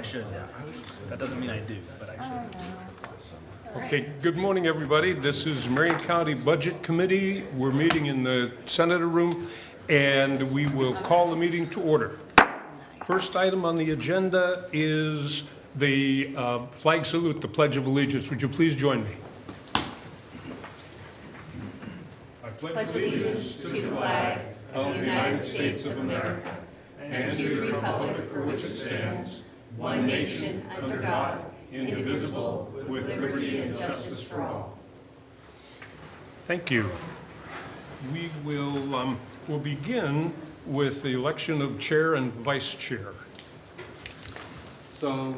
I should. That doesn't mean I do, but I should. Okay, good morning, everybody. This is Marion County Budget Committee. We're meeting in the Senator Room, and we will call the meeting to order. First item on the agenda is the flag salute, the Pledge of Allegiance. Would you please join me? I pledge allegiance to the flag of the United States of America and to the republic for which it stands, one nation, under God, indivisible, with liberty and justice for all. Thank you. We will we'll begin with the election of chair and vice chair. So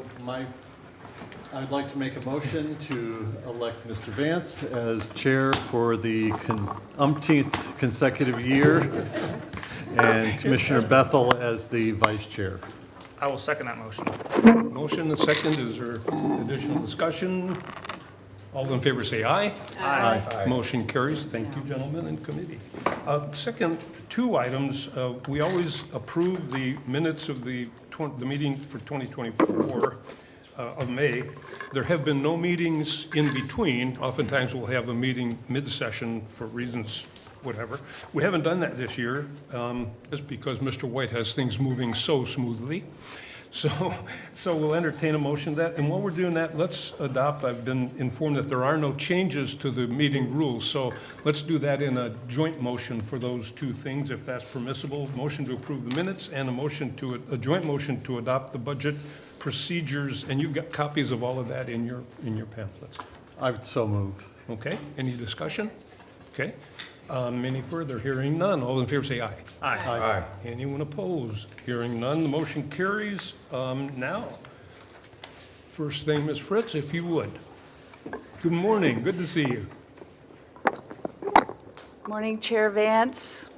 I'd like to make a motion to elect Mr. Vance as chair for the umpteenth consecutive year, and Commissioner Bethel as the vice chair. I will second that motion. Motion and second. Is there additional discussion? All in favor say aye. Aye. Motion carries. Thank you, gentlemen and committee. Second, two items. We always approve the minutes of the meeting for 2024 of May. There have been no meetings in between. Oftentimes we'll have a meeting mid-session for reasons whatever. We haven't done that this year, just because Mr. White has things moving so smoothly. So we'll entertain a motion that, and while we're doing that, let's adopt, I've been informed that there are no changes to the meeting rules, so let's do that in a joint motion for those two things, if that's permissible. Motion to approve the minutes and a joint motion to adopt the budget procedures, and you've got copies of all of that in your pamphlets. I would so move. Okay, any discussion? Okay, any further? Hearing none, all in favor say aye. Aye. Anyone opposed? Hearing none, the motion carries. Now, first thing, Ms. Fritz, if you would. Good morning, good to see you. Morning, Chair Vance,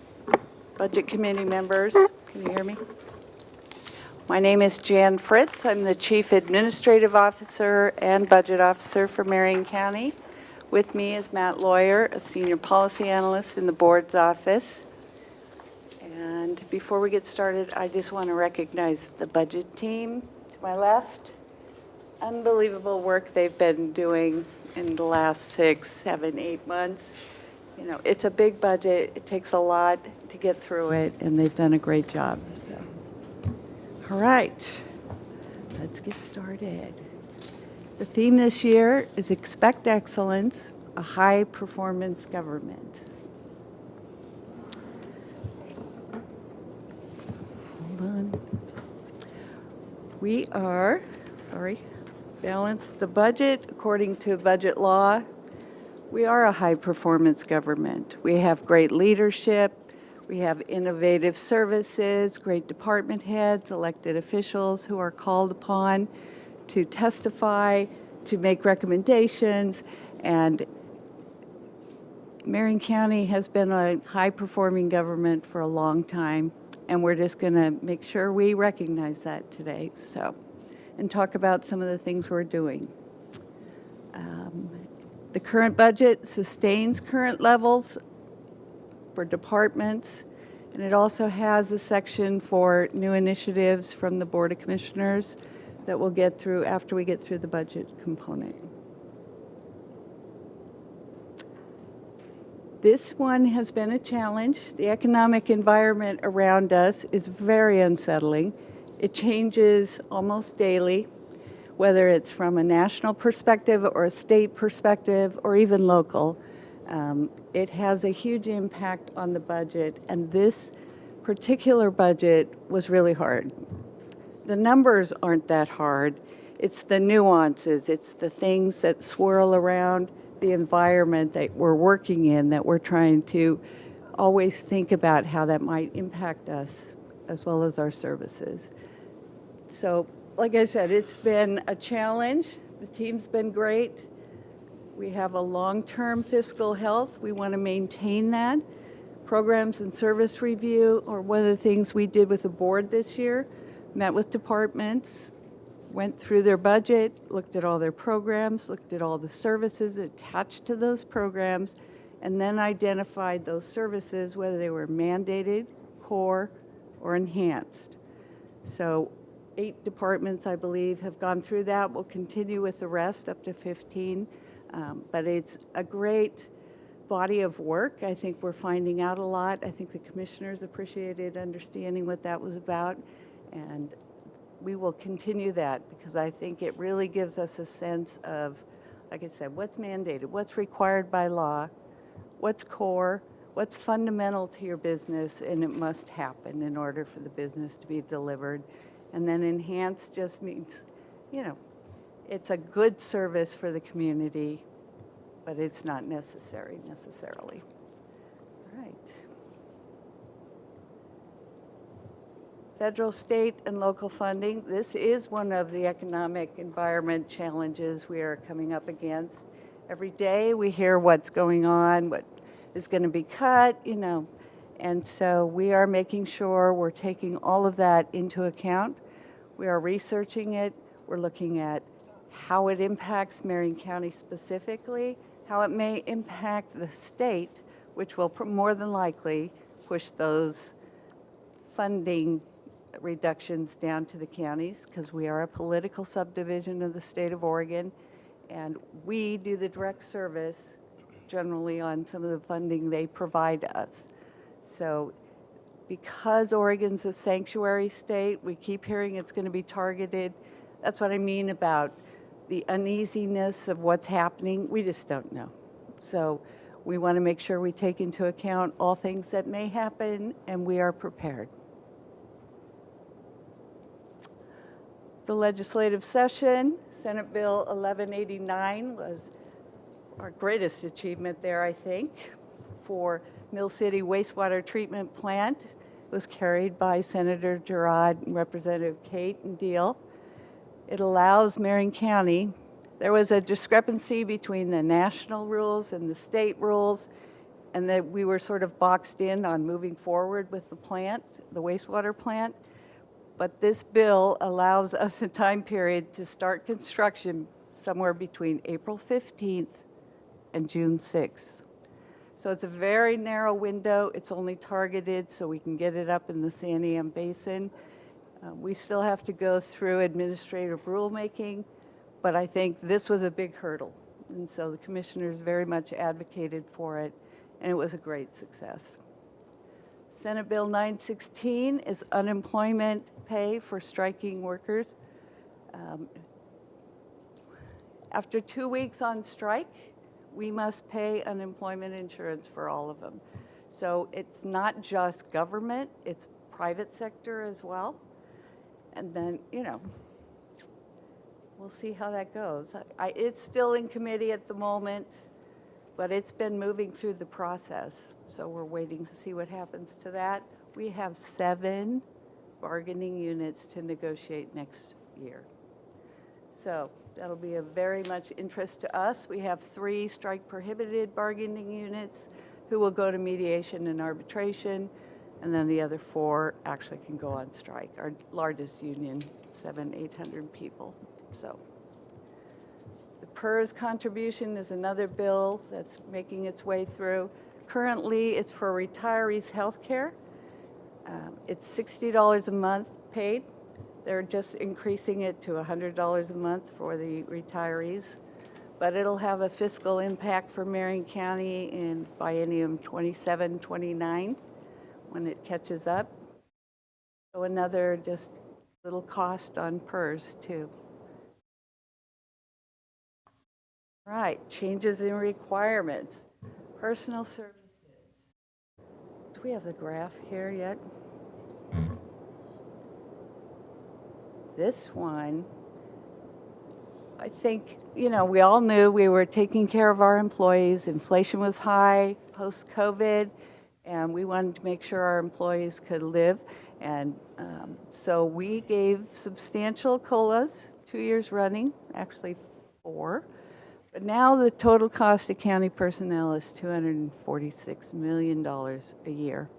Budget Committee members. Can you hear me? My name is Jan Fritz. I'm the Chief Administrative Officer and Budget Officer for Marion County. With me is Matt Lawyer, a Senior Policy Analyst in the Board's office. And before we get started, I just want to recognize the budget team to my left. Unbelievable work they've been doing in the last 6, 7, 8 months. You know, it's a big budget. It takes a lot to get through it, and they've done a great job. So, all right, let's get started. The theme this year is Expect Excellence, a High-Performance Government. Hold on. We are, balance the budget according to budget law. We are a high-performance government. We have great leadership. We have innovative services, great department heads, elected officials who are called upon to testify, to make recommendations, and Marion County has been a high-performing government for a long time, and we're just going to make sure we recognize that today, and talk about some of the things we're doing. The current budget sustains current levels for departments, and it also has a section for new initiatives from the Board of Commissioners that we'll get through after we get through the budget component. This one has been a challenge. The economic environment around us is very unsettling. It changes almost daily, whether it's from a national perspective or a state perspective or even local. It has a huge impact on the budget, and this particular budget was really hard. The numbers aren't that hard. It's the nuances. It's the things that swirl around the environment that we're working in that we're trying to always think about how that might impact us as well as our services. So, like I said, it's been a challenge. The team's been great. We have a long-term fiscal health. We want to maintain that. Programs and service review are one of the things we did with the board this year. Met with departments, went through their budget, looked at all their programs, looked at all the services attached to those programs, and then identified those services, whether they were mandated, core, or enhanced. So 8 departments, I believe, have gone through that. We'll continue with the rest, up to 15. But it's a great body of work. I think we're finding out a lot. I think the commissioners appreciated understanding what that was about. And we will continue that because I think it really gives us a sense of, like I said, what's mandated, what's required by law, what's core, what's fundamental to your business, and it must happen in order for the business to be delivered. And then enhanced just means, you know, it's a good service for the community, but it's not necessary necessarily. All right. Federal, state, and local funding. This is one of the economic environment challenges we are coming up against. Every day we hear what's going on, what is going to be cut, you know. And so we are making sure we're taking all of that into account. We are researching it. We're looking at how it impacts Marion County specifically, how it may impact the state, which will more than likely push those funding reductions down to the counties, because we are a political subdivision of the state of Oregon, and we do the direct service generally on some of the funding they provide us. So because Oregon's a sanctuary state, we keep hearing it's going to be targeted. That's what I mean about the uneasiness of what's happening. We just don't know. So we want to make sure we take into account all things that may happen, and we are prepared. The legislative session, Senate Bill 1189 was our greatest achievement there, I think, for Mill City Wastewater Treatment Plant. It was carried by Senator Girard and Representative Kate and Deal. It allows Marion County, there was a discrepancy between the national rules and the state rules, and that we were sort of boxed in on moving forward with the plant, the wastewater plant. But this bill allows us a time period to start construction somewhere between April 15th and June 6th. So it's a very narrow window. It's only targeted so we can get it up in the Santiam Basin. We still have to go through administrative rulemaking, but I think this was a big hurdle. And so the commissioners very much advocated for it, and it was a great success. Senate Bill 916 is unemployment pay for striking workers. After 2 weeks on strike, we must pay unemployment insurance for all of them. So it's not just government, it's private sector as well. And then, you know, we'll see how that goes. It's still in committee at the moment, but it's been moving through the process. So we're waiting to see what happens to that. We have 7 bargaining units to negotiate next year. So that'll be of very much interest to us. We have 3 strike prohibited bargaining units who will go to mediation and arbitration, and then the other 4 actually can go on strike. Our largest union, 800 people. So the PERS contribution is another bill that's making its way through. Currently, it's for retirees' health care. It's $60 a month paid. They're just increasing it to $100 a month for the retirees. But it'll have a fiscal impact for Marion County in biennium 27-29 when it catches up. So another just little cost on PERS too. Right, changes in requirements. Personal services. Do we have the graph here yet? This one, I think, you know, we all knew we were taking care of our employees. Inflation was high post-COVID, and we wanted to make sure our employees could live. And so we gave substantial COLAs, 2 years running, actually 4. But now the total cost of county personnel is $246 million a year.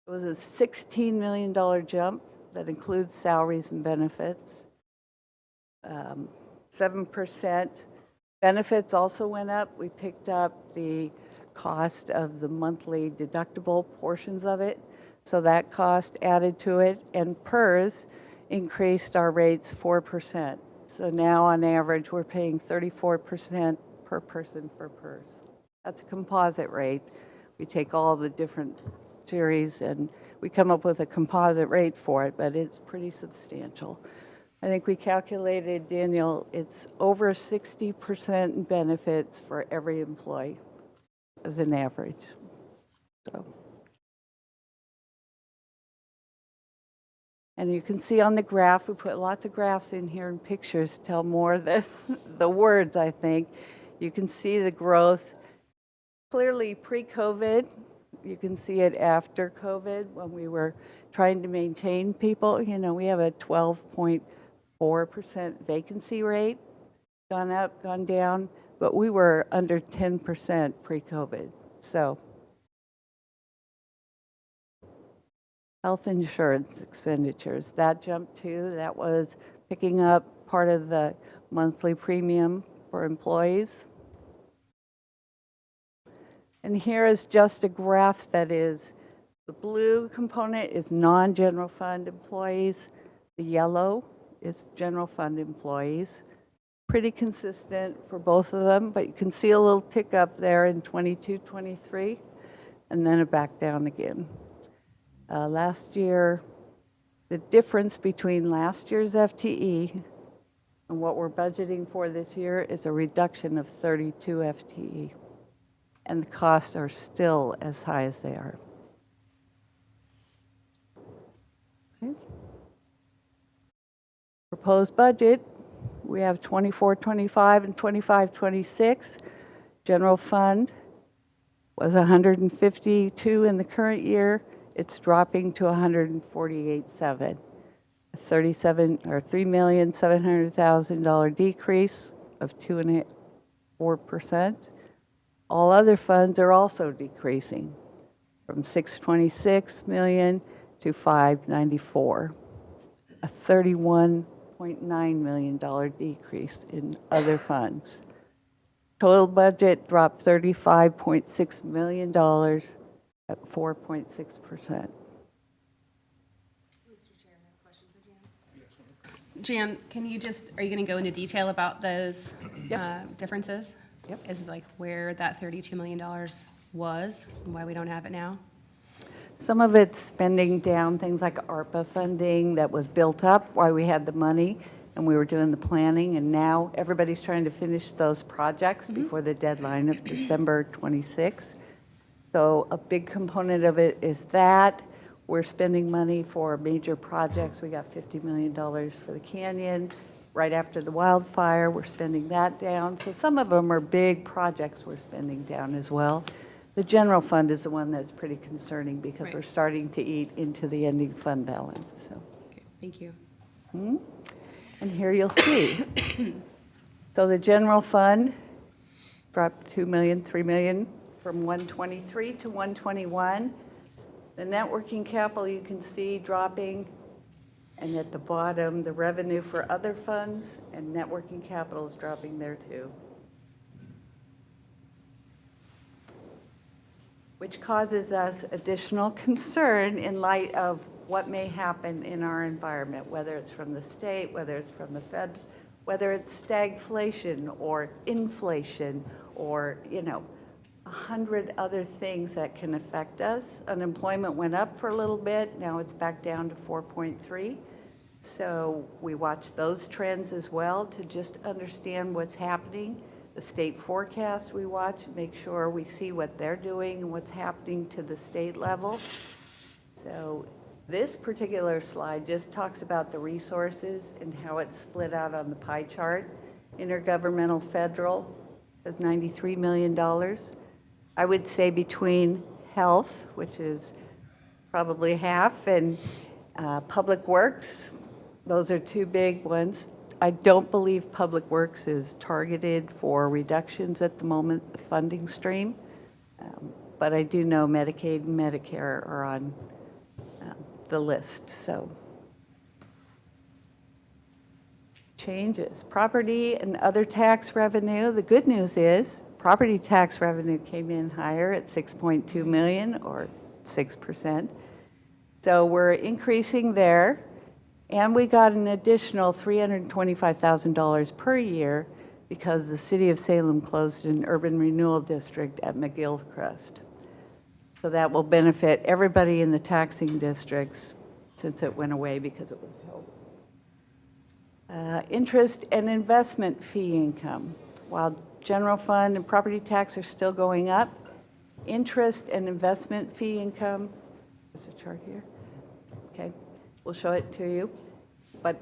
It was a $16 million jump that includes salaries and benefits. 7%. Benefits also went up. We picked up the cost of the monthly deductible portions of it. So that cost added to it. And PERS increased our rates 4%. So now on average, we're paying 34% per person for PERS. That's a composite rate. We take all the different series and we come up with a composite rate for it, but it's pretty substantial. I think we calculated, Daniel, it's over 60% in benefits for every employee as an average. So. And you can see on the graph, we put lots of graphs in here and pictures tell more than the words, I think. You can see the growth clearly pre-COVID. You can see it after COVID when we were trying to maintain people. You know, we have a 12.4% vacancy rate, gone up, gone down, but we were under 10% pre-COVID. So. Health insurance expenditures, that jumped too. That was picking up part of the monthly premium for employees. And here is just a graph that is, the blue component is non-general fund employees. The yellow is general fund employees. Pretty consistent for both of them, but you can see a little tick up there in 22, 23, and then a back down again. Last year, the difference between last year's FTE and what we're budgeting for this year is a reduction of 32 FTE. And the costs are still as high as they are. Okay. Proposed budget, we have 24-25 and 25-26. General fund was 152 in the current year. It's dropping to 148.7, a $3,700,000 decrease of 2.4%. All other funds are also decreasing from 626 million to 594, a $31.9 million decrease in other funds. Total budget dropped $35.6 million at 4.6%. Mr. Chair, I have a question for Jan. Jan, can you just, are you going to go into detail about those differences? Yep. Is it like where that $32 million was and why we don't have it now? Some of it's spending down things like ARPA funding that was built up while we had the money and we were doing the planning, and now everybody's trying to finish those projects before the deadline of December 26th. So a big component of it is that. We're spending money for major projects. We got $50 million for the canyon. Right after the wildfire, we're spending that down. So some of them are big projects we're spending down as well. The general fund is the one that's pretty concerning because we're starting to eat into the ending fund balance. So. Okay, thank you. And here you'll see. So the general fund dropped 2 million, 3 million from 123 to 121. The net working capital you can see dropping, and at the bottom, the revenue for other funds and net working capital is dropping there too. Which causes us additional concern in light of what may happen in our environment, whether it's from the state, whether it's from the feds, whether it's stagflation or inflation or, 100 other things that can affect us. Unemployment went up for a little bit. Now it's back down to 4.3. So we watch those trends as well to just understand what's happening. The state forecast we watch, make sure we see what they're doing and what's happening to the state level. So this particular slide just talks about the resources and how it's split out on the pie chart. Intergovernmental federal is $93 million. I would say between health, which is probably half, and public works, those are two big ones. I don't believe public works is targeted for reductions at the moment, the funding stream, but I do know Medicaid and Medicare are on the list. So changes, property and other tax revenue. The good news is property tax revenue came in higher at 6.2 million or 6%. So we're increasing there. And we got an additional $325,000 per year because the city of Salem closed an urban renewal district at McGillcrest. So that will benefit everybody in the taxing districts since it went away because it was held. Interest and investment fee income. While general fund and property tax are still going up, interest and investment fee income, there's a chart here. Okay, we'll show it to you. But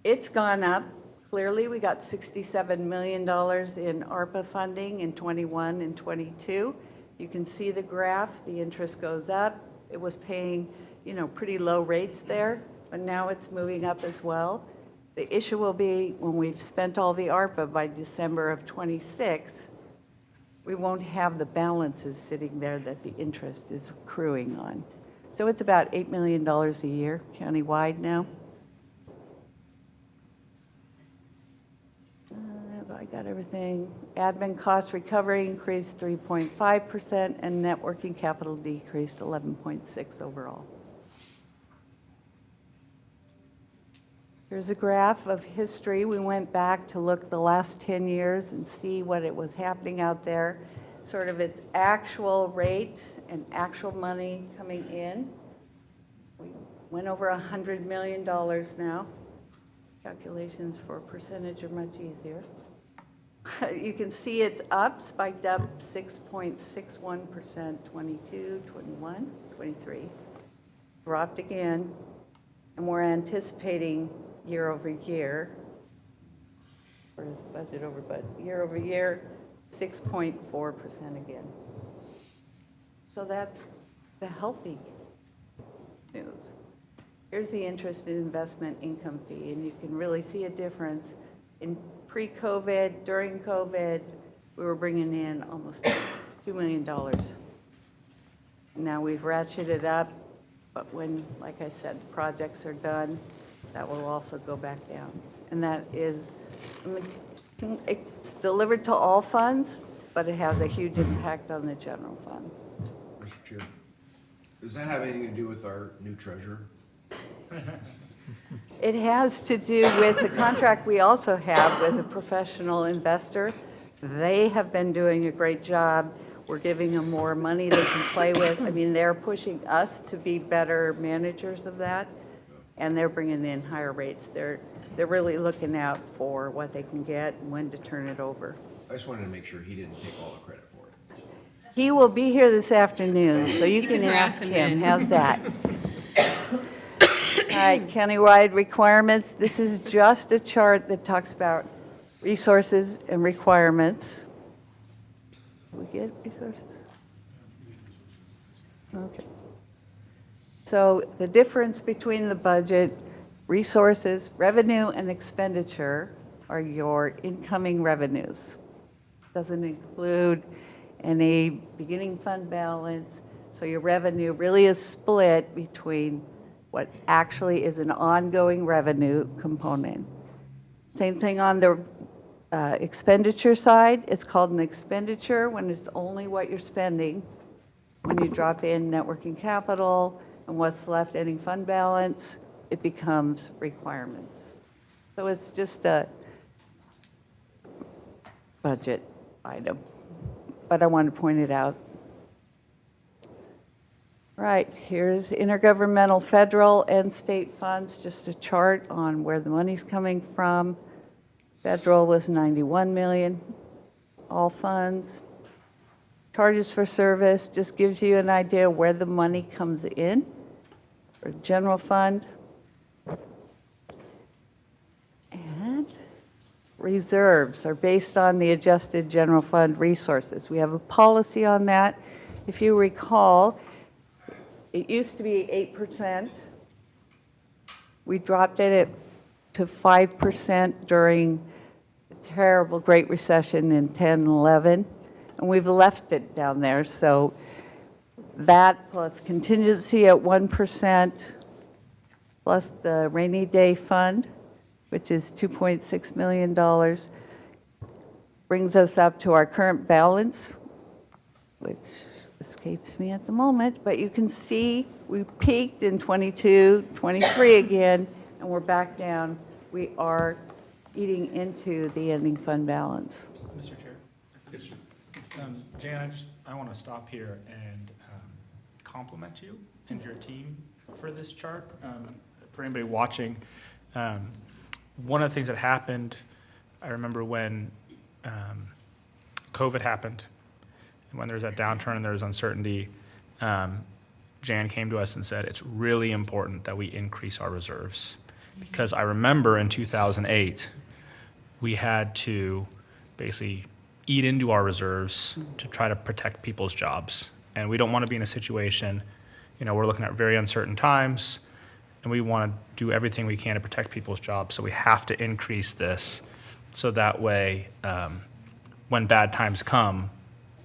it's gone up. Clearly, we got $67 million in ARPA funding in 21 and 22. You can see the graph, the interest goes up. It was paying, pretty low rates there, but now it's moving up as well. The issue will be when we've spent all the ARPA by December of 26, we won't have the balances sitting there that the interest is accruing on. So it's about $8 million a year countywide now. I got everything. Admin cost recovery increased 3.5% and net working capital decreased 11.6 overall. Here's a graph of history. We went back to look the last 10 years and see what it was happening out there, sort of its actual rate and actual money coming in. We went over $100 million now. Calculations for percentage are much easier. You can see it's up, spiked up 6.61%, 22, 21, 23. Dropped again, and we're anticipating year over year, or is budget over budget, year over year, 6.4% again. So that's the healthy news. Here's the interest in investment income fee, and you can really see a difference. In pre-COVID, during COVID, we were bringing in almost $2 million. Now we've ratcheted up, but when, like I said, projects are done, that will also go back down. And that is, it's delivered to all funds, but it has a huge impact on the general fund. Mr. Chair, does that have anything to do with our new treasurer? It has to do with the contract we also have with a professional investor. They have been doing a great job. We're giving them more money they can play with. I mean, they're pushing us to be better managers of that, and they're bringing in higher rates. They're really looking out for what they can get and when to turn it over. I just wanted to make sure he didn't take all the credit for it. He will be here this afternoon, so you can harass ask him him. then. How's that? All right, countywide requirements. This is just a chart that talks about resources and requirements. Did we get resources? Okay. So the difference between the budget, resources, revenue, and expenditure are your incoming revenues. Doesn't include any beginning fund balance. So your revenue really is split between what actually is an ongoing revenue component. Same thing on the expenditure side. It's called an expenditure when it's only what you're spending. When you drop in net working capital and what's left ending fund balance, it becomes requirements. So it's just a budget item, but I want to point it out. Right, here's intergovernmental federal and state funds, just a chart on where the money's coming from. Federal was 91 million, all funds. Charges for service just gives you an idea where the money comes in for general fund. And reserves are based on the adjusted general fund resources. We have a policy on that. If you recall, it used to be 8%. We dropped it to 5% during the terrible Great Recession in 10 and 11, and we've left it down there. So that plus contingency at 1%, plus the rainy day fund, which is $2.6 million, brings us up to our current balance, which escapes me at the moment, but you can see we peaked in 22, 23 again, and we're back down. We are eating into the ending fund balance. Mr. Chair? Jan, I want to stop here and compliment you and your team for this chart. For anybody watching, one of the things that happened, I remember when COVID happened, and when there was that downturn and there was uncertainty, Jan came to us and said, it's really important that we increase our reserves. Because I remember in 2008, we had to basically eat into our reserves to try to protect people's jobs. And we don't want to be in a situation, we're looking at very uncertain times, and we want to do everything we can to protect people's jobs. So we have to increase this so that way, when bad times come,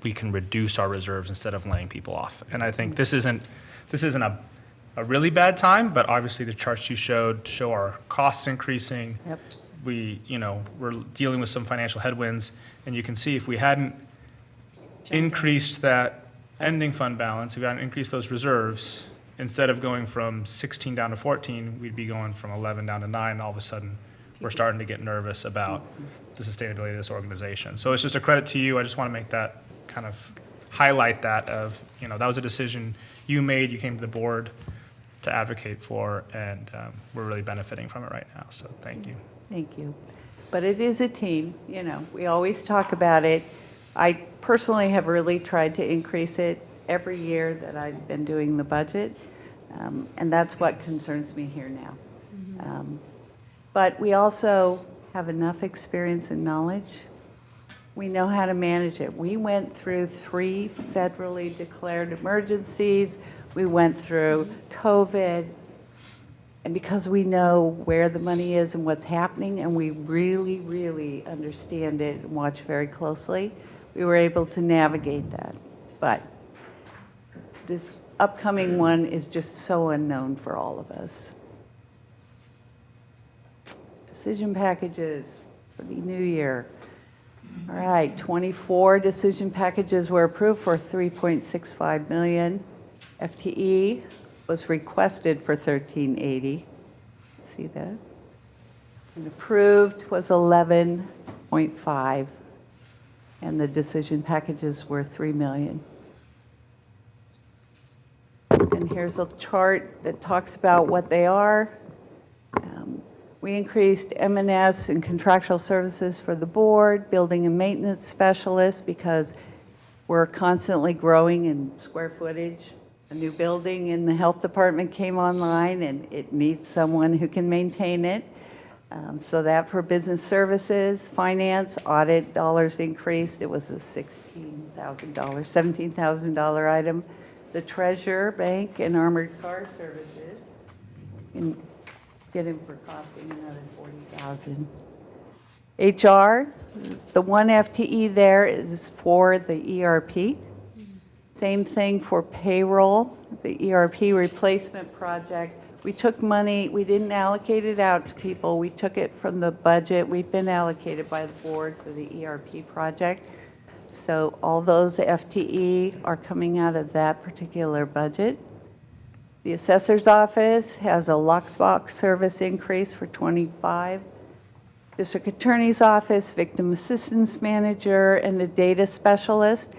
we can reduce our reserves instead of laying people off. And I think this isn't a really bad time, but obviously the charts you showed show our costs increasing. Yep. We're dealing with some financial headwinds, and you can see if we hadn't increased that ending fund balance, if we hadn't increased those reserves, instead of going from 16 down to 14, we'd be going from 11 down to 9. All of a sudden, we're starting to get nervous about the sustainability of this organization. So it's just a credit to you. I just want to make that kind of highlight that of, that was a decision you made, you came to the board to advocate for, and we're really benefiting from it right now. So thank you. Thank you. But it is a team, we always talk about it. I personally have really tried to increase it every year that I've been doing the budget, and that's what concerns me here now. But we also have enough experience and knowledge. We know how to manage it. We went through 3 federally declared emergencies. We went through COVID. And because we know where the money is and what's happening, and we really, really understand it and watch very closely, we were able to navigate that. But this upcoming one is just so unknown for all of us. Decision packages for the new year. All right, 24 decision packages were approved for $3.65 million. FTE was requested for $1,380. See that? And approved was 11.5, and the decision packages were $3 million. And here's a chart that talks about what they are. We increased M&S and contractual services for the board, building and maintenance specialist, because we're constantly growing in square footage. A new building in the health department came online, and it needs someone who can maintain it. So that for business services, finance, audit dollars increased. It was a $17,000 item. The treasurer, bank, and armored car services, and get him for costing another $40,000. HR, the one FTE there is for the ERP. Same thing for payroll, the ERP replacement project. We took money, we didn't allocate it out to people, we took it from the budget. We've been allocated by the board for the ERP project. So all those FTE are coming out of that particular budget. The assessor's office has a lockbox service increase for 25. District attorney's office, victim assistance manager, and a data specialist.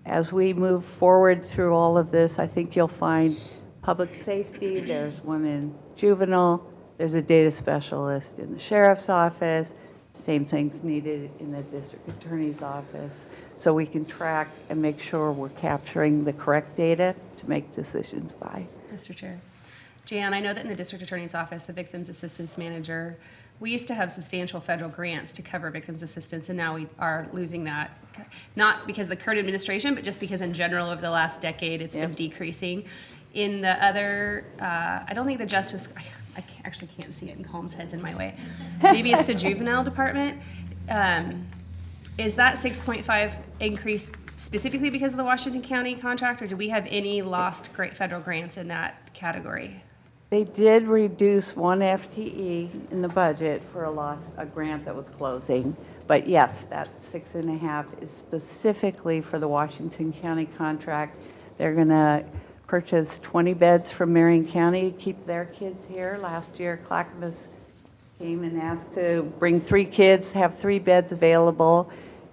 As we move forward through all of this, I think you'll find public safety, there's one in juvenile, there's a data specialist in the sheriff's office, same thing's needed in the district attorney's office, so we can track and make sure we're capturing the correct data to make decisions by. Mr. Chair. Jan, I know that in the district attorney's office, the victims assistance manager, we used to have substantial federal grants to cover victims assistance, and now we are losing that. Not because of the current administration, but just because in general over the last decade it's been decreasing. In the other, I don't think the justice, I actually can't see it in Holmes' head's in my way. Maybe it's the juvenile department. Is that 6.5 increase specifically because of the Washington County contract, or do we have any lost federal grants in that category? They did reduce one FTE in the budget for a grant that was closing. But yes, that 6.5 is specifically for the Washington County contract. They're going to purchased 20 beds from Marion County to keep their kids here. Last year, Clackamas came and asked to bring 3 kids, have 3 beds available,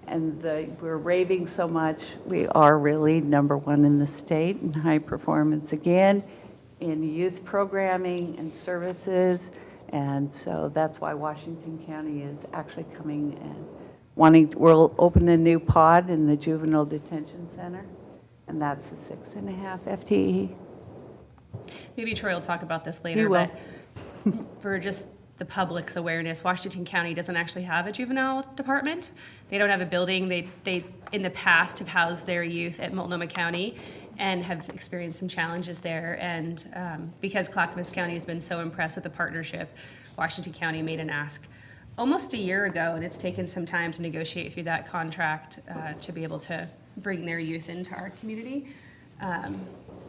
and we're raving so much. We are really #1 in the state in high performance again, in youth programming and services, and so that's why Washington County is actually coming and we'll open a new pod in the Juvenile Detention Center, and that's a 6.5 FTE. Maybe Troy will talk about this He later, will. but for just the public's awareness, Washington County doesn't actually have a juvenile department. They don't have a building. They in the past have housed their youth at Multnomah County and have experienced some challenges there. And because Clackamas County has been so impressed with the partnership, Washington County made an ask almost a year ago, and it's taken some time to negotiate through that contract to be able to bring their youth into our community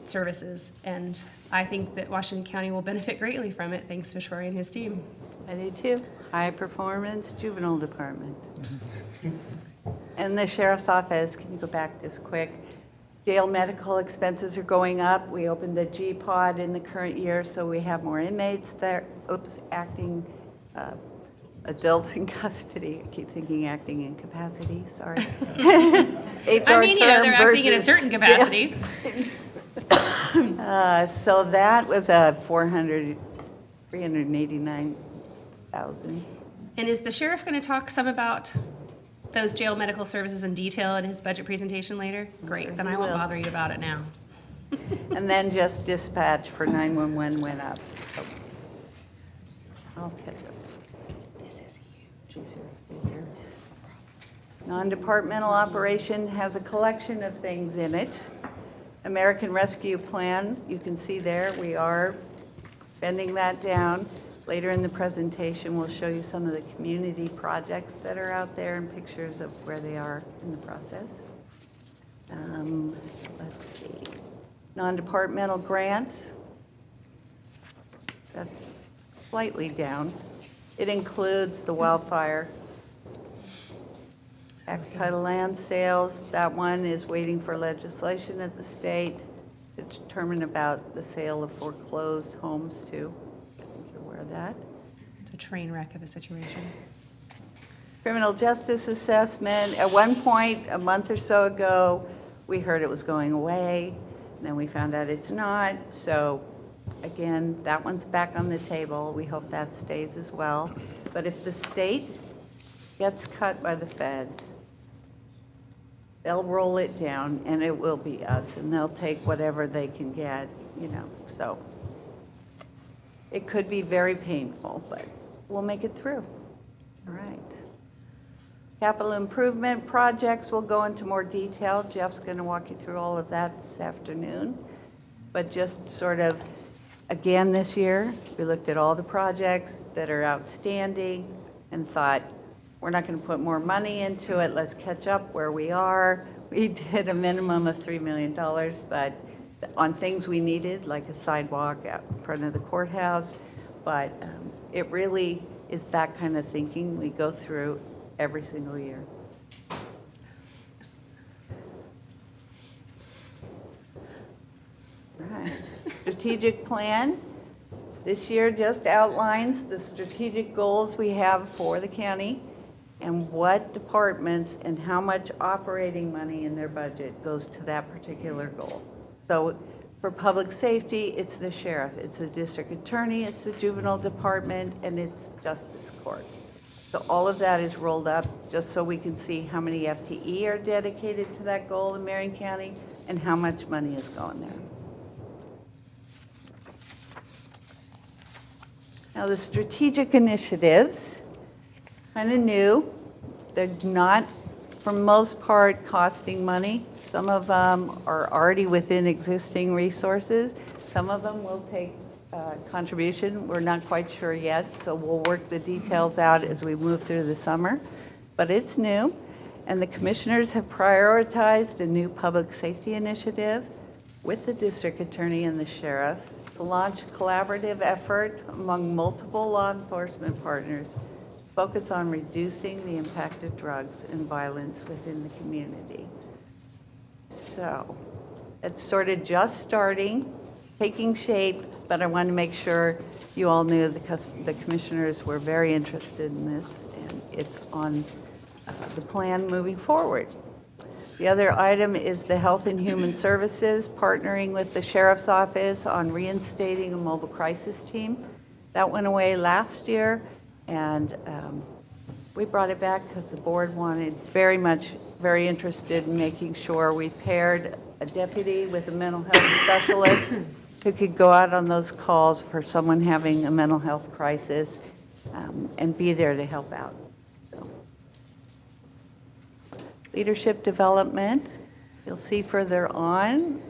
services. And I think that Washington County will benefit greatly from it, thanks to Troy and his team. I do too. High performance juvenile department. And the sheriff's office, can you go back just quick? Jail medical expenses are going up. We opened a G-pod in the current year, so we have more inmates there, acting adults in custody. I keep thinking acting in capacity, sorry. I mean, they're acting in a certain capacity. So that was a 389,000. And is the sheriff going to talk some about those jail medical services in detail in his budget presentation later? Great, then I won't will. bother you about it now. And then just dispatch for 911 went up. So I'll catch up. This is huge. Non-departmental operation has a collection of things in it. American Rescue Plan, you can see there, we are spending that down. Later in the presentation, we'll show you some of the community projects that are out there and pictures of where they are in the process. Let's see. Non-departmental grants, that's slightly down. It includes the wildfire. Tax title land sales, that one is waiting for legislation at the state to determine about the sale of foreclosed homes too. I think you're aware of that. It's a train wreck of a situation. Criminal justice assessment, at one point, a month or so ago, we heard it was going away, and then we found out it's not. So again, that one's back on the table. We hope that stays as well. But if the state gets cut by the feds, they'll roll it down, and it will be us, and they'll take whatever they can get, so. It could be very painful, but we'll make it through. All right. Capital improvement projects, we'll go into more detail. Jeff's going to walk you through all of that this afternoon. But just sort of, again this year, we looked at all the projects that are outstanding and thought, we're not going to put more money into it, let's catch up where we are. We did a minimum of $3 million, but on things we needed, like a sidewalk out in front of the courthouse. But it really is that kind of thinking we go through every single year. Right. Strategic plan. This year just outlines the strategic goals we have for the county and what departments and how much operating money in their budget goes to that particular goal. So for public safety, it's the sheriff, it's the district attorney, it's the juvenile department, and it's justice court. So all of that is rolled up just so we can see how many FTE are dedicated to that goal in Marion County and how much money is going there. Now the strategic initiatives, kind of new. They're not, for most part, costing money. Some of them are already within existing resources. Some of them will take contribution. We're not quite sure yet, so we'll work the details out as we move through the summer. But it's new, and the commissioners have prioritized a new public safety initiative with the district attorney and the sheriff to launch a collaborative effort among multiple law enforcement partners focus on reducing the impact of drugs and violence within the community. So It's sort of just starting, taking shape, but I wanted to make sure you all knew the commissioners were very interested in this, and it's on the plan moving forward. The other item is the Health and Human Services, partnering with the Sheriff's Office on reinstating a mobile crisis team. That went away last year, and we brought it back because the board wanted very interested in making sure we paired a deputy with a mental health specialist who could go out on those calls for someone having a mental health crisis and be there to help out. So. Leadership development, you'll see further on,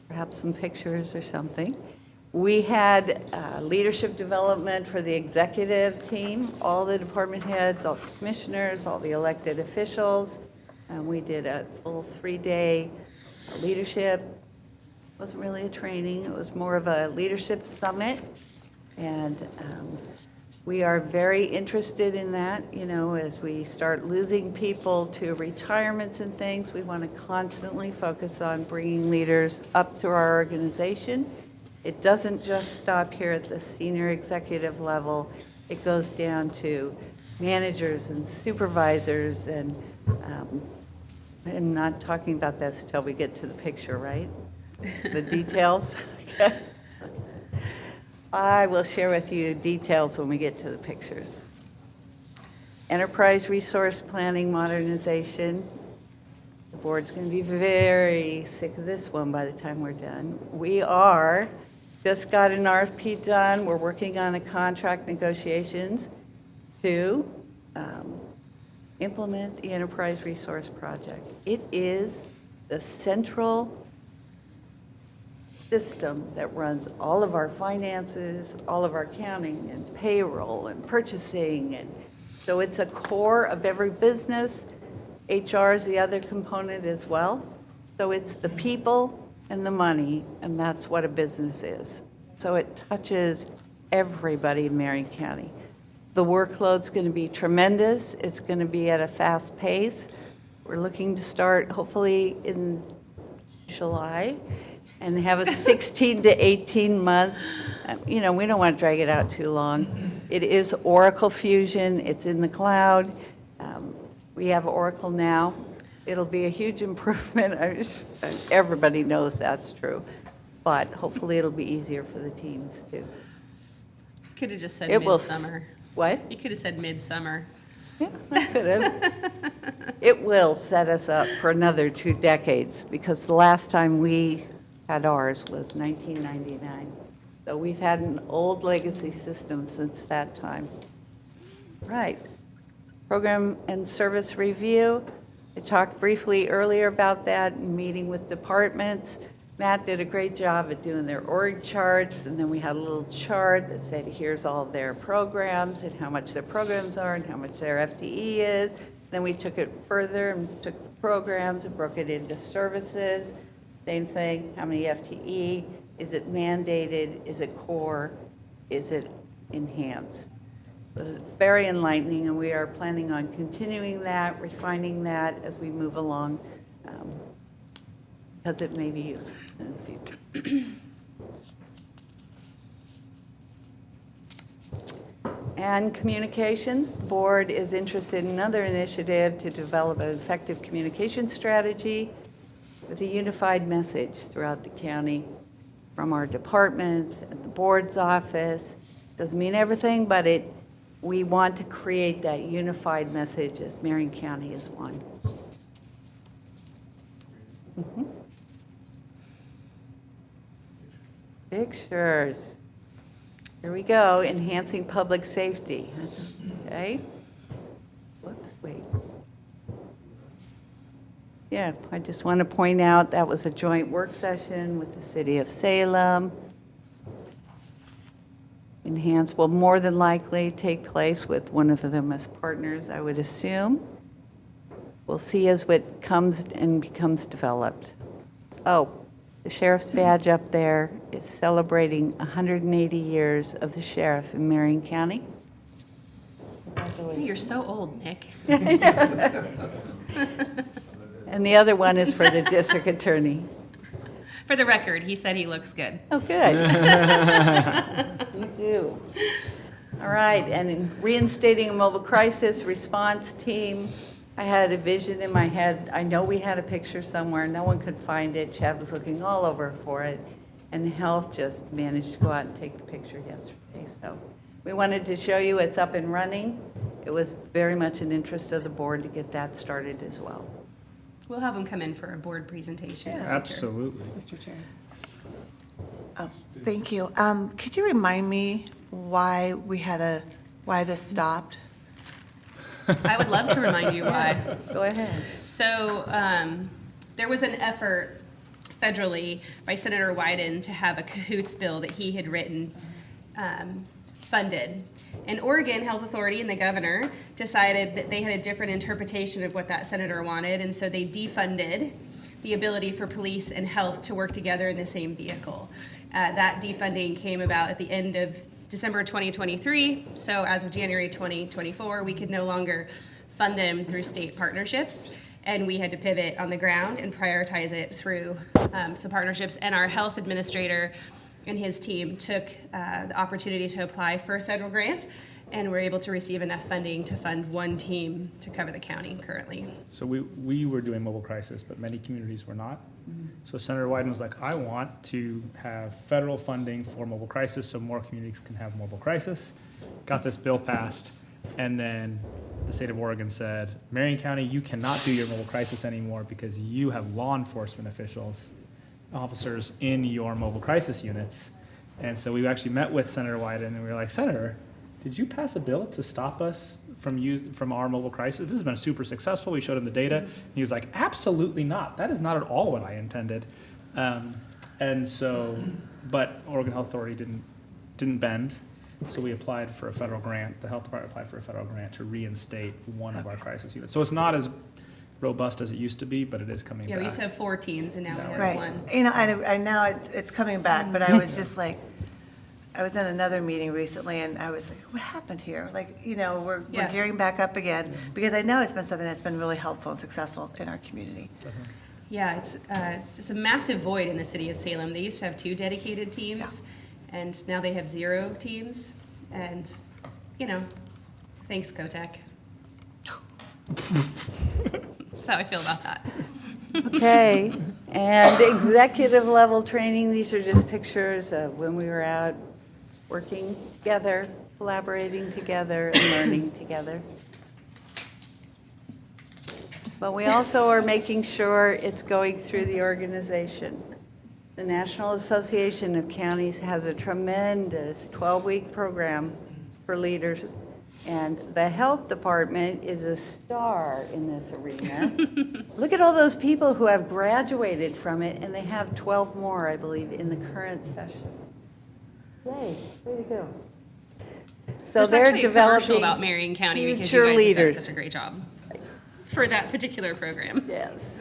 perhaps some pictures or something. We had leadership development for the executive team, all the department heads, all the commissioners, all the elected officials. We did a full 3-day leadership. It wasn't really a training, it was more of a leadership summit. And we are very interested in that, you know, as we start losing people to retirements and things, we want to constantly focus on bringing leaders up through our organization. It doesn't just stop here at the senior executive level. It goes down to managers and supervisors, and I'm not talking about this till we get to the picture, right? The details. Okay. I will share with you details when we get to the pictures. Enterprise resource planning modernization. The board's going to be very sick of this one by the time we're done. We just got an RFP done. We're working on a contract negotiations to implement the enterprise resource project. It is the central system that runs all of our finances, all of our accounting and payroll and purchasing. And so it's a core of every business. HR is the other component as well. So it's the people and the money, and that's what a business is. So it touches everybody in Marion County. The workload's going to be tremendous. It's going to be at a fast pace. We're looking to start hopefully in July and have a 16 to 18 month, we don't want to drag it out too long. It is Oracle Fusion, it's in the cloud. We have Oracle now. It'll be a huge improvement. Everybody knows that's true, but hopefully it'll be easier for the teams too. Could have just said It will midsummer. What? You could have said midsummer. Yeah, I could have. It will set us up for another 2 decades, because the last time we had ours was 1999. So we've had an old legacy system since that time. Right. Program and service review. I talked briefly earlier about that in meeting with departments. Matt did a great job at doing their org charts, and then we had a little chart that said, here's all their programs and how much their programs are and how much their FTE is. Then we took it further and took the programs and broke it into services. Same thing, how many FTE, is it mandated, is it core, is it enhanced? So it's very enlightening, and we are planning on continuing that, refining that as we move along, because it may be useful in the future. And communications, the board is interested in another initiative to develop an effective communication strategy with a unified message throughout the county from our departments and the board's office. Doesn't mean everything, but we want to create that unified message as Marion County is one. Mm-hmm. Pictures. Here we go, enhancing public safety. Okay. Whoops, wait. Yeah, I just want to point out that was a joint work session with the city of Salem. Enhance will more than likely take place with one of them as partners, I would assume. We'll see as what comes and becomes developed. Oh, the sheriff's badge up there is celebrating 180 years of the sheriff in Marion County. You're so old, Nick. And the other one is for the district attorney. For the record, he said he looks good. Oh, good. You do. All right, and in reinstating a mobile crisis response team, I had a vision in my head. I know we had a picture somewhere. No one could find it. Chad was looking all over for it. And Health just managed to go out and take the picture yesterday. So we wanted to show you it's up and running. It was very much an interest of the board to get that started as well. We'll have him come in for a board presentation. in the future. Absolutely. Mr. Chair. Thank you. Could you remind me why this stopped? I would love to remind you why. Go ahead. So there was an effort federally by Senator Wyden to have a cahoots bill that he had written funded. And Oregon Health Authority and the governor decided that they had a different interpretation of what that senator wanted, and so they defunded the ability for police and health to work together in the same vehicle. That defunding came about at the end of December 2023, so as of January 2024, we could no longer fund them through state partnerships, and we had to pivot on the ground and prioritize it through some partnerships. And our health administrator and his team took the opportunity to apply for a federal grant, and were able to receive enough funding to fund one team to cover the county currently. So we were doing mobile crisis, but many communities were not. So Senator Wyden was like, I want to have federal funding for mobile crisis so more communities can have mobile crisis. Got this bill passed, and then the state of Oregon said, Marion County, you cannot do your mobile crisis anymore because you have law enforcement officers in your mobile crisis units. And so we actually met with Senator Wyden, and we were like, Senator, did you pass a bill to stop us from our mobile crisis? This has been super successful. We showed him the data. And he was like, absolutely not. That is not at all what I intended. And so, but Oregon Health Authority didn't bend. So we applied for a federal grant. The health department applied for a federal grant to reinstate one of our crisis units. So it's not as robust as it used to be, but it is coming Yeah, back. we used to have 4 teams, and now we have Right. one. You know, I know it's coming back, but I was just like, I was in another meeting recently, and I was like, what happened here? Like, you know, we're Yeah. gearing back up again, because I know it's been something that's been really helpful and successful in our community. Yeah, it's a massive void in the city of Salem. They used to have 2 dedicated teams, and now they have 0 teams. And, you know, thanks, Kotek. That's how I feel about that. Okay, and executive level training, these are just pictures of when we were out working together, collaborating together, and learning together. But we also are making sure it's going through the organization. The National Association of Counties has a tremendous 12-week program for leaders, and the health department is a star in this arena. Look at all those people who have graduated from it, and they have 12 more, I believe, in the current session. Yay, way to go. So There's they're actually a commercial developing about Marion County because future you guys have leaders. done such a great job for that particular program. Yes.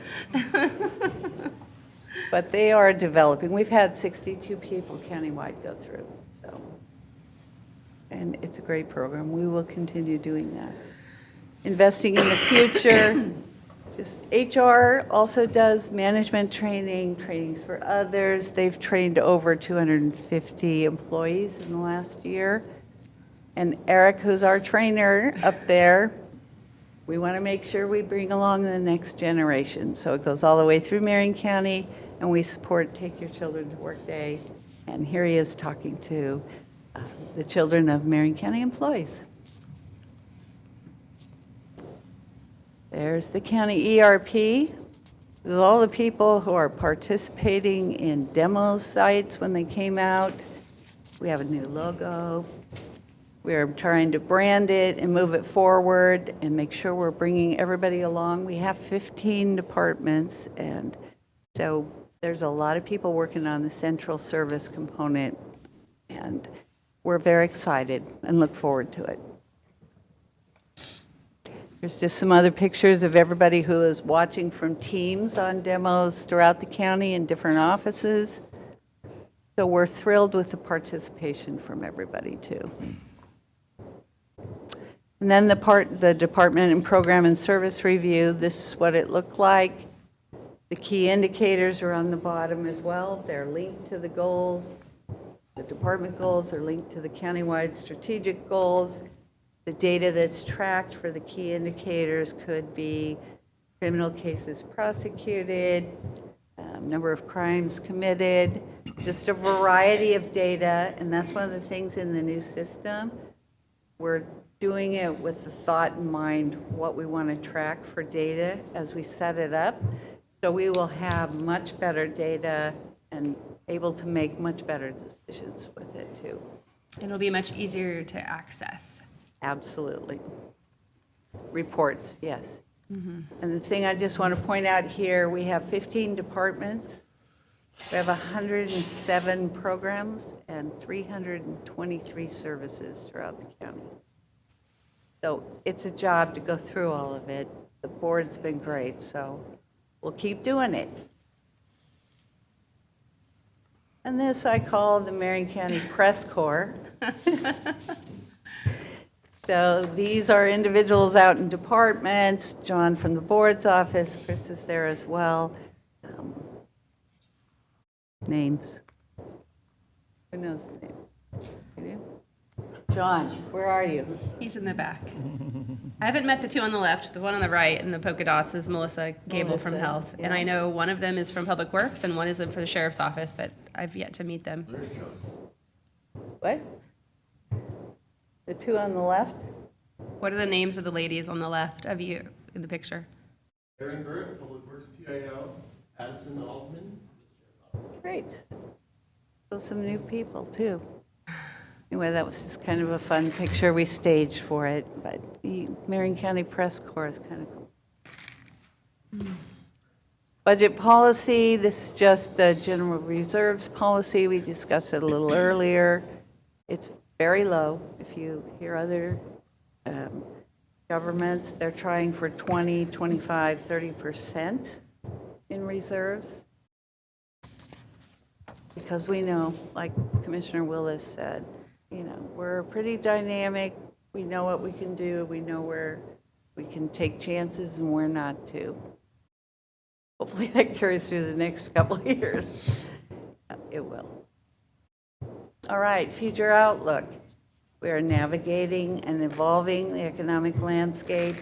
But they are developing. We've had 62 people countywide go through, so. And it's a great program. We will continue doing that. Investing in the future. Just HR also does management training, trainings for others. They've trained over 250 employees in the last year. And Eric, who's our trainer up there, we want to make sure we bring along the next generation. So it goes all the way through Marion County, and we support Take Your Children to Work Day. And here he is talking to the children of Marion County employees. There's the county ERP. There's all the people who are participating in demo sites when they came out. We have a new logo. We're trying to brand it and move it forward and make sure we're bringing everybody along. We have 15 departments, and so there's a lot of people working on the central service component, and we're very excited and look forward to it. There's just some other pictures of everybody who is watching from teams on demos throughout the county in different offices. So we're thrilled with the participation from everybody, too. And then the department and program and service review, this is what it looked like. The key indicators are on the bottom as well. They're linked to the goals. The department goals are linked to the countywide strategic goals. The data that's tracked for the key indicators could be criminal cases prosecuted, number of crimes committed, just a variety of data, and that's one of the things in the new system. We're doing it with the thought in mind, what we want to track for data as we set it up. So we will have much better data and able to make much better decisions with it too. It'll be much easier to access. Absolutely. Reports, yes. And the thing I just want to point out here, we have 15 departments. We have 107 programs and 323 services throughout the county. So it's a job to go through all of it. The board's been great, so we'll keep doing it. And this I call the Marion County Press Corps. So these are individuals out in departments, John from the board's office, Chris is there as well. Names. Who knows the name? You do? John, where are you? He's in the back. I haven't met the two on the left. The one on the right in the polka dots is Melissa Gable from Melissa, Health. And yeah. I know one of them is from Public Works and one is from the Sheriff's Office, but I've yet to meet them. What? The two on the left? What are the names of the ladies on the left of you in the picture? Erin Burke, Public Works PIO, Addison Altman. Great. So some new people too. Anyway, that was just kind of a fun picture we staged for it, but the Marion County Press Corps is kind of cool. Budget policy, this is just the general reserves policy. We discussed it a little earlier. It's very low. If you hear other governments, they're trying for 20, 25, 30% in reserves. Because we know, like Commissioner Willis said, you know, we're pretty dynamic. We know what we can do. We know where we can take chances and where not to. Hopefully that carries through the next couple of years. It will. All right, future outlook. We are navigating and evolving the economic landscape.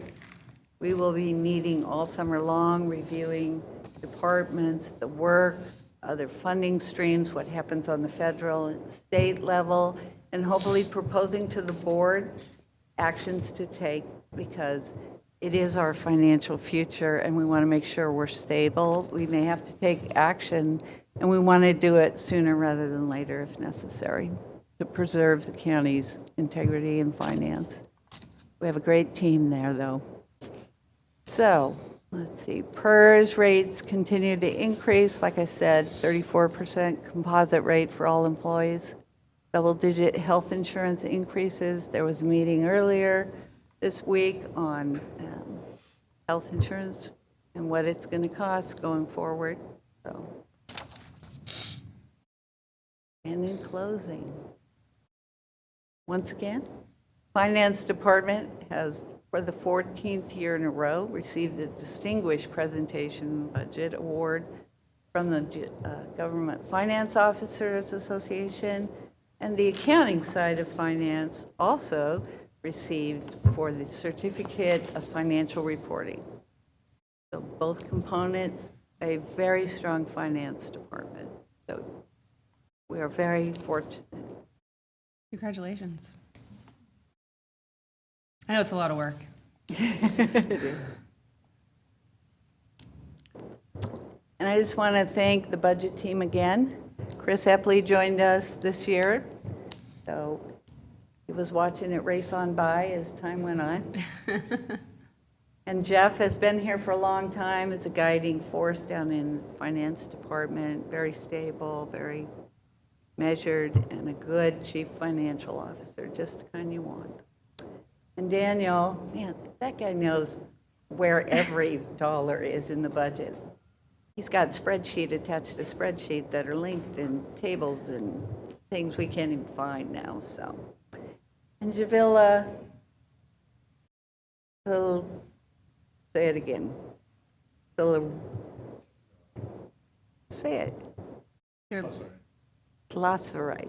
We will be meeting all summer long, reviewing departments, the work, other funding streams, what happens on the federal and state level, and hopefully proposing to the board actions to take, because it is our financial future and we want to make sure we're stable. We may have to take action, and we want to do it sooner rather than later if necessary to preserve the county's integrity and finance. We have a great team there, though. So, let's see, PERS rates continue to increase. Like I said, 34% composite rate for all employees. Double-digit health insurance increases. There was a meeting earlier this week on health insurance and what it's going to cost going forward. So, and in closing, once again, Finance Department has, for the 14th year in a row, received the Distinguished Presentation Budget Award from the Government Finance Officers Association, and the accounting side of finance also received for the Certificate of Financial Reporting. So both components, a very strong finance department. So we are very fortunate. Congratulations. I know it's a lot of work. And I just want to thank the budget team again. Chris Epley joined us this year, so he was watching it race on by as time went on. And Jeff has been here for a long time as a guiding force down in the finance department, very stable, very measured, and a good chief financial officer, just the kind you want. And Daniel, man, that guy knows where every dollar is in the budget. He's got spreadsheet attached to spreadsheet that are linked in tables and things we can't even find now, so. And Javilla, he'll say it again. Say it. Glossorite.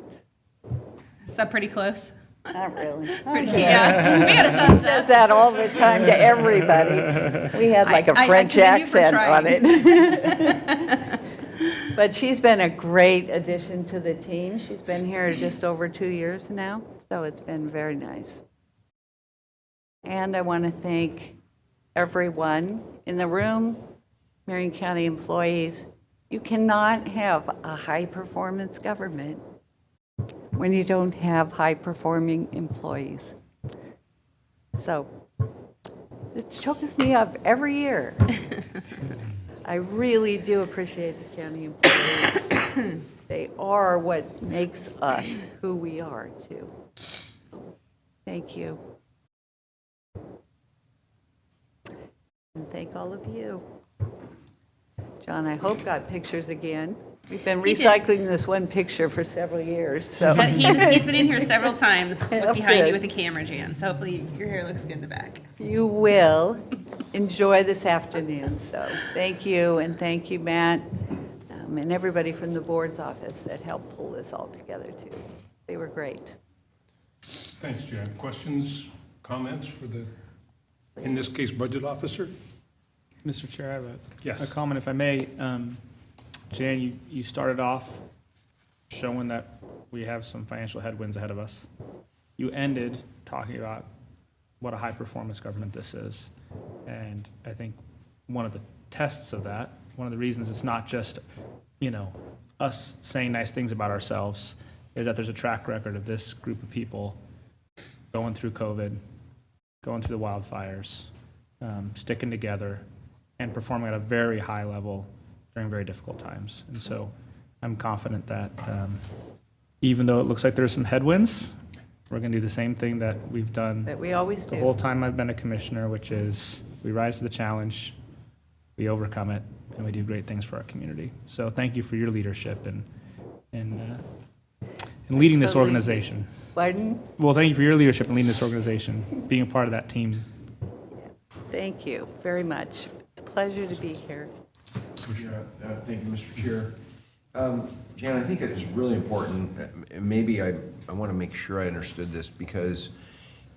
Is that pretty close? Not really. Yeah, we gotta She choose says that. that all the time to everybody. We had like a I French commend you for accent on trying. it. But she's been a great addition to the team. She's been here just over 2 years now, so it's been very nice. And I want to thank everyone in the room, Marion County employees. You cannot have a high-performance government when you don't have high-performing employees. So it chokes me up every year. I really do appreciate the county employees. They are what makes us who we are, too. Thank you. And thank all of you. John, I hope got pictures again. We've been He did. recycling this one picture for several years, so. He's been in here several times Oh, behind you good. with the camera, Jan, so hopefully your hair looks good in the back. You will enjoy this afternoon, so thank you, and thank you, Matt, and everybody from the board's office that helped pull this all together, too. They were great. Thanks, Jan. Questions, comments for the, in this case, budget officer? Mr. Chair, I have Yes. a comment, if I may. Jan, you started off showing that we have some financial headwinds ahead of us. You ended talking about what a high-performance government this is. And I think one of the tests of that, one of the reasons it's not just, us saying nice things about ourselves, is that there's a track record of this group of people going through COVID, going through the wildfires, sticking together, and performing at a very high level during very difficult times. And so I'm confident that even though it looks like there's some headwinds, we're going to do the same thing that we've done That we always the whole do. time I've been a commissioner, which is we rise to the challenge, we overcome it, and we do great things for our community. So thank you for your leadership and leading this Totally. organization. Pardon? Well, thank you for your leadership in leading this organization, being a part of that team. Thank you very much. It's a pleasure to be here. Thank you, Mr. Chair. Jan, I think it's really important, maybe I want to make sure I understood this, because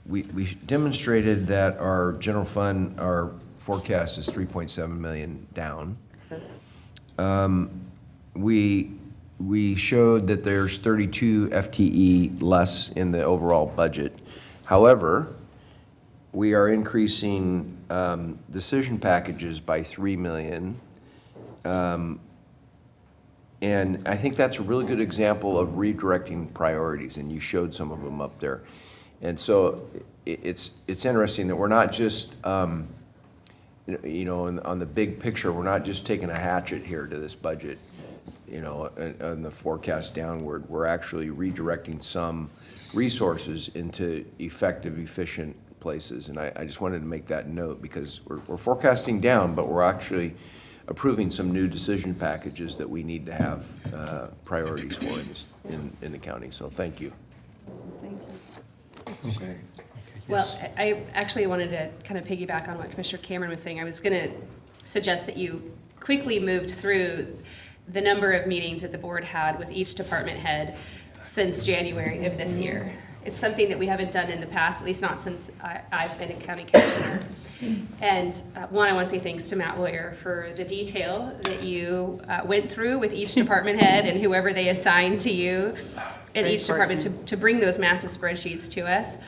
we demonstrated that our general fund, our forecast is 3.7 million down. We showed that there's 32 FTE less in the overall budget. However, we are increasing decision packages by 3 million. And I think that's a really good example of redirecting priorities, and you showed some of them up there. And so it's interesting that we're not just, on the big picture, we're not just taking a hatchet here to this budget, on the forecast downward. We're actually redirecting some resources into effective, efficient places. And I just wanted to make that note, because we're forecasting down, but we're actually approving some new decision packages that we need to have priorities for in the county. So thank you. Thank you. Well, I actually wanted to kind of piggyback on what Commissioner Cameron was saying. I was going to suggest that you quickly moved through the number of meetings that the board had with each department head since January of this year. It's something that we haven't done in the past, at least not since I've been a county commissioner. And one, I want to say thanks to Matt Lawyer for the detail that you went through with each department head and whoever they assigned to you in Great each department to bring those massive spreadsheets to us.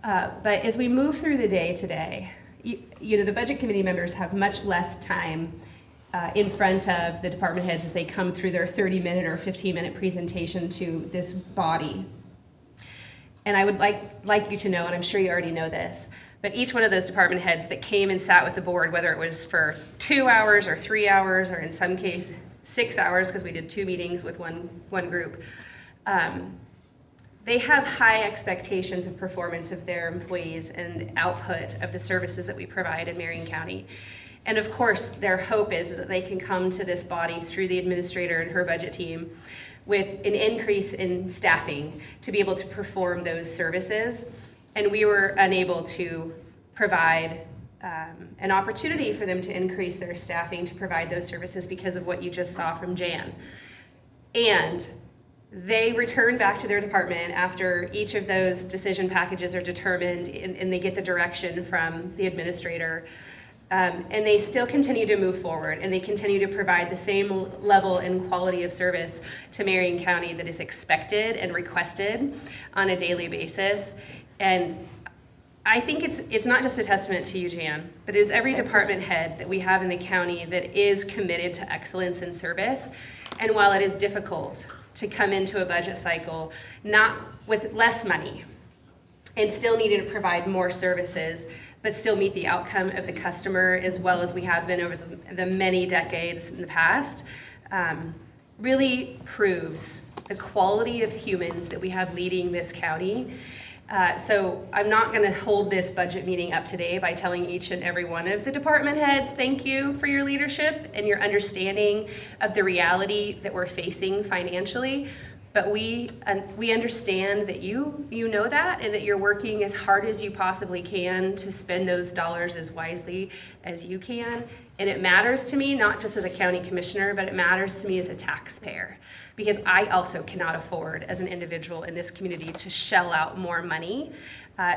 But as we move through the day today, the budget committee members have much less time in front of the department heads as they come through their 30-minute or 15-minute presentation to this body. And I would like you to know, and I'm sure you already know this, but each one of those department heads that came and sat with the board, whether it was for 2 hours or 3 hours, or in some case 6 hours, because we did 2 meetings with one group, they have high expectations of performance of their employees and output of the services that we provide in Marion County. And of course, their hope is that they can come to this body through the administrator and her budget team with an increase in staffing to be able to perform those services. And we were unable to provide an opportunity for them to increase their staffing to provide those services because of what you just saw from Jan. And they return back to their department after each of those decision packages are determined, and they get the direction from the administrator. And they still continue to move forward, and they continue to provide the same level and quality of service to Marion County that is expected and requested on a daily basis. And I think it's not just a testament to you, Jan, but it is every department head that we have in the county that is committed to excellence in service. And while it is difficult to come into a budget cycle not with less money and still needing to provide more services, but still meet the outcome of the customer as well as we have been over the many decades in the past, really proves the quality of humans that we have leading this county. So I'm not going to hold this budget meeting up today by telling each and every one of the department heads, thank you for your leadership and your understanding of the reality that we're facing financially. But we understand that you know that, and that you're working as hard as you possibly can to spend those dollars as wisely as you can. And it matters to me, not just as a county commissioner, but it matters to me as a taxpayer. Because I also cannot afford, as an individual in this community, to shell out more money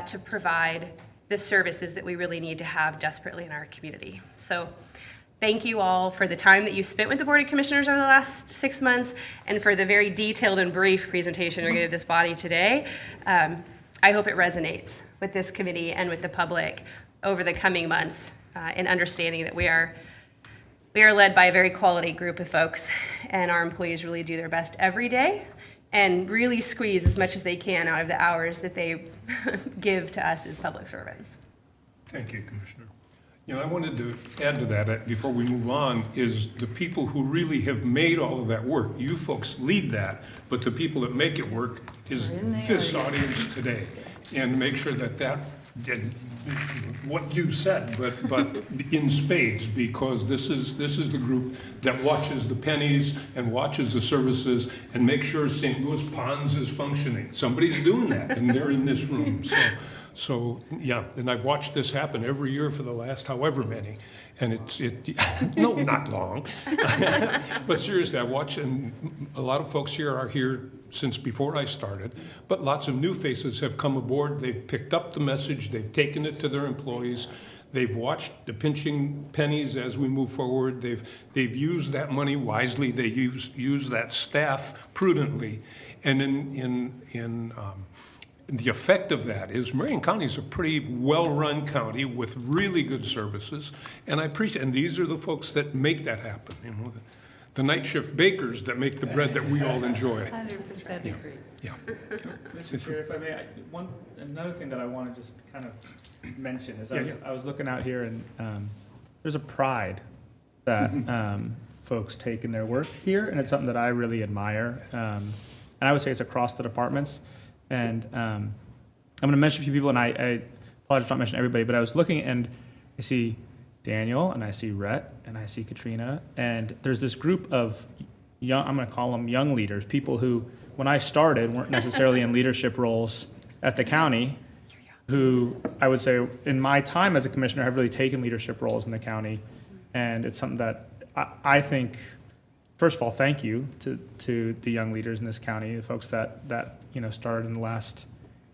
to provide the services that we really need to have desperately in our community. So thank you all for the time that you spent with the Board of Commissioners over the last 6 months, and for the very detailed and brief presentation you're going to give this body today. I hope it resonates with this committee and with the public over the coming months in understanding that we are led by a very quality group of folks, and our employees really do their best every day and really squeeze as much as they can out of the hours that they give to us as public servants. Thank you, Commissioner. You know, I wanted to add to that before we move on, is the people who really have made all of that work. You folks lead that, but the people that make it work is this audience today. And make sure that did what you said, but in spades, because this is the group that watches the pennies and watches the services and makes sure St. Louis Ponds is functioning. Somebody's doing that, and they're in this room. So yeah, and I've watched this happen every year for the last however many, and no, not long. But seriously, I watch, and a lot of folks here are here since before I started, but lots of new faces have come aboard. They've picked up the message, they've taken it to their employees, they've watched the pinching pennies as we move forward, they've used that money wisely, they use that staff prudently, and the effect of that is Marion County is a pretty well-run county with really good services, and I appreciate, and these are the folks that make that happen, you know, the night shift bakers that make the bread that we all enjoy. 100% agree. Yeah. Mr. Chair, if I may, another thing that I want to just kind of mention is I was looking out here, and there's a pride that folks take in their work here, and it's something that I really admire. And I would say it's across the departments. And I'm going to mention a few people, and I apologize for not mentioning everybody, but I was looking, and I see Daniel, and I see Rhett, and I see Katrina, and there's this group of young, I'm going to call them young leaders, people who, when I started, weren't necessarily in leadership roles at the county, who I would say in my time as a commissioner have really taken leadership roles in the county. And it's something that I think, first of all, thank you to the young leaders in this county, the folks that started in the last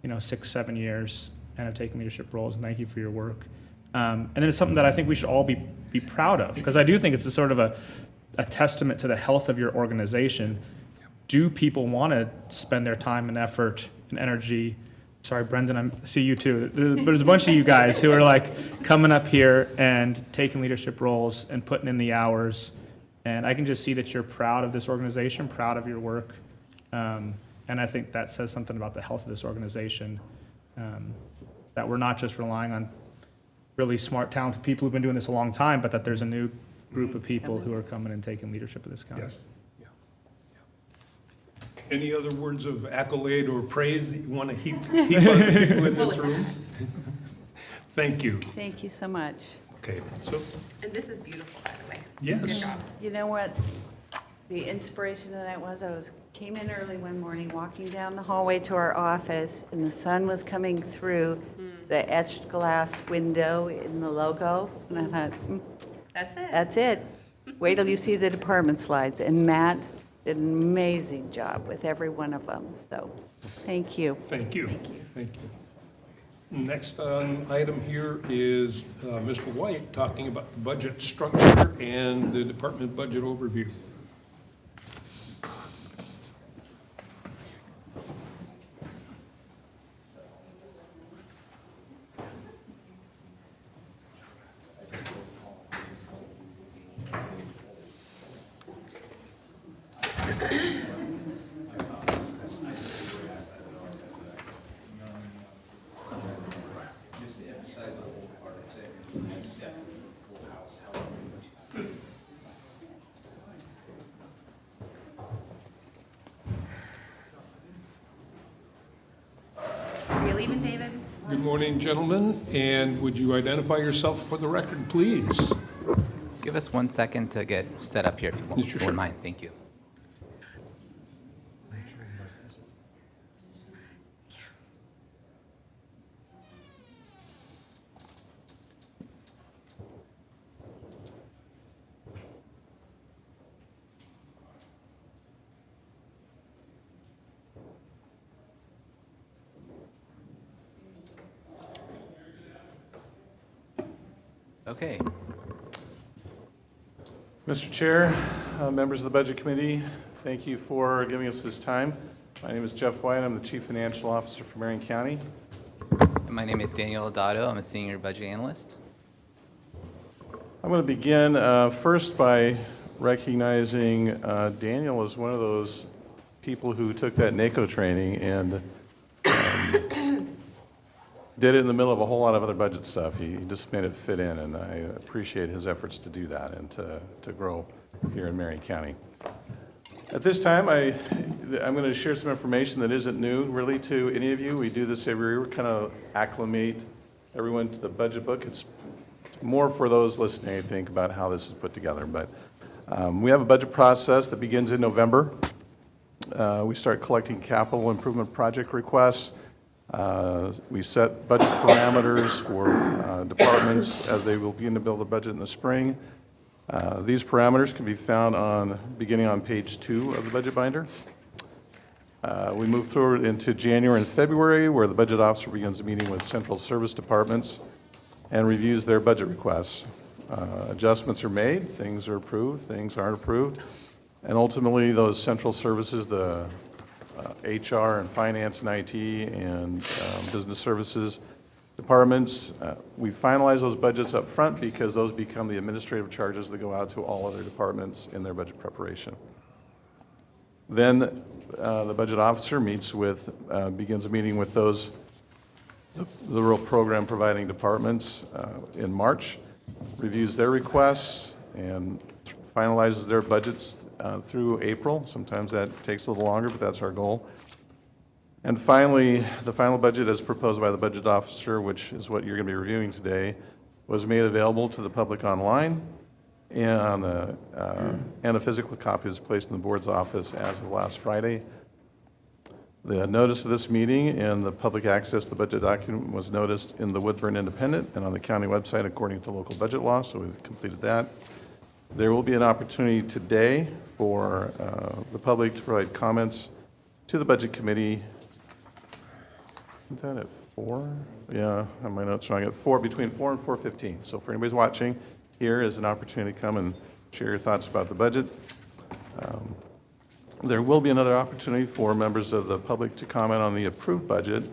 6-7 years and have taken leadership roles, and thank you for your work. And then it's something that I think we should all be proud of, because I do think it's a sort of a testament to the health of your organization. Do people want to spend their time and effort and energy? Sorry, Brendan, I see you too. There's a bunch of you guys who are like coming up here and taking leadership roles and putting in the hours. And I can just see that you're proud of this organization, proud of your work. And I think that says something about the health of this organization, that we're not just relying on really smart, talented people who've been doing this a long time, but that there's a new group of people who are coming and taking leadership of this county. Yes. Any other words of accolade or praise that you want to heap on the people in this room? Thank you. Thank you so much. Okay, so, And this is beautiful, by the way. yes. Good job. You know what the inspiration of that was? I came in early one morning, walking down the hallway to our office, and the sun was coming through the etched glass window in the logo, and I thought, That's it. that's it. Wait till you see the department slides. And Matt did an amazing job with every one of them, so thank you. Thank you. Thank you. Next item here is Mr. White talking about the budget structure and the department budget overview. Are you leaving, David? Good morning, gentlemen, and would you identify yourself for the record, please? Give us 1 second to get set up here, if you Sure, won't sure. mind. Thank you. Okay. Mr. Chair, members of the Budget Committee, thank you for giving us this time. My name is Jeff White. I'm the Chief Financial Officer for Marion County. And my name is Daniel Adado. I'm a senior budget analyst. I'm going to begin first by recognizing Daniel as one of those people who took that NACO training and did it in the middle of a whole lot of other budget stuff. He just made it fit in, and I appreciate his efforts to do that and to grow here in Marion County. At this time, I'm going to share some information that isn't new really to any of you. We do this every year, kind of acclimate everyone to the budget book. It's more for those listening, I think, about how this is put together. But we have a budget process that begins in November. We start collecting capital improvement project requests. We set budget parameters for departments as they will begin to build a budget in the spring. These parameters can be found beginning on page 2 of the budget binder. We move through into January and February, where the budget officer begins a meeting with central service departments and reviews their budget requests. Adjustments are made, things are approved, things aren't approved, and ultimately those central services, the HR and finance and IT and business services departments, we finalize those budgets up front because those become the administrative charges that go out to all other departments in their budget preparation. Then the budget officer begins a meeting with the rural program providing departments in March, reviews their requests and finalizes their budgets through April. Sometimes that takes a little longer, but that's our goal. And finally, the final budget as proposed by the budget officer, which is what you're going to be reviewing today, was made available to the public online, and a physical copy is placed in the board's office as of last Friday. The notice of this meeting and the public access to the budget document was noticed in the Woodburn Independent and on the county website according to local budget law, so we've completed that. There will be an opportunity today for the public to provide comments to the Budget Committee. Isn't that at 4? Yeah, on my notes showing at 4, between 4 and 4:15. So for anybody's watching, here is an opportunity to come and share your thoughts about the budget. There will be another opportunity for members of the public to comment on the approved budget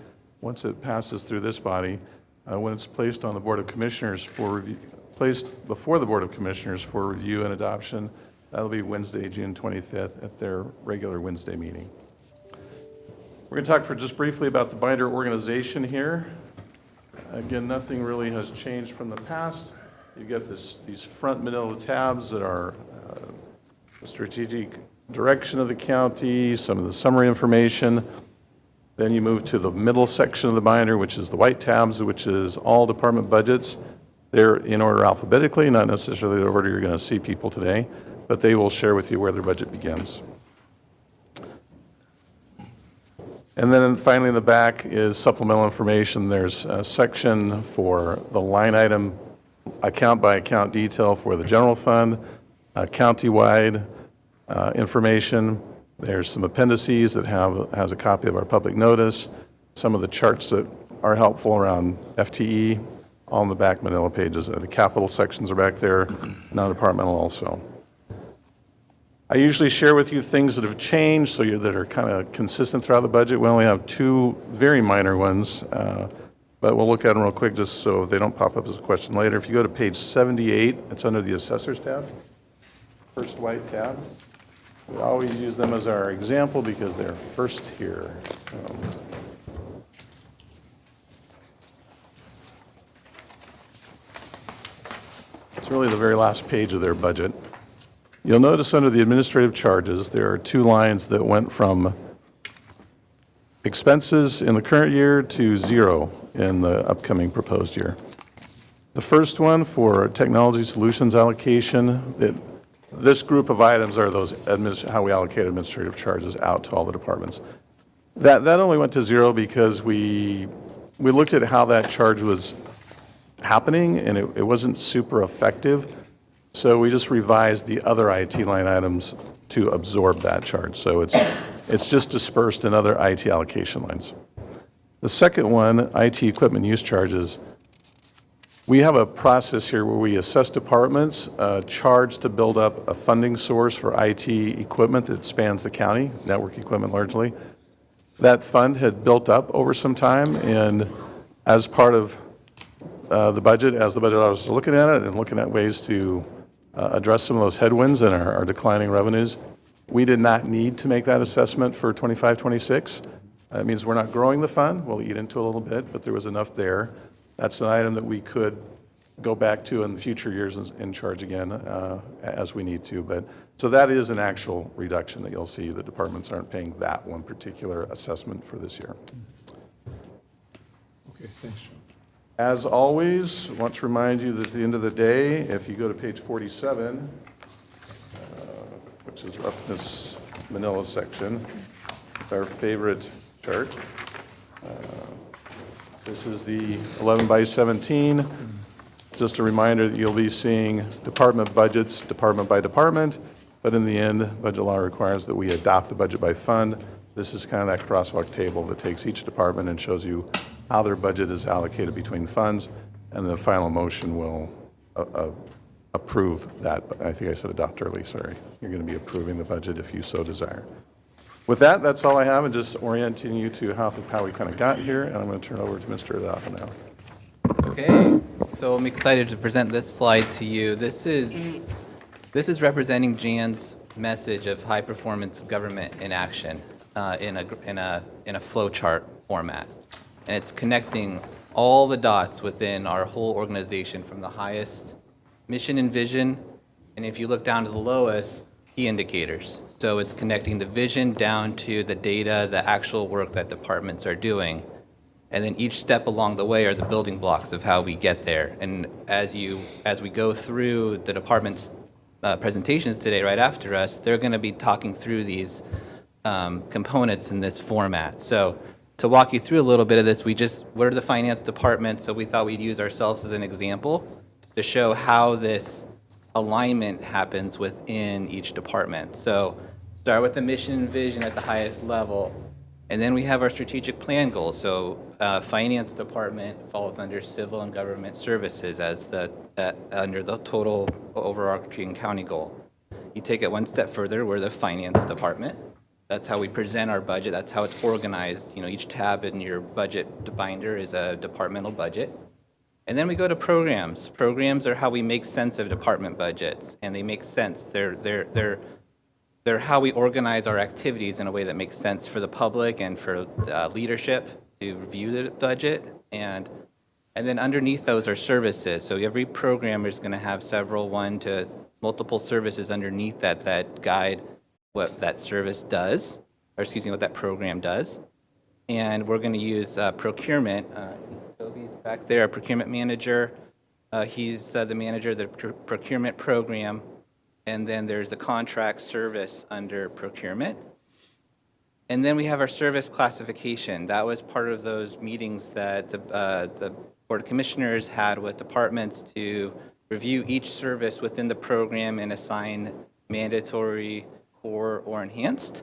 once it passes through this body, when it's placed on the Board of Commissioners for review. Placed before the Board of Commissioners for review and adoption. That'll be Wednesday, June 25th at their regular Wednesday meeting. We're going to talk for just briefly about the binder organization here. Again, nothing really has changed from the past. You've got these front manila tabs that are the strategic direction of the county, some of the summary information. Then you move to the middle section of the binder, which is the white tabs, which is all department budgets. They're in order alphabetically, not necessarily the order you're going to see people today, but they will share with you where their budget begins. And then finally in the back is supplemental information. There's a section for the line item, account by account detail for the general fund, countywide information. There's some appendices that has a copy of our public notice, some of the charts that are helpful around FTE, all in the back manila pages. The capital sections are back there, non-departmental also. I usually share with you things that have changed, so that are kind of consistent throughout the budget. We only have two very minor ones, but we'll look at them real quick just so they don't pop up as a question later. If you go to page 78, it's under the Assessors tab, first white tab. We always use them as our example because they're first here. It's really the very last page of their budget. You'll notice under the administrative charges, there are two lines that went from expenses in the current year to zero in the upcoming proposed year. The first one for technology solutions allocation, this group of items are those how we allocate administrative charges out to all the departments. That only went to zero because we looked at how that charge was happening and it wasn't super effective. So we just revised the other IT line items to absorb that charge. So it's just dispersed in other IT allocation lines. The second one, IT equipment use charges, we have a process here where we assess departments, charge to build up a funding source for IT equipment that spans the county, network equipment largely. That fund had built up over some time, and as part of the budget, as the budget officers are looking at it and looking at ways to address some of those headwinds and our declining revenues, we did not need to make that assessment for 25-26. That means we're not growing the fund. We'll eat into it a little bit, but there was enough there. That's an item that we could go back to in the future years and charge again as we need to. So that is an actual reduction that you'll see. The departments aren't paying that one particular assessment for this year. Okay, thanks, John. As always, I want to remind you that at the end of the day, if you go to page 47, which is up in this manila section, it's our favorite chart. This is the 11 by 17. Just a reminder that you'll be seeing department budgets, department by department, but in the end, budget law requires that we adopt the budget by fund. This is kind of that crosswalk table that takes each department and shows you how their budget is allocated between funds, and the final motion will approve that. I think I said adopt early, sorry. You're going to be approving the budget if you so desire. With that, that's all I have, and just orienting you to how we kind of got here, and I'm going to turn it over to Mr. Adata now. Okay, so I'm excited to present this slide to you. This is representing Jan's message of high performance government in action in a flow chart format. And it's connecting all the dots within our whole organization from the highest mission and vision, and if you look down to the lowest, key indicators. So it's connecting the vision down to the data, the actual work that departments are doing. And then each step along the way are the building blocks of how we get there. And as we go through the department's presentations today right after us, they're going to be talking through these components in this format. So to walk you through a little bit of this, what are the finance departments? So we thought we'd use ourselves as an example to show how this alignment happens within each department. So start with the mission and vision at the highest level, and then we have our strategic plan goals. So finance department falls under civil and government services as under the total overarching county goal. You take it one step further, we're the finance department. That's how we present our budget. That's how it's organized. Each tab in your budget binder is a departmental budget. And then we go to programs. Programs are how we make sense of department budgets, and they make sense. They're how we organize our activities in a way that makes sense for the public and for leadership to review the budget. And then underneath those are services. So every program is going to have one to multiple services underneath that guide what that service does, or excuse me, what that program does. And we're going to use procurement. Toby's back there, our procurement manager. He's the manager of the procurement program. And then there's the contract service under procurement. And then we have our service classification. That was part of those meetings that the Board of Commissioners had with departments to review each service within the program and assign mandatory, core, or enhanced.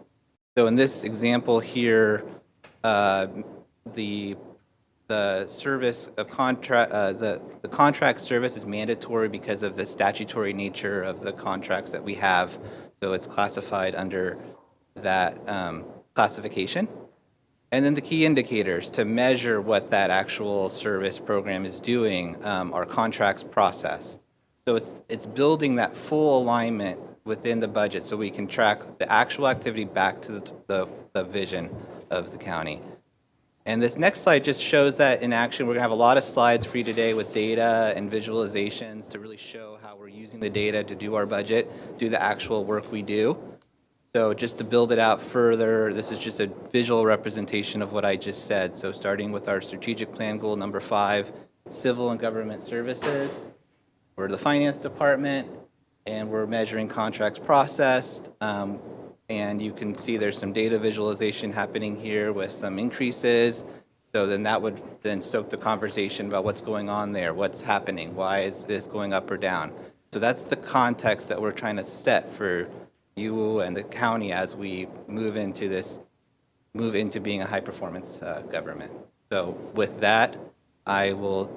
So in this example here, the service of the contract service is mandatory because of the statutory nature of the contracts that we have. So it's classified under that classification. And then the key indicators to measure what that actual service program is doing are contracts processed. So it's building that full alignment within the budget so we can track the actual activity back to the vision of the county. And this next slide just shows that in action. We're going to have a lot of slides for you today with data and visualizations to really show how we're using the data to do our budget, do the actual work we do. So just to build it out further, this is just a visual representation of what I just said. So starting with our strategic plan goal number 5, civil and government services. We're the finance department, and we're measuring contracts processed. And you can see there's some data visualization happening here with some increases. So then that would then stoke the conversation about what's going on there, what's happening, why is this going up or down. So that's the context that we're trying to set for you and the county as we move into being a high-performance government. So with that, I will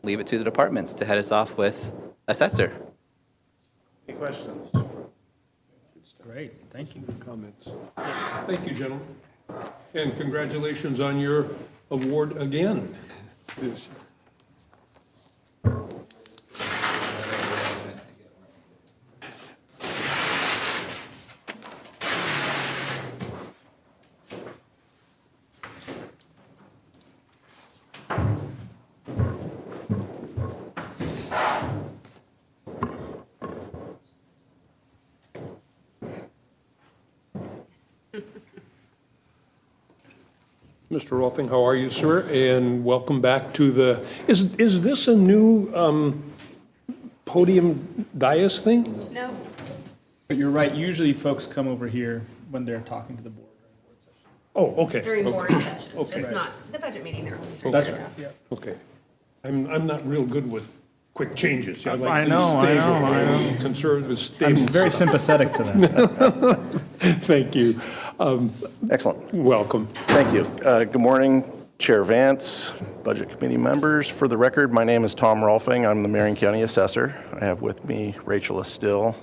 leave it to the departments to head us off with assessor. Any questions? Great, thank you. Comments? Thank you, gentlemen. And congratulations on your award again. Mr. Rolfing, how are you, sir? And welcome back to the, is this a new podium dais thing? No. But you're right, usually folks come over here when they're talking to the board. Oh, okay. During okay. board sessions, Okay. just not the budget meeting, they're always. That's right. Yeah. Okay. I'm not real good with quick changes. I like I things know, stable, conservative, I'm stable. very sympathetic to that. Thank you. Excellent. Welcome. Thank you. Good morning, Chair Vance, Budget Committee members. For the record, my name is Tom Rolfing. I'm the Marion County Assessor. I have with me Rachel Estill,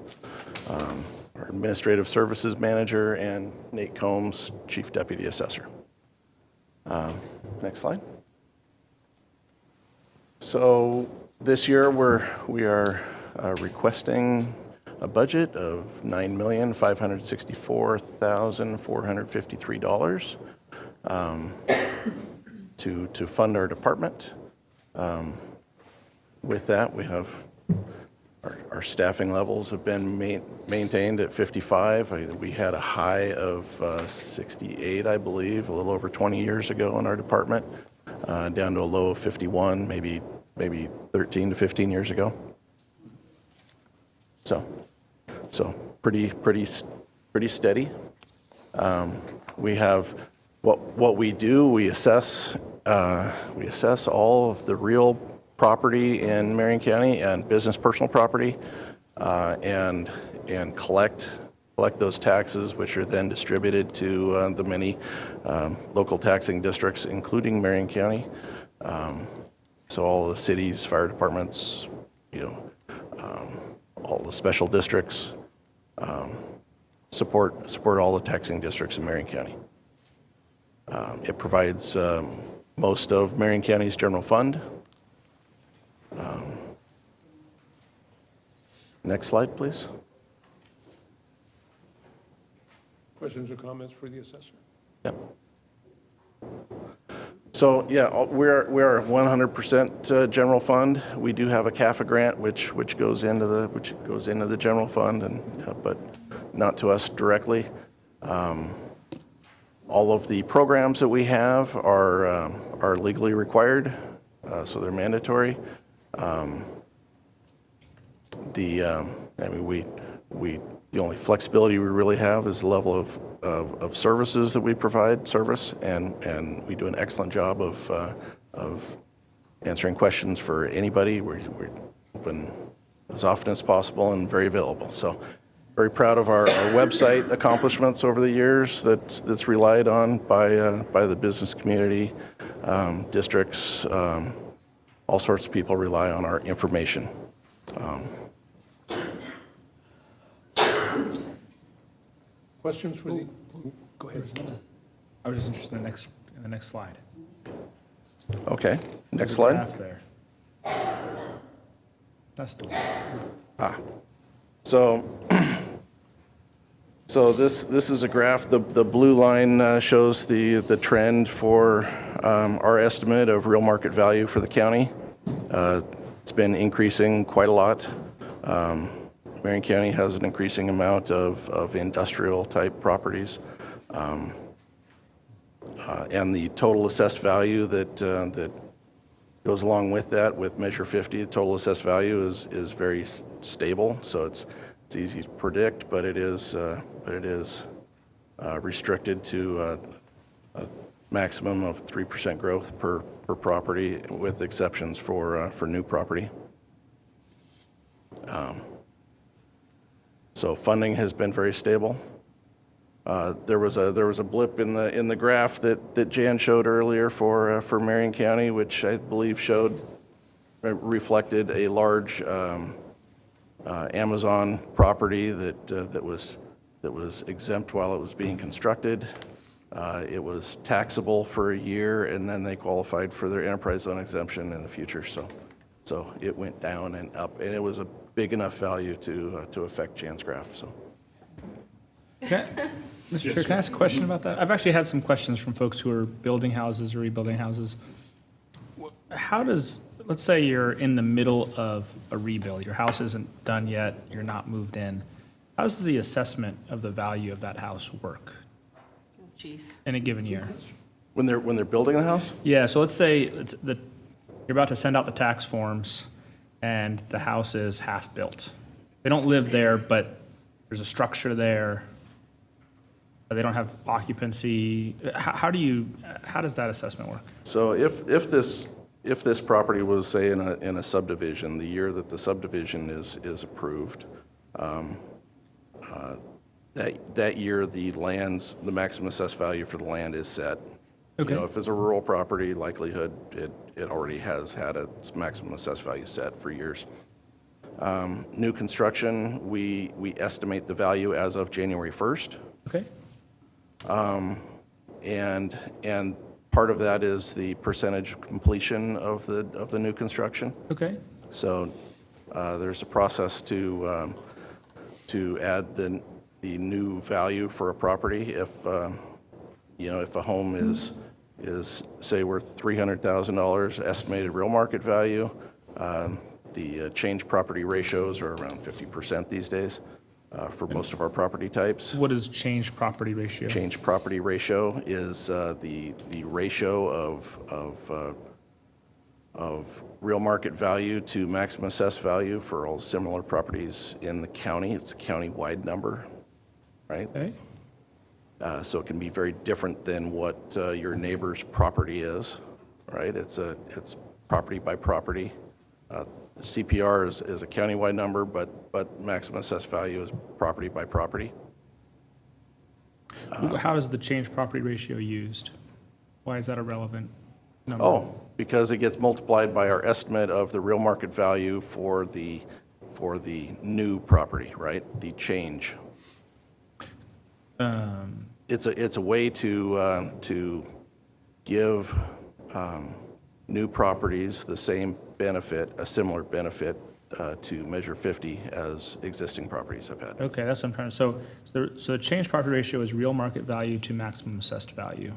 our Administrative Services Manager, and Nate Combs, Chief Deputy Assessor. Next slide. So this year we are requesting a budget of $9,564,453 to fund our department. With that, we have our staffing levels have been maintained at 55. We had a high of 68, I believe, a little over 20 years ago in our department, down to a low of 51, maybe 13 to 15 years ago. So pretty steady. We have what we do. We assess all of the real property in Marion County and business personal property, and collect those taxes, which are then distributed to the many local taxing districts, including Marion County. So all the cities, fire departments, all the special districts, support all the taxing districts in Marion County. It provides most of Marion County's general fund. Next slide, please. Questions or comments for the assessor? Yep. So, yeah, we're 100% general fund. We do have a CAFA grant, which goes into the general fund, but not to us directly. All of the programs that we have are legally required, so they're mandatory. We The only flexibility we really have is the level of services that we provide, and we do an excellent job of answering questions for anybody. We're open as often as possible and very available. So very proud of our website accomplishments over the years that's relied on by the business community, districts, all sorts of people rely on our information. Questions for the, go ahead. I was just interested in the next slide. Okay, next The slide. graph there. That's the one. So this is a graph. The blue line shows the trend for our estimate of real market value for the county. It's been increasing quite a lot. Marion County has an increasing amount of industrial-type properties. And the total assessed value that goes along with that, with Measure 50, the total assessed value is very stable, so it's easy to predict, but it is restricted to a maximum of 3% growth per property, with exceptions for new property. So funding has been very stable. There was a blip in the graph that Jan showed earlier for Marion County, which I believe reflected a large Amazon property that was exempt while it was being constructed. It was taxable for a year, and then they qualified for their enterprise zone exemption in the future. So it went down and up, and it was a big enough value to affect Jan's graph. So. Mr. Chair, can I ask a question about that? I've actually had some questions from folks who are building houses or rebuilding houses. How does, let's say you're in the middle of a rebuild, your house isn't done yet, you're not moved in. How does the assessment of the value of that house work Jeez. in a given year? When they're building the house? Yeah, so let's say you're about to send out the tax forms and the house is half built. They don't live there, but there's a structure there. They don't have occupancy. How does that assessment work? So if this property was, say, in a subdivision, the year that the subdivision is approved, that year the maximum assessed value for the land is set. Okay. You know, if it's a rural property, likelihood it already has had its maximum assessed value set for years. New construction, we estimate the value as of January 1st. Okay. And part of that is the percentage of completion of the new construction. Okay. So there's a process to add the new value for a property. If a home is say worth $300,000 estimated real market value, the change property ratios are around 50% these days. For most of our property types. What is change property ratio? Change property ratio is the ratio of real market value to maximum assessed value for all similar properties in the county. It's a county-wide number, right? Okay. So it can be very different than what your neighbor's property is, right? It's property by property. CPR is a county-wide number, but maximum assessed value is property by property. How is the change property ratio used? Why is that a relevant number? Oh, because it gets multiplied by our estimate of the real market value for the new property, right? The change. It's a way to give new properties the same benefit, a similar benefit to Measure 50 as existing properties have had. Okay, that's what I'm trying to, so the change property ratio is real market value to maximum assessed value.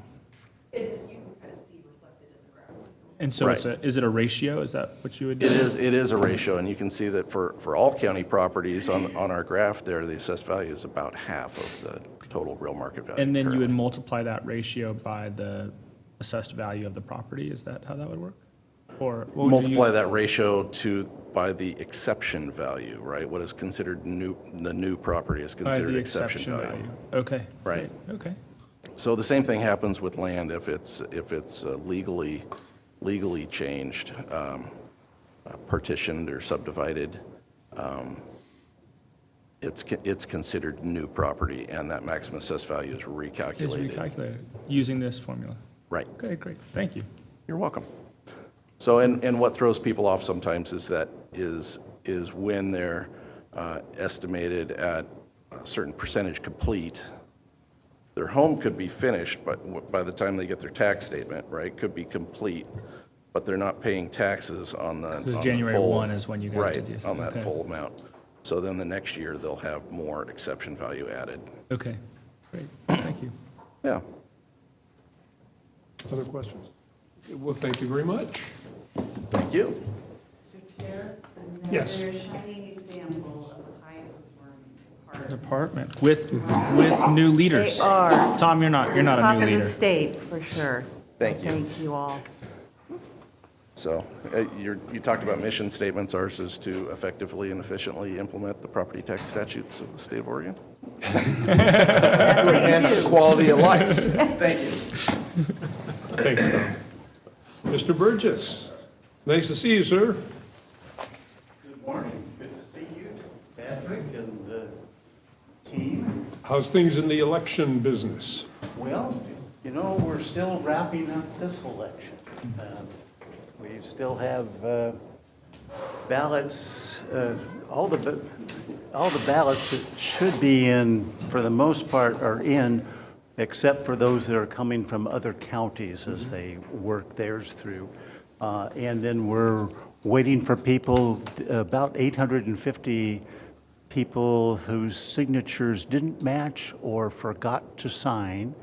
You can kind of see reflected in the graph. And so Right. is it a ratio? Is that what you would do? It is a ratio, and you can see that for all county properties on our graph there, the assessed value is about half of the total real market value. And then you would currently. multiply that ratio by the assessed value of the property? Is that how that would work? Or what would you Multiply use? that ratio to by the exception value, right? What is considered the new property is By considered the exception value. Okay. Right. great, Okay. So the same thing happens with land if it's legally changed, partitioned or subdivided. It's considered new property, and that maximum assessed value is Is recalculated. recalculated using this formula. Right. Okay, great. Thank you. You're welcome. So, and what throws people off sometimes is when they're estimated at a certain percentage complete, their home could be finished, but by the time they get their tax statement, right, could be complete, but they're not paying taxes on the Because on the January full- 1 is when you guys did Right, this. on that Okay. full amount. So then the next year, they'll have more exception value added. Okay, great. Thank you. Yeah. Other questions? Well, thank you very much. Thank you. Mr. Chair, Yes. another shining example of a high-performing Department with new leaders. They are. Tom, you're not a Top new of the leader. state, for sure. Thank you. Thank you all. So you talked about mission statements. Ours is to effectively and efficiently implement the property tax statutes of the state of Oregon. That's what you Enhance do. quality of life. Thank you. Thanks, Tom. Mr. Burgess, nice to see you, sir. Good morning. Good to see you, Patrick, and the team. How's things in the election business? Well, you know, we're still wrapping up this election. We still have ballots, all the ballots that should be in, for the most part, are in, except for those that are coming from other counties as they work theirs through. And then we're waiting for people, about 850 people whose signatures didn't match or forgot to sign.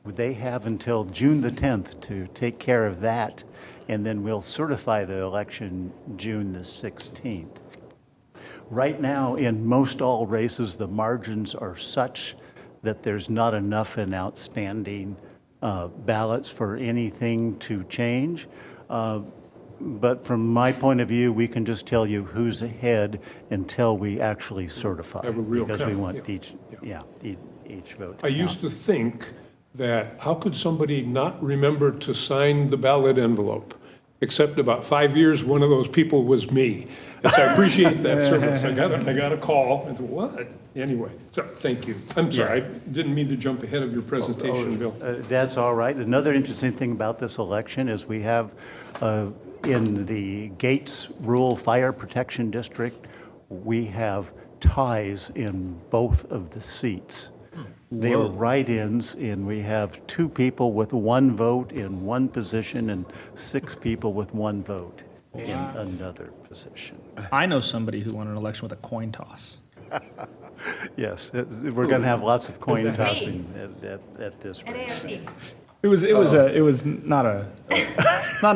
They have until June the 10th to take care of that, and then we'll certify the election June the 16th. Right now, in most all races, the margins are such that there's not enough in outstanding ballots for anything to change. But from my point of view, we can just tell you who's ahead until we actually certify. Have a real Because we count, want yeah. each vote. I used to think that how could somebody not remember to sign the ballot envelope? Except about 5 years, one of those people was me. And so I appreciate that service. I got a call, and thought, what? Anyway, so thank you. I'm sorry, I didn't mean to jump ahead of your presentation, Bill. That's all right. Another interesting thing about this election is we have, in the Gates Rural Fire Protection District, we have ties in both of the seats. They are write-ins, and we have 2 people with 1 vote in one position and 6 people with 1 vote in another position. I know somebody who won an election with a coin toss. Yes, we're going to have lots of coin tossing at this At rate. AFC. It was not an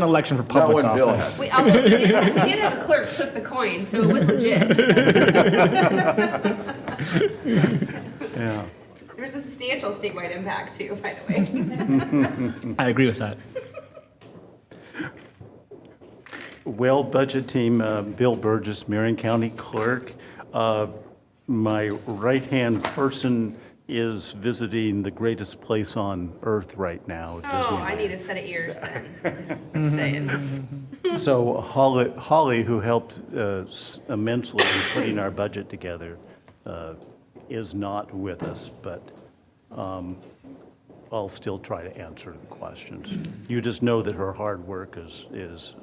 election for Not public when Bill office. We did have a clerk flip the coin, so it was legit. Yeah. There was a substantial statewide impact too, by the way. I agree with that. Well, budget team, Bill Burgess, Marion County Clerk. My right-hand person is visiting the greatest place on earth right now, Oh, Disneyland. I need a set of ears then. Just saying. So Holly, who helped immensely in putting our budget together, is not with us, but I'll still try to answer the questions. You just know that her hard work is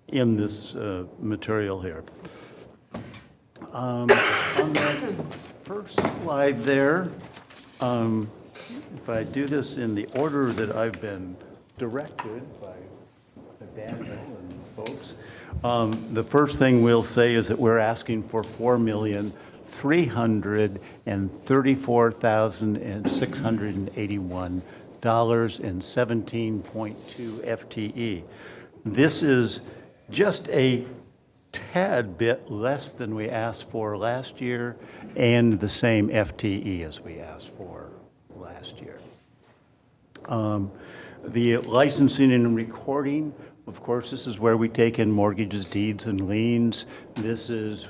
in this material here. On that first slide there, if I do this in the order that I've been directed by Daniel and folks, the first thing we'll say is that we're asking for $4,334,681.17.2 FTE. This is just a tad bit less than we asked for last year and the same FTE as we asked for last year. The licensing and recording, of course, this is where we take in mortgages, deeds, and liens. This is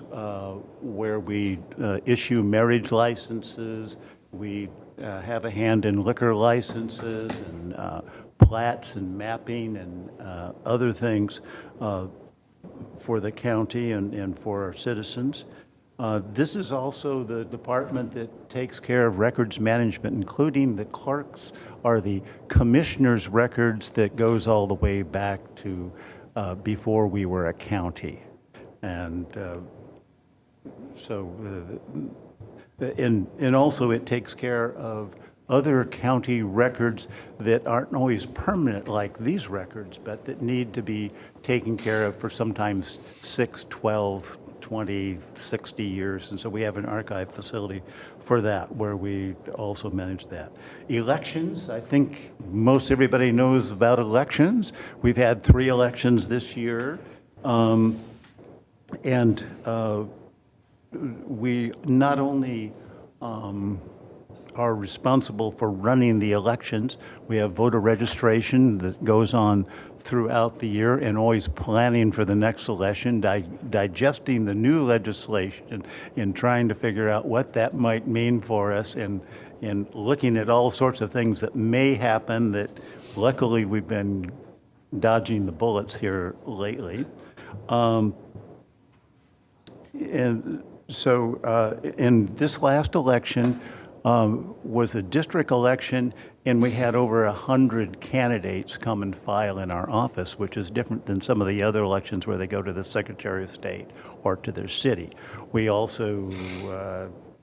where we issue marriage licenses. We have a hand in liquor licenses and plats and mapping and other things for the county and for our citizens. This is also the department that takes care of records management, including the clerks or the commissioner's records that goes all the way back to before we were a county. And and also it takes care of other county records that aren't always permanent like these records, but that need to be taken care of for sometimes 6, 12, 20, 60 years. And so we have an archive facility for that where we also manage that. Elections, I think most everybody knows about elections. We've had 3 elections this year. We not only are responsible for running the elections. We have voter registration that goes on throughout the year and always planning for the next election, digesting the new legislation and trying to figure out what that might mean for us and looking at all sorts of things that may happen that luckily we've been dodging the bullets here lately. And so in this last election, was a district election, and we had over 100 candidates come and file in our office, which is different than some of the other elections where they go to the Secretary of State or to their city. We also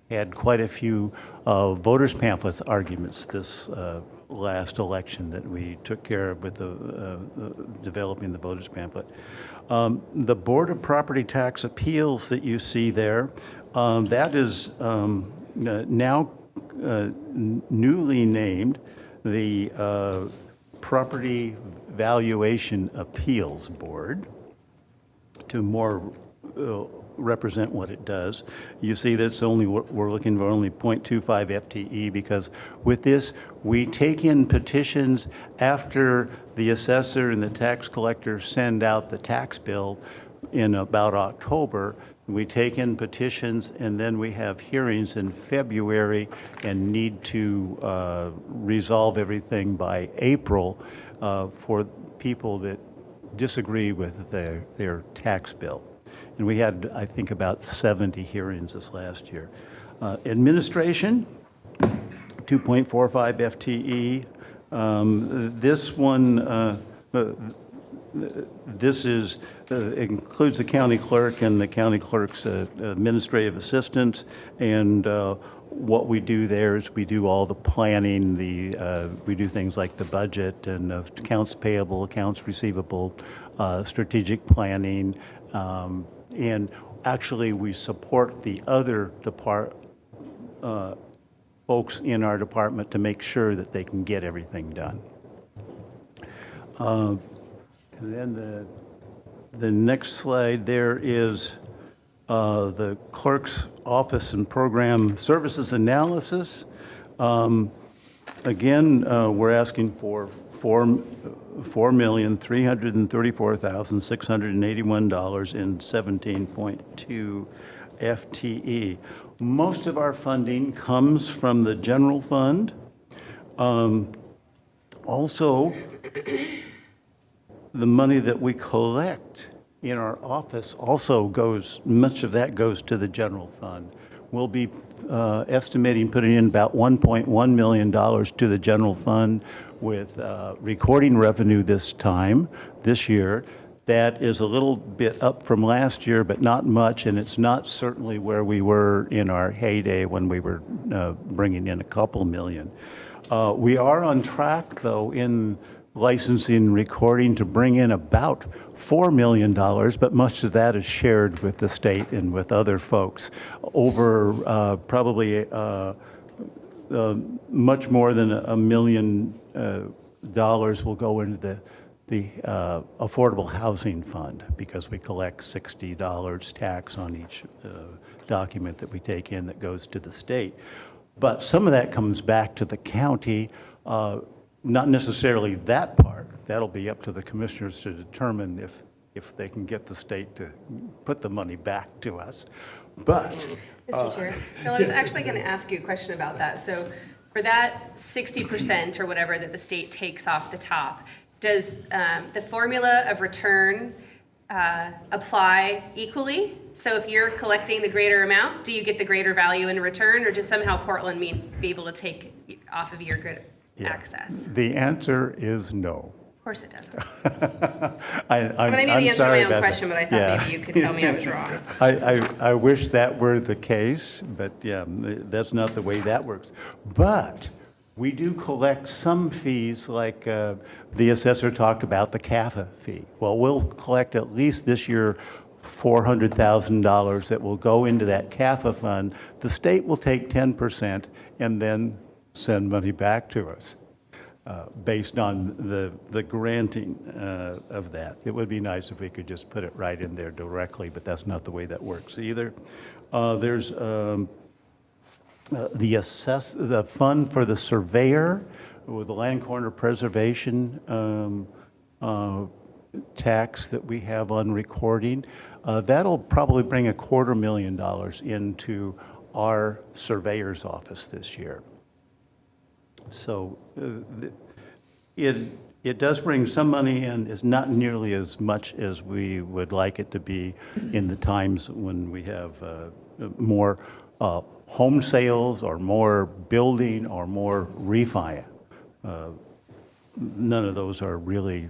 had quite a few voters' pamphlets arguments this last election that we took care of with developing the voters' pamphlet. The Board of Property Tax Appeals that you see there, that is now newly named the Property Valuation Appeals Board to more represent what it does. You see that's only, we're looking for only 0.25 FTE because with this, we take in petitions after the assessor and the tax collector send out the tax bill in about October. We take in petitions and then we have hearings in February and need to resolve everything by April for people that disagree with their tax bill. And we had, I think, about 70 hearings this last year. Administration, 2.45 FTE. This one, this is includes the county clerk and the county clerk's administrative assistants. And what we do there is we do all the planning. We do things like the budget and accounts payable, accounts receivable, strategic planning. And actually, we support the other folks in our department to make sure that they can get everything done. And then the next slide there is the clerk's office and program services analysis. Again, we're asking for $4,334,681 in 17.2 FTE. Most of our funding comes from the general fund. Also, the money that we collect in our office also goes, much of that goes to the general fund. We'll be estimating putting in about $1.1 million to the general fund with recording revenue this year. That is a little bit up from last year, but not much, and it's not certainly where we were in our heyday when we were bringing in a couple million. We are on track, though, in licensing and recording to bring in about $4 million, but much of that is shared with the state and with other folks. Over probably much more than $1 million will go into the Affordable Housing Fund because we collect $60 tax on each document that we take in that goes to the state. But some of that comes back to the county not necessarily that part. That'll be up to the commissioners to determine if they can get the state to put the money back to us. But Mr. Chair, no, I was actually going to ask you a question about that. So for that 60% or whatever that the state takes off the top, does the formula of return apply equally? So if you're collecting the greater amount, do you get the greater value in return, or does somehow Portland be able to take off of your good access? the answer is no. Of course it does. I I mean, I knew the I'm answer to sorry my own about question, but I thought that. maybe you could tell me I was wrong. I wish that were the case, but yeah, that's not the way that works. But we do collect some fees, like the assessor talked about the CAFA fee. Well, we'll collect at least this year $400,000 that will go into that CAFA fund. The state will take 10% and then send money back to us. Based on the granting of that. It would be nice if we could just put it right in there directly, but that's not the way that works either. There's the fund for the surveyor with the land corner preservation tax that we have on recording. That'll probably bring $250,000 into our surveyor's office this year. So it does bring some money in. It's not nearly as much as we would like it to be in the times when we have more home sales or more building or more refi. None of those are really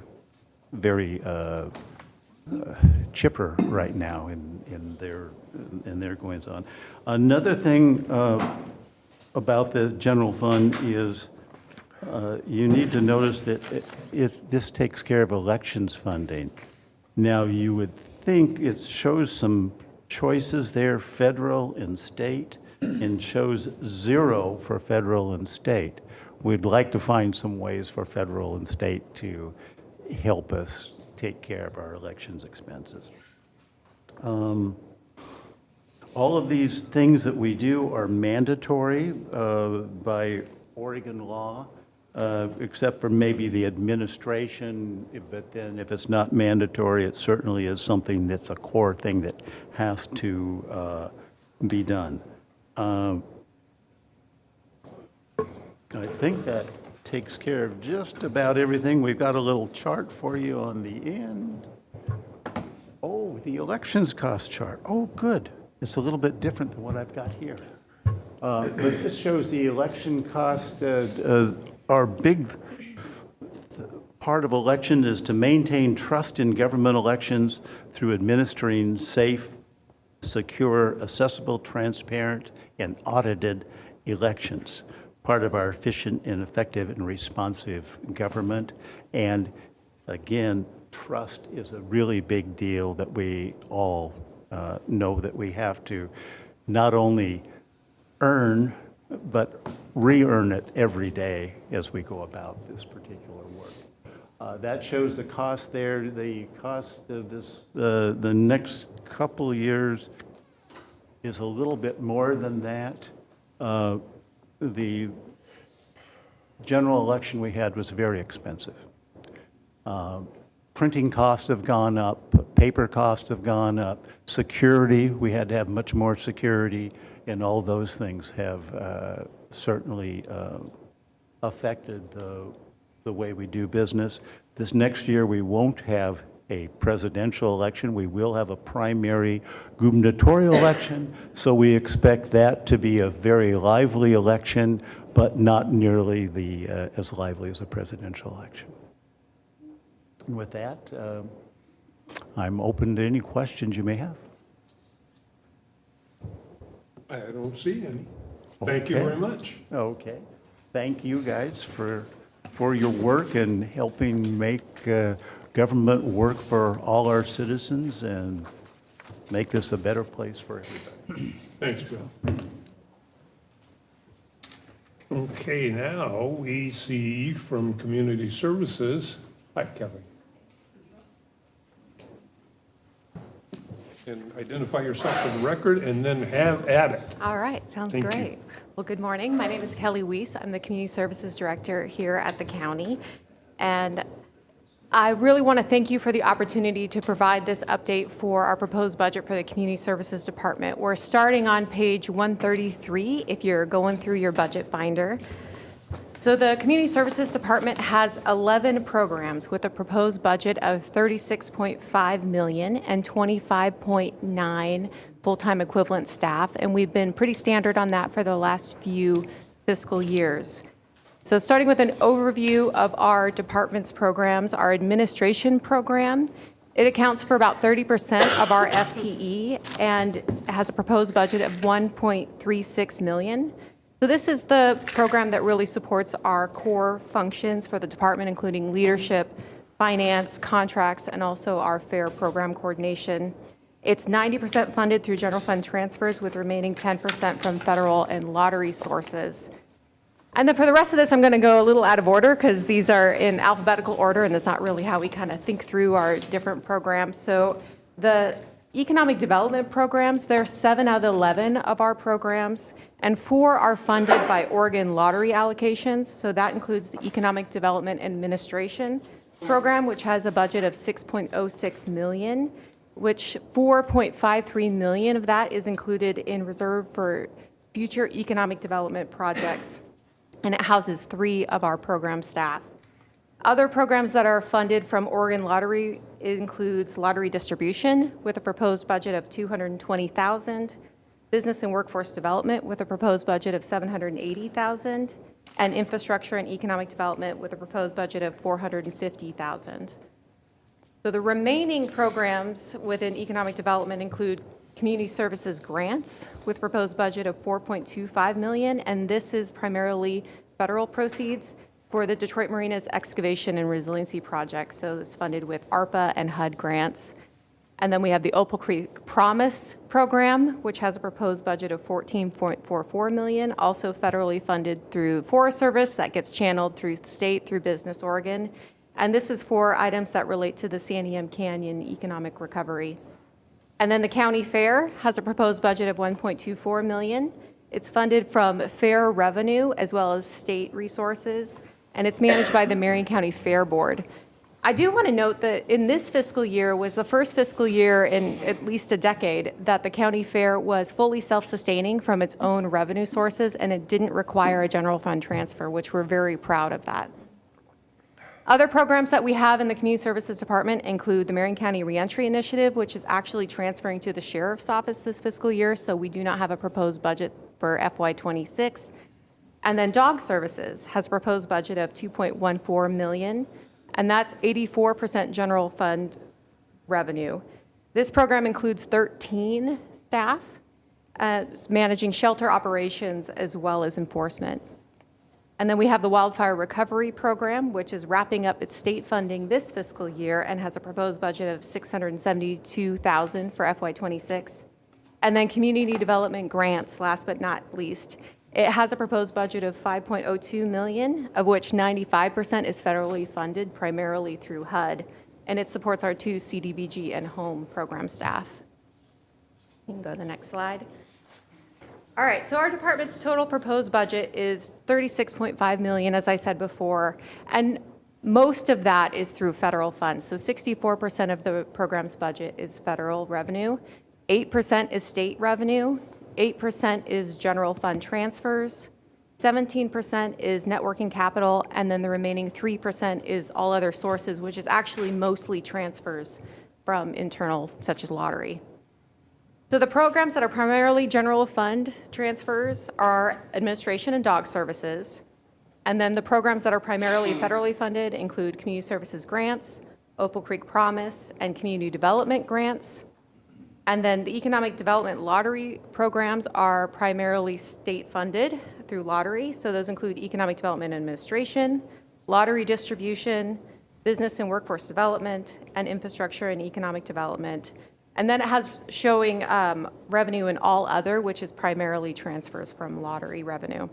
very chipper right now in their goings on. Another thing about the general fund is you need to notice that this takes care of elections funding. Now, you would think it shows some choices there, federal and state, and shows 0 for federal and state. We'd like to find some ways for federal and state to help us take care of our elections expenses. All of these things that we do are mandatory by Oregon law, except for maybe the administration, but then if it's not mandatory, it certainly is something that's a core thing that has to be done. I think that takes care of just about everything. We've got a little chart for you on the end. Oh, the elections cost chart. Oh, good. It's a little bit different than what I've got here. But this shows the election cost. Our big part of election is to maintain trust in government elections through administering safe, secure, accessible, transparent, and audited elections. Part of our efficient and effective and responsive government. And again, trust is a really big deal that we all know that we have to not only earn, but re-earn it every day as we go about this particular work. That shows the cost there. The cost of this, the next couple of years is a little bit more than that. The general election we had was very expensive. Printing costs have gone up, paper costs have gone up, security, we had to have much more security, and all those things have certainly affected the way we do business. This next year, we won't have a presidential election. We will have a primary gubernatorial election, so we expect that to be a very lively election, but not nearly as lively as a presidential election. And with that, I'm open to any questions you may have. I don't see any. Thank you Okay. very much. Okay. Thank you guys for your work and helping make government work for all our citizens and make this a better place for everybody. Thanks, Bill. Okay, now we see from Community Services. Hi, Kelly. and identify yourself for the record, and then have at it. All right, sounds Thank you. great. Well, good morning. My name is Kelly Weiss. I'm the Community Services Director here at the county. And I really want to thank you for the opportunity to provide this update for our proposed budget for the Community Services Department. We're starting on page 133 if you're going through your budget binder. So the Community Services Department has 11 programs with a proposed budget of $36.5 million and 25.9 full-time equivalent staff, and we've been pretty standard on that for the last few fiscal years. So starting with an overview of our department's programs, our administration program, it accounts for about 30% of our FTE and has a proposed budget of $1.36 million. So this is the program that really supports our core functions for the department, including leadership, finance, contracts, and also our fair program coordination. It's 90% funded through general fund transfers, with remaining 10% from federal and lottery sources. And then for the rest of this, I'm going to go a little out of order because these are in alphabetical order, and that's not really how we kind of think through our different programs. So the economic development programs, there are 7 out of 11 of our programs, and 4 are funded by Oregon lottery allocations. So that includes the Economic Development Administration program, which has a budget of $6.06 million, which $4.53 million of that is included in reserve for future economic development projects, and it houses 3 of our program staff. Other programs that are funded from Oregon Lottery includes lottery distribution with a proposed budget of $220,000, business and workforce development with a proposed budget of $780,000, and infrastructure and economic development with a proposed budget of $450,000. So the remaining programs within economic development include community services grants with proposed budget of $4.25 million, and this is primarily federal proceeds for the Detroit Marina's excavation and resiliency project. So it's funded with ARPA and HUD grants. And then we have the Opal Creek Promise program, which has a proposed budget of $14.44 million, also federally funded through Forest Service that gets channeled through the state, through Business Oregon. And this is for items that relate to the Santiam Canyon economic recovery. And then the county fair has a proposed budget of $1.24 million. It's funded from fair revenue as well as state resources, and it's managed by the Marion County Fair Board. I do want to note that in this fiscal year was the first fiscal year in at least a decade that the county fair was fully self-sustaining from its own revenue sources, and it didn't require a general fund transfer, which we're very proud of that. Other programs that we have in the Community Services Department include the Marion County Reentry Initiative, which is actually transferring to the Sheriff's Office this fiscal year, so we do not have a proposed budget for FY26. And then Dog Services has a proposed budget of $2.14 million, and that's 84% general fund revenue. This program includes 13 staff managing shelter operations as well as enforcement. And then we have the Wildfire Recovery Program, which is wrapping up its state funding this fiscal year and has a proposed budget of $672,000 for FY26. And then Community Development Grants, last but not least. It has a proposed budget of $5.02 million, of which 95% is federally funded, primarily through HUD, and it supports our 2 CDBG and home program staff. You can go to the next slide. All right, so our department's total proposed budget is $36.5 million, as I said before, and most of that is through federal funds. So 64% of the program's budget is federal revenue, 8% is state revenue, 8% is general fund transfers, 17% is networking capital, and then the remaining 3% is all other sources, which is actually mostly transfers from internal, such as lottery. So the programs that are primarily general fund transfers are administration and dog services. And then the programs that are primarily federally funded include community services grants, Opal Creek Promise, and community development grants. And then the economic development lottery programs are primarily state funded through lottery. So those include economic development administration, lottery distribution, business and workforce development, and infrastructure and economic development. And then it has showing revenue in all other, which is primarily transfers from lottery revenue.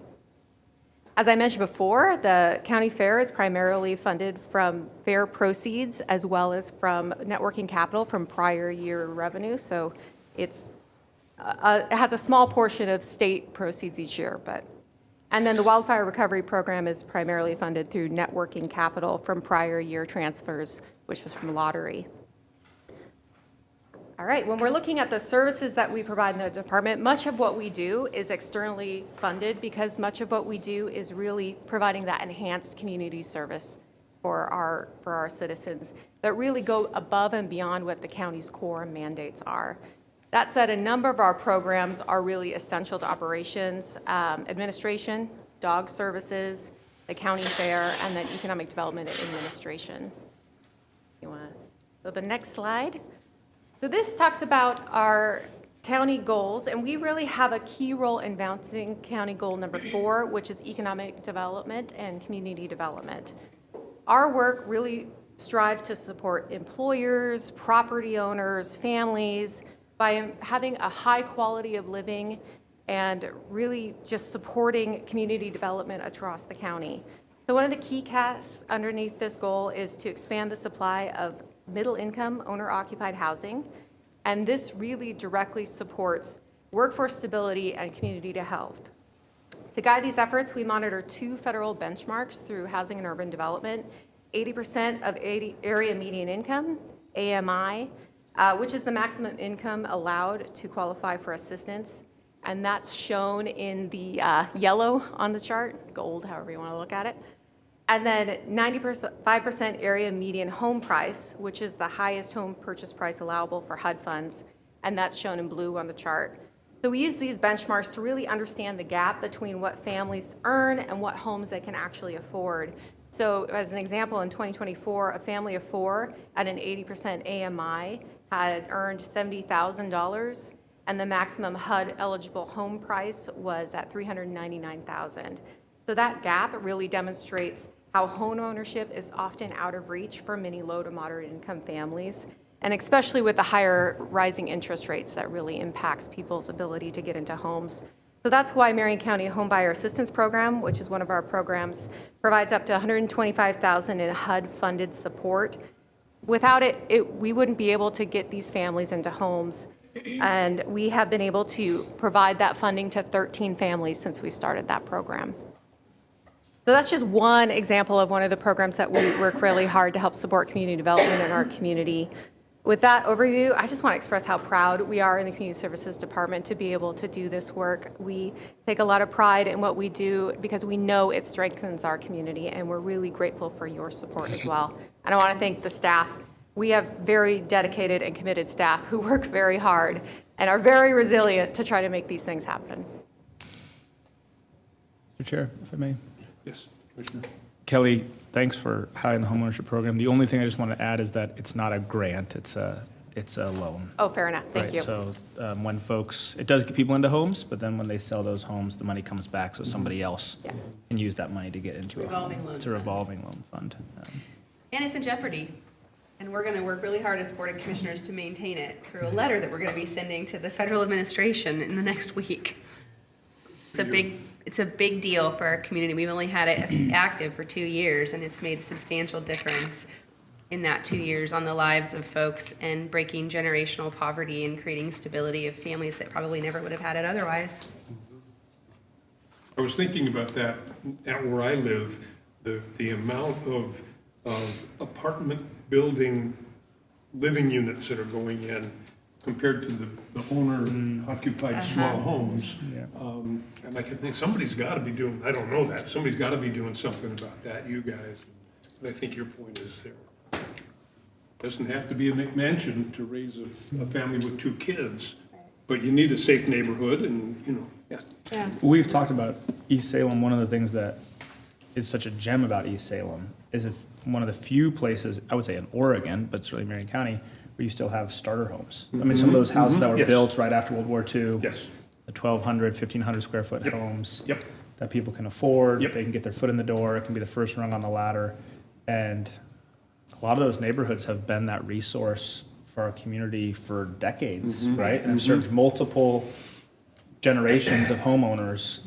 As I mentioned before, the county fair is primarily funded from fair proceeds as well as from networking capital from prior year revenue. So it has a small portion of state proceeds each year, and then the wildfire recovery program is primarily funded through networking capital from prior year transfers, which was from lottery. All right, when we're looking at the services that we provide in the department, much of what we do is externally funded because much of what we do is really providing that enhanced community service for our citizens that really go above and beyond what the county's core mandates are. That said, a number of our programs are really essential to operations, administration, dog services, the county fair, and then economic development and administration. So the next slide. So this talks about our county goals, and we really have a key role in balancing county goal number 4, which is economic development and community development. Our work really strives to support employers, property owners, families, by having a high quality of living and really just supporting community development across the county. So one of the key tasks underneath this goal is to expand the supply of middle-income owner-occupied housing, and this really directly supports workforce stability and community to health. To guide these efforts, we monitor 2 federal benchmarks through Housing and Urban Development, 80% of area median income, AMI, which is the maximum income allowed to qualify for assistance. And that's shown in the yellow on the chart, gold, however you want to look at it. And then 5% area median home price, which is the highest home purchase price allowable for HUD funds, and that's shown in blue on the chart. So we use these benchmarks to really understand the gap between what families earn and what homes they can actually afford. So as an example, in 2024, a family of 4 at an 80% AMI had earned $70,000, and the maximum HUD eligible home price was at $399,000. So that gap really demonstrates how home ownership is often out of reach for many low to moderate income families, and especially with the higher rising interest rates that really impacts people's ability to get into homes. So that's why Marion County Homebuyer Assistance Program, which is one of our programs, provides up to $125,000 in HUD-funded support. Without it, we wouldn't be able to get these families into homes, and we have been able to provide that funding to 13 families since we started that program. So that's just one example of one of the programs that we work really hard to help support community development in our community. With that overview, I just want to express how proud we are in the Community Services Department to be able to do this work. We take a lot of pride in what we do because we know it strengthens our community, and we're really grateful for your support as well. And I want to thank the staff. We have very dedicated and committed staff who work very hard and are very resilient to try to make these things happen. Mr. Chair, if I may. Yes, Commissioner. Kelly, thanks for highlighting the homeownership program. The only thing I just want to add is that it's not a grant, it's a loan. Oh, fair enough. Thank Right, you. so when folks, it does get people into homes, but then when they sell those homes, the money comes back, so somebody else Yeah. can use that money to get into a home. Revolving loan It's a revolving loan fund. And it's in jeopardy. And we're going to work really hard as Board of Commissioners to maintain it through a letter that we're going to be sending to the federal administration in the next week. It's a big deal for our community. We've only had it active for 2 years, and it's made a substantial difference in that 2 years on the lives of folks and breaking generational poverty and creating stability of families that probably never would have had it otherwise. I was thinking about that at where I live, the amount of apartment building living units that are going in compared to the owner-occupied small homes. Yeah. And I can think somebody's got to be doing, I don't know that, somebody's got to be doing something about that, you guys. And I think your point is there. Doesn't have to be a McMansion to raise a family with 2 kids, but you need a safe neighborhood and, you know, yeah. We've talked about East Salem. One of the things that is such a gem about East Salem is it's one of the few places, I would say in Oregon, but it's really Marion County, where you still have starter homes. I mean, some of those houses that were Yes. built right after World War II. Yes. The 1,200, 1,500 square foot homes. Yep. That people can afford. Yep. They can get their foot in the door. It can be the first rung on the ladder. And a lot of those neighborhoods have been that resource for our community for decades, right? And have served multiple generations of homeowners.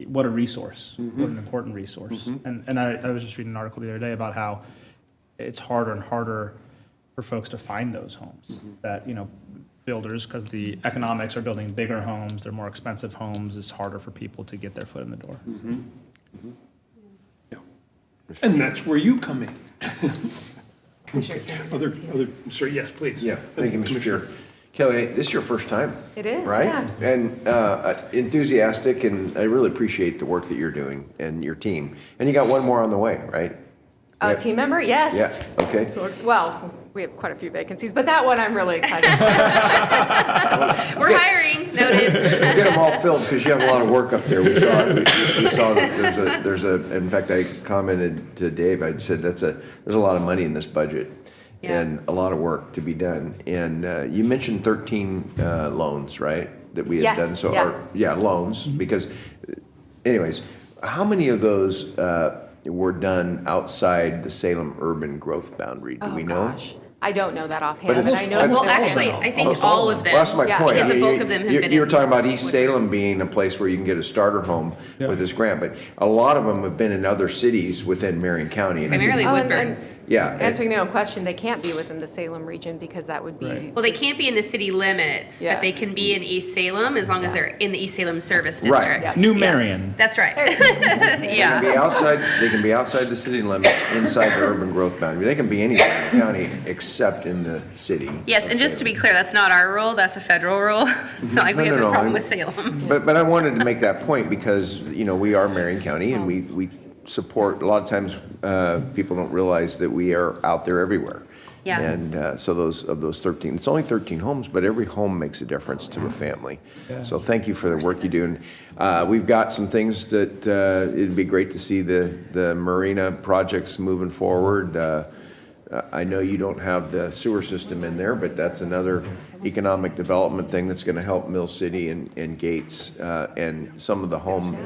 what a resource, what an important resource. And I was just reading an article the other day about how it's harder and harder for folks to find those homes. That, builders, because the economics are building bigger homes, they're more expensive homes, it's harder for people to get their foot in the door. Yeah. And that's where you come in. Other, sir, yes, please. Yeah, thank you, Mr. Chair. Kelly, this is your first time. It is, right? yeah. And enthusiastic, and I really appreciate the work that you're doing and your team. And you got one more on the way, right? A team member? Yes. Yeah, okay. Well, we have quite a few vacancies, but that one I'm really excited about. We're hiring, noted. Get them all filled, because you have a lot of work up there. We saw that there's a, in fact, I commented to Dave, I said there's a lot of money in this budget. Yeah. And a lot of work to be done. And you mentioned 13 loans, right? That we had Yes, done. So, yeah. yeah, loans, because anyways, how many of those were done outside the Salem urban growth boundary? Do we know? Gosh. I don't know that offhand, But it's- but I know. Well, it's actually, several. I think all of them. Well, that's my Yeah, point. because I the mean, bulk of them have been you were in talking about East Salem being a place where you can get a starter home with this grant, but a lot of them have been in other cities within Marion County. And I think- Primarily Oh, and- Woodburn. and Yeah. Answering their own question, they can't be within the Salem region because that would be. Well, they can't be in the city limits, Yeah. but they can be in East Salem as long as they're in the East Salem Service Right. District. New Marion. That's right. They Yeah. can be outside the city limits, inside the urban growth boundary. They can be anywhere in the county except in the city. Yes, and just to be clear, that's not our rule, that's a federal rule. It's not like we No, have no, a no. problem with Salem. But I wanted to make that point because, we are Marion County and we support, a lot of times, people don't realize that we are out there everywhere. Yeah. And so of those 13, it's only 13 homes, but every home makes a difference to a family. So thank you for the work you do. And we've got some things that it'd be great to see the marina projects moving forward. I know you don't have the sewer system in there, but that's another economic development thing that's going to help Mill City and Gates. And some of the home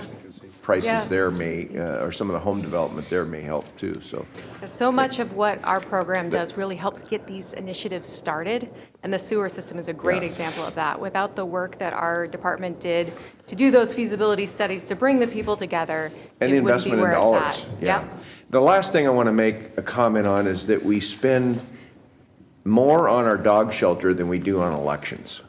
prices Yeah. there or some of the home development there may help too, so. So much of what our program does really helps get these initiatives started, and the sewer system is a great Yeah. example of that. Without the work that our department did to do those feasibility studies, to bring the people together, And the it wouldn't be investment in where it's dollars, at. yeah. Yep. The last thing I want to make a comment on is that we spend more on our dog shelter than we do on elections.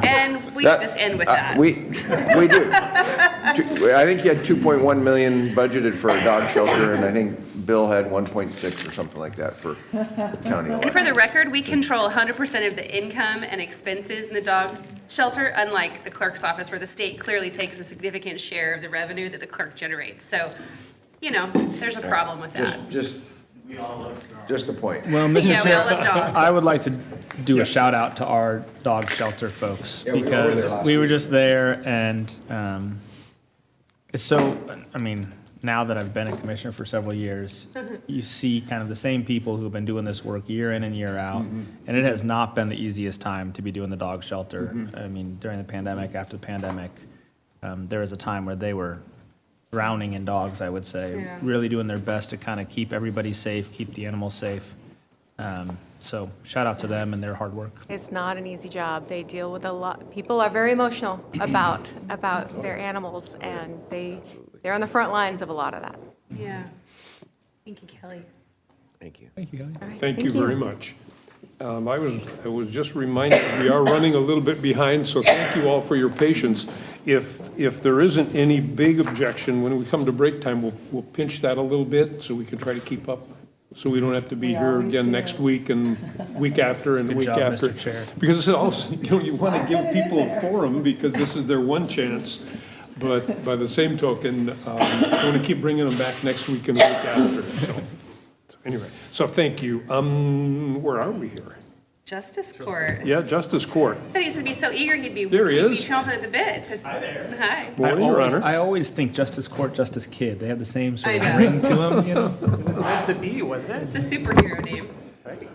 And we should just end with that. We do. I think you had 2.1 million budgeted for a dog shelter, and I think Bill had 1.6 or something like that for the county And for election. the record, we control 100% of the income and expenses in the dog shelter, unlike the clerk's office, where the state clearly takes a significant share of the revenue that the clerk generates. So, there's a problem with that. Just a point. Well, Mr. Yeah, we Chair, all love dogs. I would like to do a shout out to our dog shelter folks Yeah, we were there because last we were week. just there and it's so, now that I've been a commissioner for several years, you see kind of the same people who've been doing this work year in and year out. And it has not been the easiest time to be doing the dog shelter. During the pandemic, after the pandemic, there was a time where they were drowning in dogs, I would say, Yeah. really doing their best to kind of keep everybody safe, keep the animals safe. So shout out to them and their hard work. It's not an easy job. They deal with a lot. People are very emotional about their animals, and they're on the front lines of a lot of that. Yeah. Thank you, Kelly. Thank you. Thank you, Kelly. All right, Thank you very much. I was just reminded, we are running a little bit behind, so thank you all for your patience. If there isn't any big objection, when we come to break time, we'll pinch that a little bit so we can try to keep up, so we don't have to be here again next week and week after and the Good week job, after. Mr. Chair. Because it's also, you want to give people a forum because this is their one chance. But by the same token, I want to keep bringing them back next week and the week after. So anyway, so thank you. Where are we here? Justice Court. Yeah, Justice Court. I thought he would be so eager, he'd be There he he'd be is. chomping at the bit. Hi there. Hi. Morning, Your Honor. I always think Justice Court, Justice Kid. They have the same sort I of know. ring to them, It was meant to be, wasn't It's a superhero name. it?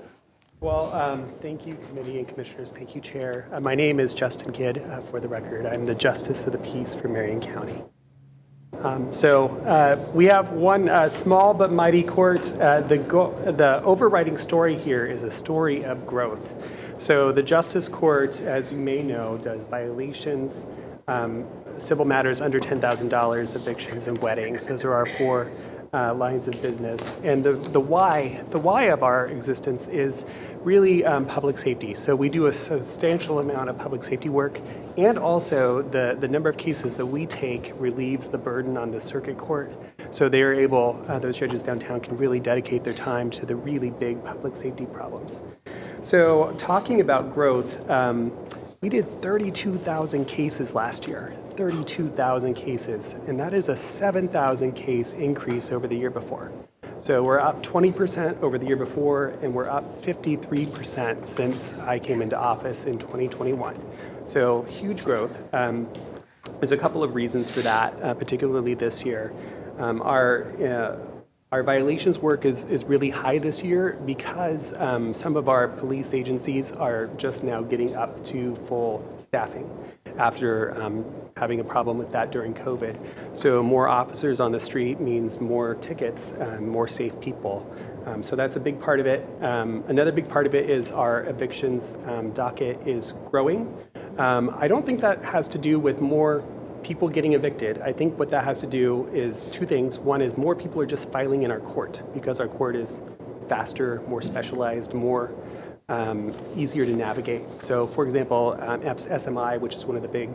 Well, thank you, committee and commissioners. Thank you, Chair. My name is Justin Kidd, for the record. I'm the Justice of the Peace for Marion County. We have one small but mighty court. The overriding story here is a story of growth. So the Justice Court, as you may know, does violations Civil matters under $10,000, evictions and weddings. Those are our four lines of business. And the why of our existence is really public safety. So we do a substantial amount of public safety work, and also the number of cases that we take relieves the burden on the circuit court. So they are able, those judges downtown can really dedicate their time to the really big public safety problems. So talking about growth, we did 32,000 cases last year, 32,000 cases, and that is a 7,000 case increase over the year before. So we're up 20% over the year before, and we're up 53% since I came into office in 2021. So huge growth. There's a couple of reasons for that, particularly this year. Our violations work is really high this year because some of our police agencies are just now getting up to full staffing after having a problem with that during COVID. So more officers on the street means more tickets, more safe people. So that's a big part of it. Another big part of it is our evictions docket is growing. I don't think that has to do with more people getting evicted. I think what that has to do is two things. One is more people are just filing in our court because our court is faster, more specialized, more easier to navigate. So for example, SMI, which is one of the big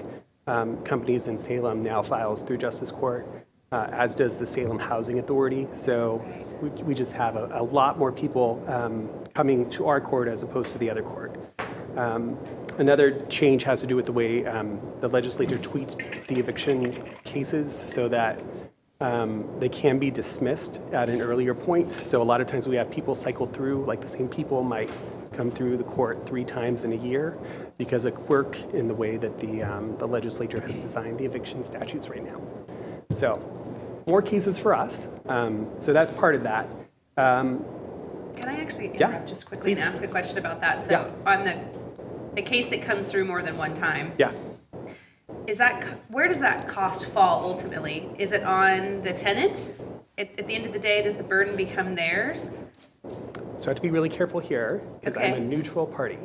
companies in Salem, now files through Justice Court, as does the Salem Housing Authority. So we just have a lot more people coming to our court as opposed to the other court. Another change has to do with the way the legislature tweaked the eviction cases so that they can be dismissed at an earlier point. So a lot of times we have people cycle through, like the same people might come through the court 3 times in a year because of quirk in the way that the legislature has designed the eviction statutes right now. So more cases for us. So that's part of that. Can I actually interrupt just quickly and ask a question about that? So on the case that comes through more than one time, is that, where does that cost fall ultimately? Is it on the tenant? At the end of the day, does the burden become theirs? So I have to be really careful here because I'm a neutral party.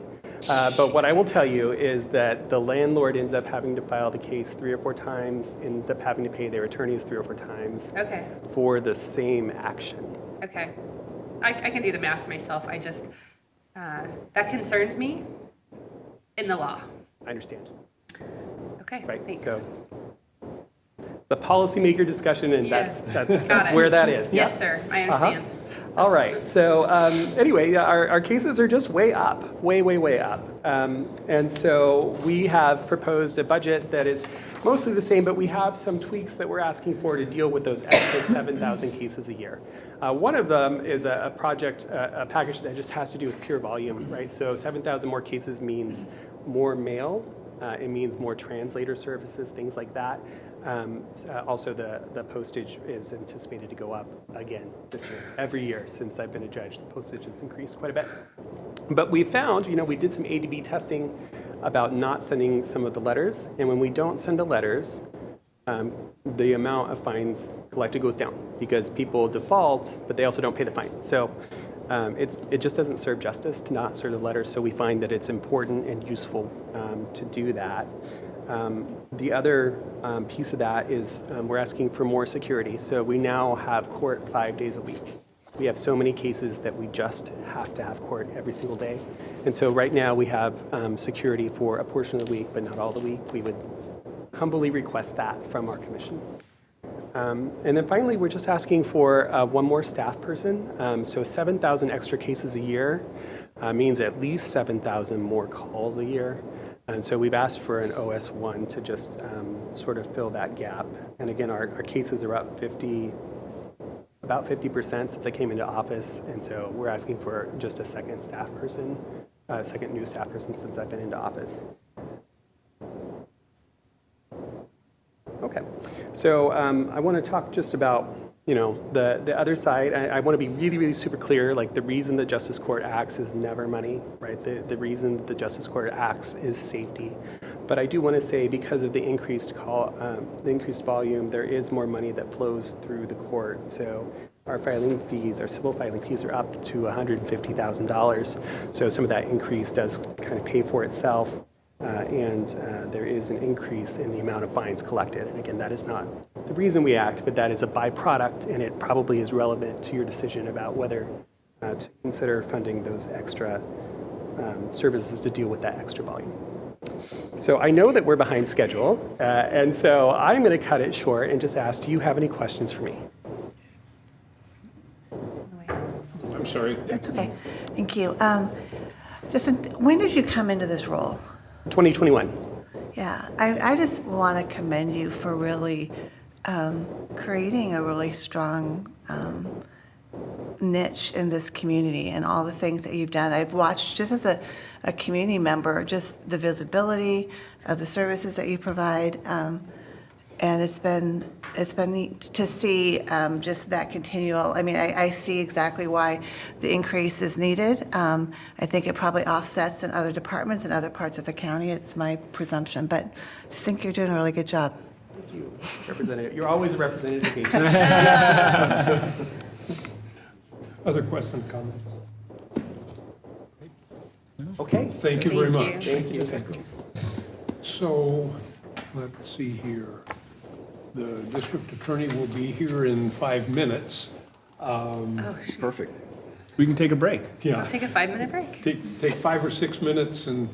But what I will tell you is that the landlord ends up having to file the case 3 or 4 times, ends up having to pay their attorneys 3 or 4 times for the same action. Okay. I can do the math myself. I just, that concerns me in the law. I understand. Okay, thanks. So the policymaker discussion, and that's where that is. Yes, sir, I understand. All right, so anyway, our cases are just way up, way up. And so we have proposed a budget that is mostly the same, but we have some tweaks that we're asking for to deal with those extra 7,000 cases a year. One of them is a package that just has to do with pure volume, right? So 7,000 more cases means more mail. It means more translator services, things like that. Also, the postage is anticipated to go up again this year. Every year since I've been a judge, the postage has increased quite a bit. But we found, we did some A/B testing about not sending some of the letters. And when we don't send the letters, the amount of fines collected goes down because people default, but they also don't pay the fine. So it just doesn't serve justice to not serve the letters. So we find that it's important and useful to do that. The other piece of that is we're asking for more security. So we now have court 5 days a week. We have so many cases that we just have to have court every single day. And so right now we have security for a portion of the week, but not all the week. We would humbly request that from our commission. And then finally, we're just asking for one more staff person. So 7,000 extra cases a year means at least 7,000 more calls a year. And so we've asked for an OS1 to just sort of fill that gap. And again, our cases are up about 50% since I came into office. And so we're asking for just a second staff person, a second new staff person since I've been into office. Okay, so I want to talk just about, the other side. I want to be really, really super clear. Like the reason the Justice Court acts is never money, right? The reason the Justice Court acts is safety. But I do want to say because of the increased volume, there is more money that flows through the court. So our filing fees, our civil filing fees are up to $150,000. So some of that increase does kind of pay for itself. and there is an increase in the amount of fines collected. And again, that is not the reason we act, but that is a byproduct, and it probably is relevant to your decision about whether to consider funding those extra services to deal with that extra volume. So I know that we're behind schedule, and so I'm going to cut it short and just ask, do you have any questions for me? I'm sorry. That's okay. Thank you. When did you come into this role? 2021. Yeah, I just want to commend you for really creating a really strong niche in this community and all the things that you've done. I've watched, just as a community member, just the visibility of the services that you provide, and it's been neat to see just that continual. I mean, I see exactly why the increase is needed. I think it probably offsets in other departments and other parts of the county. It's my presumption, but I just think you're doing a really good job. Thank you, Representative. You're always a representative to me. Other questions, comments? Okay. Thank you very much. Thank you. So, let's see here. The district attorney will be here in 5 minutes. Perfect. We can take a break. Yeah, Take a 5-minute break. take 5 or 6 minutes and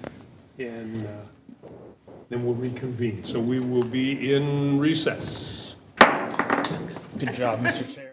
then we'll reconvene. So we will be in recess. Good job, Mr. Chair.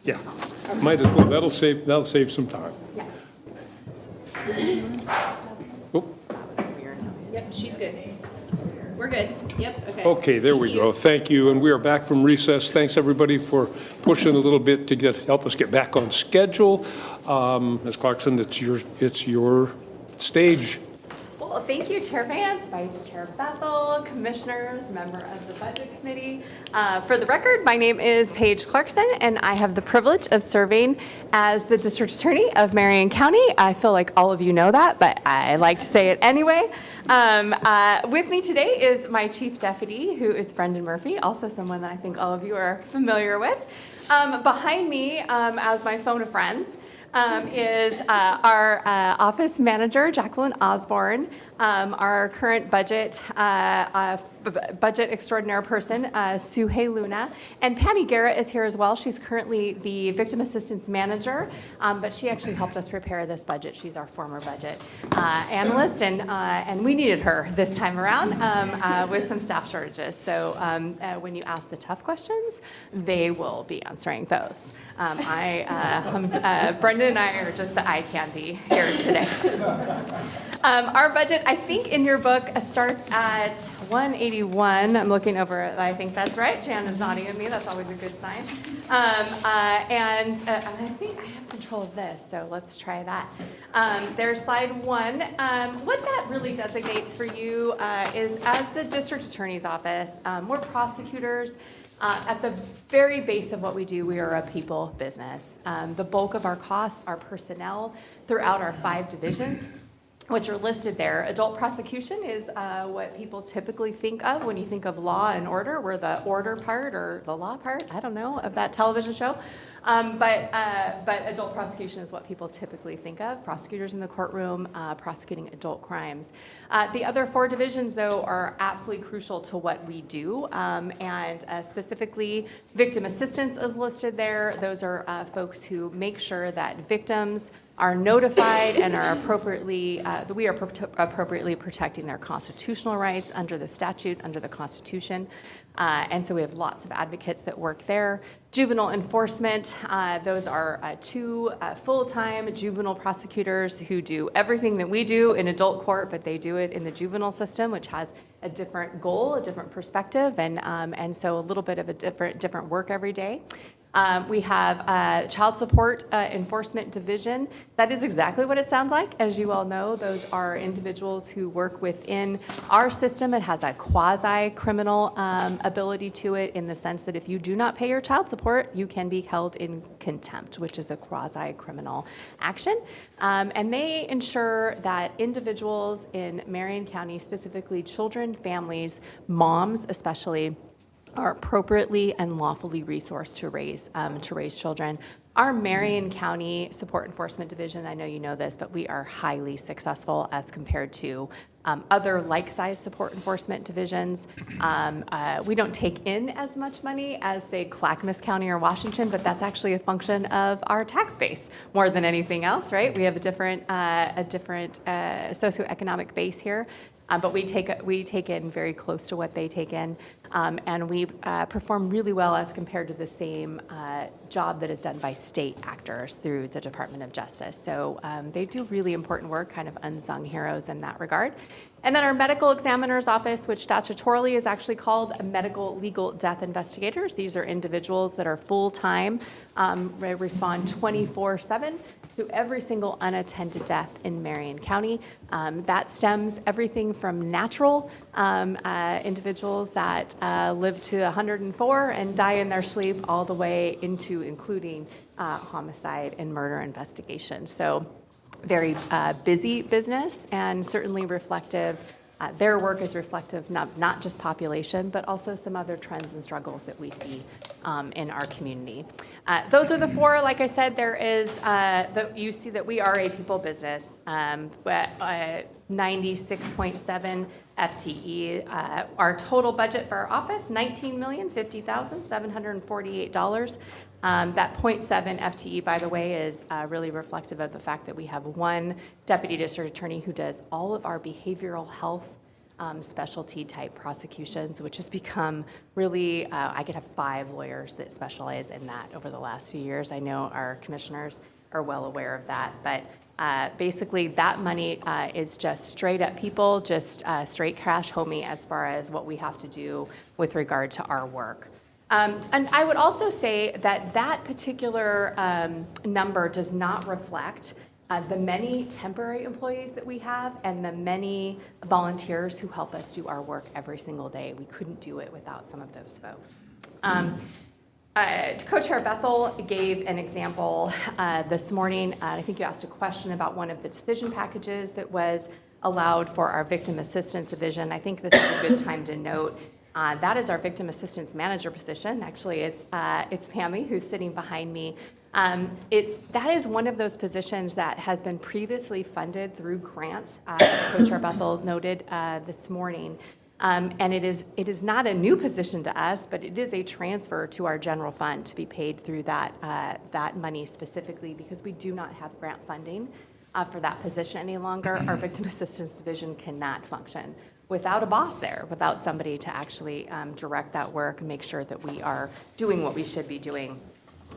Yeah, might as well. That'll save some time. Yeah. Oh, Yep, she's good. We're good. Yep, okay. okay, there we go. Thank you. And we are back from recess. Thanks, everybody, for pushing a little bit to help us get back on schedule. Ms. Clarkson, it's your stage. Well, thank you, Chair Vance, Vice Chair Bethel, Commissioners, member of the Budget Committee. For the record, my name is Paige Clarkson, and I have the privilege of serving as the District Attorney of Marion County. I feel like all of you know that, but I like to say it anyway. With me today is my Chief Deputy, who is Brendan Murphy, also someone that I think all of you are familiar with. Behind me, as my phone of friends, is our office manager, Jacqueline Osborne, our current budget extraordinaire person, Suhei Luna, and Pammy Garrett is here as well. She's currently the victim assistance manager, but she actually helped us prepare this budget. She's our former budget analyst, and we needed her this time around with some staff shortages. So when you ask the tough questions, they will be answering those. Brendan and I are just the eye candy here today. Our budget, I think in your book, starts at 181. I'm looking over it. I think that's right. Jan is nodding at me. That's always a good sign. And I think I have control of this, so let's try that. There's slide 1. What that really designates for you is, as the district attorney's office, we're prosecutors. At the very base of what we do, we are a people business. The bulk of our costs are personnel throughout our 5 divisions. which are listed there. Adult prosecution is what people typically think of when you think of Law and Order. We're the order part or the law part, I don't know, of that television show. But adult prosecution is what people typically think of, prosecutors in the courtroom prosecuting adult crimes. The other 4 divisions, though, are absolutely crucial to what we do, and specifically victim assistance is listed there. Those are folks who make sure that victims are notified and are appropriately, that we are appropriately protecting their constitutional rights under the statute, under the Constitution. And so we have lots of advocates that work there. Juvenile enforcement, those are 2 full-time juvenile prosecutors who do everything that we do in adult court, but they do it in the juvenile system, which has a different goal, a different perspective, and so a little bit of a different work every day. We have Child Support Enforcement Division. That is exactly what it sounds like. As you all know, those are individuals who work within our system. It has a quasi-criminal ability to it in the sense that if you do not pay your child support, you can be held in contempt, which is a quasi-criminal action. And they ensure that individuals in Marion County, specifically children, families, moms especially, are appropriately and lawfully resourced to raise children. Our Marion County Support Enforcement Division, I know you know this, but we are highly successful as compared to other like-sized support enforcement divisions. We don't take in as much money as, say, Clackamas County or Washington, but that's actually a function of our tax base more than anything else, right? We have a different socioeconomic base here. But we take in very close to what they take in, and we perform really well as compared to the same job that is done by state actors through the Department of Justice. So they do really important work, kind of unsung heroes in that regard. And then our medical examiner's office, which statutorily is actually called medical legal death investigators. These are individuals that are full-time, respond 24/7 to every single unattended death in Marion County. That stems everything from natural individuals that live to 104 and die in their sleep, all the way into including homicide and murder investigation. So very busy business, and certainly reflective. Their work is reflective not just population, but also some other trends and struggles that we see in our community. Those are the 4. Like I said, there is, you see that we are a people business, 96.7 FTE. Our total budget for our office, $19,050,748. That 0.7 FTE, by the way, is really reflective of the fact that we have 1 deputy district attorney who does all of our behavioral health specialty type prosecutions, which has become really, I could have 5 lawyers that specialize in that over the last few years. I know our commissioners are well aware of that, but basically that money is just straight up people, just straight cash homie as far as what we have to do with regard to our work. And I would also say that that particular number does not reflect the many temporary employees that we have and the many volunteers who help us do our work every single day. We couldn't do it without some of those folks. Co-Chair Bethel gave an example this morning. I think you asked a question about one of the decision packages that was allowed for our Victim Assistance Division. I think this is a good time to note that is our Victim Assistance Manager position. Actually, it's Pammy who's sitting behind me. That is one of those positions that has been previously funded through grants, as Co-Chair Bethel noted this morning. And it is not a new position to us, but it is a transfer to our general fund to be paid through that money specifically, because we do not have grant funding for that position any longer. Our Victim Assistance Division cannot function without a boss there, without somebody to actually direct that work and make sure that we are doing what we should be doing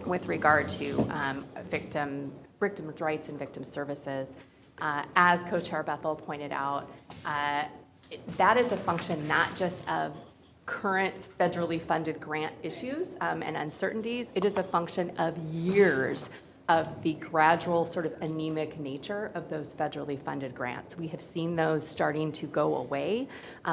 with regard to victim rights and victim services. As Co-Chair Bethel pointed out, that is a function not just of current federally funded grant issues and uncertainties. It is a function of years of the gradual sort of anemic nature of those federally funded grants. We have seen those starting to go away.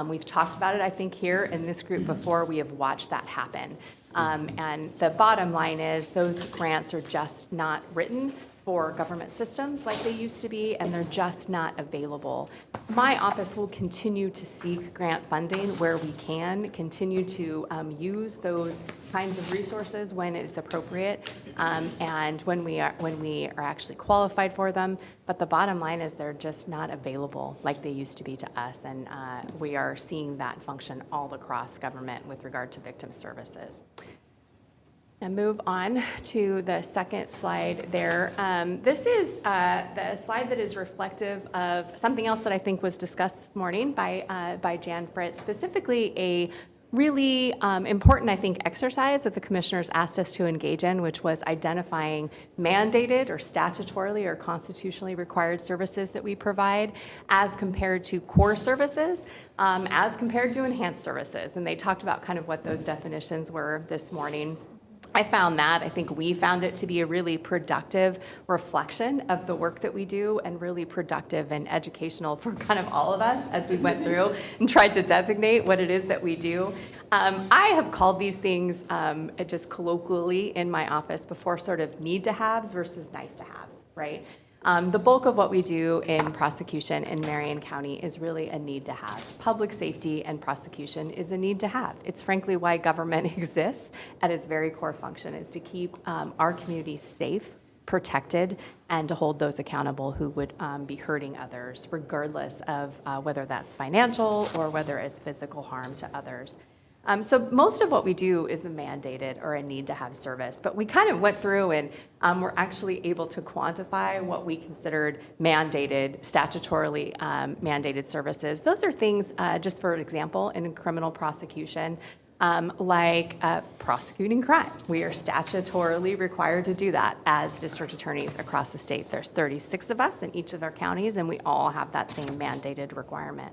We've talked about it, I think, here in this group before. We have watched that happen. And the bottom line is those grants are just not written for government systems like they used to be, and they're just not available. My office will continue to seek grant funding where we can, continue to use those kinds of resources when it's appropriate, and when we are actually qualified for them. But the bottom line is they're just not available like they used to be to us, and we are seeing that function all across government with regard to victim services. Now move on to the second slide there. This is the slide that is reflective of something else that I think was discussed this morning by Jan Fritz, specifically a really important, I think, exercise that the commissioners asked us to engage in, which was identifying mandated or statutorily or constitutionally required services that we provide as compared to core services, as compared to enhanced services. And they talked about kind of what those definitions were this morning. I think we found it to be a really productive reflection of the work that we do, and really productive and educational for kind of all of us as we went through and tried to designate what it is that we do. I have called these things just colloquially in my office before sort of need to haves versus nice to haves, right? The bulk of what we do in prosecution in Marion County is really a need to have. Public safety and prosecution is a need to have. It's frankly why government exists at its very core function, is to keep our communities safe, protected, and to hold those accountable who would be hurting others, regardless of whether that's financial or whether it's physical harm to others. So most of what we do is a mandated or a need to have service, but we kind of went through and we're actually able to quantify what we considered mandated, statutorily mandated services. Those are things, just for example, in criminal prosecution, like prosecuting crime. We are statutorily required to do that as district attorneys across the state. There's 36 of us in each of our counties, and we all have that same mandated requirement.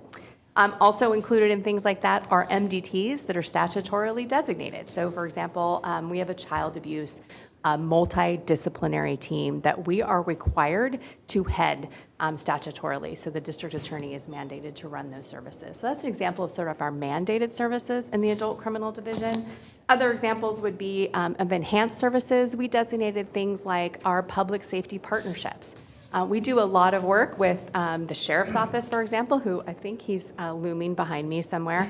Also included in things like that are MDTs that are statutorily designated. So for example, we have a child abuse multidisciplinary team that we are required to head statutorily. So the district attorney is mandated to run those services. So that's an example of sort of our mandated services in the adult criminal division. Other examples would be of enhanced services. We designated things like our public safety partnerships. We do a lot of work with the sheriff's office, for example, who I think he's looming behind me somewhere.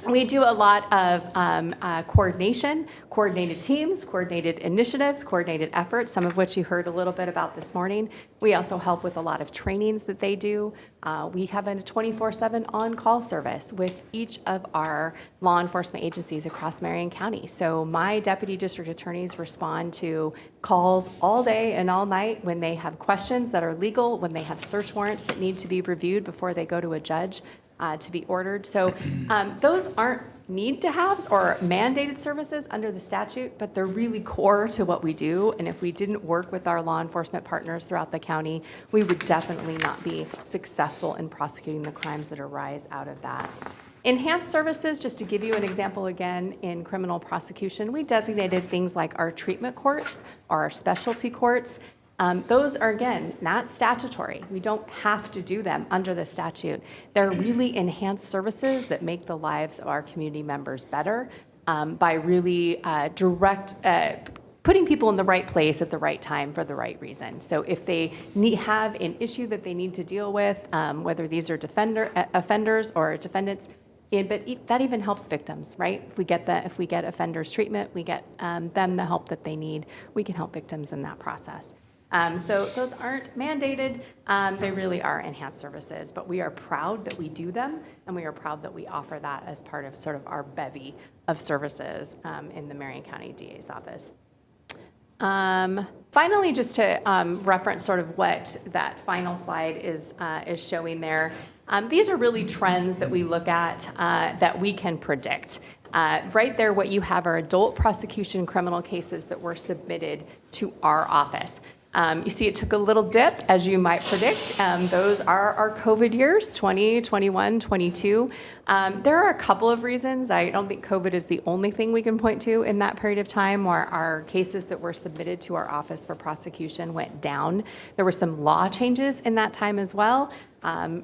We do a lot of coordination, coordinated teams, coordinated initiatives, coordinated efforts, some of which you heard a little bit about this morning. We also help with a lot of trainings that they do. We have a 24/7 on-call service with each of our law enforcement agencies across Marion County. So my deputy district attorneys respond to calls all day and all night when they have questions that are legal, when they have search warrants that need to be reviewed before they go to a judge to be ordered. So those aren't need to haves or mandated services under the statute, but they're really core to what we do. And if we didn't work with our law enforcement partners throughout the county, we would definitely not be successful in prosecuting the crimes that arise out of that. Enhanced services, just to give you an example again, in criminal prosecution, we designated things like our treatment courts or our specialty courts. Those are, again, not statutory. We don't have to do them under the statute. They're really enhanced services that make the lives of our community members better by really putting people in the right place at the right time for the right reason. So if they have an issue that they need to deal with, whether these are offenders or defendants, but that even helps victims, right? If we get offenders treatment, we get them the help that they need, we can help victims in that process. So those aren't mandated, they really are enhanced services, but we are proud that we do them, and we are proud that we offer that as part of sort of our bevy of services in the Marion County DA's office. Finally, just to reference sort of what that final slide is showing there, these are really trends that we look at that we can predict. Right there, what you have are adult prosecution criminal cases that were submitted to our office. You see it took a little dip, as you might predict. Those are our COVID years, 20, 21, 22. There are a couple of reasons. I don't think COVID is the only thing we can point to in that period of time where our cases that were submitted to our office for prosecution went down. There were some law changes in that time as well.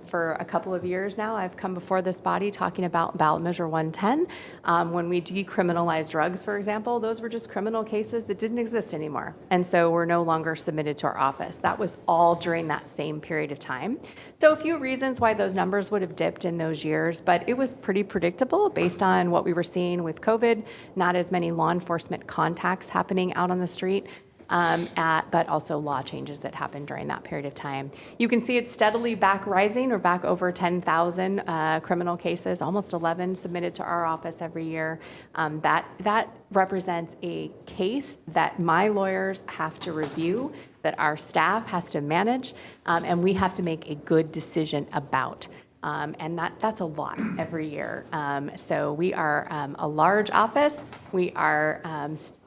For a couple of years now, I've come before this body talking about ballot measure 110. When we decriminalized drugs, for example, those were just criminal cases that didn't exist anymore, and so were no longer submitted to our office. That was all during that same period of time. So a few reasons why those numbers would have dipped in those years, but it was pretty predictable based on what we were seeing with COVID, not as many law enforcement contacts happening out on the street. But also law changes that happened during that period of time. You can see it's steadily back rising. We're back over 10,000 criminal cases, almost 11 submitted to our office every year. That represents a case that my lawyers have to review, that our staff has to manage, and we have to make a good decision about. And that's a lot every year. So we are a large office. We are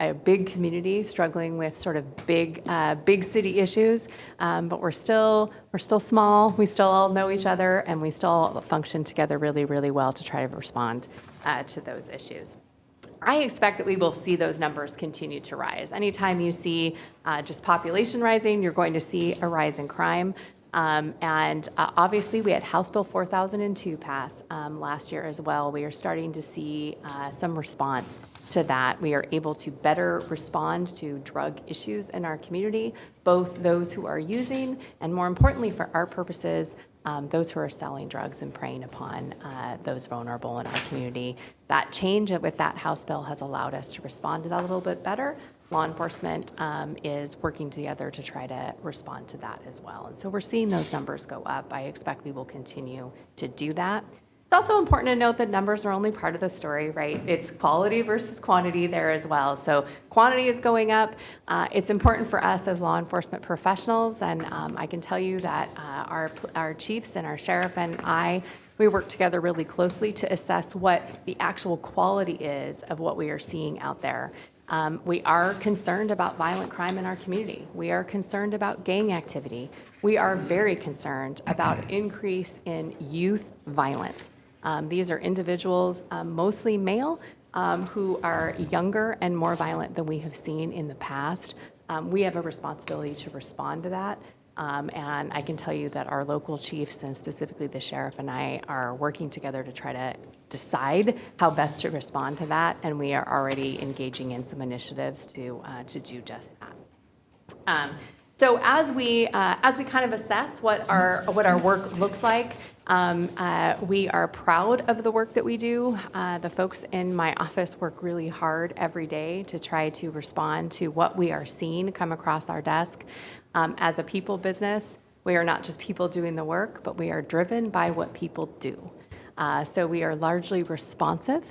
a big community struggling with sort of big city issues, but we're still small. We still all know each other, and we still function together really, really well to try to respond to those issues. I expect that we will see those numbers continue to rise. Anytime you see just population rising, you're going to see a rise in crime. Obviously, we had House Bill 4002 pass last year as well. We are starting to see some response to that. We are able to better respond to drug issues in our community, both those who are using and, more importantly for our purposes, those who are selling drugs and preying upon those vulnerable in our community. That change with that House bill has allowed us to respond to that a little bit better. Law enforcement is working together to try to respond to that as well. And so we're seeing those numbers go up. I expect we will continue to do that. It's also important to note that numbers are only part of the story, right? It's quality versus quantity there as well. So quantity is going up. It's important for us as law enforcement professionals, and I can tell you that our chiefs and our sheriff and we work together really closely to assess what the actual quality is of what we are seeing out there. We are concerned about violent crime in our community. We are concerned about gang activity. We are very concerned about increase in youth violence. These are individuals, mostly male, who are younger and more violent than we have seen in the past. We have a responsibility to respond to that. And I can tell you that our local chiefs, and specifically the sheriff and I, are working together to try to decide how best to respond to that, and we are already engaging in some initiatives to do just that. So as we kind of assess what our work looks like, we are proud of the work that we do. The folks in my office work really hard every day to try to respond to what we are seeing come across our desk. As a people business, we are not just people doing the work, but we are driven by what people do. So we are largely responsive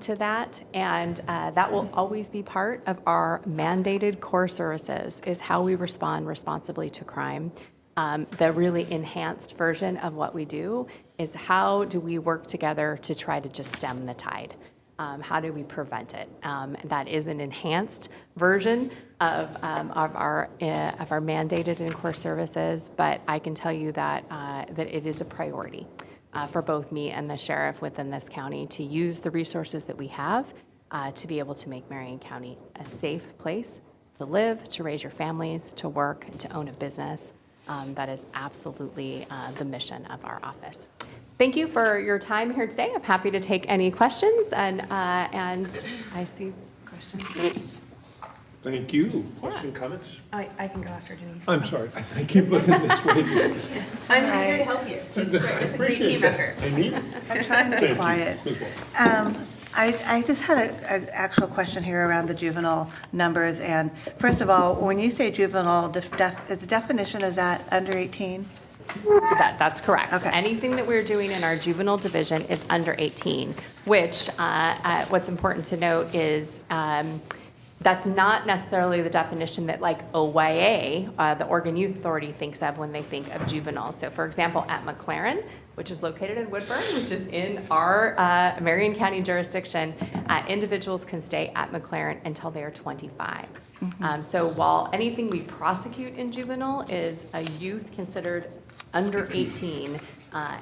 to that, and that will always be part of our mandated core services, is how we respond responsibly to crime. The really enhanced version of what we do is how do we work together to try to just stem the tide? How do we prevent it? That is an enhanced version of our mandated and core services, but I can tell you that it is a priority for both me and the sheriff within this county to use the resources that we have to be able to make Marion County a safe place to live, to raise your families, to work, and to own a business. That is absolutely the mission of our office. Thank you for your time here today. I'm happy to take any questions, and I see questions. Thank you. Question, comments? I can go after Denise. I'm sorry. I keep looking this way. I'm here to help you. It's great. It's a great team effort. I need. I'm trying to be quiet. I just had an actual question here around the juvenile numbers. And first of all, when you say juvenile, is the definition, is that under 18? That's correct. Okay. Anything that we're doing in our juvenile division is under 18, which what's important to note is that's not necessarily the definition that like OYA, the Oregon Youth Authority, thinks of when they think of juveniles. So for example, at McLaren, which is located in Woodburn, which is in our Marion County jurisdiction, individuals can stay at McLaren until they are 25. So while anything we prosecute in juvenile is a youth considered under 18,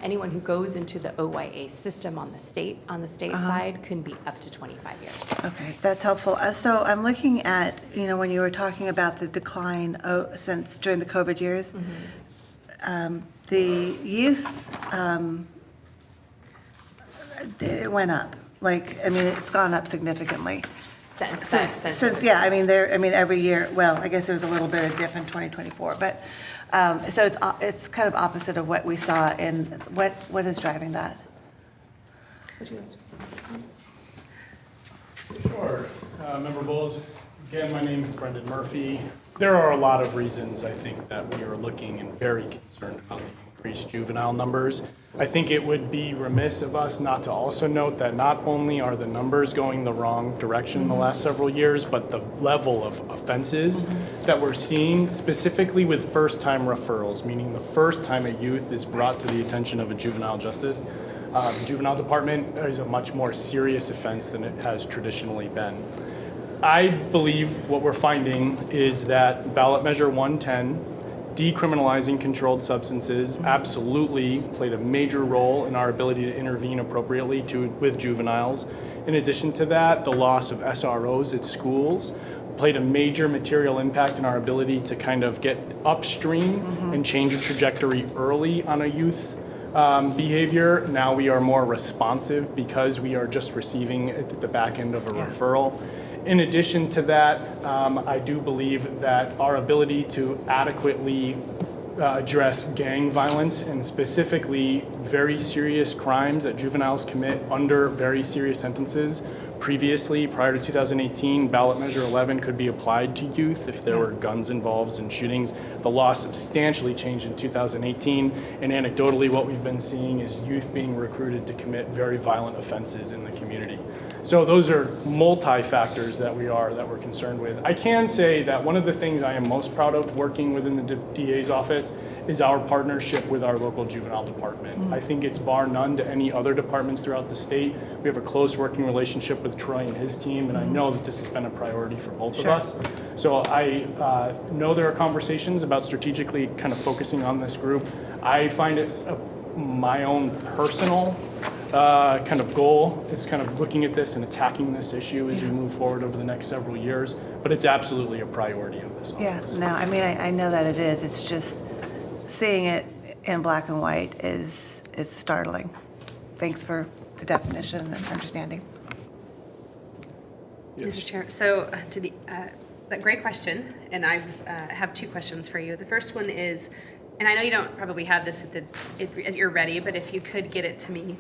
anyone who goes into the OYA system on the state side can be up to 25 years. Okay, that's helpful. So I'm looking at, when you were talking about the decline since during the COVID years, the youth, it went up. Like, I mean, it's gone up significantly. Since, yeah, I mean, every year, well, I guess there was a little bit of dip in 2024, but, so it's kind of opposite of what we saw, and what is driving that? Sure. Member Bowles, again, my name is Brendan Murphy. There are a lot of reasons, I think, that we are looking and very concerned about the increased juvenile numbers. I think it would be remiss of us not to also note that not only are the numbers going the wrong direction in the last several years, but the level of offenses that we're seeing, specifically with first-time referrals, meaning the first time a youth is brought to the attention of a juvenile justice, the juvenile department, is a much more serious offense than it has traditionally been. I believe what we're finding is that ballot measure 110, decriminalizing controlled substances, absolutely played a major role in our ability to intervene appropriately with juveniles. In addition to that, the loss of SROs at schools played a major material impact in our ability to kind of get upstream and change a trajectory early on a youth behavior. Now we are more responsive because we are just receiving it at the back end of a referral. In addition to that, I do believe that our ability to adequately address gang violence and specifically very serious crimes that juveniles commit under very serious sentences. Previously, prior to 2018, ballot measure 11 could be applied to youth if there were guns involved in shootings. The law substantially changed in 2018, and anecdotally what we've been seeing is youth being recruited to commit very violent offenses in the community. So those are multi-factors that we're concerned with. I can say that one of the things I am most proud of working within the DA's office is our partnership with our local juvenile department. I think it's bar none to any other departments throughout the state. We have a close working relationship with Troy and his team, and I know that this has been a priority for both of us. So I know there are conversations about strategically kind of focusing on this group. I find it my own personal kind of goal is kind of looking at this and attacking this issue as we move forward over the next several years, but it's absolutely a priority of this office. Yeah, no, I mean, I know that it is. It's just seeing it in black and white is startling. Thanks for the definition and understanding. Mr. Chair, so that great question, and I have two questions for you. The first one is, and I know you don't probably have this at you're ready, but if you could get it to me.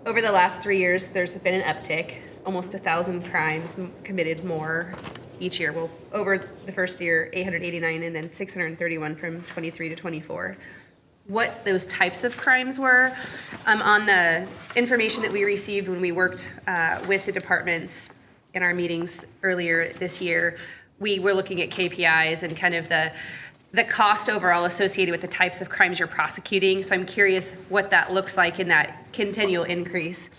Over the last 3 years, there's been an uptick, almost 1,000 crimes committed more each year. Well, over the first year, 889, and then 631 from 23 to 24. What those types of crimes were, on the information that we received when we worked with the departments in our meetings earlier this year, we were looking at KPIs and kind of the cost overall associated with the types of crimes you're prosecuting. So I'm curious what that looks like in that continual increase.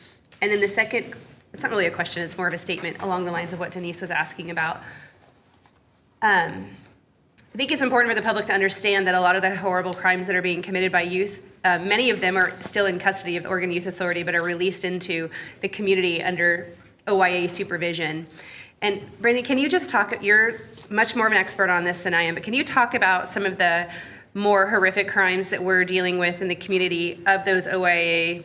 And then the second, it's not really a question, it's more of a statement along the lines of what Denise was asking about. I think it's important for the public to understand that a lot of the horrible crimes that are being committed by youth, many of them are still in custody of the Oregon Youth Authority, but are released into the community under OYA supervision. And Brandon, can you just talk, you're much more of an expert on this than I am, but can you talk about some of the more horrific crimes that we're dealing with in the community of those OYA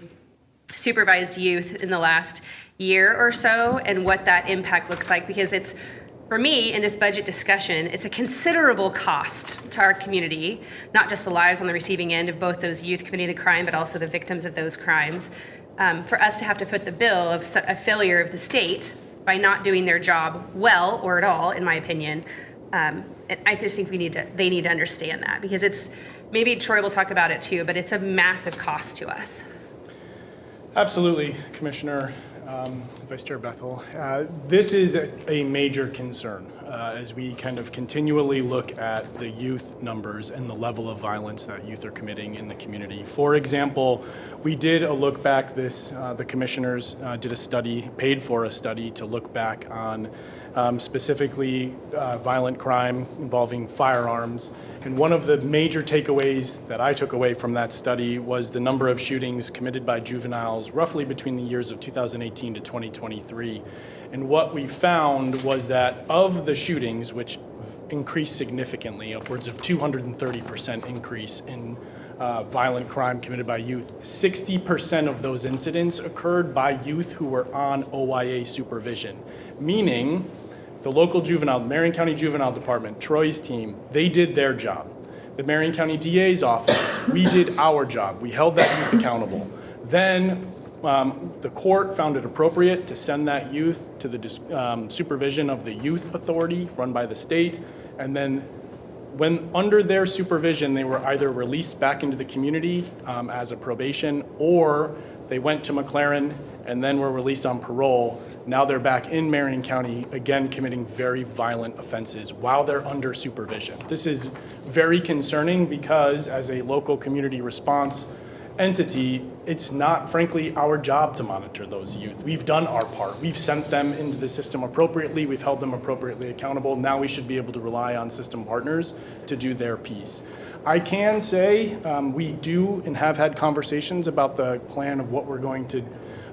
supervised youth in the last year or so, and what that impact looks like? Because it's, for me, in this budget discussion, it's a considerable cost to our community, not just the lives on the receiving end of both those youth committing the crime, but also the victims of those crimes. For us to have to foot the bill of a failure of the state by not doing their job well or at all, in my opinion. And I just think they need to understand that, because it's, maybe Troy will talk about it too, but it's a massive cost to us. Absolutely, Commissioner, Vice Chair Bethel. This is a major concern as we kind of continually look at the youth numbers and the level of violence that youth are committing in the community. For example, we did a look back the commissioners did a study, paid for a study to look back on specifically violent crime involving firearms. And one of the major takeaways that I took away from that study was the number of shootings committed by juveniles roughly between the years of 2018 to 2023. And what we found was that of the shootings, which increased significantly, upwards of 230% increase in violent crime committed by youth, 60% of those incidents occurred by youth who were on OIA supervision, meaning the local Marion County Juvenile Department, Troy's team, they did their job. The Marion County DA's office, we did our job. We held that youth accountable. Then the court found it appropriate to send that youth to the supervision of the youth authority run by the state. And then when under their supervision, they were either released back into the community as a probation, or they went to McLaren and then were released on parole. Now they're back in Marion County, again committing very violent offenses while they're under supervision. This is very concerning because as a local community response entity, it's not, frankly, our job to monitor those youth. We've done our part. We've sent them into the system appropriately. We've held them appropriately accountable. Now we should be able to rely on system partners to do their piece. I can say we do and have had conversations about the plan of what we're going to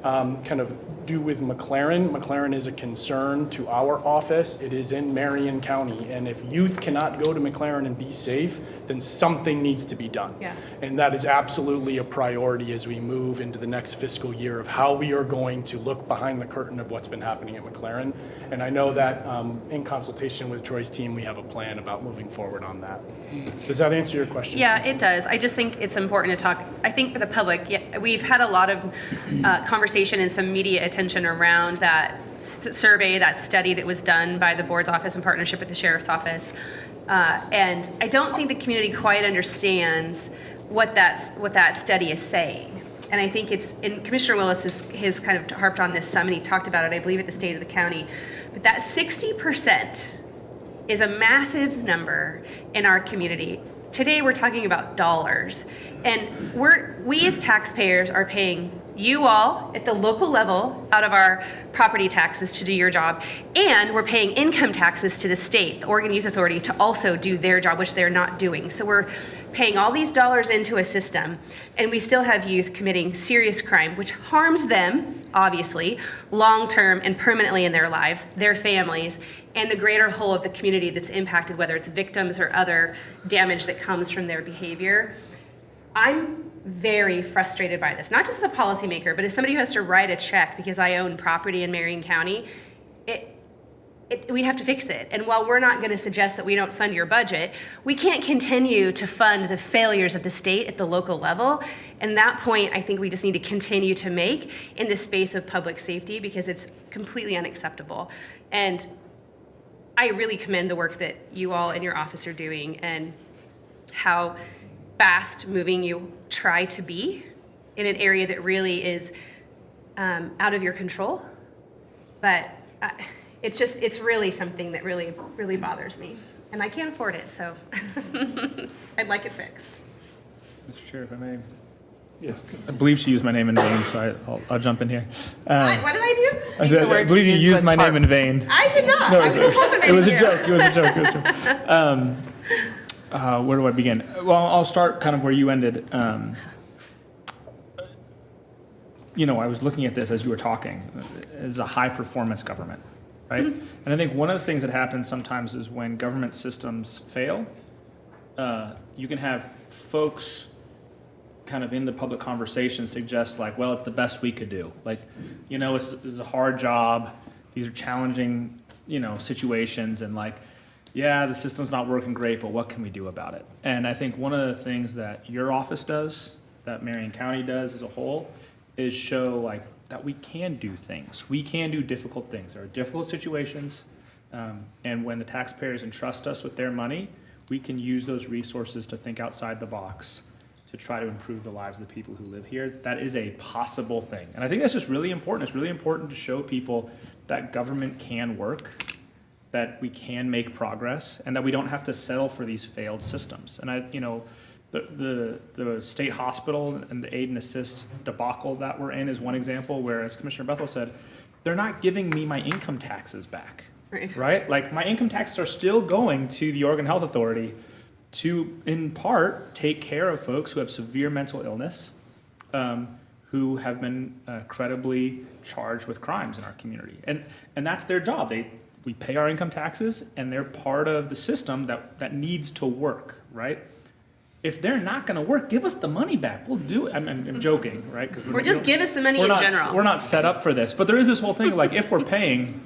kind of do with McLaren. McLaren is a concern to our office. It is in Marion County, and if youth cannot go to McLaren and be safe, then something needs to be done. Yeah. And that is absolutely a priority as we move into the next fiscal year of how we are going to look behind the curtain of what's been happening at McLaren. And I know that in consultation with Troy's team, we have a plan about moving forward on that. Does that answer your question? Yeah, it does. I just think it's important to talk, I think for the public, yeah, we've had a lot of conversation and some media attention around that survey, that study that was done by the board's office in partnership with the sheriff's office. And I don't think the community quite understands what that study is saying. And I think and Commissioner Willis has kind of harped on this some, and he talked about it, I believe, at the State of the County. But that 60% is a massive number in our community. Today, we're talking about dollars. And we as taxpayers are paying you all at the local level out of our property taxes to do your job, and we're paying income taxes to the state, the Oregon Youth Authority, to also do their job, which they're not doing. So we're paying all these dollars into a system, and we still have youth committing serious crime, which harms them, obviously, long-term and permanently in their lives, their families, and the greater whole of the community that's impacted, whether it's victims or other damage that comes from their behavior. I'm very frustrated by this, not just as a policymaker, but as somebody who has to write a check because I own property in Marion County. We have to fix it. And while we're not going to suggest that we don't fund your budget, we can't continue to fund the failures of the state at the local level. And that point, I think we just need to continue to make in the space of public safety because it's completely unacceptable. And I really commend the work that you all in your office are doing and how fast moving you try to be in an area that really is out of your control. But it's really something that really, really bothers me. And I can't afford it, so I'd like it fixed. Mr. Chair, if I may. Yes. I believe she used my name in vain, so I'll jump in here. What did I do? I believe you used my name in vain. I did not. No, I was complimenting it was a you. joke. It was a joke. It was a joke. Where do I begin? Well, I'll start kind of where you ended. I was looking at this as you were talking, as a high-performance government, right? Mm-hmm. And I think one of the things that happens sometimes is when government systems fail, you can have folks kind of in the public conversation suggest like, well, it's the best we could do. Like, it's a hard job. These are challenging, situations, and like, yeah, the system's not working great, but what can we do about it? And I think one of the things that your office does, that Marion County does as a whole, is show like that we can do things. We can do difficult things. There are difficult situations, and when the taxpayers entrust us with their money, we can use those resources to think outside the box to try to improve the lives of the people who live here. That is a possible thing. And I think that's just really important. It's really important to show people that government can work, that we can make progress, and that we don't have to settle for these failed systems. And the state hospital and the aid and assist debacle that we're in is one example where, as Commissioner Bethel said, they're not giving me my income taxes back, right? Like my income taxes are still going to the Oregon Health Authority to, in part, take care of folks who have severe mental illness, who have been credibly charged with crimes in our community. And that's their job. We pay our income taxes, and they're part of the system that needs to work, right? if they're not going to work, give us the money back. We'll do it. I'm joking, right? 'Cause Or just give us the money we're in not, general. We're not set up for this. But there is this whole thing of like, if we're paying,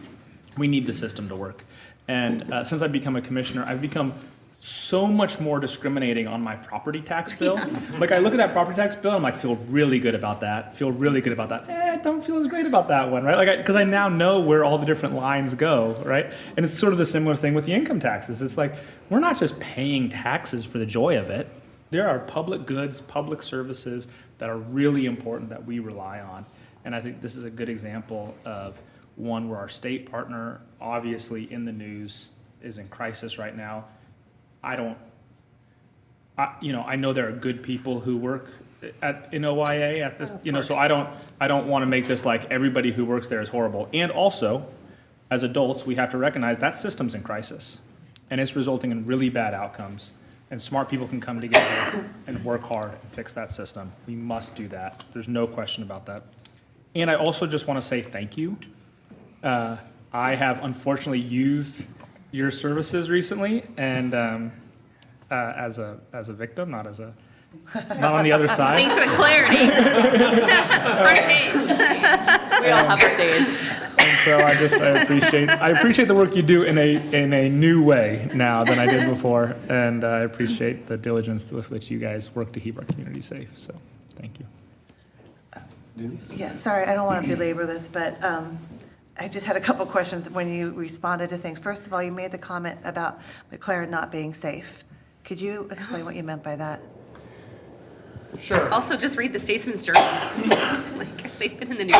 we need the system to work. And since I've become a commissioner, I've become so much more discriminating on my property tax bill. Like I look at that property tax bill, I'm like, feel really good about that. Feel really good about that. Don't feel as great about that one, right? Like, because I now know where all the different lines go, right? And it's sort of the similar thing with the income taxes. It's like, we're not just paying taxes for the joy of it. There are public goods, public services that are really important that we rely on. And I think this is a good example of one where our state partner, obviously in the news, is in crisis right now. I know there are good people who work in OYA at this, so I don't want to make this like everybody who works there is horrible. And also, as adults, we have to recognize that system's in crisis, and it's resulting in really bad outcomes. And smart people can come together and work hard and fix that system. We must do that. There's no question about that. And I also just want to say thank you. I have unfortunately used your services recently, and as a victim, not on the other side. Thanks for the clarity. Front page. We all have our days. And so I appreciate the work you do in a new way now than I did before, and I appreciate the diligence with which you guys work to keep our community safe. So, thank you. Yeah, sorry, I don't want to belabor this, but I just had a couple questions when you responded to things. First of all, you made the comment about McLaren not being safe. Could you explain what you meant by that? Sure. Also, just read the Statesman's Journal. Like, they've been in the news.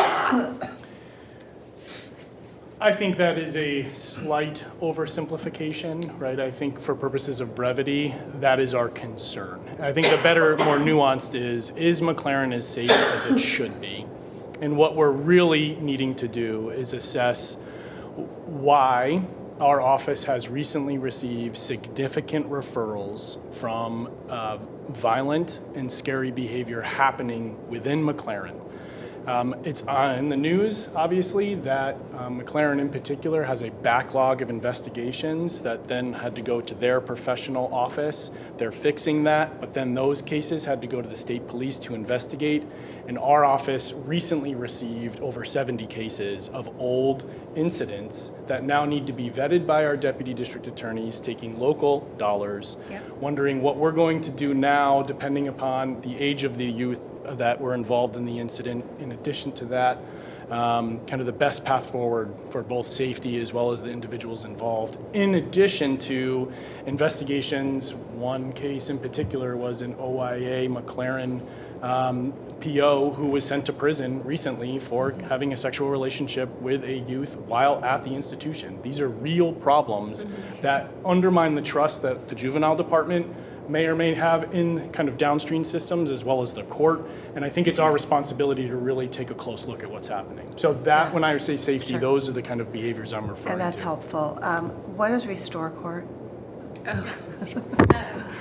I think that is a slight oversimplification, right? I think for purposes of brevity, that is our concern. I think the better, more nuanced is McLaren as safe as it should be? And what we're really needing to do is assess why our office has recently received significant referrals from violent and scary behavior happening within McLaren. It's in the news, obviously, that McLaren in particular has a backlog of investigations that then had to go to their professional office. They're fixing that, but then those cases had to go to the state police to investigate. And our office recently received over 70 cases of old incidents that now need to be vetted by our deputy district attorneys, taking local dollars, wondering what we're going to do now, depending upon the age of the youth that were involved in the incident. In addition to that, kind of the best path forward for both safety as well as the individuals involved. In addition to investigations, one case in particular was an OIA McLaren PO who was sent to prison recently for having a sexual relationship with a youth while at the institution. These are real problems that undermine the trust that the juvenile department may or may have in kind of downstream systems as well as the court. And I think it's our responsibility to really take a close look at what's happening. So that, when I say safety, those are the kind of behaviors I'm referring to. And that's helpful. What is Restore Court?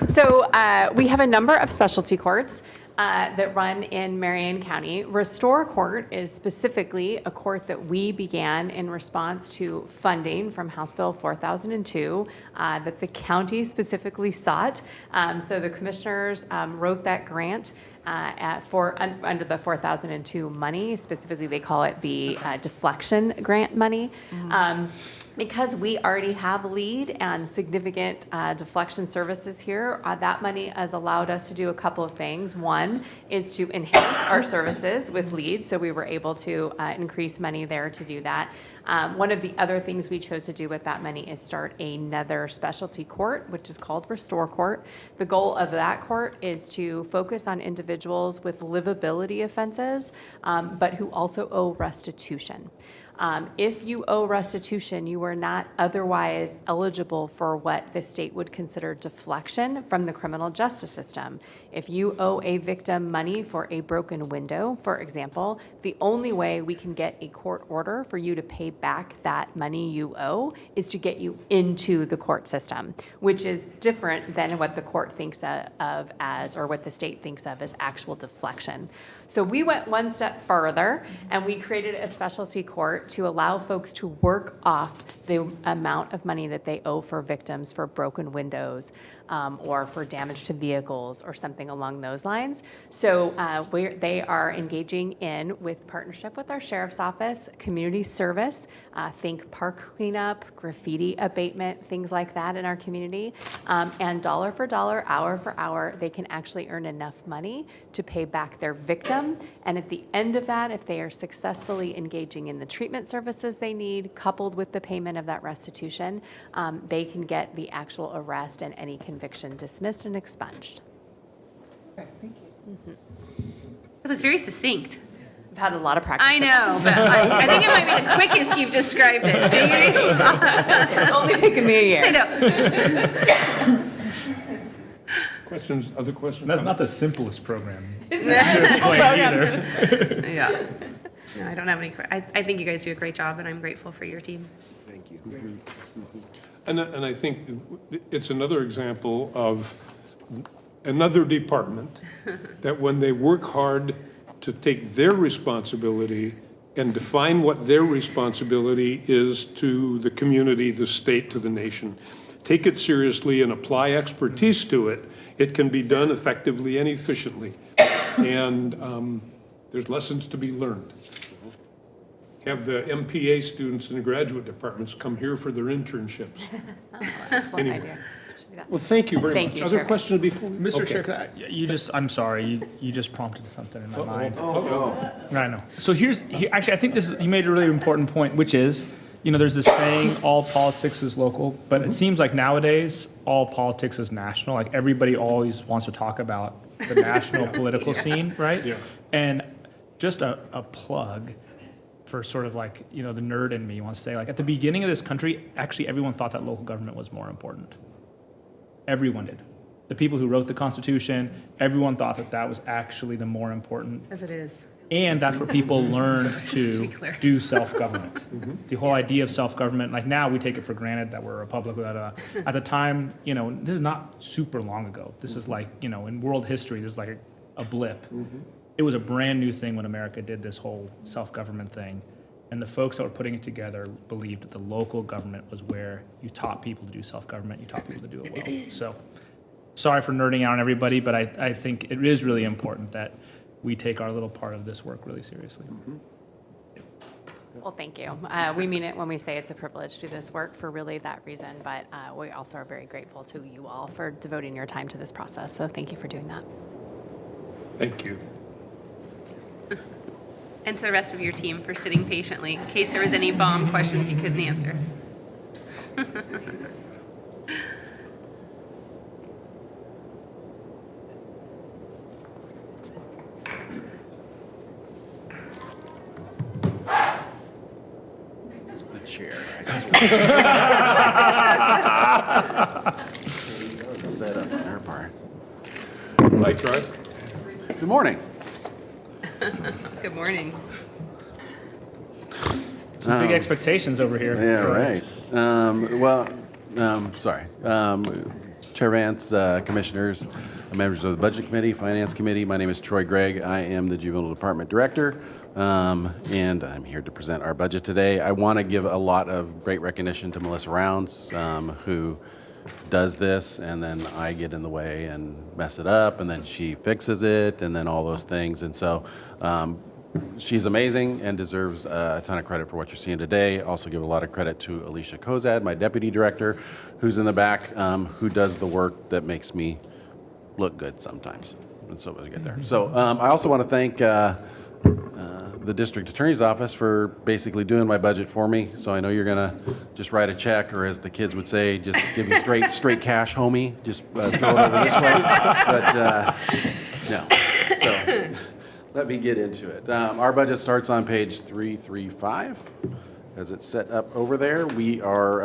So we have a number of specialty courts that run in Marion County. Restore Court is specifically a court that we began in response to funding from House Bill 4002 that the county specifically sought. So the commissioners wrote that grant under the 4002 money. Specifically, they call it the deflection grant money. Because we already have LEAD and significant deflection services here, that money has allowed us to do a couple of things. One is to enhance our services with LEAD, so we were able to increase money there to do that. One of the other things we chose to do with that money is start another specialty court, which is called Restore Court. The goal of that court is to focus on individuals with livability offenses, but who also owe restitution. If you owe restitution, you are not otherwise eligible for what the state would consider deflection from the criminal justice system. If you owe a victim money for a broken window, for example, the only way we can get a court order for you to pay back that money you owe is to get you into the court system, which is different than what the court thinks of as, or what the state thinks of as actual deflection. So we went one step further and we created a specialty court to allow folks to work off the amount of money that they owe for victims for broken windows or for damage to vehicles or something along those lines. So they are engaging in, with partnership with our sheriff's office, community service, think park cleanup, graffiti abatement, things like that in our community. And dollar for dollar, hour for hour, they can actually earn enough money to pay back their victim. And at the end of that, if they are successfully engaging in the treatment services they need, coupled with the payment of that restitution, they can get the actual arrest and any conviction dismissed and expunged. Okay, thank you. That was very succinct. I've had a lot of practice. I know, but I think it might be the quickest you've described it. So It's only taken me a year. I know. Questions, other questions? That's not the simplest program to Yeah. explain either. Yeah. No, I don't have any, I think you guys do a great job, and I'm grateful for your team. Thank you. And I think it's another example of another department that when they work hard to take their responsibility and define what their responsibility is to the community, the state, to the nation, take it seriously and apply expertise to it, it can be done effectively and efficiently. And there's lessons to be learned. Have the MPA students in the graduate departments come here for their internships. Excellent Anyway. idea. Should do that. Well, thank you very Thank much. you, Other Chair. questions before? Mr. Okay. Chair, I'm sorry, you just prompted something in my mind. Oh, I know. So actually, I think you made a really important point, which is, there's this saying, all politics is local, but it seems like nowadays, all politics is national. Like, everybody always wants to talk about the national political scene, right? Yeah. And just a plug for sort of like, the nerd in me wants to say, like, at the beginning of this country, actually everyone thought that local government was more important. Everyone did. The people who wrote the Constitution, everyone thought that that was actually the more important. As it is. And that's where people learn Just to be to clear. do self-government. The whole idea of self-government, like now we take it for granted that we're a republic without at the time, this is not super long ago. This is like, in world history, this is like a blip. It was a brand new thing when America did this whole self-government thing. And the folks that were putting it together believed that the local government was where you taught people to do self-government, you taught people to do it well. So, sorry for nerding out on everybody, but I think it is really important that we take our little part of this work really seriously. Well, thank you. We mean it when we say it's a privilege to do this work for really that reason, but we also are very grateful to you all for devoting your time to this process. So thank you for doing that. Thank you. And to the rest of your team for sitting patiently in case there was any bomb questions you couldn't answer. The chair. Set up on her part. I tried. Good morning. Good morning. Some big expectations over here. Yeah, right. Sorry. Chair Vance, Commissioners, members of the Budget Committee, Finance Committee, my name is Troy Gregg. I am the Juvenile Department Director, and I'm here to present our budget today. I want to give a lot of great recognition to Melissa Rounds, who does this, and then I get in the way and mess it up, and then she fixes it, and then all those things. And so she's amazing and deserves a ton of credit for what you're seeing today. Also give a lot of credit to Alicia Kozad, my deputy director, who's in the back, who does the work that makes me look good sometimes. And so we get there. So I also want to thank the district attorney's office for basically doing my budget for me. So I know you're gonna just write a check, or as the kids would say, just give me straight cash, homie. Just throw it over this way. But no. So let me get into it. Our budget starts on page 335, as it's set up over there. We are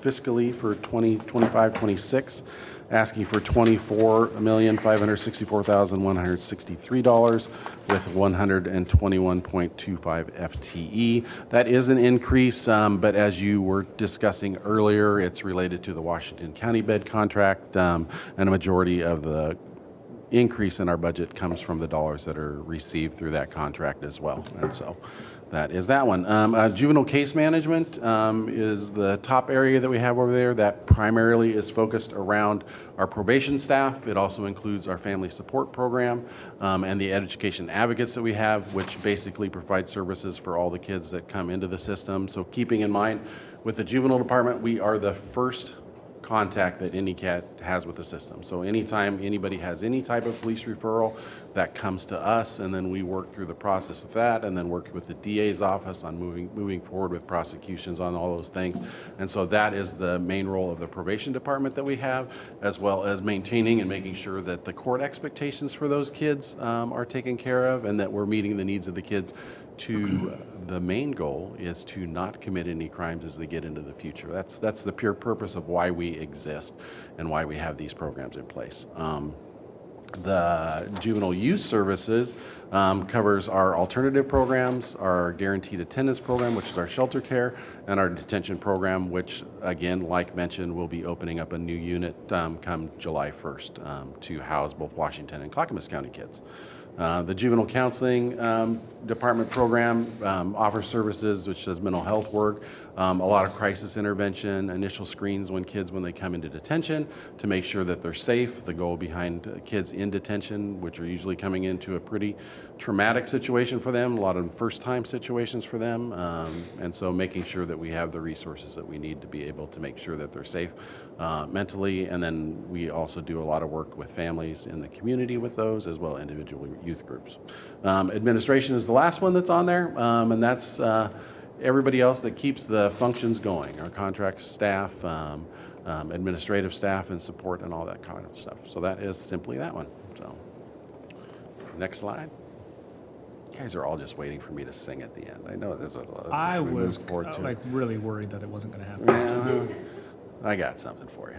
fiscally for 2025-26 asking for $24,564,163 with 121.25 FTE. That is an increase, but as you were discussing earlier, it's related to the Washington County bed contract, and a majority of the increase in our budget comes from the dollars that are received through that contract as well. And so that is that one. Juvenile case management is the top area that we have over there. That primarily is focused around our probation staff. It also includes our family support program and the education advocates that we have, which basically provide services for all the kids that come into the system. So keeping in mind, with the juvenile department, we are the first contact that any cat has with the system. So anytime anybody has any type of police referral, that comes to us, and then we work through the process with that, and then work with the DA's office on moving forward with prosecutions on all those things. And so that is the main role of the probation department that we have, as well as maintaining and making sure that the court expectations for those kids are taken care of, and that we're meeting the needs of the kids. To the main goal is to not commit any crimes as they get into the future. That's the pure purpose of why we exist and why we have these programs in place. The juvenile youth services covers our alternative programs, our guaranteed attendance program, which is our shelter care, and our detention program, which, again, like mentioned, will be opening up a new unit come July 1st to house both Washington and Clackamas County kids. The juvenile counseling department program offers services which does mental health work, a lot of crisis intervention, initial screens when they come into detention to make sure that they're safe. The goal behind kids in detention, which are usually coming into a pretty traumatic situation for them, a lot of first-time situations for them, and so making sure that we have the resources that we need to be able to make sure that they're safe mentally. And then we also do a lot of work with families in the community with those, as well as individual youth groups. Administration is the last one that's on there, and that's everybody else that keeps the functions going, our contract staff, administrative staff and support and all that kind of stuff. So that is simply that one. So next slide. You guys are all just waiting for me to sing at the end. I know this was I was like really worried that it wasn't going to happen this time. I got something for you.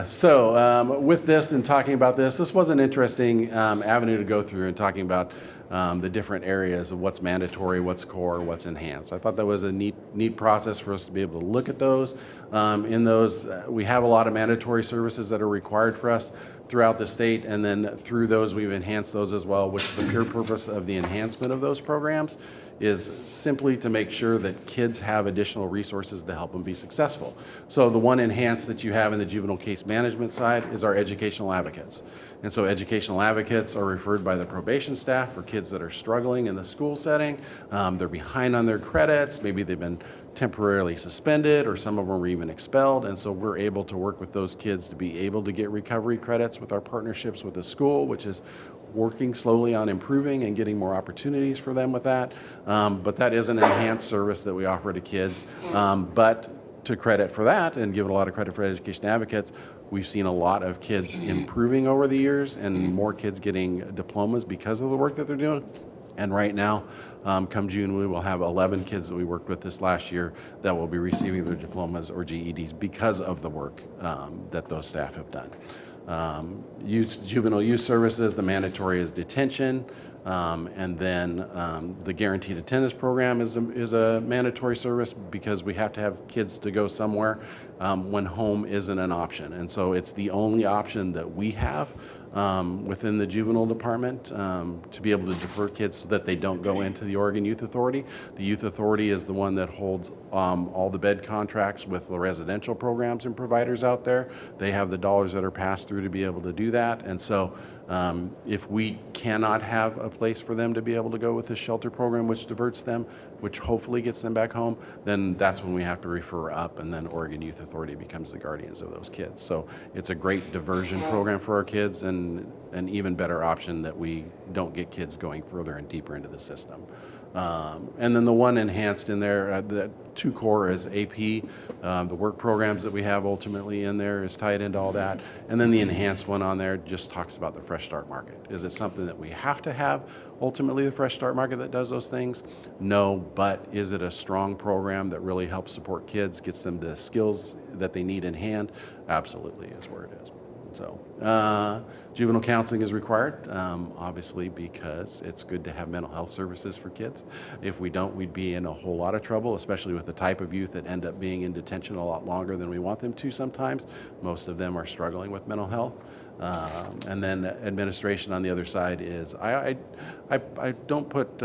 So with this and talking about this was an interesting avenue to go through and talking about the different areas of what's mandatory, what's core, what's enhanced. I thought that was a neat process for us to be able to look at those. In those, we have a lot of mandatory services that are required for us throughout the state, and then through those we've enhanced those as well, which the pure purpose of the enhancement of those programs is simply to make sure that kids have additional resources to help them be successful. So the one enhanced that you have in the juvenile case management side is our educational advocates. And so educational advocates are referred by the probation staff for kids that are struggling in the school setting. They're behind on their credits, maybe they've been temporarily suspended, or some of them were even expelled. And so we're able to work with those kids to be able to get recovery credits with our partnerships with the school, which is working slowly on improving and getting more opportunities for them with that. But that is an enhanced service that we offer to kids. But to credit for that, and give a lot of credit for education advocates, we've seen a lot of kids improving over the years and more kids getting diplomas because of the work that they're doing. And right now, come June, we will have 11 kids that we worked with this last year that will be receiving their diplomas or GEDs because of the work that those staff have done. Juvenile youth services, the mandatory is detention, and then the guaranteed attendance program is a mandatory service because we have to have kids to go somewhere when home isn't an option. And so it's the only option that we have within the juvenile department to be able to defer kids so that they don't go into the Oregon Youth Authority. The Youth Authority is the one that holds all the bed contracts with the residential programs and providers out there. They have the dollars that are passed through to be able to do that. And so if we cannot have a place for them to be able to go with the shelter program, which diverts them, which hopefully gets them back home, then that's when we have to refer up, and then Oregon Youth Authority becomes the guardians of those kids. So it's a great diversion program for our kids, and an even better option that we don't get kids going further and deeper into the system. And then the one enhanced in there, the two core is AP. The work programs that we have ultimately in there is tied into all that. And then the enhanced one on there just talks about the Fresh Start Market. Is it something that we have to have, ultimately, the Fresh Start Market that does those things? No, but is it a strong program that really helps support kids, gets them the skills that they need in hand? Absolutely is where it is. So juvenile counseling is required, obviously, because it's good to have mental health services for kids. If we don't, we'd be in a whole lot of trouble, especially with the type of youth that end up being in detention a lot longer than we want them to sometimes. Most of them are struggling with mental health. And then administration on the other side is, I don't put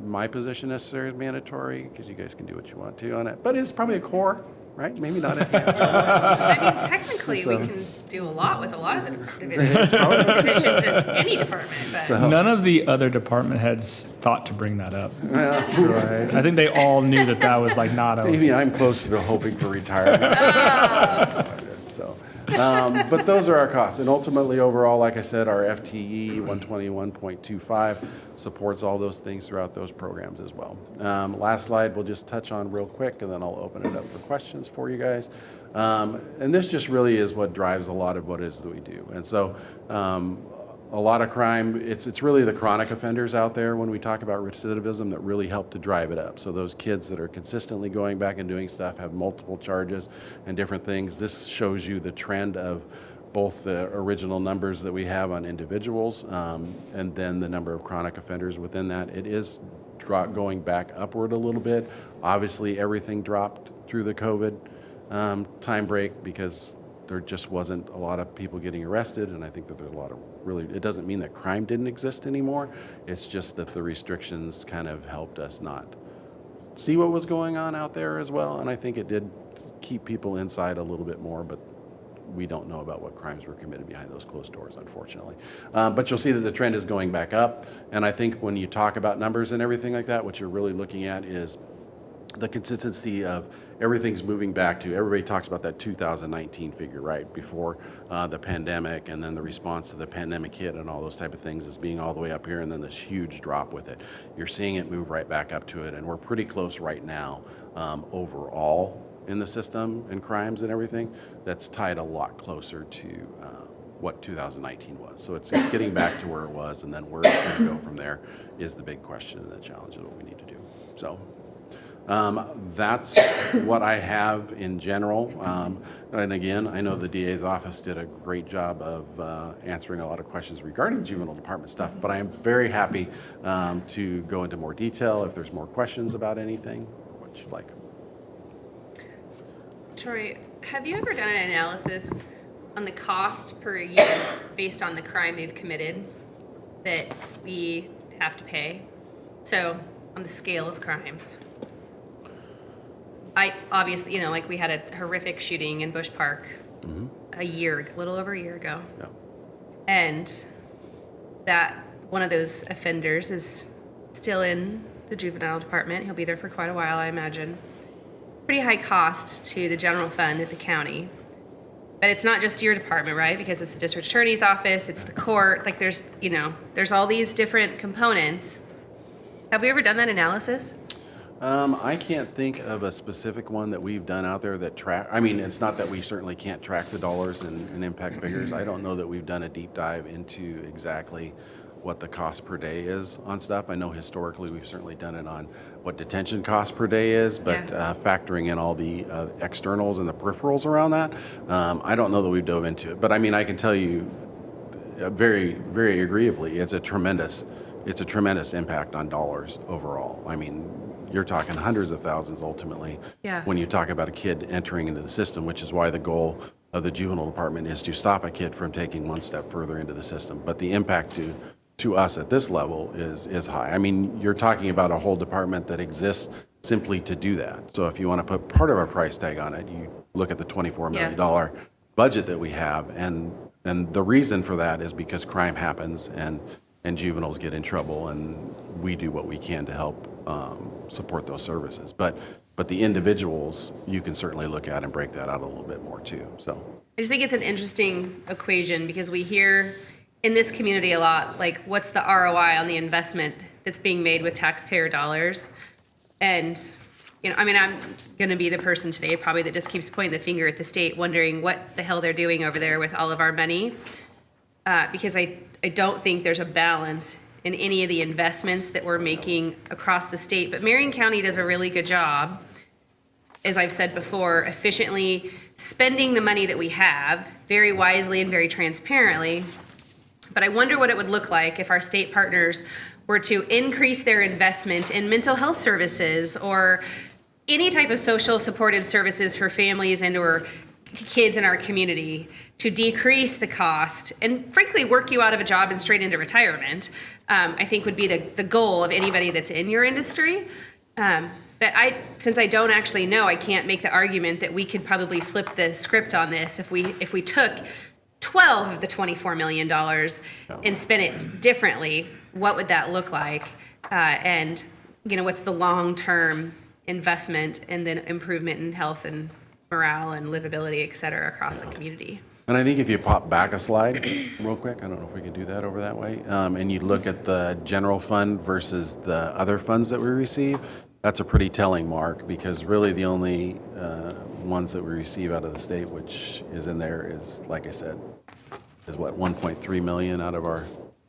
my position necessarily as mandatory, because you guys can do what you want to on it, but it's probably a core, right? Maybe not enhanced. I mean, technically, we can do a lot with a lot of the divisions, positions in any department, but. None of the other department heads thought to bring that up. Right. I think they all knew that that was like not a. Maybe I'm closer to hoping for retirement. So, but those are our costs. And ultimately, overall, like I said, our FTE 121.25 supports all those things throughout those programs as well. Last slide we'll just touch on real quick, and then I'll open it up for questions for you guys. And this just really is what drives a lot of what it is that we do. And so a lot of crime, it's really the chronic offenders out there when we talk about recidivism that really help to drive it up. So those kids that are consistently going back and doing stuff, have multiple charges and different things. This shows you the trend of both the original numbers that we have on individuals and then the number of chronic offenders within that. It is going back upward a little bit. Obviously, everything dropped through the COVID time break because there just wasn't a lot of people getting arrested, and I think that there's a lot of it doesn't mean that crime didn't exist anymore. It's just that the restrictions kind of helped us not see what was going on out there as well, and I think it did keep people inside a little bit more, but we don't know about what crimes were committed behind those closed doors, unfortunately. But you'll see that the trend is going back up, and I think when you talk about numbers and everything like that, what you're really looking at is the consistency of everything's moving back to, everybody talks about that 2019 figure, right, before the pandemic, and then the response to the pandemic hit and all those type of things as being all the way up here, and then this huge drop with it. You're seeing it move right back up to it, and we're pretty close right now overall in the system and crimes and everything. That's tied a lot closer to what 2019 was. So it's getting back to where it was, and then where it's going to go from there is the big question and the challenge of what we need to do. So that's what I have in general. And again, I know the DA's office did a great job of answering a lot of questions regarding juvenile department stuff, but I am very happy to go into more detail if there's more questions about anything, what you'd like. Troy, have you ever done an analysis on the cost per year based on the crime they've committed that we have to pay? So on the scale of crimes. I obviously, like we had a horrific shooting in Bush Park a little over a year ago. Yeah. And that one of those offenders is still in the juvenile department. He'll be there for quite a while, I imagine. Pretty high cost to the general fund at the county. But it's not just your department, right? Because it's the district attorney's office, it's the court, like there's all these different components. Have we ever done that analysis? I can't think of a specific one that we've done out there that it's not that we certainly can't track the dollars and impact figures. I don't know that we've done a deep dive into exactly what the cost per day is on stuff. I know historically we've certainly done it on what detention cost per day is, but factoring in all the externals and the peripherals around that, I don't know that we've dove into it. But I mean, I can tell you very, very agreeably, it's a tremendous impact on dollars overall. I mean, you're talking hundreds of thousands ultimately when you talk about a kid entering into the system, which is why the goal of the juvenile department is to stop a kid from taking one step further into the system. But the impact to us at this level is high. I mean, you're talking about a whole department that exists simply to do that. So if you want to put part of our price tag on it, you look at the $24 million budget that we have, and the reason for that is because crime happens and juveniles get in trouble, and we do what we can to help support those services. But the individuals, you can certainly look at and break that out a little bit more too. So I just think it's an interesting equation because we hear in this community a lot, like, what's the ROI on the investment that's being made with taxpayer dollars? And, I mean, I'm going to be the person today probably that just keeps pointing the finger at the state, wondering what the hell they're doing over there with all of our money. Because I don't think there's a balance in any of the investments that we're making across the state. But Marion County does a really good job, as I've said before, efficiently spending the money that we have very wisely and very transparently. But I wonder what it would look like if our state partners were to increase their investment in mental health services or any type of social supportive services for families and or kids in our community to decrease the cost and frankly work you out of a job and straight into retirement, I think would be the goal of anybody that's in your industry. But since I don't actually know, I can't make the argument that we could probably flip the script on this if we took 12 of the $24 million and spent it differently. What would that look like? And what's the long-term investment and then improvement in health and morale and livability, et cetera, across the community? And I think if you pop back a slide real quick, I don't know if we can do that over that way, and you look at the general fund versus the other funds that we receive, that's a pretty telling mark, because really the only ones that we receive out of the state, which is in there, is, like I said, is what, 1.3 million out of our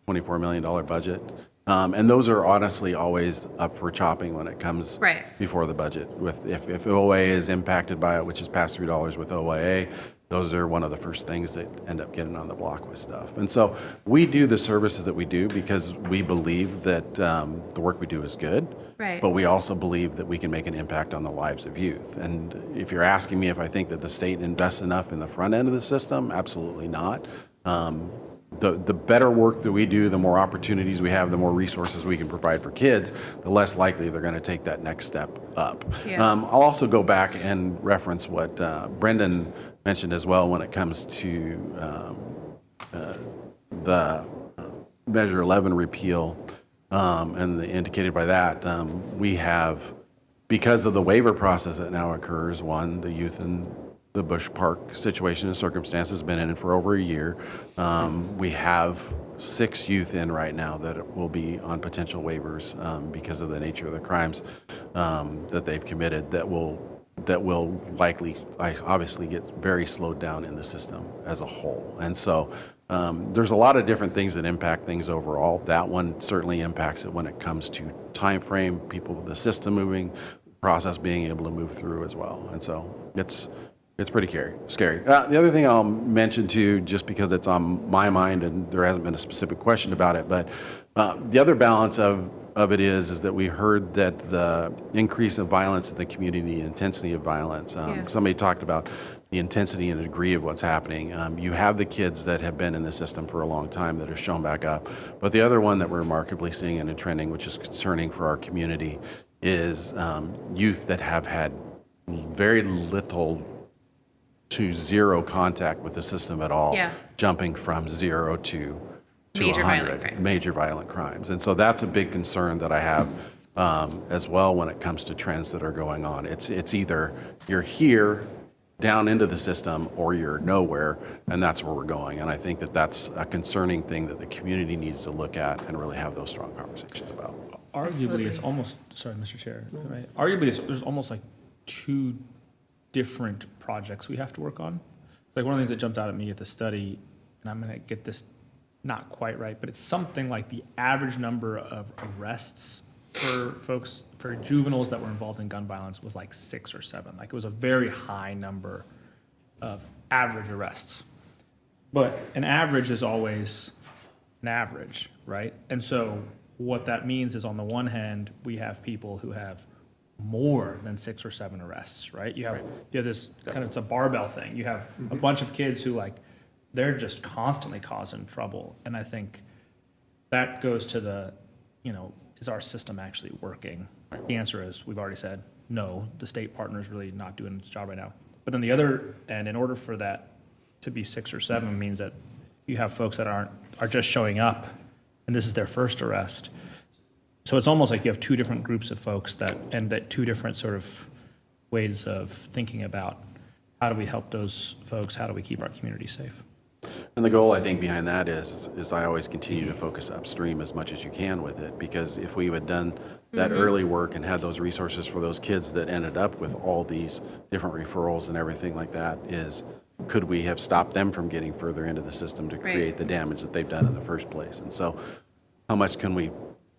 $24 million budget. And those are honestly always up for chopping when it comes before the budget. If OA is impacted by it, which is pass-through dollars with OIA, those are one of the first things that end up getting on the block with stuff. And so we do the services that we do because we believe that the work we do is good, but we also believe that we can make an impact on the lives of youth. And if you're asking me if I think that the state invests enough in the front end of the system, absolutely not. The better work that we do, the more opportunities we have, the more resources we can provide for kids, the less likely they're going to take that next step up. I'll also go back and reference what Brendan mentioned as well when it comes to the Measure 11 repeal, and indicated by that, we have, because of the waiver process that now occurs, one, the youth in the Bush Park situation and circumstance has been in for over a year. We have 6 youth in right now that will be on potential waivers because of the nature of the crimes that they've committed that will likely, obviously, get very slowed down in the system as a whole. And so there's a lot of different things that impact things overall. That one certainly impacts it when it comes to time frame, people, the system moving, process being able to move through as well. And so it's pretty scary. The other thing I'll mention too, just because it's on my mind and there hasn't been a specific question about it, but the other balance of it is that we heard that the increase of violence in the community, intensity of violence, somebody talked about the intensity and degree of what's happening. You have the kids that have been in the system for a long time that have shown back up, but the other one that we're remarkably seeing and trending, which is concerning for our community, is youth that have had very little to zero contact with the system at all, jumping from 0 to major 100 major violent crimes. And so that's a big concern that I have as well when it comes to trends that are going on. It's either you're here down into the system or you're nowhere, and that's where we're going. And I think that that's a concerning thing that the community needs to look at and really have those strong conversations about. Arguably, it's almost, sorry, Mr. Chair, right? Arguably, there's almost like 2 different projects we have to work on. Like one of the things that jumped out at me at the study, and I'm going to get this not quite right, but it's something like the average number of arrests for juveniles that were involved in gun violence was like 6 or 7. Like it was a very high number of average arrests. But an average is always an average, right? And so what that means is on the one hand, we have people who have more than 6 or 7 arrests, right? You have this kind of, it's a barbell thing. You have a bunch of kids who they're just constantly causing trouble. And I think that goes to the, is our system actually working? The answer is, we've already said, no, the state partner is really not doing its job right now. But on the other end, in order for that to be 6 or 7 means that you have folks that are just showing up and this is their first arrest. So it's almost like you have 2 different groups of folks that 2 different sort of ways of thinking about how do we help those folks, how do we keep our community safe. And the goal, I think, behind that is I always continue to focus upstream as much as you can with it, because if we had done that early work and had those resources for those kids that ended up with all these different referrals and everything like that, could we have stopped them from getting further into the system to create the damage that they've done in the first place? And so how much can we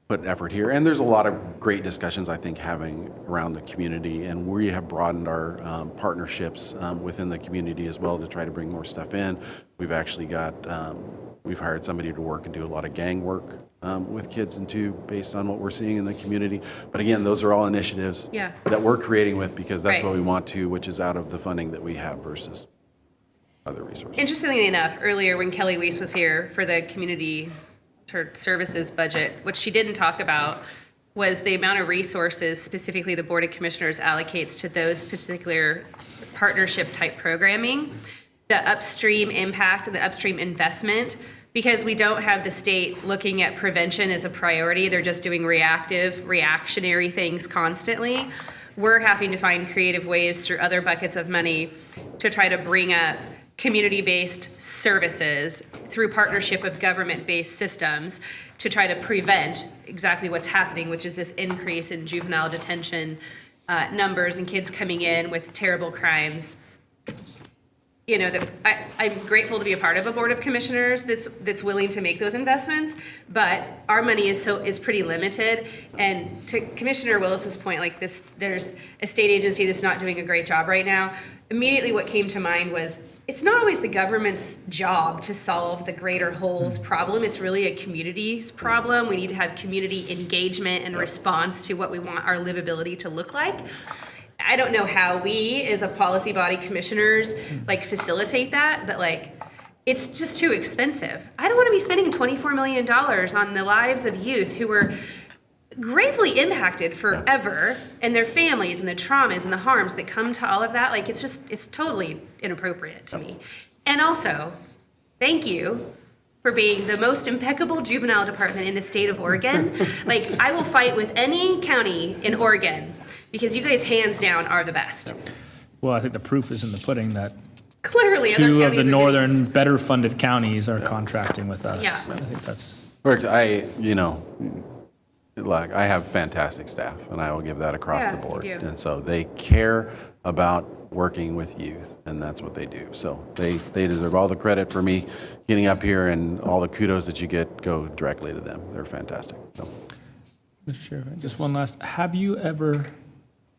put effort here? And there's a lot of great discussions, I think, having around the community, and we have broadened our partnerships within the community as well to try to bring more stuff in. We've actually got, we've hired somebody to work and do a lot of gang work with kids and too, based on what we're seeing in the community. But again, those are all initiatives that we're creating with, because that's what we want to, which is out of the funding that we have versus other resources. Interestingly enough, earlier when Kelly Weiss was here for the community services budget, what she didn't talk about was the amount of resources specifically the Board of Commissioners allocates to those particular partnership type programming, the upstream impact, the upstream investment, because we don't have the state looking at prevention as a priority. They're just doing reactionary things constantly. We're having to find creative ways through other buckets of money to try to bring up community-based services through partnership with government-based systems to try to prevent exactly what's happening, which is this increase in juvenile detention numbers and kids coming in with terrible crimes. You know, I'm grateful to be a part of a board of commissioners that's willing to make those investments, but our money is pretty limited. And to Commissioner Willis's point, like this, there's a state agency that's not doing a great job right now. Immediately, what came to mind was it's not always the government's job to solve the greater whole's problem. It's really a community's problem. We need to have community engagement and response to what we want our livability to look like. I don't know how we, as a policy body commissioners, like facilitate that, but like, it's just too expensive. I don't want to be spending $24 million on the lives of youth who were gravely impacted forever, and their families and the traumas and the harms that come to all of that. Like, it's totally inappropriate to me. And also, thank you for being the most impeccable juvenile department in the state of Oregon. Like, I will fight with any county in Oregon because you guys hands down are the best. Well, I think the proof is in the pudding that Clearly, other two of counties the are doing northern, this. better funded counties are contracting with us. Yeah. I think that's. Look, like, I have fantastic staff, and I will give that across Yeah, the board. you do. And so they care about working with youth, and that's what they do. So they deserve all the credit for me getting up here, and all the kudos that you get go directly to them. They're fantastic. So. Mr. Chair, just one last, have you ever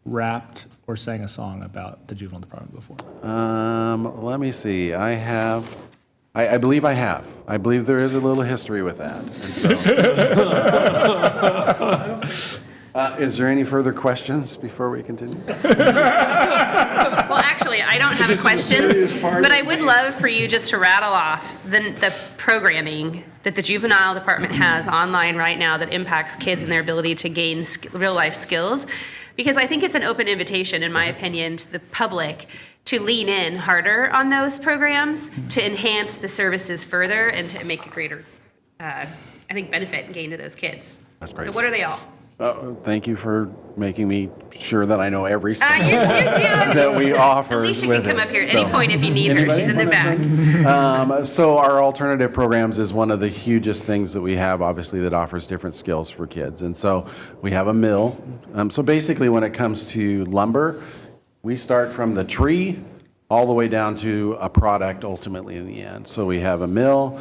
rapped or sang a song about the juvenile department before? Let me see. I have. I believe I have. I believe there is a little history with that. And so, is there any further questions before we continue? Well, actually, I don't have a question, but I would love for you just to rattle off the programming that the juvenile department has online right now that impacts kids and their ability to gain real life skills. Because I think it's an open invitation, in my opinion, to the public to lean in harder on those programs, to enhance the services further, and to make a greater, I think, benefit and gain to those kids. That's great. So what are they all? Thank you for making me sure that I know every song You do. that we offer. Alicia with can come it. up here at any point if you need her. She's in the back. So our alternative programs is one of the hugest things that we have, obviously, that offers different skills for kids. And so we have a mill. So basically, when it comes to lumber, we start from the tree all the way down to a product ultimately in the end. So we have a mill,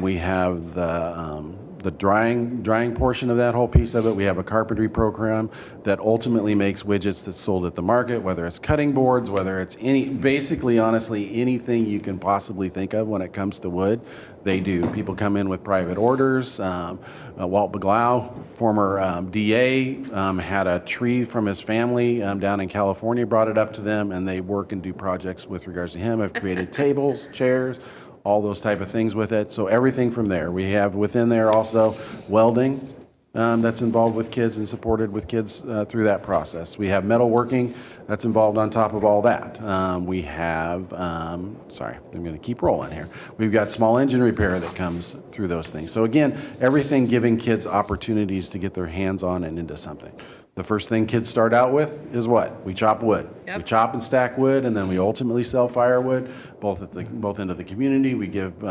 we have the drying portion of that whole piece of it. We have a carpentry program that ultimately makes widgets that's sold at the market, whether it's cutting boards, whether it's basically, honestly, anything you can possibly think of when it comes to wood, they do. People come in with private orders. Walt Beglau, former DA, had a tree from his family down in California, brought it up to them, and they work and do projects with regards to him. I've created tables, chairs, all those type of things with it. So everything from there. We have within there also welding that's involved with kids and supported with kids through that process. We have metalworking that's involved on top of all that. We have, sorry, I'm going to keep rolling here. We've got small engine repair that comes through those things. So again, everything giving kids opportunities to get their hands on and into something. The first thing kids start out with is what? We chop wood. Yep. We chop and stack wood, and then we ultimately sell firewood, both into the community. We give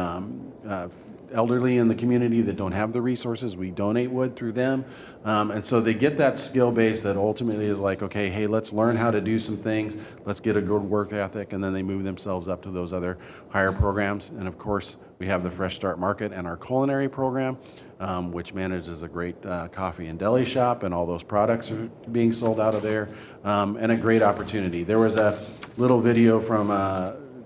elderly in the community that don't have the resources, we donate wood through them. And so they get that skill base that ultimately is like, okay, hey, let's learn how to do some things. Let's get a good work ethic, and then they move themselves up to those other higher programs. And of course, we have the Fresh Start Market and our culinary program, which manages a great coffee and deli shop, and all those products are being sold out of there, and a great opportunity. There was a little video from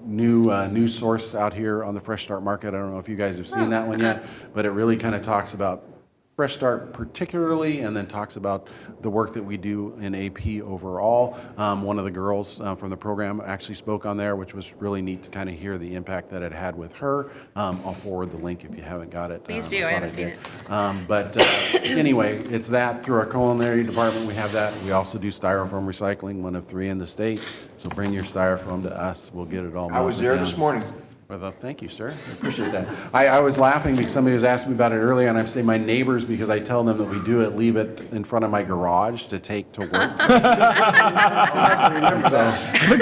new source out here on the Fresh Start Market. I don't know if you guys have seen that one yet, but it really kind of talks about Fresh Start particularly, and then talks about the work that we do in AP overall. One of the girls from the program actually spoke on there, which was really neat to kind of hear the impact that it had with her. I'll forward the link if you haven't got it. Please do, I haven't seen it. Anyway, it's that. Through our culinary department, we have that. We also do styrofoam recycling, one of 3 in the state. So bring your styrofoam to us. We'll get it all I was melted there down. this morning. Well, thank you, sir. I appreciate that. I was laughing because somebody was asking me about it earlier, and I'm saying my neighbors, because I tell them that we do it, leave it in front of my garage to take to work. Look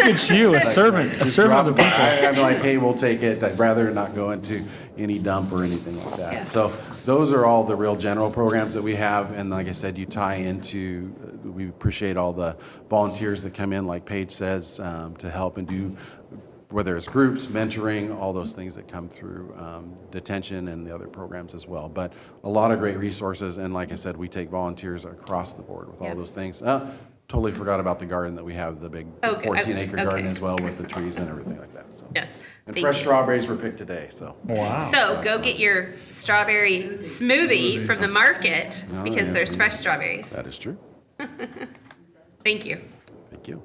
at you, a servant of the people. I'm like, hey, we'll take it. I'd rather not go into any dump or anything like that. Yeah. So those are all the real general programs that we have. And like I said, you tie into, we appreciate all the volunteers that come in, like Paige says, to help and do, whether it's groups, mentoring, all those things that come through detention and the other programs as well. But a lot of great resources. And like I said, we take volunteers across the board with all those things. Totally forgot about the garden that we have, the big Okay, 14-acre garden okay. as well with the trees and everything like that. So. Yes. And Thank fresh you. strawberries were picked today, so. Wow. So go get your strawberry smoothie from the market Oh, because yes, there's we- fresh strawberries. That is true. Thank you. Thank you.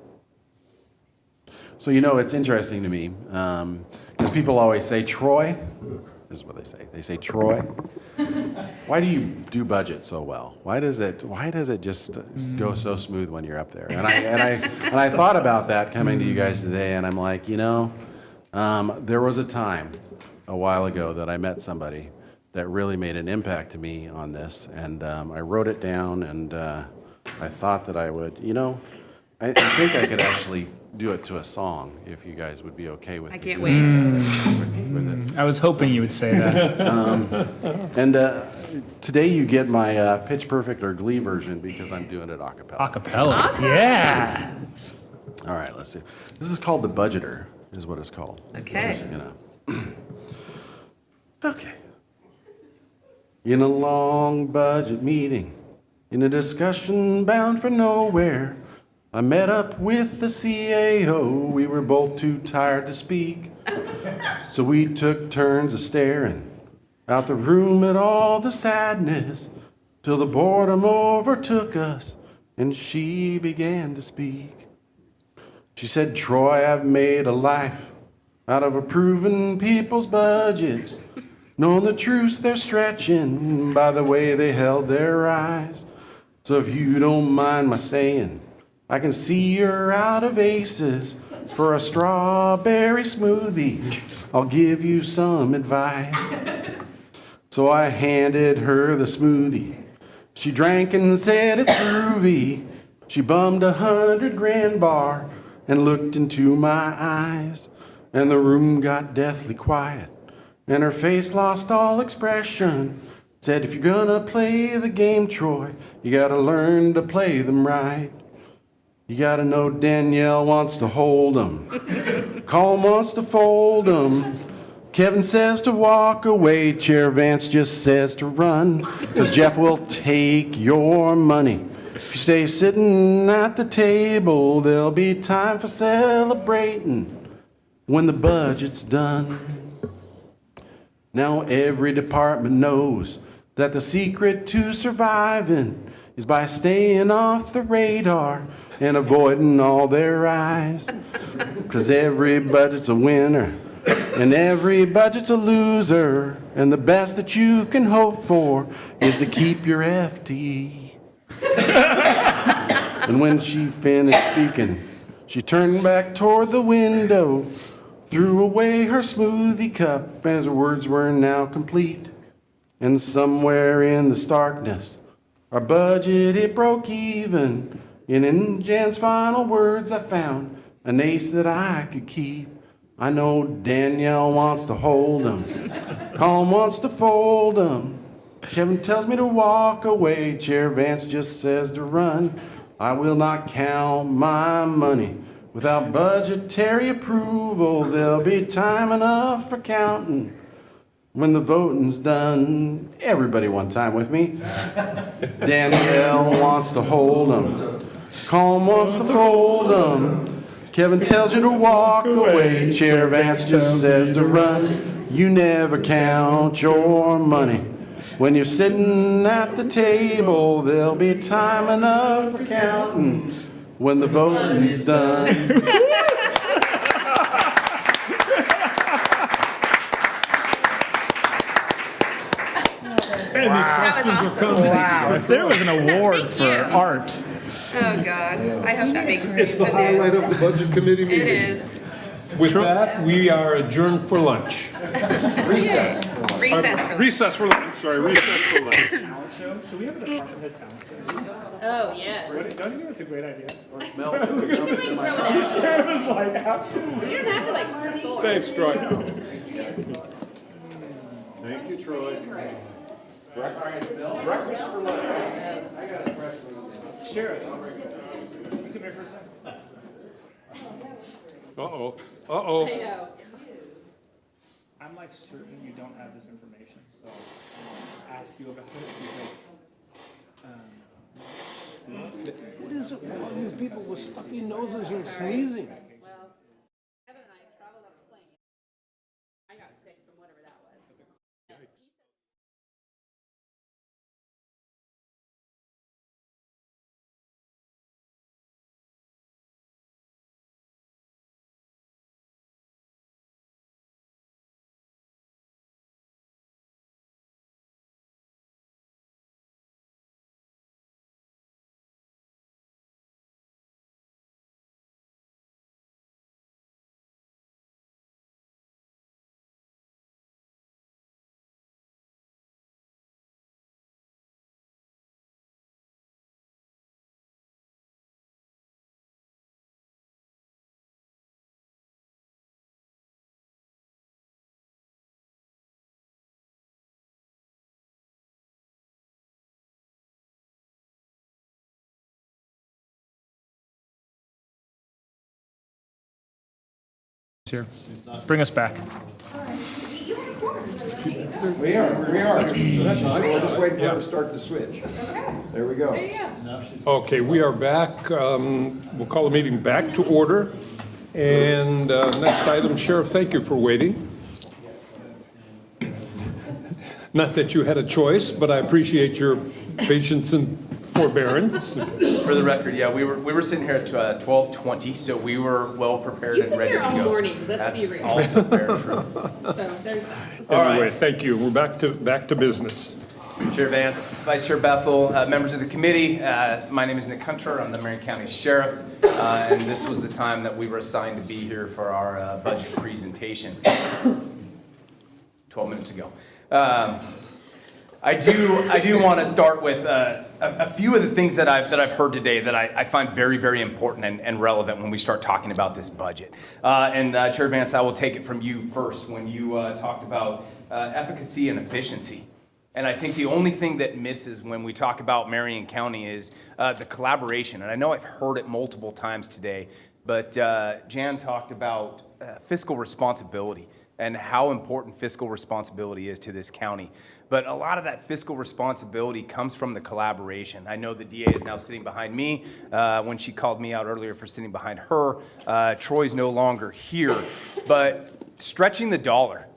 So, it's interesting to me, because people always say, Troy, this is what they say. They say, Troy, why do you do budget so well? Why does it just go so smooth when you're up there? And I thought about that coming to you guys today, and I'm like, there was a time a while ago that I met somebody that really made an impact to me on this, and I wrote it down, and I thought that I would, I think I could actually do it to a song, if you guys would be okay with I me can't doing wait. with it. I was hoping you would say that. And today you get my Pitch Perfect or Glee version because I'm doing it a cappella. Acapella. Awesome. Yeah. All right, let's see. This is called The Budgeter, is what it's called. Okay. Just, Okay. In a long budget meeting, in a discussion bound for nowhere, I met up with the CAO. We were both too tired to speak. So we took turns of staring out the room at all the sadness till the boredom overtook us and she began to speak. She said, Troy, I've made a life out of approving people's budgets, knowing the truths they're stretching by the way they held their eyes. So if you don't mind my saying, I can see you're out of aces. For a strawberry smoothie, I'll give you some advice. So I handed her the smoothie. She drank and said it's groovy. She bummed $100 grand bar and looked into my eyes. And the room got deathly quiet. And her face lost all expression. Said, if you're gonna play the game, Troy, you gotta learn to play them right. You gotta know Danielle wants to hold 'em. Colm wants to fold 'em. Kevin says to walk away. Chair Vance just says to run. 'Cause Jeff will take your money. If you stay sitting at the table, there'll be time for celebrating when the budget's done. Now every department knows that the secret to surviving is by staying off the radar and avoiding all their eyes. 'Cause every budget's a winner and every budget's a loser, and the best that you can hope for is to keep your FTE. And when she finished speaking, she turned back toward the window, threw away her smoothie cup as her words were now complete. And somewhere in the starkness, our budget, it broke even. And in Jan's final words, I found an ace that I could keep. I know Danielle wants to hold 'em. Colm wants to fold 'em. Kevin tells me to walk away. Chair Vance just says to run. I will not count my money without budgetary approval. There'll be time enough for counting when the voting's done. Everybody one time with me. Danielle wants to hold 'em. Colm wants to fold 'em. Kevin tells you to walk away. Chair Vance just says to run. You never count your money When you're sitting at the table, there'll be time enough for counting when the voting's done. That was awesome. Wow, if there was an award for art. Oh, God. I hope that makes It's the the highlight news. of the budget committee meeting. It is. With that, we are adjourned for lunch. Recess for lunch. Recess for lunch, sorry, recess for lunch. Should we have a department head talent? Oh, yes. Don't you think that's a great idea? Sheriff Sheriff is like, absolutely. You don't have to like throw Thanks, Troy. Thank you, Troy. Breakfast for lunch. Sheriff, you come here for a second. Uh-oh, uh-oh. I know. I'm like certain you don't have this information, so I'll ask you about it because, What is it with all these people with stuffy noses and sneezing? Well, Kevin and I traveled on a plane. I got sick from whatever that was. Here, bring us back. We are. We're just waiting for her to start the switch. There we go. Okay, we are back. We'll call the meeting back to order. And next item, Sheriff, thank you for waiting. Not that you had a choice, but I appreciate your patience and forbearance. For the record, yeah, we were sitting here at 12:20, so we were well prepared You've and been ready to here go. all morning, let's be real. Also fair, true. So there's that. Anyway, thank you. We're back to business. Chair Vance, Vice Chair Bethel, members of the committee, my name is Nick Hunter. I'm the Marion County Sheriff, and this was the time that we were assigned to be here for our budget presentation 12 minutes ago. I do want to start with a few of the things that I've heard today that I find very, very important and relevant when we start talking about this budget. Chair Vance, I will take it from you first when you talked about efficacy and efficiency. And I think the only thing that misses when we talk about Marion County is the collaboration. And I know I've heard it multiple times today, but Jan talked about fiscal responsibility and how important fiscal responsibility is to this county. But a lot of that fiscal responsibility comes from the collaboration. I know the DA is now sitting behind me. When she called me out earlier for sitting behind her, Troy's no longer here. But stretching the dollar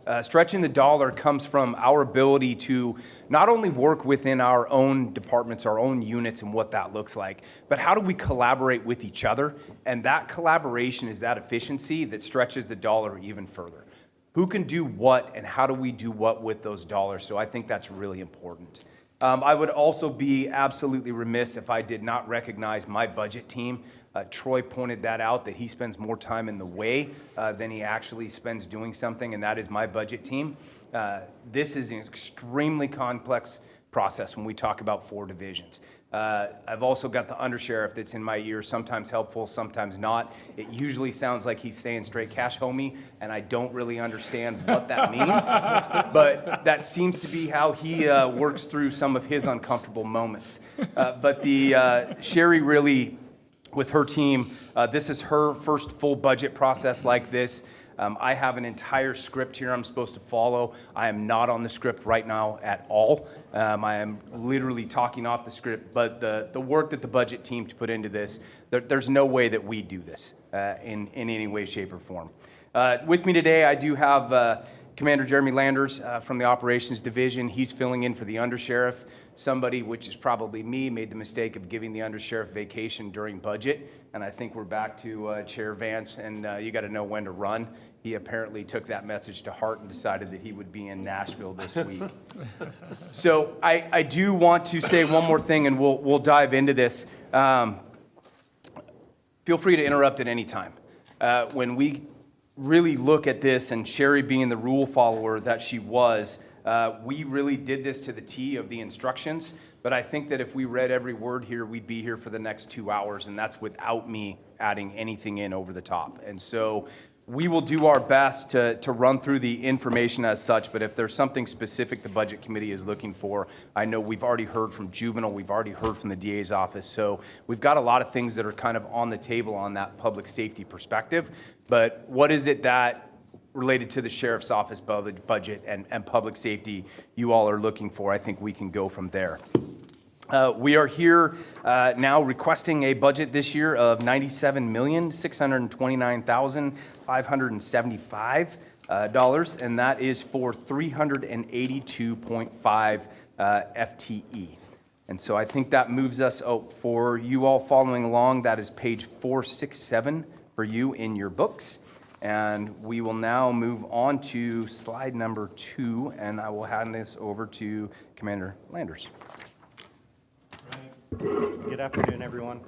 comes from our ability to not only work within our own departments, our own units and what that looks like, but how do we collaborate with each other? And that collaboration is that efficiency that stretches the dollar even further. Who can do what and how do we do what with those dollars? So I think that's really important. I would also be absolutely remiss if I did not recognize my budget team. Troy pointed that out, that he spends more time in the way than he actually spends doing something, and that is my budget team. This is an extremely complex process when we talk about 4 divisions. I've also got the undersheriff that's in my ear, sometimes helpful, sometimes not. It usually sounds like he's saying straight cash homie, and I don't really understand what that means, but that seems to be how he works through some of his uncomfortable moments. But the Sherry really, with her team, this is her first full budget process like this. I have an entire script here I'm supposed to follow. I am not on the script right now at all. I am literally talking off the script, but the work that the budget team put into this, there's no way that we do this in any way, shape, or form. With me today, I do have Commander Jeremy Landers from the Operations Division. He's filling in for the undersheriff. Somebody, which is probably me, made the mistake of giving the undersheriff vacation during budget. And I think we're back to Chair Vance, and you got to know when to run. He apparently took that message to heart and decided that he would be in Nashville this week. So I do want to say one more thing, and we'll dive into this. Feel free to interrupt at any time. When we really look at this, and Sherry being the rule follower that she was, we really did this to the T of the instructions. But I think that if we read every word here, we'd be here for the next 2 hours, and that's without me adding anything in over the top. And so we will do our best to run through the information as such, but if there's something specific the Budget Committee is looking for, I know we've already heard from Juvenile, we've already heard from the DA's office, so we've got a lot of things that are kind of on the table on that public safety perspective. But what is it that related to the Sheriff's Office budget and public safety you all are looking for? I think we can go from there. We are here now requesting a budget this year of $97,629,575, and that is for 382.5 FTE. And so I think that moves us, for you all following along, that is page 467 for you in your books. And we will now move on to slide number 2, and I will hand this over to Commander Landers. Good afternoon, everyone.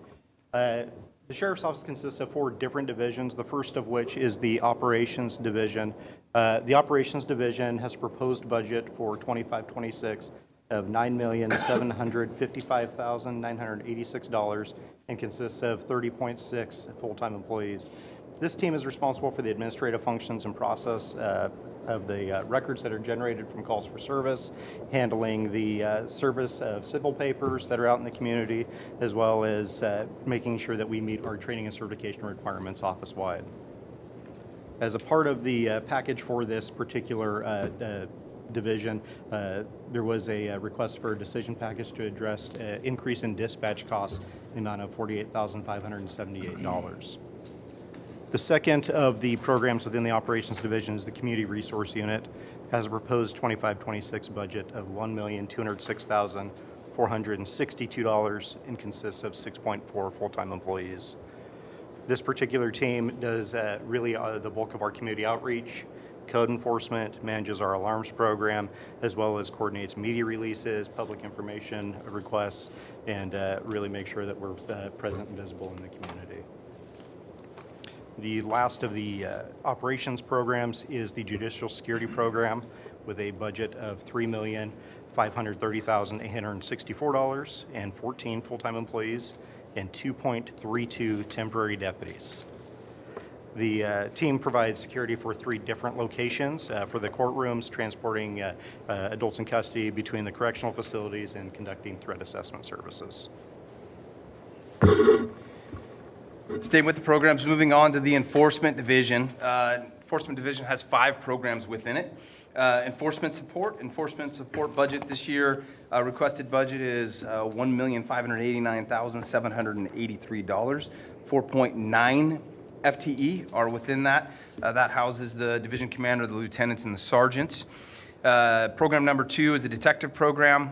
The Sheriff's Office consists of 4 different divisions, the first of which is the Operations Division. The Operations Division has a proposed budget for 25-26 of $9,755,986 and consists of 30.6 full-time employees. This team is responsible for the administrative functions and process of the records that are generated from calls for service, handling the service of civil papers that are out in the community, as well as making sure that we meet our training and certification requirements office-wide. As a part of the package for this particular division, there was a request for a decision package to address increase in dispatch costs in the amount of $48,578. The second of the programs within the Operations Division is the Community Resource Unit. Has a proposed 25-26 budget of $1,206,462 and consists of 6.4 full-time employees. This particular team does really the bulk of our community outreach, code enforcement, manages our alarms program, as well as coordinates media releases, public information requests, and really make sure that we're present and visible in the community. The last of the operations programs is the Judicial Security Program with a budget of $3,530,864 and 14 full-time employees and 2.32 temporary deputies. The team provides security for 3 different locations for the courtrooms, transporting adults in custody between the correctional facilities and conducting threat assessment services. Staying with the programs, moving on to the Enforcement Division. Enforcement Division has 5 programs within it. Enforcement support budget this year, requested budget is $1,589,783. 4.9 FTE are within that. That houses the division commander, the lieutenants, and the sergeants. Program number 2 is a detective program.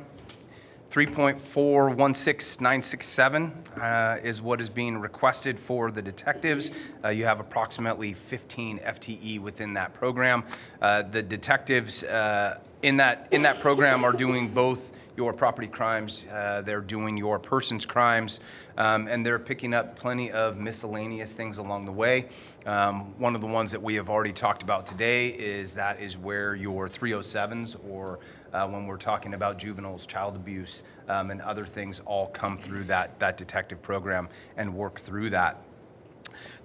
3.416967 is what is being requested for the detectives. You have approximately 15 FTE within that program. The detectives in that program are doing both your property crimes, they're doing your persons crimes, and they're picking up plenty of miscellaneous things along the way. One of the ones that we have already talked about today is where your 307s or when we're talking about juveniles, child abuse, and other things all come through that detective program and work through that.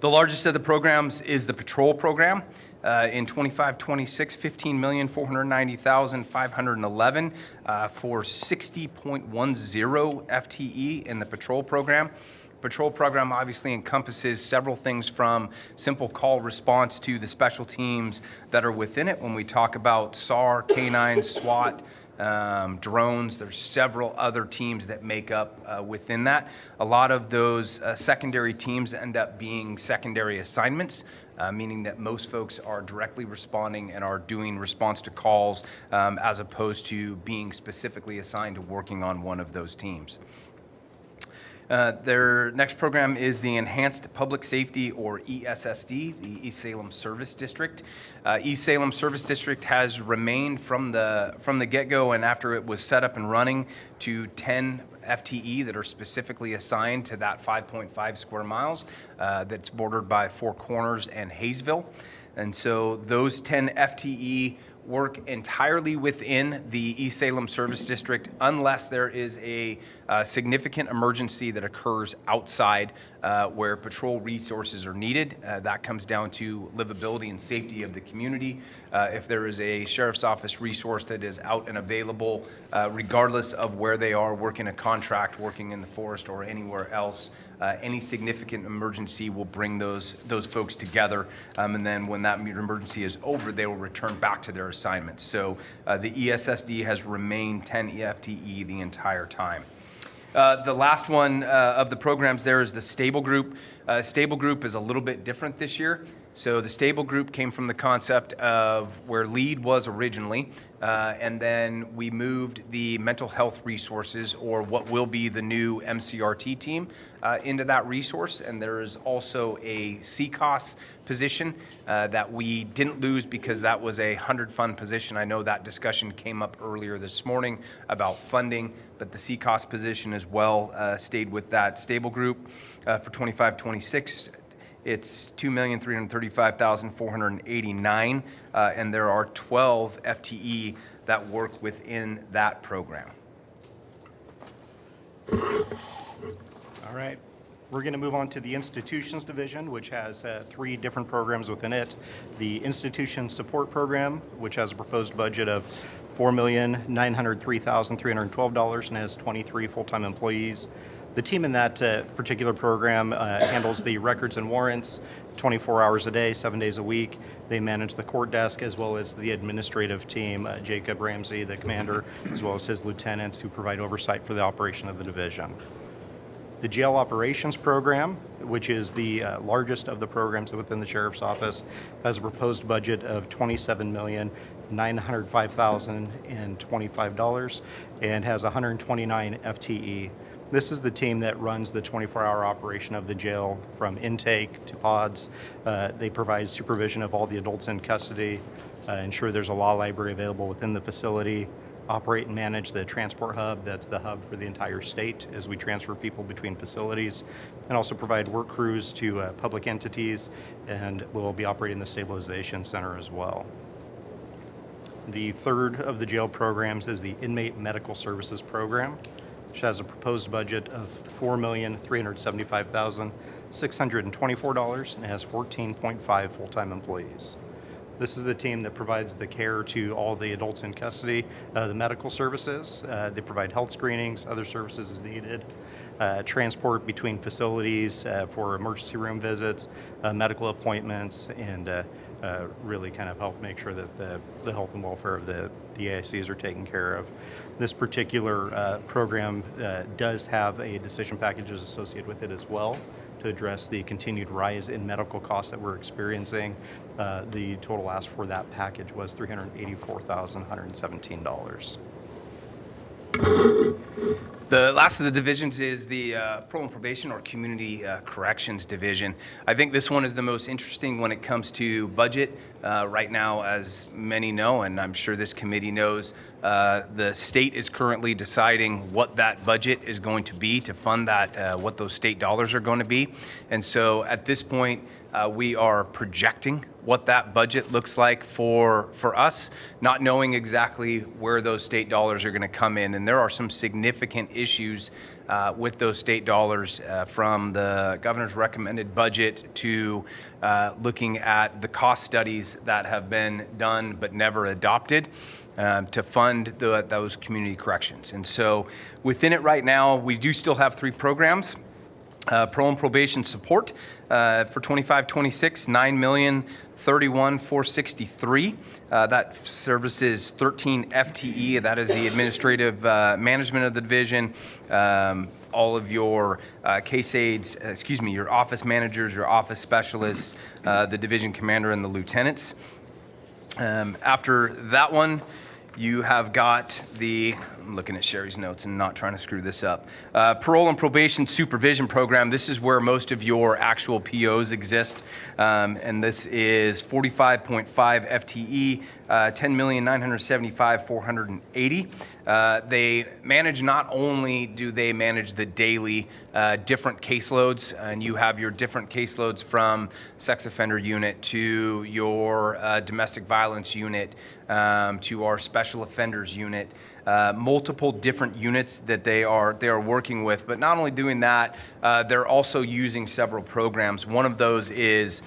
The largest of the programs is the patrol program. In 25-26, $15,490,511 for 60.10 FTE in the patrol program. Patrol program obviously encompasses several things from simple call response to the special teams that are within it. When we talk about SAR, K9, SWAT, drones, there's several other teams that make up within that. A lot of those secondary teams end up being secondary assignments. meaning that most folks are directly responding and are doing response to calls as opposed to being specifically assigned to working on one of those teams. Their next program is the Enhanced Public Safety, or ESSD, the East Salem Service District. East Salem Service District has remained from the get-go and after it was set up and running to 10 FTE that are specifically assigned to that 5.5 square miles that's bordered by Four Corners and Hayesville. And so those 10 FTE work entirely within the East Salem Service District unless there is a significant emergency that occurs outside where patrol resources are needed. That comes down to livability and safety of the community. If there is a sheriff's office resource that is out and available, regardless of where they are working a contract, working in the forest or anywhere else, any significant emergency will bring those folks together, and then when that emergency is over, they will return back to their assignments. So the ESSD has remained 10 FTE the entire time. The last one of the programs there is the Stable Group. Stable Group is a little bit different this year. So the Stable Group came from the concept of where LEAD was originally, and then we moved the mental health resources, or what will be the new MCRT team, into that resource. And there is also a CCOS position that we didn't lose because that was a 100-fund position. I know that discussion came up earlier this morning about funding, but the CCOS position as well stayed with that Stable Group for 25-26. It's $2,335,489, and there are 12 FTE that work within that program. All right. We're going to move on to the Institutions Division, which has 3 different programs within it. The Institution Support Program, which has a proposed budget of $4,903,312 and has 23 full-time employees. The team in that particular program handles the records and warrants 24 hours a day, 7 days a week. They manage the court desk as well as the administrative team, Jacob Ramsey, the commander, as well as his lieutenants who provide oversight for the operation of the division. The Jail Operations Program, which is the largest of the programs within the Sheriff's Office, has a proposed budget of $27,905,025 and has 129 FTE. This is the team that runs the 24-hour operation of the jail from intake to pods. They provide supervision of all the adults in custody, ensure there's a law library available within the facility, operate and manage the transport hub. That's the hub for the entire state as we transfer people between facilities, and also provide work crews to public entities, and we'll be operating the stabilization center as well. The third of the jail programs is the Inmate Medical Services Program, which has a proposed budget of $4,375,624 and has 14.5 full-time employees. This is the team that provides the care to all the adults in custody, the medical services. They provide health screenings, other services as needed, transport between facilities for emergency room visits, medical appointments, and really kind of help make sure that the health and welfare of the AICs are taken care of. This particular program does have a decision packages associated with it as well to address the continued rise in medical costs that we're experiencing. The total ask for that package was $384,117. The last of the divisions is the Parole and Probation, or Community Corrections Division. I think this one is the most interesting when it comes to budget. Right now, as many know, and I'm sure this committee knows, the state is currently deciding what that budget is going to be to fund that, what those state dollars are going to be. And so at this point, we are projecting what that budget looks like for us, not knowing exactly where those state dollars are going to come in. And there are some significant issues with those state dollars, from the governor's recommended budget to looking at the cost studies that have been done but never adopted to fund those community corrections. And so within it right now, we do still have 3 programs. Parole and probation support for 25-26, $9,031,463. That services 13 FTE. That is the administrative management of the division. All of your case aides, your office managers, your office specialists, the division commander, and the lieutenants. After that one, you have got I'm looking at Sherry's notes and not trying to screw this up. Parole and probation supervision program. This is where most of your actual POs exist. And this is 45.5 FTE, $10,975,480. They manage, not only do they manage the daily different caseloads, and you have your different caseloads from sex offender unit to your domestic violence unit to our special offenders unit. Multiple different units that they are working with, but not only doing that, they're also using several programs. One of those is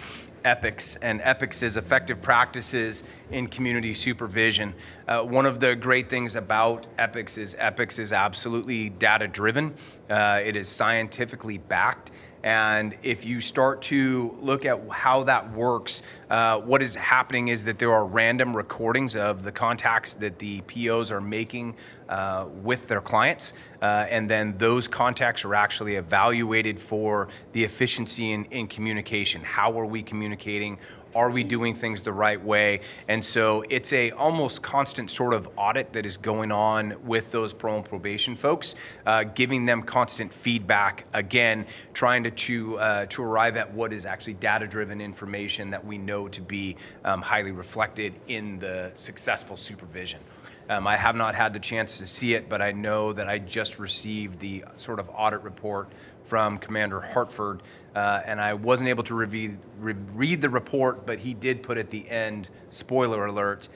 EPICS, and EPICS is Effective Practices in Community Supervision. One of the great things about EPICS is absolutely data-driven. It is scientifically backed. And if you start to look at how that works, what is happening is that there are random recordings of the contacts that the POs are making with their clients. And then those contacts are actually evaluated for the efficiency in communication. How are we communicating? Are we doing things the right way? And so it's a almost constant sort of audit that is going on with those parole and probation folks, giving them constant feedback, again, trying to arrive at what is actually data-driven information that we know to be highly reflected in the successful supervision. I have not had the chance to see it, but I know that I just received the sort of audit report from Commander Hartford, and I wasn't able to read the report, but he did put at the end, spoiler alert,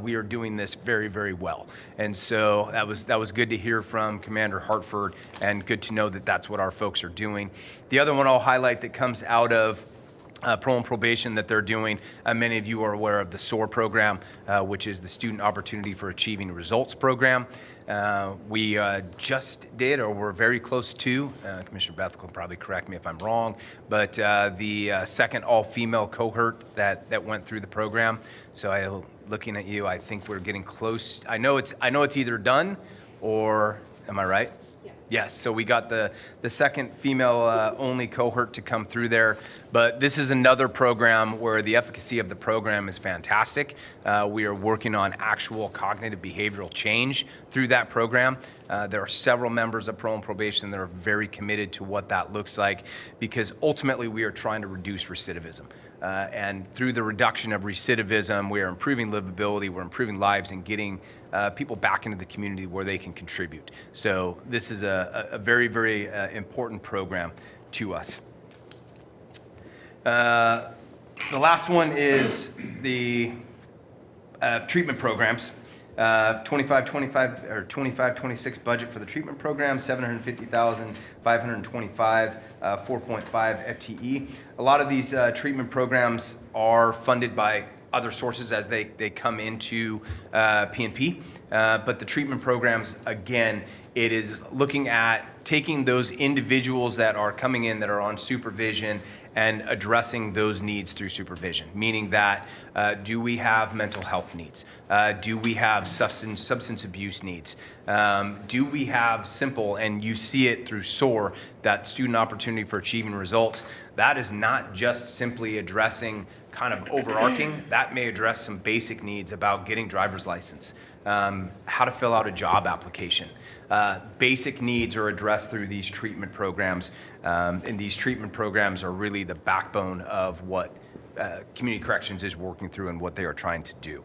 we are doing this very, very well. And so that was good to hear from Commander Hartford, and good to know that that's what our folks are doing. The other one I'll highlight that comes out of parole and probation that they're doing, many of you are aware of the SOAR program, which is the Student Opportunity for Achieving Results program. We just did, or we're very close to, Commissioner Beth will probably correct me if I'm wrong, but the second all-female cohort that went through the program. So looking at you, I think we're getting close. I know it's either done, or am I right? Yes, so we got the second female only cohort to come through there, but this is another program where the efficacy of the program is fantastic. We are working on actual cognitive behavioral change through that program. There are several members of parole and probation that are very committed to what that looks like, because ultimately we are trying to reduce recidivism. And through the reduction of recidivism, we are improving livability, we're improving lives, and getting people back into the community where they can contribute. So this is a very, very important program to us. The last one is the treatment programs. 25-26 budget for the treatment program, $750,525, 4.5 FTE. A lot of these treatment programs are funded by other sources as they come into PNP, but the treatment programs, again, it is looking at taking those individuals that are coming in that are on supervision and addressing those needs through supervision, meaning that do we have mental health needs? Do we have substance abuse needs? Do we have simple, and you see it through SOAR, that Student Opportunity for Achieving Results? That is not just simply addressing kind of overarching. That may address some basic needs about getting driver's license, how to fill out a job application. Basic needs are addressed through these treatment programs, and these treatment programs are really the backbone of what Community Corrections is working through and what they are trying to do.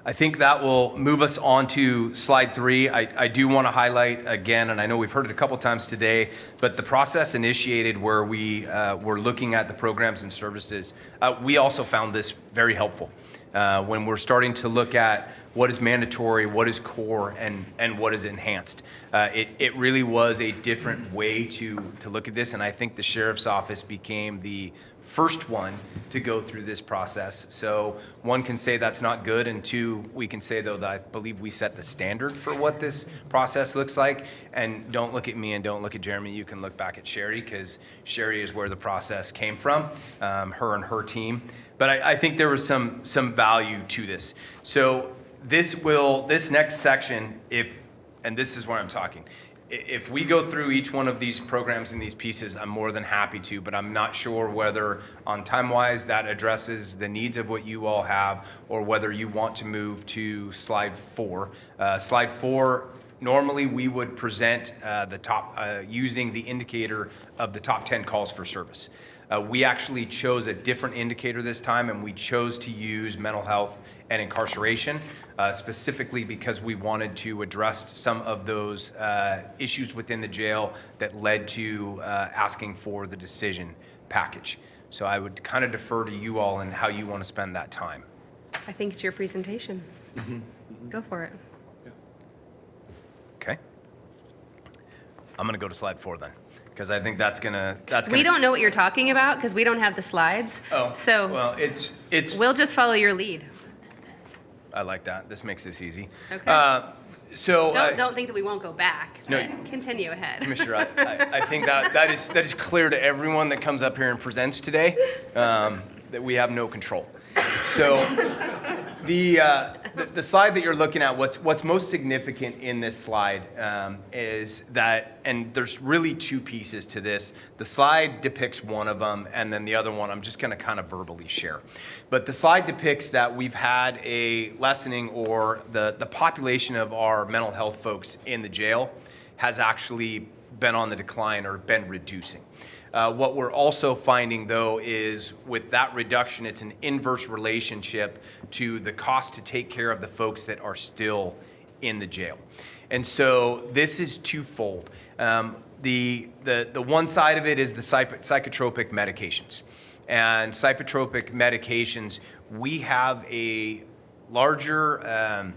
I think that will move us on to slide 3. I do want to highlight again, and I know we've heard it a couple times today, but the process initiated where we were looking at the programs and services, we also found this very helpful. When we're starting to look at what is mandatory, what is core, and what is enhanced. It really was a different way to look at this, and I think the Sheriff's Office became the first one to go through this process. So one can say that's not good, and two, we can say, though, that I believe we set the standard for what this process looks like. And don't look at me and don't look at Jeremy. You can look back at Sherry, because Sherry is where the process came from, her and her team. But I think there was some value to this. So this next section, and this is where I'm talking, if we go through each one of these programs and these pieces, I'm more than happy to, but I'm not sure whether on time-wise that addresses the needs of what you all have, or whether you want to move to slide 4. Slide 4, normally we would present the top, using the indicator of the top 10 calls for service. We actually chose a different indicator this time, and we chose to use mental health and incarceration, specifically because we wanted to address some of those issues within the jail that led to asking for the decision package. So I would kind of defer to you all and how you want to spend that time. I think it's your presentation. Go for it. Okay. I'm going to go to slide 4 then, because I think that's gonna. We don't know what you're talking about because we don't have the slides. Oh, so well, it's. We'll just follow your lead. I like that. This makes this easy. Okay. So Don't think that we won't go back. No. Continue ahead. Commissioner, I think that is clear to everyone that comes up here and presents today, that we have no control. So the slide that you're looking at, what's most significant in this slide is that, and there's really two pieces to this. The slide depicts one of them, and then the other one I'm just going to kind of verbally share. But the slide depicts that we've had a lessening, or the population of our mental health folks in the jail has actually been on the decline or been reducing. What we're also finding, though, is with that reduction, it's an inverse relationship to the cost to take care of the folks that are still in the jail. And so this is twofold. The one side of it is the psychotropic medications. And psychotropic medications, we have a larger,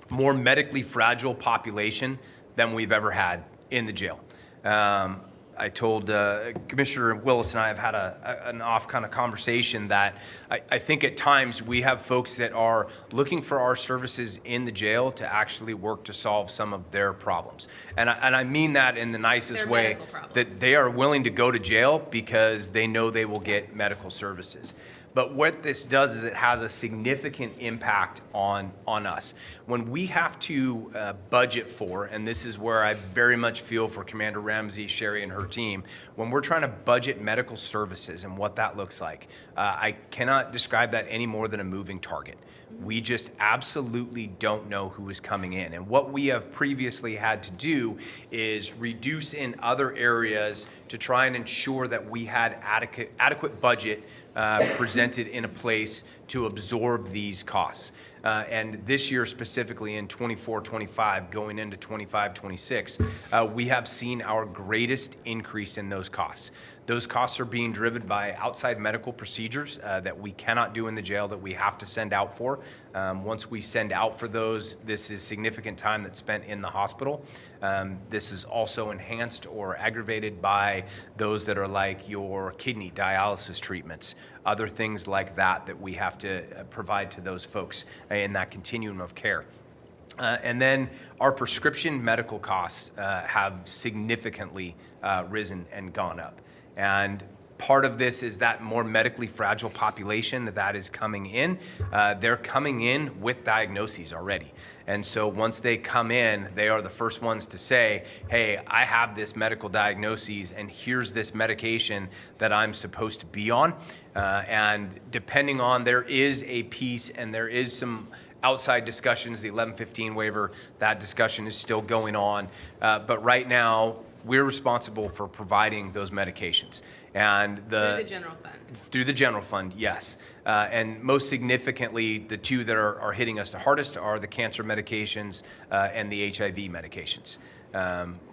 more medically fragile population than we've ever had in the jail. I told Commissioner Willis and I have had an off kind of conversation that I think at times we have folks that are looking for our services in the jail to actually work to solve some of their problems. And I mean that in the nicest Their way, medical problems. that they are willing to go to jail because they know they will get medical services. But what this does is it has a significant impact on us. When we have to budget for, and this is where I very much feel for Commander Ramsey, Sherry, and her team, when we're trying to budget medical services and what that looks like, I cannot describe that any more than a moving target. We just absolutely don't know who is coming in. And what we have previously had to do is reduce in other areas to try and ensure that we had adequate budget presented in a place to absorb these costs. And this year specifically in 24-25, going into 25-26, we have seen our greatest increase in those costs. Those costs are being driven by outside medical procedures that we cannot do in the jail, that we have to send out for. Once we send out for those, this is significant time that's spent in the hospital. This is also enhanced or aggravated by those that are like your kidney dialysis treatments, other things like that we have to provide to those folks in that continuum of care. And then our prescription medical costs have significantly risen and gone up. And part of this is that more medically fragile population that is coming in. They're coming in with diagnoses already. And so once they come in, they are the first ones to say, hey, I have this medical diagnosis and here's this medication that I'm supposed to be on. And depending on, there is a piece and there is some outside discussions, the 1115 waiver, that discussion is still going on. But right now, we're responsible for providing those medications. And Through the general fund. Through the general fund, yes. And most significantly, the two that are hitting us the hardest are the cancer medications and the HIV medications.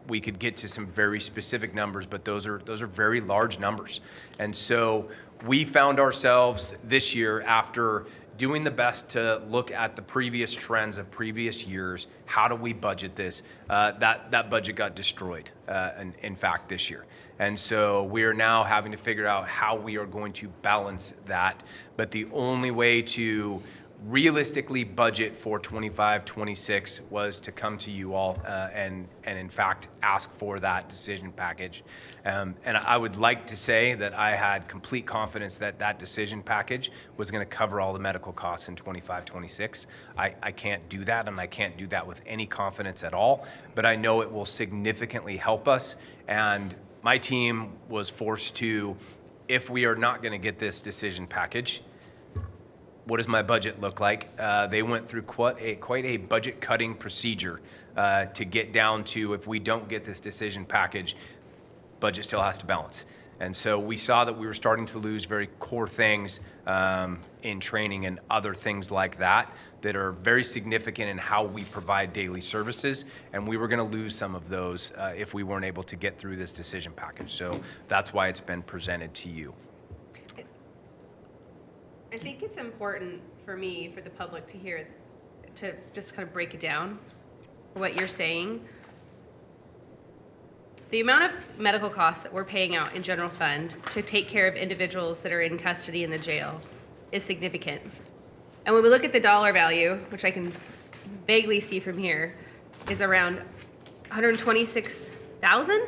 We could get to some very specific numbers, but those are very large numbers. And so we found ourselves this year, after doing the best to look at the previous trends of previous years. How do we budget this? That budget got destroyed, in fact, this year. And so we are now having to figure out how we are going to balance that. But the only way to realistically budget for 25, 26 was to come to you all and in fact ask for that decision package. And I would like to say that I had complete confidence that that decision package was going to cover all the medical costs in 25, 26. I can't do that, and I can't do that with any confidence at all, but I know it will significantly help us. And my team was forced to, if we are not going to get this decision package, what does my budget look like? They went through quite a budget cutting procedure to get down to, if we don't get this decision package, budget still has to balance. And so we saw that we were starting to lose very core things in training and other things like that that are very significant in how we provide daily services. And we were going to lose some of those if we weren't able to get through this decision package. So that's why it's been presented to you. I think it's important for me, for the public to hear, to just kind of break it down, what you're saying. The amount of medical costs that we're paying out in general fund to take care of individuals that are in custody in the jail is significant. And when we look at the dollar value, which I can vaguely see from here, is around 126,000?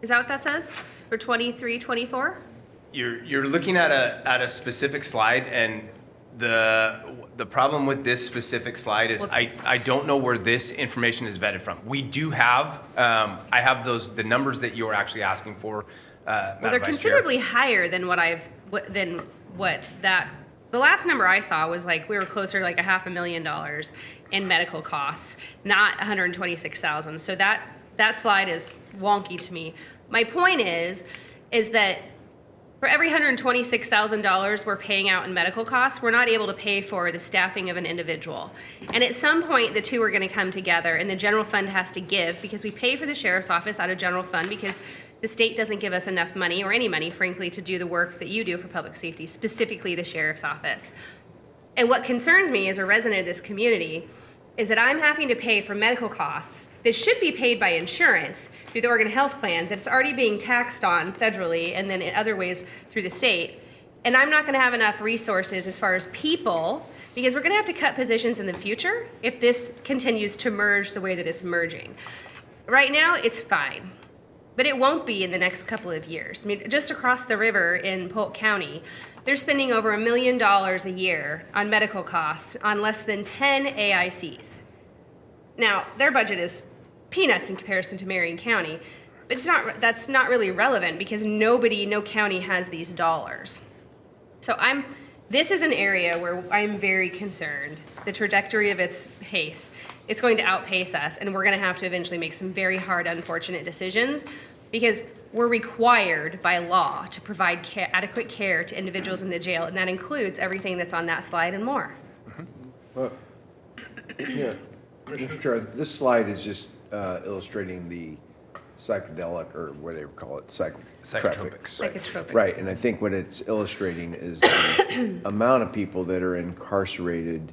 Is that what that says for 23, 24? You're looking at a specific slide, and the problem with this specific slide is I don't know where this information is vetted from. We do have, I have the numbers that you're actually asking for, Well, they're considerably higher than the last number I saw was like, we were closer to like $500,000 in medical costs, not 126,000. So that slide is wonky to me. My point is that for every $126,000 we're paying out in medical costs, we're not able to pay for the staffing of an individual. And at some point, the two are going to come together, and the general fund has to give, because we pay for the sheriff's office out of general fund because the state doesn't give us enough money, or any money, frankly, to do the work that you do for public safety, specifically the sheriff's office. And what concerns me as a resident of this community is that I'm having to pay for medical costs that should be paid by insurance through the Oregon Health Plan, that's already being taxed on federally and then in other ways through the state. And I'm not going to have enough resources as far as people, because we're going to have to cut positions in the future if this continues to merge the way that it's merging. Right now, it's fine, but it won't be in the next couple of years. I mean, just across the river in Polk County, they're spending over $1 million a year on medical costs on less than 10 AICs. Now, their budget is peanuts in comparison to Marion County, but that's not really relevant because no county has these dollars. So this is an area where I'm very concerned. The trajectory of its pace, it's going to outpace us, and we're going to have to eventually make some very hard, unfortunate decisions, because we're required by law to provide adequate care to individuals in the jail, and that includes everything that's on that slide and more. Well, yeah, Mr. Chair, this slide is just illustrating the psychedelic, or what they call it, psychotropics. Psychotropics. Right, and I think what it's illustrating is the amount of people that are incarcerated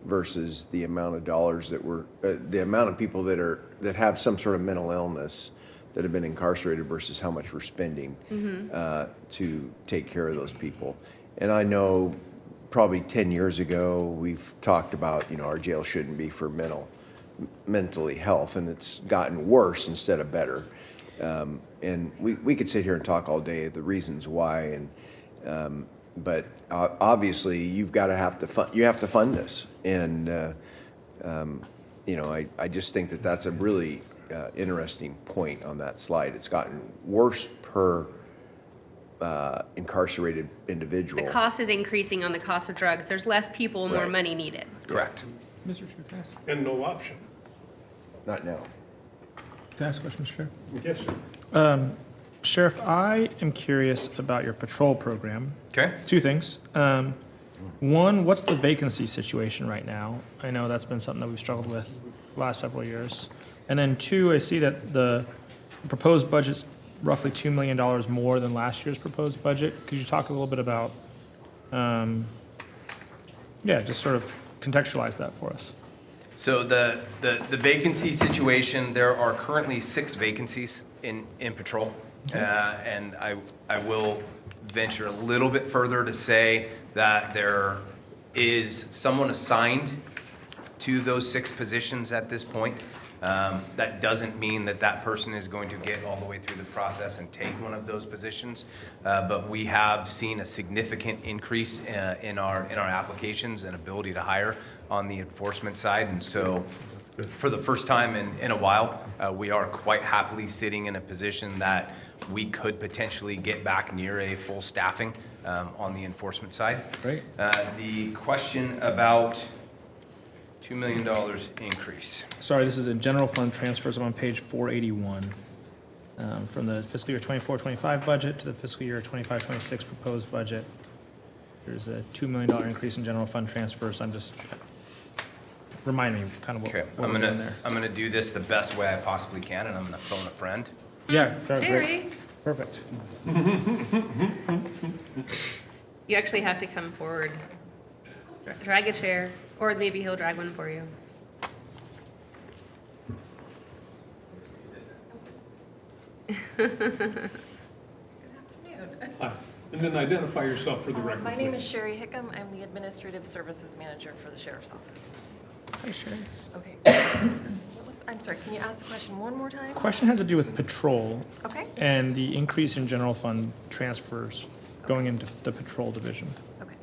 versus the amount of dollars the amount of people that have some sort of mental illness that have been incarcerated versus how much we're spending to take care of those people. And I know probably 10 years ago, we've talked about, our jail shouldn't be for mentally health, and it's gotten worse instead of better. And we could sit here and talk all day the reasons why, but obviously you have to fund this, and I just think that that's a really interesting point on that slide. It's gotten worse per incarcerated individual. The cost is increasing on the cost of drugs. There's less people, more money needed. Correct. Mr. Chair, and no option. Not now. Can I ask a question, Mr. Chair? Yes, sir. Sheriff, I am curious about your patrol program. Okay. Two things. One, what's the vacancy situation right now? I know that's been something that we've struggled with the last several years. And then two, I see that the proposed budget's roughly $2 million more than last year's proposed budget. Could you talk a little bit about Yeah, just sort of contextualize that for us. So the vacancy situation, there are currently 6 vacancies in patrol. And I will venture a little bit further to say that there is someone assigned to those 6 positions at this point. That doesn't mean that that person is going to get all the way through the process and take one of those positions. But we have seen a significant increase in our applications and ability to hire on the enforcement side. And so for the first time in a while, we are quite happily sitting in a position that we could potentially get back near a full staffing on the enforcement side. Great. The question about $2 million increase. Sorry, this is in general fund transfers. I'm on page 481. From the fiscal year 24-25 budget to the fiscal year 25-26 proposed budget. There's a $2 million increase in general fund transfers. I'm just, remind me kind of what we're doing there. I'm gonna do this the best way I possibly can, and I'm gonna phone a friend. Yeah, great. Jerry, Perfect. you actually have to come forward. Drag a chair, or maybe he'll drag one for you. Hi. And then identify yourself for the record. My name please. is Sherry Hickam. I'm the Administrative Services Manager for the Sheriff's Office. Hi, Sherry. Okay. I'm sorry, can you ask the question one more time? Question had to do with patrol. Okay. And the increase in general fund transfers going into the patrol division. Okay.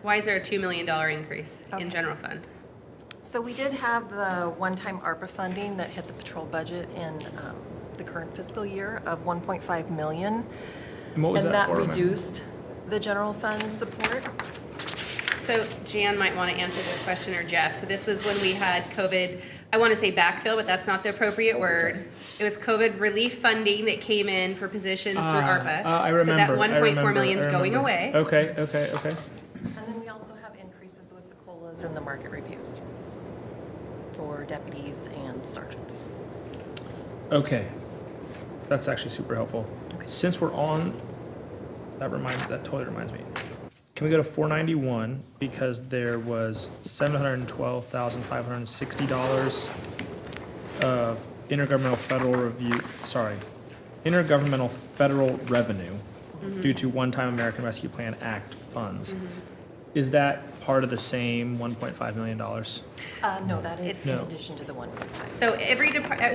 Why is there a $2 million increase in Okay. general fund? So we did have the one-time ARPA funding that hit the patrol budget in the current fiscal year of $1.5 million. And what was that for? And that reduced the general fund support. So Jan might want to answer this question, or Jeff. So this was when we had COVID, I want to say backfill, but that's not the appropriate word. It was COVID relief funding that came in for positions through ARPA. I remember. So that 1.4 million is going away. Okay. And then we also have increases with the COLAs and the market reviews for deputies and sergeants. Okay. That's actually super helpful. Since we're on, that totally reminds me. Can we go to 491, because there was $712,560 of intergovernmental federal revenue due to one-time American Rescue Plan Act funds. Is that part of the same $1.5 million? No, that is in No. addition to the 1.5. So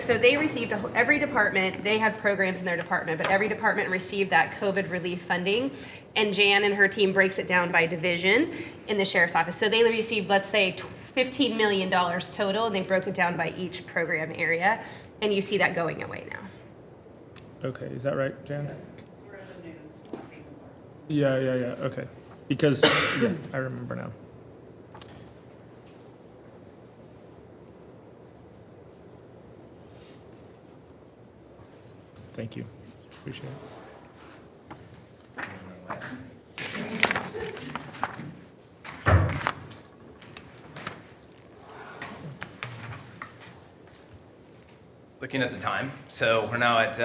so they received, every department, they have programs in their department, but every department received that COVID relief funding. And Jan and her team breaks it down by division in the sheriff's office. So they received, let's say, $15 million total, and they broke it down by each program area. And you see that going away now. Okay, is that right, Jan? Yeah, okay. Because, yeah, I remember now. Thank you. Appreciate it. Looking at the time, so we're now at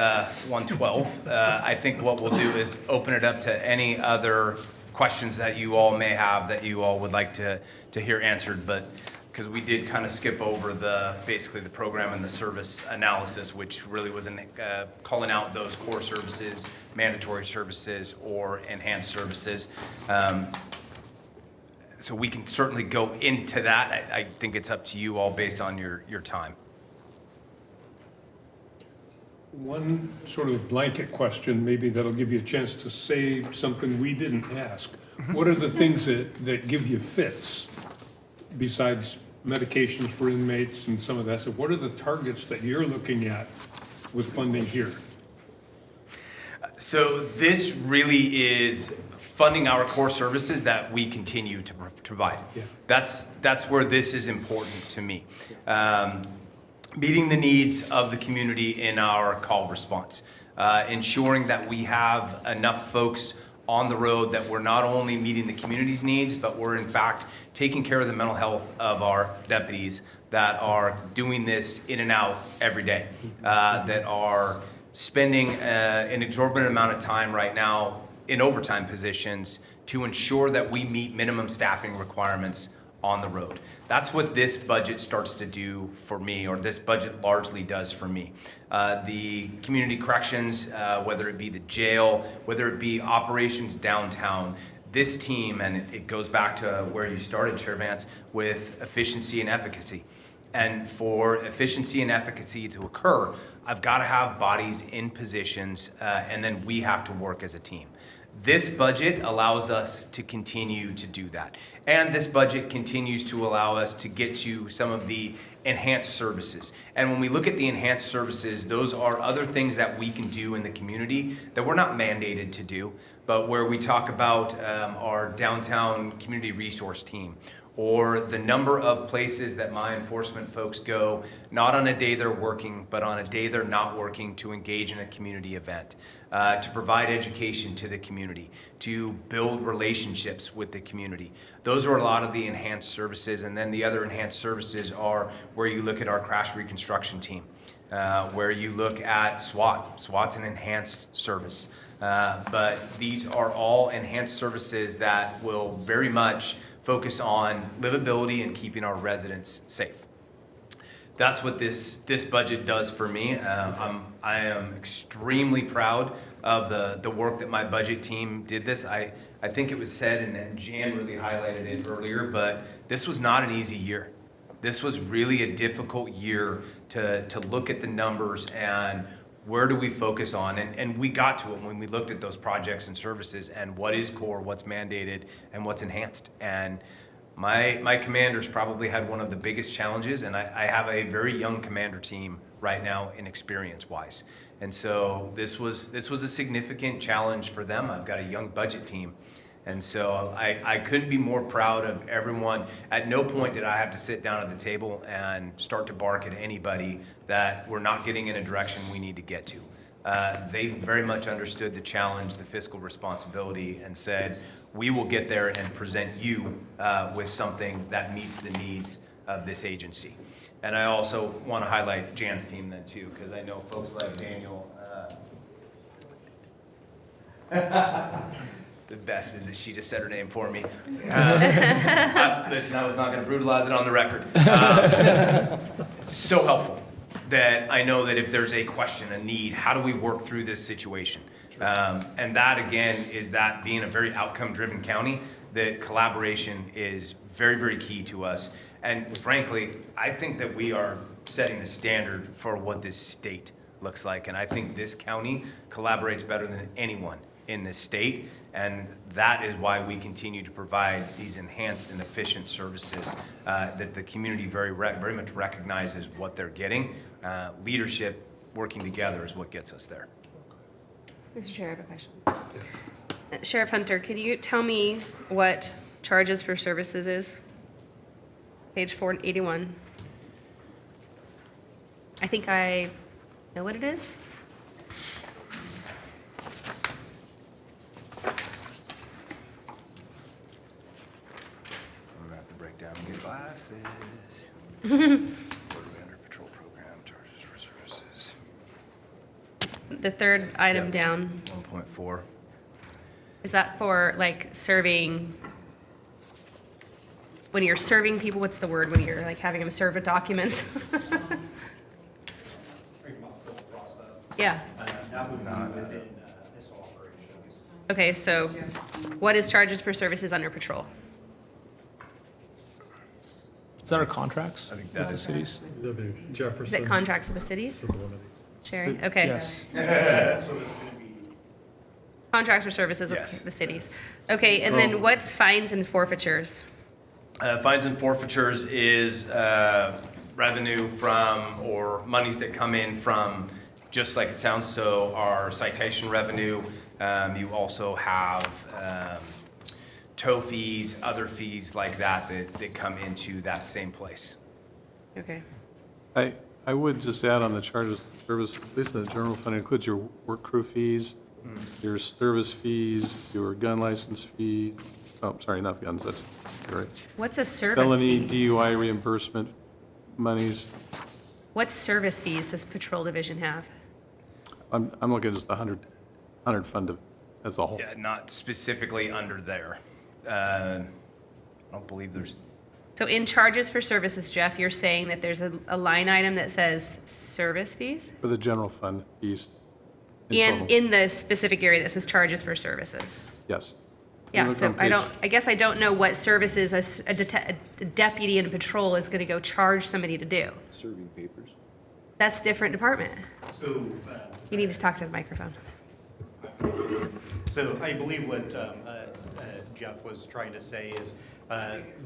1:12. I think what we'll do is open it up to any other questions that you all may have that you all would like to hear answered, but because we did kind of skip over basically the program and the service analysis, which really wasn't calling out those core services, mandatory services, or enhanced services. So we can certainly go into that. I think it's up to you all based on your time. One sort of blanket question, maybe that'll give you a chance to say something we didn't ask. What are the things that give you fits besides medications for inmates and some of that? So what are the targets that you're looking at with funding here? So this really is funding our core services that we continue to provide. Yeah. That's where this is important to me. Meeting the needs of the community in our call response, ensuring that we have enough folks on the road that we're not only meeting the community's needs, but we're in fact taking care of the mental health of our deputies that are doing this in and out every day, that are spending an exorbitant amount of time right now in overtime positions to ensure that we meet minimum staffing requirements on the road. That's what this budget starts to do for me, or this budget largely does for me. The community corrections, whether it be the jail, whether it be operations downtown, this team, and it goes back to where you started, Chair Vance, with efficiency and efficacy. And for efficiency and efficacy to occur, I've got to have bodies in positions, and then we have to work as a team. This budget allows us to continue to do that. And this budget continues to allow us to get to some of the enhanced services. And when we look at the enhanced services, those are other things that we can do in the community that we're not mandated to do, but where we talk about our downtown community resource team, or the number of places that my enforcement folks go, not on a day they're working, but on a day they're not working, to engage in a community event, to provide education to the community, to build relationships with the community. Those are a lot of the enhanced services. And then the other enhanced services are where you look at our crash reconstruction team, where you look at SWAT. SWAT's an enhanced service. But these are all enhanced services that will very much focus on livability and keeping our residents safe. That's what this budget does for me. I am extremely proud of the work that my budget team did this. I think it was said, and Jan really highlighted it earlier, but this was not an easy year. This was really a difficult year to look at the numbers and where do we focus on? And we got to it when we looked at those projects and services and what is core, what's mandated, and what's enhanced. And my commanders probably had one of the biggest challenges, and I have a very young commander team right now in experience-wise. And so this was a significant challenge for them. I've got a young budget team. And so I couldn't be more proud of everyone. At no point did I have to sit down at the table and start to bark at anybody that we're not getting in a direction we need to get to. They very much understood the challenge, the fiscal responsibility, and said, we will get there and present you with something that meets the needs of this agency. And I also want to highlight Jan's team then too, because I know folks like Daniel. The best is that she just said her name for me. Listen, I was not going to brutalize it on the record. So helpful that I know that if there's a question, a need, how do we work through this situation? And that, again, is that being a very outcome-driven county, that collaboration is very, very key to us. And frankly, I think that we are setting the standard for what this state looks like. And I think this county collaborates better than anyone in this state. And that is why we continue to provide these enhanced and efficient services that the community very much recognizes what they're getting. Leadership working together is what gets us there. Mr. Chair, I have a question. Sheriff Hunter, could you tell me what charges for services is? Page 481. I think I know what it is. I'm gonna have to break down your glasses. What are we under patrol program, charges for services? The third item down. 1.4. Is that for like serving, when you're serving people, what's the word, when you're like having them serve a document? Yeah. That would be within this operations. Okay, so what is charges for services under patrol? Is that our contracts? I think that is cities. Is it contracts with the cities? Sherry, okay. Yes. So it's going to be Contracts for services with Yes. the cities. Okay, and then what's fines and forfeitures? Fines and forfeitures is revenue from, or monies that come in from, just like it sounds, so our citation revenue. You also have tow fees, other fees like that come into that same place. Okay. I would just add on the charges of service, at least the general fund includes your work crew fees, your service fees, your gun license fee, oh, sorry, not guns, that's right. What's a service Felony fee? DUI reimbursement monies. What service fees does Patrol Division have? I'm looking at just the 100 fund as a whole? Yeah, not specifically under there. I don't believe there's, So in charges for services, Jeff, you're saying that there's a line item that says service fees? For the general fund fees in And total? in the specific area that says charges for services? Yes. Yeah, Look so on page- I guess I don't know what services a deputy in a patrol is gonna go charge somebody to do. Serving papers. That's different department. So, You need to talk to the microphone. so I believe what Jeff was trying to say is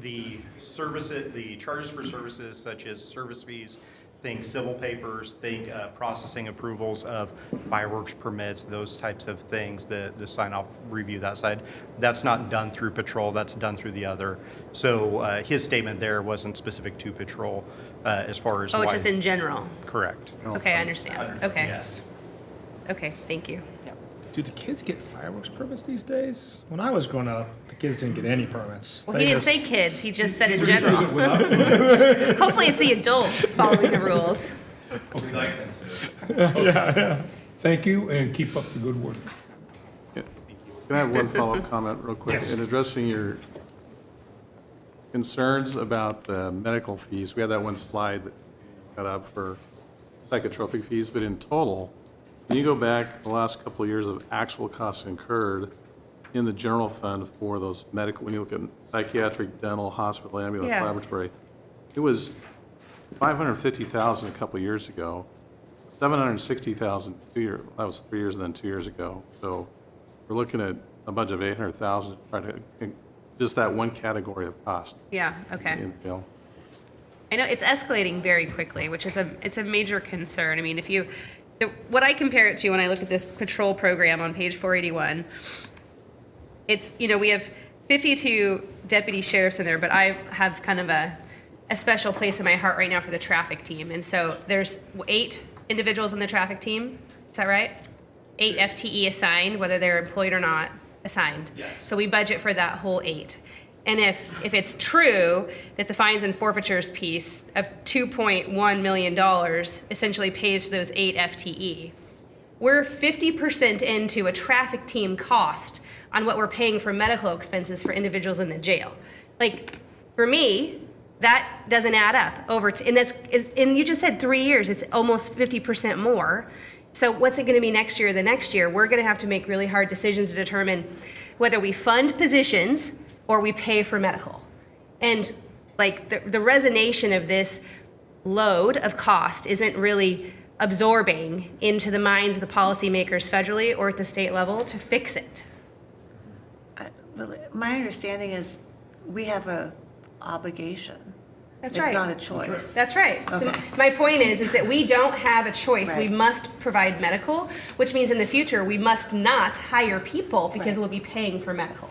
the services, the charges for services such as service fees, think civil papers, think processing approvals of fireworks permits, those types of things, the sign-off review, that side, that's not done through patrol, that's done through the other. So his statement there wasn't specific to patrol as far as Oh, it's why- just in general? Correct. Okay, I understand. Okay. yes. Okay, thank you. Do the kids get fireworks permits these days? When I was growing up, the kids didn't get any permits. Well, They he didn't just- say kids, he just said in general. Hopefully it's the adults following the rules. We like them to. Yeah. Thank you, and keep up the good work. Can I have one follow-up comment real quick? Yes. In addressing your concerns about the medical fees, we had that one slide that got up for psychotropic fees, but in total, when you go back the last couple of years of actual costs incurred in the general fund for those medical, when you look at psychiatric, dental, hospital, ambulance, Yeah. laboratory, it was $550,000 a couple of years ago, $760,000 that was 3 years and then 2 years ago. So we're looking at a budget of $800,000 to try to, just that one category of cost. Yeah, okay. You know, I know it's escalating very quickly, which is it's a major concern. I mean, what I compare it to when I look at this patrol program on page 481, it's, we have 52 deputy sheriffs in there, but I have kind of a special place in my heart right now for the traffic team. And so there's 8 individuals in the traffic team. Is that right? 8 FTE assigned, whether they're employed or not, assigned. Yes. So we budget for that whole 8. And if it's true that the fines and forfeitures piece of $2.1 million essentially pays those 8 FTE, we're 50% into a traffic team cost on what we're paying for medical expenses for individuals in the jail. Like, for me, that doesn't add up and you just said 3 years, it's almost 50% more. So what's it gonna be next year or the next year? We're gonna have to make really hard decisions to determine whether we fund positions or we pay for medical. And like the resonation of this load of cost isn't really absorbing into the minds of the policymakers federally or at the state level to fix it. My understanding is we have a obligation. That's right. It's not a choice. That's right. So Okay. my point is that we don't have a choice. We Right. must provide medical, which means in the future, we must not hire people because Right. we'll be paying for medical.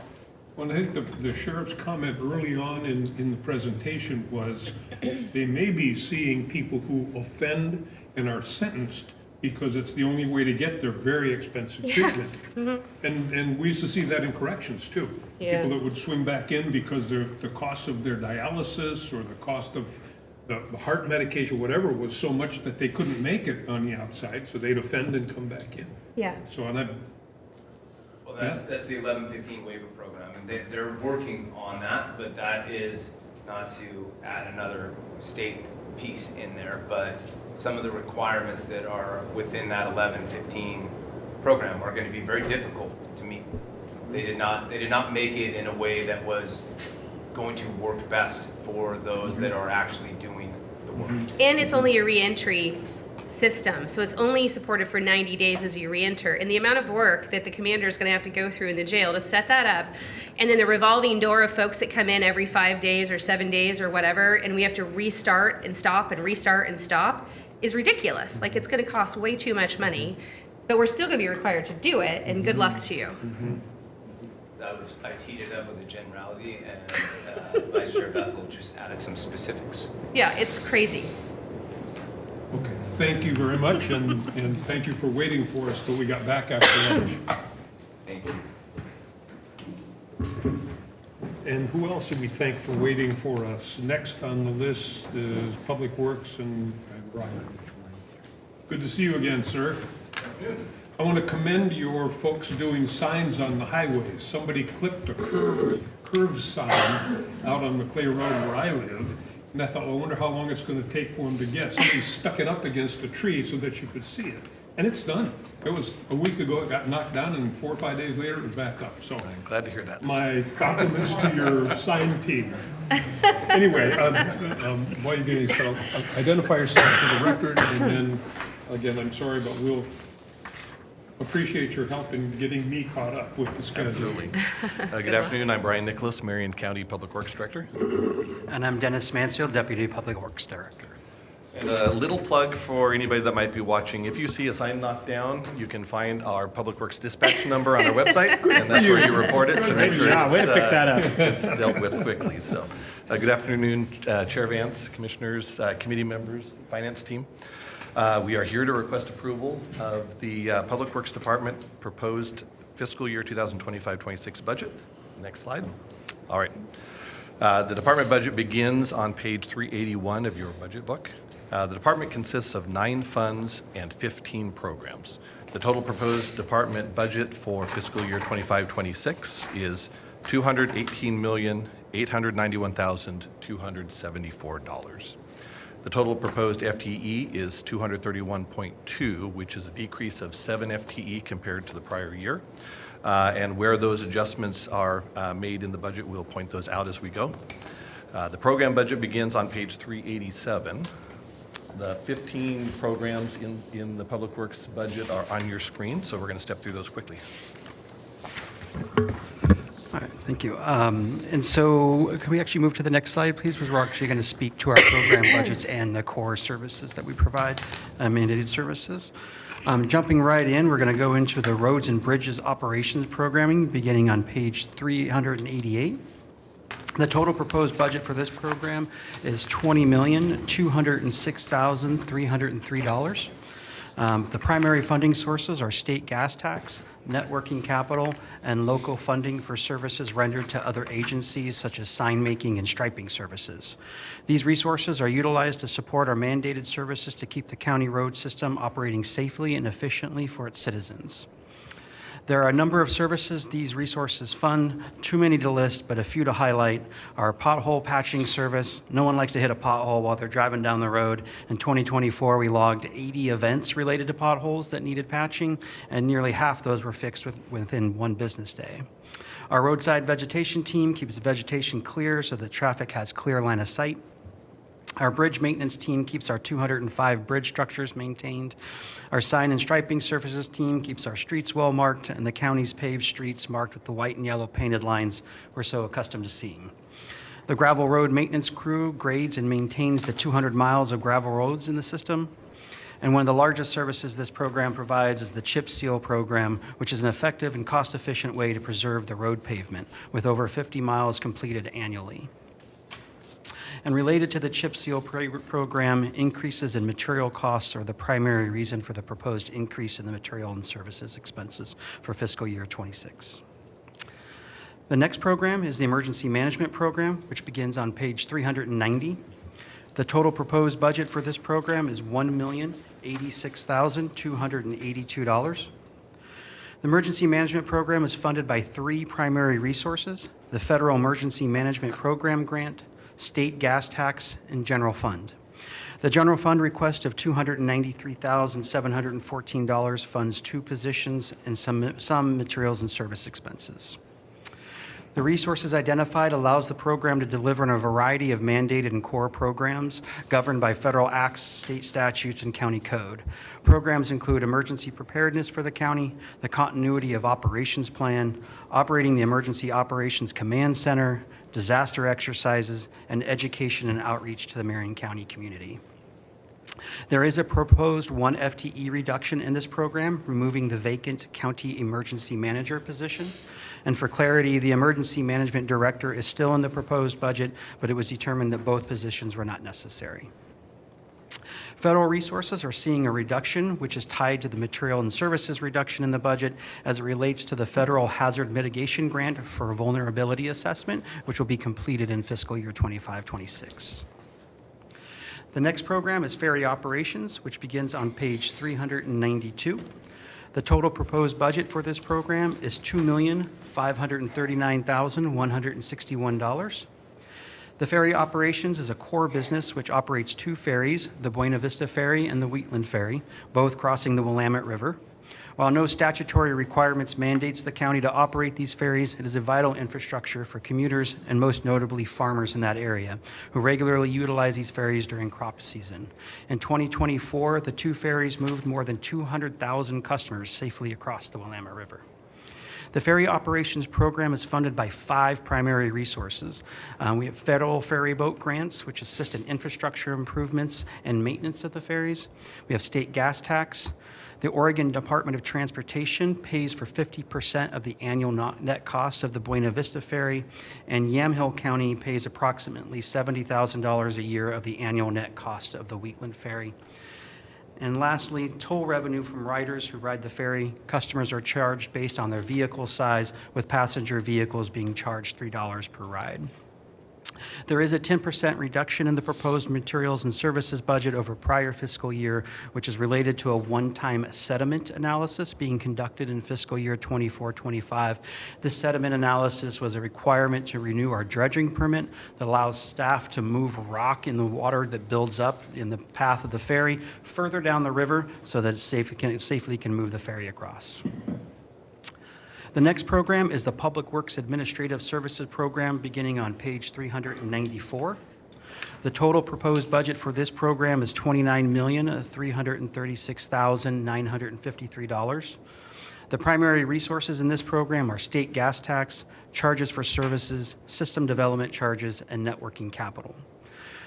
Well, I think the sheriff's comment early on in the presentation was they may be seeing people who offend and are sentenced because it's the only way to get their very expensive treatment. And we used to see that in corrections too. Yeah. People that would swing back in because the cost of their dialysis or the cost of the heart medication, whatever, was so much that they couldn't make it on the outside, so they'd offend and come back in. Yeah. So on that, Well, that's the 1115 waiver program, and they're working on that, but that is not to add another state piece in there, but some of the requirements that are within that 1115 program are going to be very difficult to meet. They did not make it in a way that was going to work best for those that are actually doing the work. And it's only a reentry system, so it's only supported for 90 days as you reenter. And the amount of work that the commander is going to have to go through in the jail to set that up, and then the revolving door of folks that come in every 5 days or 7 days or whatever, and we have to restart and stop and restart and stop, is ridiculous. Like, it's going to cost way too much money, but we're still going to be required to do it, and good luck to you. I teed it up with a generality, and Vice Chair Bethel just added some specifics. Yeah, it's crazy. okay, thank you very much, and thank you for waiting for us till we got back after lunch. Thank you. And who else do we thank for waiting for us? Next on the list is Public Works and Brian. Good to see you again, sir. I want to commend your folks doing signs on the highways. Somebody clipped a curve sign out on McClay Road where I live, and I thought, well, I wonder how long it's going to take for them to get. Somebody stuck it up against a tree so that you could see it. And it's done. It was a week ago, it got knocked down, and 4 or 5 days later, it was back up. So I'm glad to hear that. my compliments to your sign team. Anyway, while you're getting started, identify yourself for the record, and then, again, I'm sorry, but we'll appreciate your help in getting me caught up with the schedule. Absolutely. Good afternoon, I'm Brian Nicholas, Marion County Public Works Director. And I'm Dennis Mansfield, Deputy Public Works Director. And a little plug for anybody that might be watching. If you see a sign knocked down, you can find our Public Works dispatch number on our website, and that's where you report it to make sure it's dealt with quickly. So, good afternoon, Chair Vance, Commissioners, committee members, Finance team. We are here to request approval of the Public Works Department proposed fiscal year 2025-26 budget. Next slide. All right. The department budget begins on page 381 of your budget book. The department consists of 9 funds and 15 programs. The total proposed department budget for fiscal year 25-26 is $218,891,274. The total proposed FTE is 231.2, which is a decrease of 7 FTE compared to the prior year. And where those adjustments are made in the budget, we'll point those out as we go. The program budget begins on page 387. The 15 programs in the Public Works budget are on your screen, so we're going to step through those quickly. All right, thank you. And so can we actually move to the next slide, please? Because we're actually going to speak to our program budgets and the core services that we provide, mandated services. Jumping right in, we're going to go into the Roads and Bridges Operations Programming, beginning on page 388. The total proposed budget for this program is $20,206,303. The primary funding sources are state gas tax, net working capital, and local funding for services rendered to other agencies such as sign making and striping services. These resources are utilized to support our mandated services to keep the county road system operating safely and efficiently for its citizens. There are a number of services these resources fund, too many to list, but a few to highlight. Our pothole patching service. No one likes to hit a pothole while they're driving down the road. In 2024, we logged 80 events related to potholes that needed patching, and nearly half those were fixed within one business day. Our roadside vegetation team keeps the vegetation clear so that traffic has clear line of sight. Our bridge maintenance team keeps our 205 bridge structures maintained. Our sign and striping services team keeps our streets well marked and the county's paved streets marked with the white and yellow painted lines we're so accustomed to seeing. The gravel road maintenance crew grades and maintains the 200 miles of gravel roads in the system. And one of the largest services this program provides is the chip seal program, which is an effective and cost-efficient way to preserve the road pavement, with over 50 miles completed annually. And related to the chip seal program, increases in material costs are the primary reason for the proposed increase in the material and services expenses for fiscal year 26. The next program is the Emergency Management Program, which begins on page 390. The total proposed budget for this program is $1,086,282. The Emergency Management Program is funded by 3 primary resources: the Federal Emergency Management Program Grant, state gas tax, and general fund. The general fund request of $293,714 funds 2 positions and some materials and service expenses. The resources identified allows the program to deliver on a variety of mandated and core programs governed by federal acts, state statutes, and county code. Programs include emergency preparedness for the county, the continuity of operations plan, operating the Emergency Operations Command Center, disaster exercises, and education and outreach to the Marion County community. There is a proposed 1 FTE reduction in this program, removing the vacant county emergency manager position. And for clarity, the emergency management director is still in the proposed budget, but it was determined that both positions were not necessary. Federal resources are seeing a reduction, which is tied to the material and services reduction in the budget as it relates to the Federal Hazard Mitigation Grant for Vulnerability Assessment, which will be completed in fiscal year 25-26. The next program is Ferry Operations, which begins on page 392. The total proposed budget for this program is $2,539,161. The ferry operations is a core business which operates 2 ferries, the Buena Vista Ferry and the Wheatland Ferry, both crossing the Willamette River. While no statutory requirements mandates the county to operate these ferries, it is a vital infrastructure for commuters and most notably farmers in that area who regularly utilize these ferries during crop season. In 2024, the 2 ferries moved more than 200,000 customers safely across the Willamette River. The ferry operations program is funded by 5 primary resources. We have federal ferry boat grants, which assist in infrastructure improvements and maintenance of the ferries. We have state gas tax. The Oregon Department of Transportation pays for 50% of the annual net cost of the Buena Vista Ferry, and Yamhill County pays approximately $70,000 a year of the annual net cost of the Wheatland Ferry. And lastly, toll revenue from riders who ride the ferry. Customers are charged based on their vehicle size, with passenger vehicles being charged $3 per ride. There is a 10% reduction in the proposed materials and services budget over prior fiscal year, which is related to a one-time sediment analysis being conducted in fiscal year 24-25. This sediment analysis was a requirement to renew our dredging permit that allows staff to move rock in the water that builds up in the path of the ferry further down the river so that it safely can move the ferry across. The next program is the Public Works Administrative Services Program, beginning on page 394. The total proposed budget for this program is $29,336,953. The primary resources in this program are state gas tax, charges for services, system development charges, and networking capital.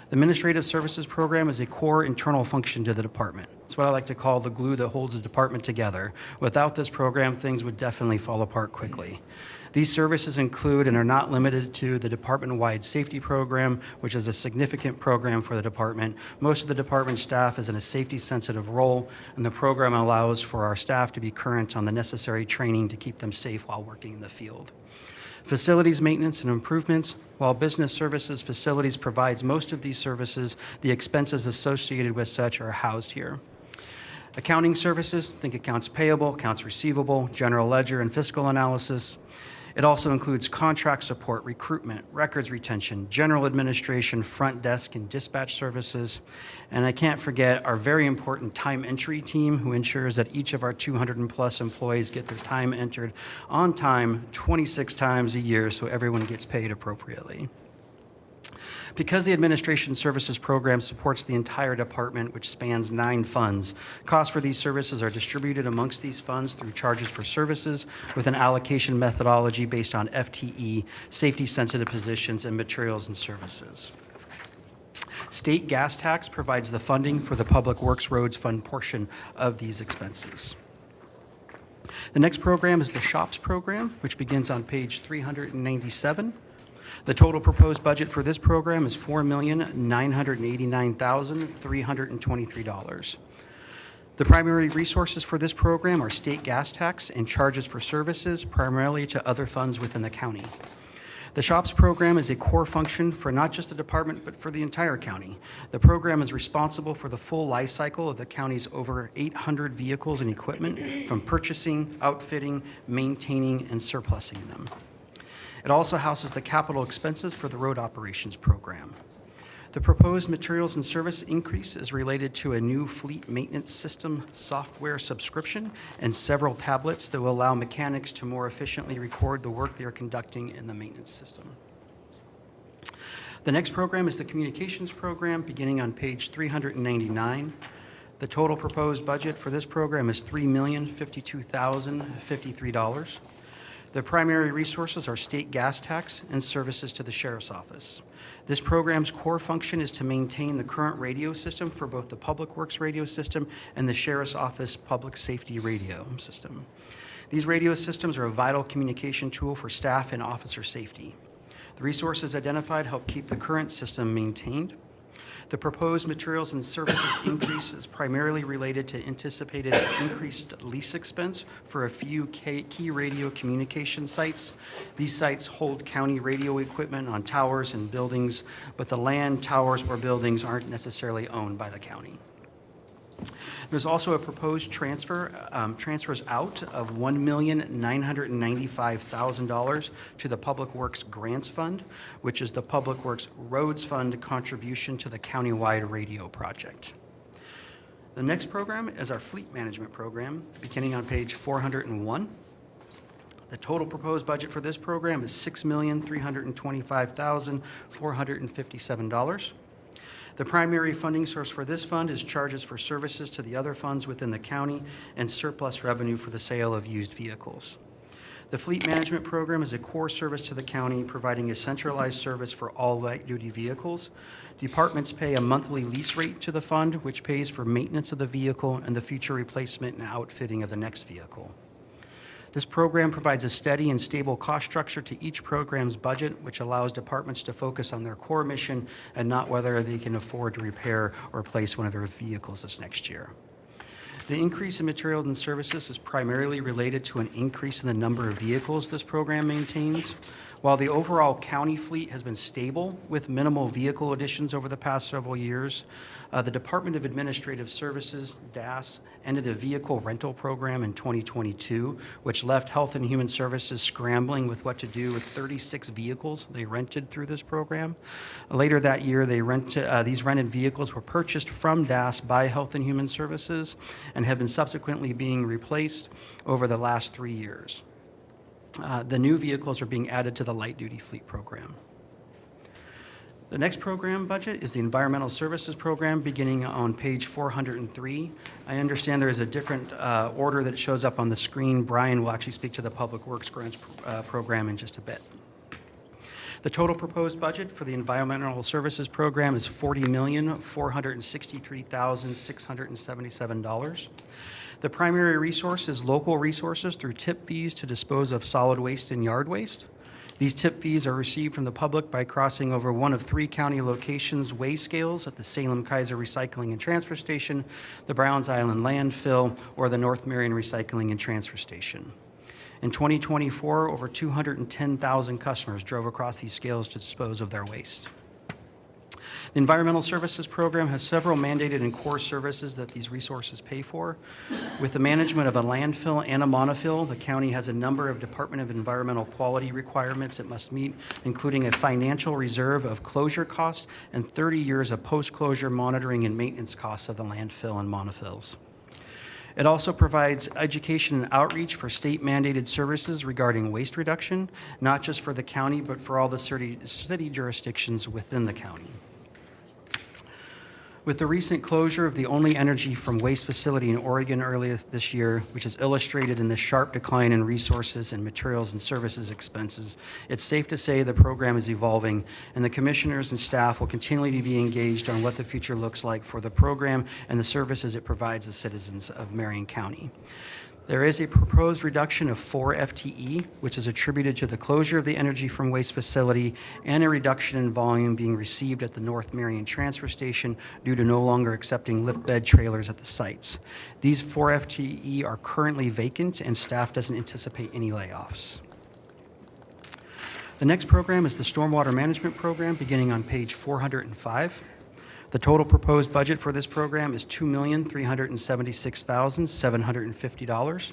The Administrative Services Program is a core internal function to the department. It's what I like to call the glue that holds the department together. Without this program, things would definitely fall apart quickly. These services include and are not limited to the department-wide safety program, which is a significant program for the department. Most of the department staff is in a safety-sensitive role, and the program allows for our staff to be current on the necessary training to keep them safe while working in the field. Facilities maintenance and improvements. While Business Services Facilities provides most of these services, the expenses associated with such are housed here. Accounting services, think accounts payable, accounts receivable, general ledger, and fiscal analysis. It also includes contract support, recruitment, records retention, general administration, front desk, and dispatch services. And I can't forget our very important time entry team, who ensures that each of our 200+ employees get their time entered on time 26 times a year so everyone gets paid appropriately. Because the Administration Services Program supports the entire department, which spans 9 funds, costs for these services are distributed amongst these funds through charges for services with an allocation methodology based on FTE, safety-sensitive positions, and materials and services. State gas tax provides the funding for the Public Works Roads Fund portion of these expenses. The next program is the SHOPS program, which begins on page 397. The total proposed budget for this program is $4,989,323. The primary resources for this program are state gas tax and charges for services, primarily to other funds within the county. The SHOPS program is a core function for not just the department, but for the entire county. The program is responsible for the full life cycle of the county's over 800 vehicles and equipment, from purchasing, outfitting, maintaining, and surplusing them. It also houses the capital expenses for the road operations program. The proposed materials and service increase is related to a new fleet maintenance system software subscription and several tablets that will allow mechanics to more efficiently record the work they are conducting in the maintenance system. The next program is the communications program, beginning on page 399. The total proposed budget for this program is $3,052,053. The primary resources are state gas tax and services to the Sheriff's Office. This program's core function is to maintain the current radio system for both the Public Works radio system and the Sheriff's Office Public Safety radio system. These radio systems are a vital communication tool for staff and officer safety. The resources identified help keep the current system maintained. The proposed materials and services increase is primarily related to anticipated increased lease expense for a few key radio communication sites. These sites hold county radio equipment on towers and buildings, but the land, towers, or buildings aren't necessarily owned by the county. There's also a proposed transfers out of $1,995,000 to the Public Works Grants Fund, which is the Public Works Roads Fund contribution to the countywide radio project. The next program is our fleet management program, beginning on page 401. The total proposed budget for this program is $6,325,457. The primary funding source for this fund is charges for services to the other funds within the county and surplus revenue for the sale of used vehicles. The fleet management program is a core service to the county, providing a centralized service for all light-duty vehicles. Departments pay a monthly lease rate to the fund, which pays for maintenance of the vehicle and the future replacement and outfitting of the next vehicle. This program provides a steady and stable cost structure to each program's budget, which allows departments to focus on their core mission and not whether they can afford to repair or replace one of their vehicles this next year. The increase in materials and services is primarily related to an increase in the number of vehicles this program maintains. While the overall county fleet has been stable with minimal vehicle additions over the past several years, the Department of Administrative Services, DAS, ended a vehicle rental program in 2022, which left Health and Human Services scrambling with what to do with 36 vehicles they rented through this program. Later that year, these rented vehicles were purchased from DAS by Health and Human Services and have been subsequently being replaced over the last 3 years. The new vehicles are being added to the light-duty fleet program. The next program budget is the Environmental Services Program, beginning on page 403. I understand there is a different order that shows up on the screen. Brian will actually speak to the Public Works Grants Program in just a bit. The total proposed budget for the Environmental Services Program is $40,463,677. The primary resource is local resources through tip fees to dispose of solid waste and yard waste. These tip fees are received from the public by crossing over one of 3 county locations' weigh scales at the Salem-Kaiser Recycling and Transfer Station, the Browns Island Landfill, or the North Marion Recycling and Transfer Station. In 2024, over 210,000 customers drove across these scales to dispose of their waste. The Environmental Services Program has several mandated and core services that these resources pay for. With the management of a landfill and a monofill, the county has a number of Department of Environmental Quality requirements it must meet, including a financial reserve of closure costs and 30 years of post-closure monitoring and maintenance costs of the landfill and monofills. It also provides education and outreach for state-mandated services regarding waste reduction, not just for the county, but for all the city jurisdictions within the county. With the recent closure of the only energy from waste facility in Oregon earlier this year, which is illustrated in the sharp decline in resources and materials and services expenses, it's safe to say the program is evolving, and the commissioners and staff will continually be engaged on what the future looks like for the program and the services it provides the citizens of Marion County. There is a proposed reduction of 4 FTE, which is attributed to the closure of the energy from waste facility and a reduction in volume being received at the North Marion Transfer Station due to no longer accepting lift bed trailers at the sites. These 4 FTE are currently vacant and staff doesn't anticipate any layoffs. The next program is the Stormwater Management Program, beginning on page 405. The total proposed budget for this program is $2,376,750.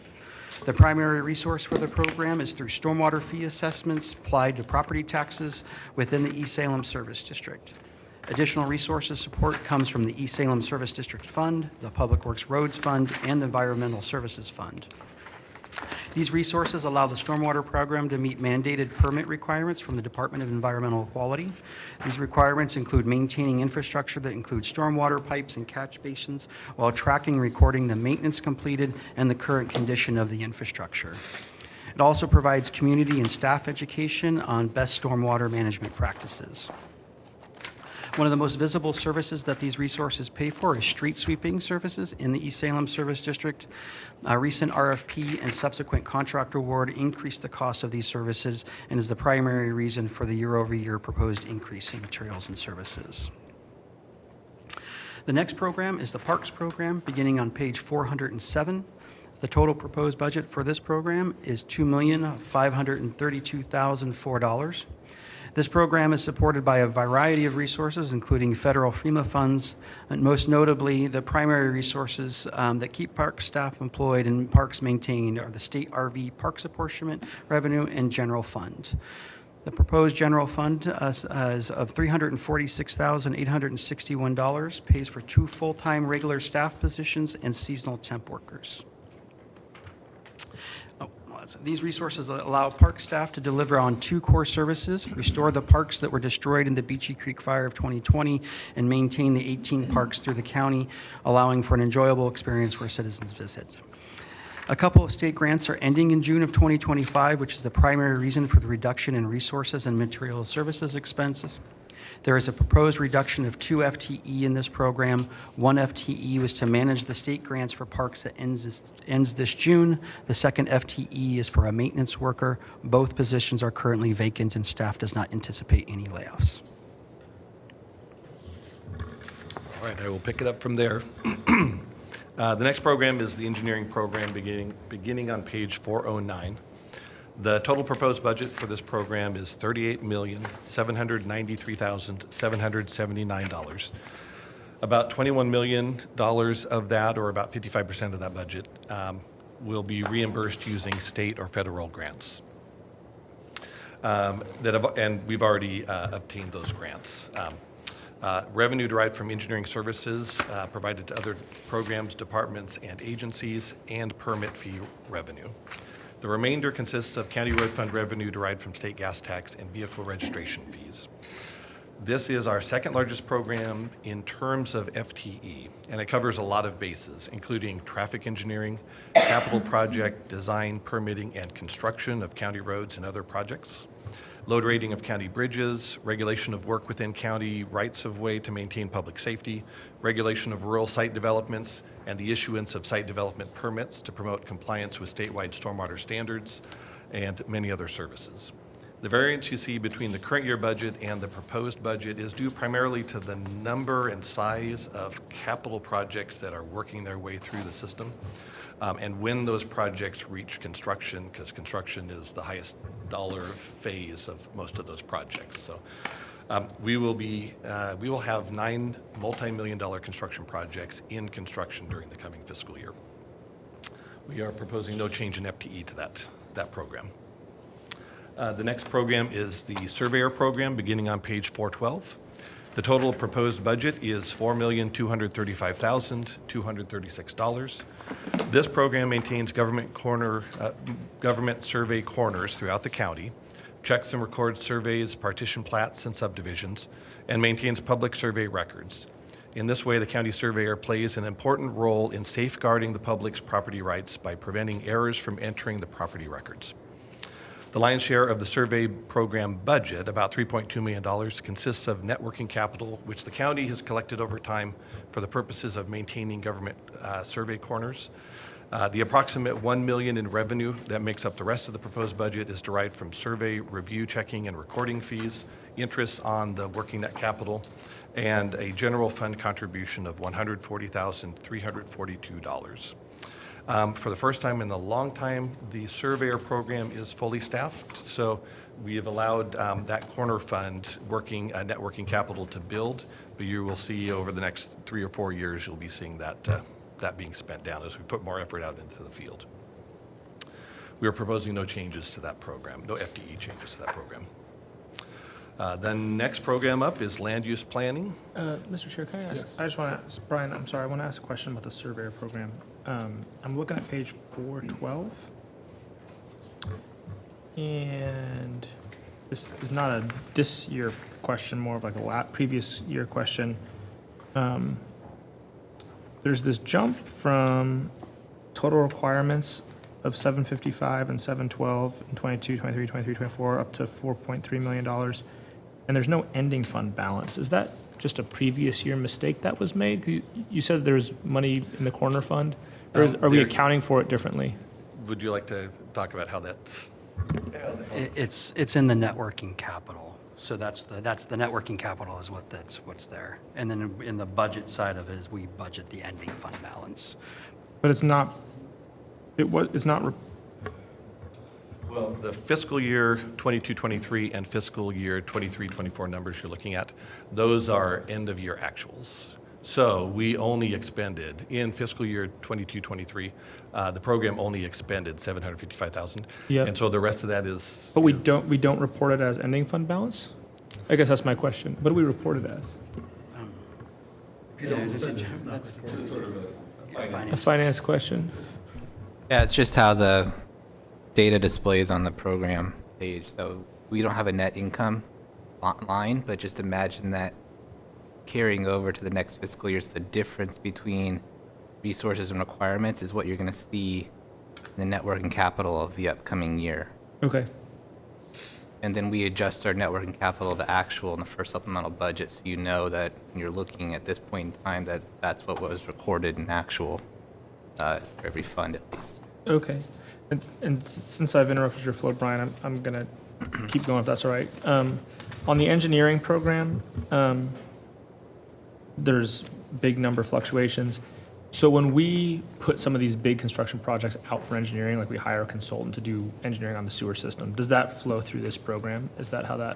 The primary resource for the program is through stormwater fee assessments applied to property taxes within the East Salem Service District. Additional resources support comes from the East Salem Service District Fund, the Public Works Roads Fund, and the Environmental Services Fund. These resources allow the stormwater program to meet mandated permit requirements from the Department of Environmental Quality. These requirements include maintaining infrastructure that includes stormwater pipes and catch basins while tracking and recording the maintenance completed and the current condition of the infrastructure. It also provides community and staff education on best stormwater management practices. One of the most visible services that these resources pay for is street sweeping services in the East Salem Service District. A recent RFP and subsequent contract award increased the cost of these services and is the primary reason for the year-over-year proposed increase in materials and services. The next program is the Parks Program, beginning on page 407. The total proposed budget for this program is $2,532,004. This program is supported by a variety of resources, including federal FEMA funds, and most notably, the primary resources that keep park staff employed and parks maintained are the state RV parks apportionment revenue and general fund. The proposed general fund is of $346,861, pays for 2 full-time regular staff positions and seasonal temp workers. These resources allow park staff to deliver on 2 core services: restore the parks that were destroyed in the Beachy Creek Fire of 2020 and maintain the 18 parks through the county, allowing for an enjoyable experience where citizens visit. A couple of state grants are ending in June of 2025, which is the primary reason for the reduction in resources and material services expenses. There is a proposed reduction of 2 FTE in this program. 1 FTE was to manage the state grants for parks that ends this June. The second FTE is for a maintenance worker. Both positions are currently vacant, and staff does not anticipate any layoffs. All right, I will pick it up from there. The next program is the engineering program beginning on page 409. The total proposed budget for this program is $38,793,779. About $21 million of that, or about 55% of that budget, will be reimbursed using state or federal grants. And we've already obtained those grants. Revenue derived from engineering services provided to other programs, departments, and agencies, and permit fee revenue. The remainder consists of county road fund revenue derived from state gas tax and vehicle registration fees. This is our second largest program in terms of FTE, and it covers a lot of bases, including traffic engineering, capital project design, permitting, and construction of county roads and other projects, load rating of county bridges, regulation of work within county rights-of-way to maintain public safety, regulation of rural site developments, and the issuance of site development permits to promote compliance with statewide stormwater standards, and many other services. The variance you see between the current year budget and the proposed budget is due primarily to the number and size of capital projects that are working their way through the system, and when those projects reach construction, because construction is the highest dollar phase of most of those projects. So we will have 9 multi-million-dollar construction projects in construction during the coming fiscal year. We are proposing no change in FTE to that program. The next program is the surveyor program, beginning on page 412. The total proposed budget is $4,235,236. This program maintains government survey corners throughout the county, checks and records surveys, partition plats, and subdivisions, and maintains public survey records. In this way, the county surveyor plays an important role in safeguarding the public's property rights by preventing errors from entering the property records. The lion's share of the survey program budget, about $3.2 million, consists of net working capital, which the county has collected over time for the purposes of maintaining government survey corners. The approximate $1 million in revenue that makes up the rest of the proposed budget is derived from survey review, checking, and recording fees, interest on the working net capital, and a general fund contribution of $140,342. For the first time in a long time, the surveyor program is fully staffed, so we have allowed that corner fund net working capital to build, but you will see over the next 3 or 4 years, you'll be seeing that being spent down as we put more effort out into the field. We are proposing no changes to that program, no FTE changes to that program. The next program up is land use planning. Mr. Chair, can I ask, I just want to ask, Brian, I'm sorry, I want to ask a question about the surveyor program. I'm looking at page 412. And this is not a this year question, more of like a previous year question. There's this jump from total requirements of 755 and 712 in 22, 23, 23, 24 up to $4.3 million. And there's no ending fund balance. Is that just a previous year mistake that was made? You said there's money in the corner fund, or are we accounting for it differently? Would you like to talk about how that's? It's in the net working capital. So that's the net working capital is what's there. And then in the budget side of it is we budget the ending fund balance. But it's not. It's not. Well, the fiscal year 22-23 and fiscal year 23-24 numbers you're looking at, those are end-of-year actuals. So we only expended, in fiscal year 22-23, the program only expended $755,000. Yep. And so the rest of that is. But we don't report it as ending fund balance? I guess that's my question. What do we report it as? A finance question? Yeah, it's just how the data displays on the program page. So we don't have a net income line, but just imagine that carrying over to the next fiscal year. So the difference between resources and requirements is what you're going to see in the net working capital of the upcoming year. Okay. And then we adjust our net working capital to actual in the first supplemental budget, so you know that when you're looking at this point in time that that's what was recorded in actual for every fund at least. Okay. And since I've interrupted your flow, Brian, I'm going to keep going if that's all right. On the engineering program, there's big number fluctuations. So when we put some of these big construction projects out for engineering, like we hire a consultant to do engineering on the sewer system, does that flow through this program? Is that how I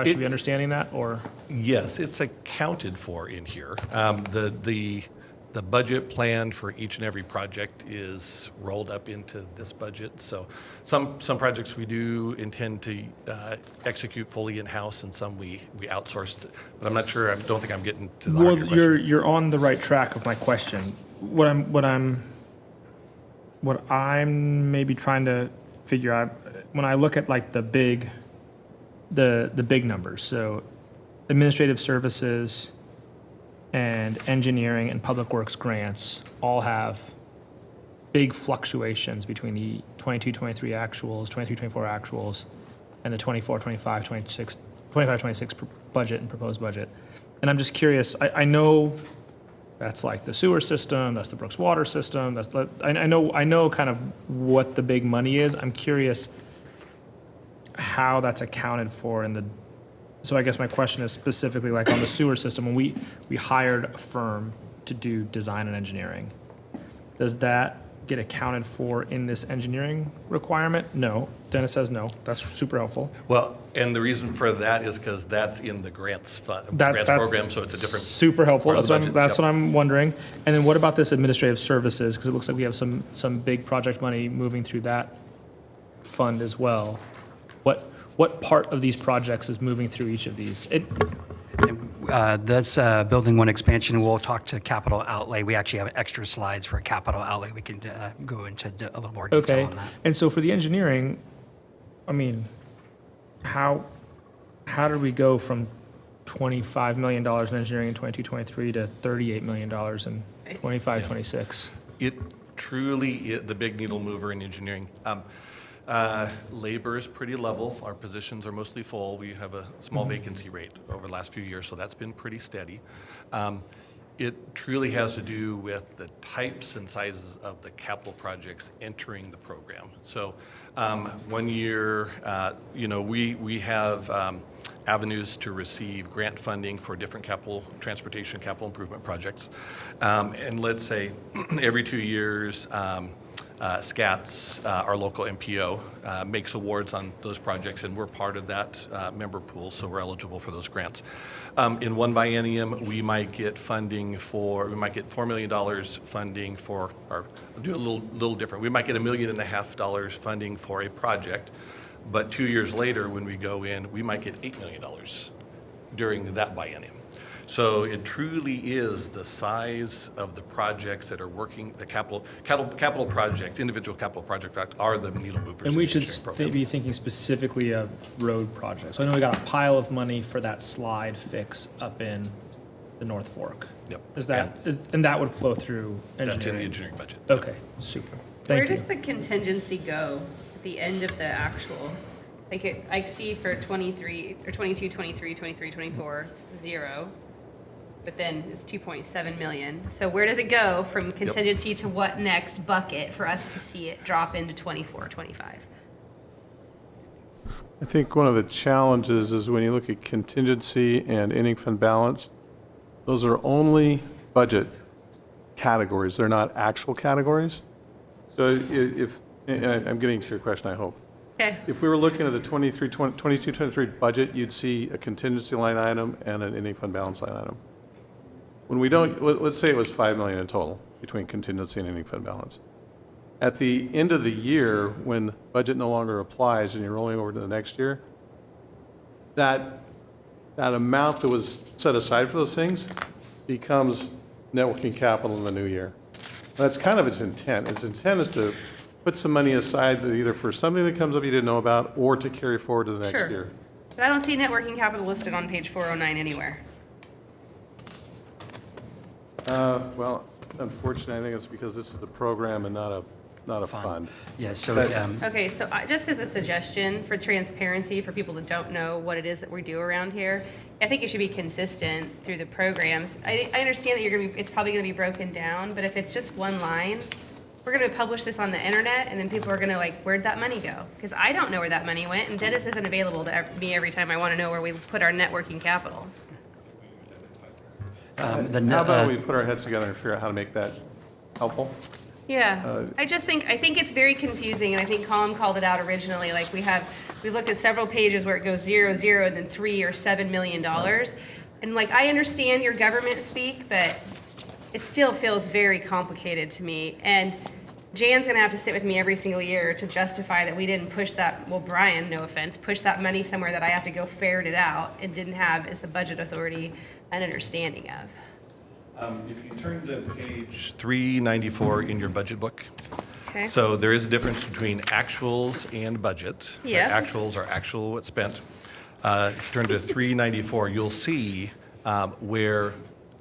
should be understanding that, or? Yes, it's accounted for in here. The budget plan for each and every project is rolled up into this budget. So some projects we do intend to execute fully in-house, and some we outsourced. But I'm not sure, I don't think I'm getting to the heart of your question. You're on the right track of my question. What I'm maybe trying to figure out, when I look at like the big numbers, so administrative services and engineering and public works grants all have big fluctuations between the 22-23 actuals, 23-24 actuals, and the 24-25, 26 budget and proposed budget. And I'm just curious, I know that's like the sewer system, that's the Brooks water system, I know kind of what the big money is. I'm curious how that's accounted for in the. So I guess my question is specifically like on the sewer system, when we hired a firm to do design and engineering, does that get accounted for in this engineering requirement? No. Dennis says no. That's super helpful. Well, and the reason for that is because that's in the grants program, so it's a different. Super helpful. part of the budget. That's what I'm wondering. And then what about this administrative services? Because it looks like we have some big project money moving through that fund as well. What part of these projects is moving through each of these? That's Building 1 expansion. We'll talk to capital outlay. We actually have extra slides for capital outlay. We can go into a little more detail on that. And so for the engineering, I mean, how did we go from $25 million in engineering in 22-23 to $38 million in 25-26? It truly is the big needle mover in engineering. Labor is pretty level. Our positions are mostly full. We have a small vacancy rate over the last few years, so that's been pretty steady. It truly has to do with the types and sizes of the capital projects entering the program. So 1 year, we have avenues to receive grant funding for different transportation capital improvement projects. And let's say every 2 years, SCATS, our local MPO, makes awards on those projects, and we're part of that member pool, so we're eligible for those grants. In one biennium, we might get $4 million funding for, or do a little different. We might get $1.5 million funding for a project, but 2 years later, when we go in, we might get $8 million during that biennium. So it truly is the size of the projects that are working, the capital projects, individual capital projects are the needle movers. And we should be thinking specifically of road projects. So I know we got a pile of money for that slide fix up in the North Fork. Yep. And that would flow through engineering? That's in the engineering budget. Okay, super. Where Thank you. does the contingency go at the end of the actual? Like I see for 23 or 22, 23, 23, 24, it's 0. But then it's 2.7 million. So where does it go from contingency to what next bucket for us to see it drop into 24, 25? I think one of the challenges is when you look at contingency and ending fund balance, those are only budget categories. They're not actual categories. So and I'm getting to your question, I hope. Okay. If we were looking at the 22-23 budget, you'd see a contingency line item and an ending fund balance line item. When we don't, let's say it was 5 million in total between contingency and ending fund balance. At the end of the year, when budget no longer applies and you're rolling over to the next year, that amount that was set aside for those things becomes net working capital in the new year. That's kind of its intent. Its intent is to put some money aside that either for something that comes up you didn't know about or to carry forward to the next Sure. year. But I don't see net working capital listed on page 409 anywhere. Well, unfortunately, I think it's because this is a program and not a fund. Yeah, so, Okay, so just as a suggestion for transparency, for people that don't know what it is that we do around here, I think it should be consistent through the programs. I understand that it's probably gonna be broken down, but if it's just one line, we're gonna publish this on the internet, and then people are gonna like, where'd that money go? Because I don't know where that money went, and Dennis isn't available to me every time I wanna know where we put our net working capital. How about we put our heads together and figure out how to make that helpful? Yeah, I think it's very confusing, and I think Colin called it out originally, like we looked at several pages where it goes 0, 0, and then 3 or $7 million. And like, I understand your government speak, but it still feels very complicated to me. And Jan's gonna have to sit with me every single year to justify that we didn't push that, well, Brian, no offense, push that money somewhere that I have to go ferret it out and didn't have, as the budget authority, an understanding of. If you turn to page 394 in your budget book. Okay. So there is a difference between actuals and budget. Right? Yeah. Actuals are actual what's spent. If you turn to 394, you'll see where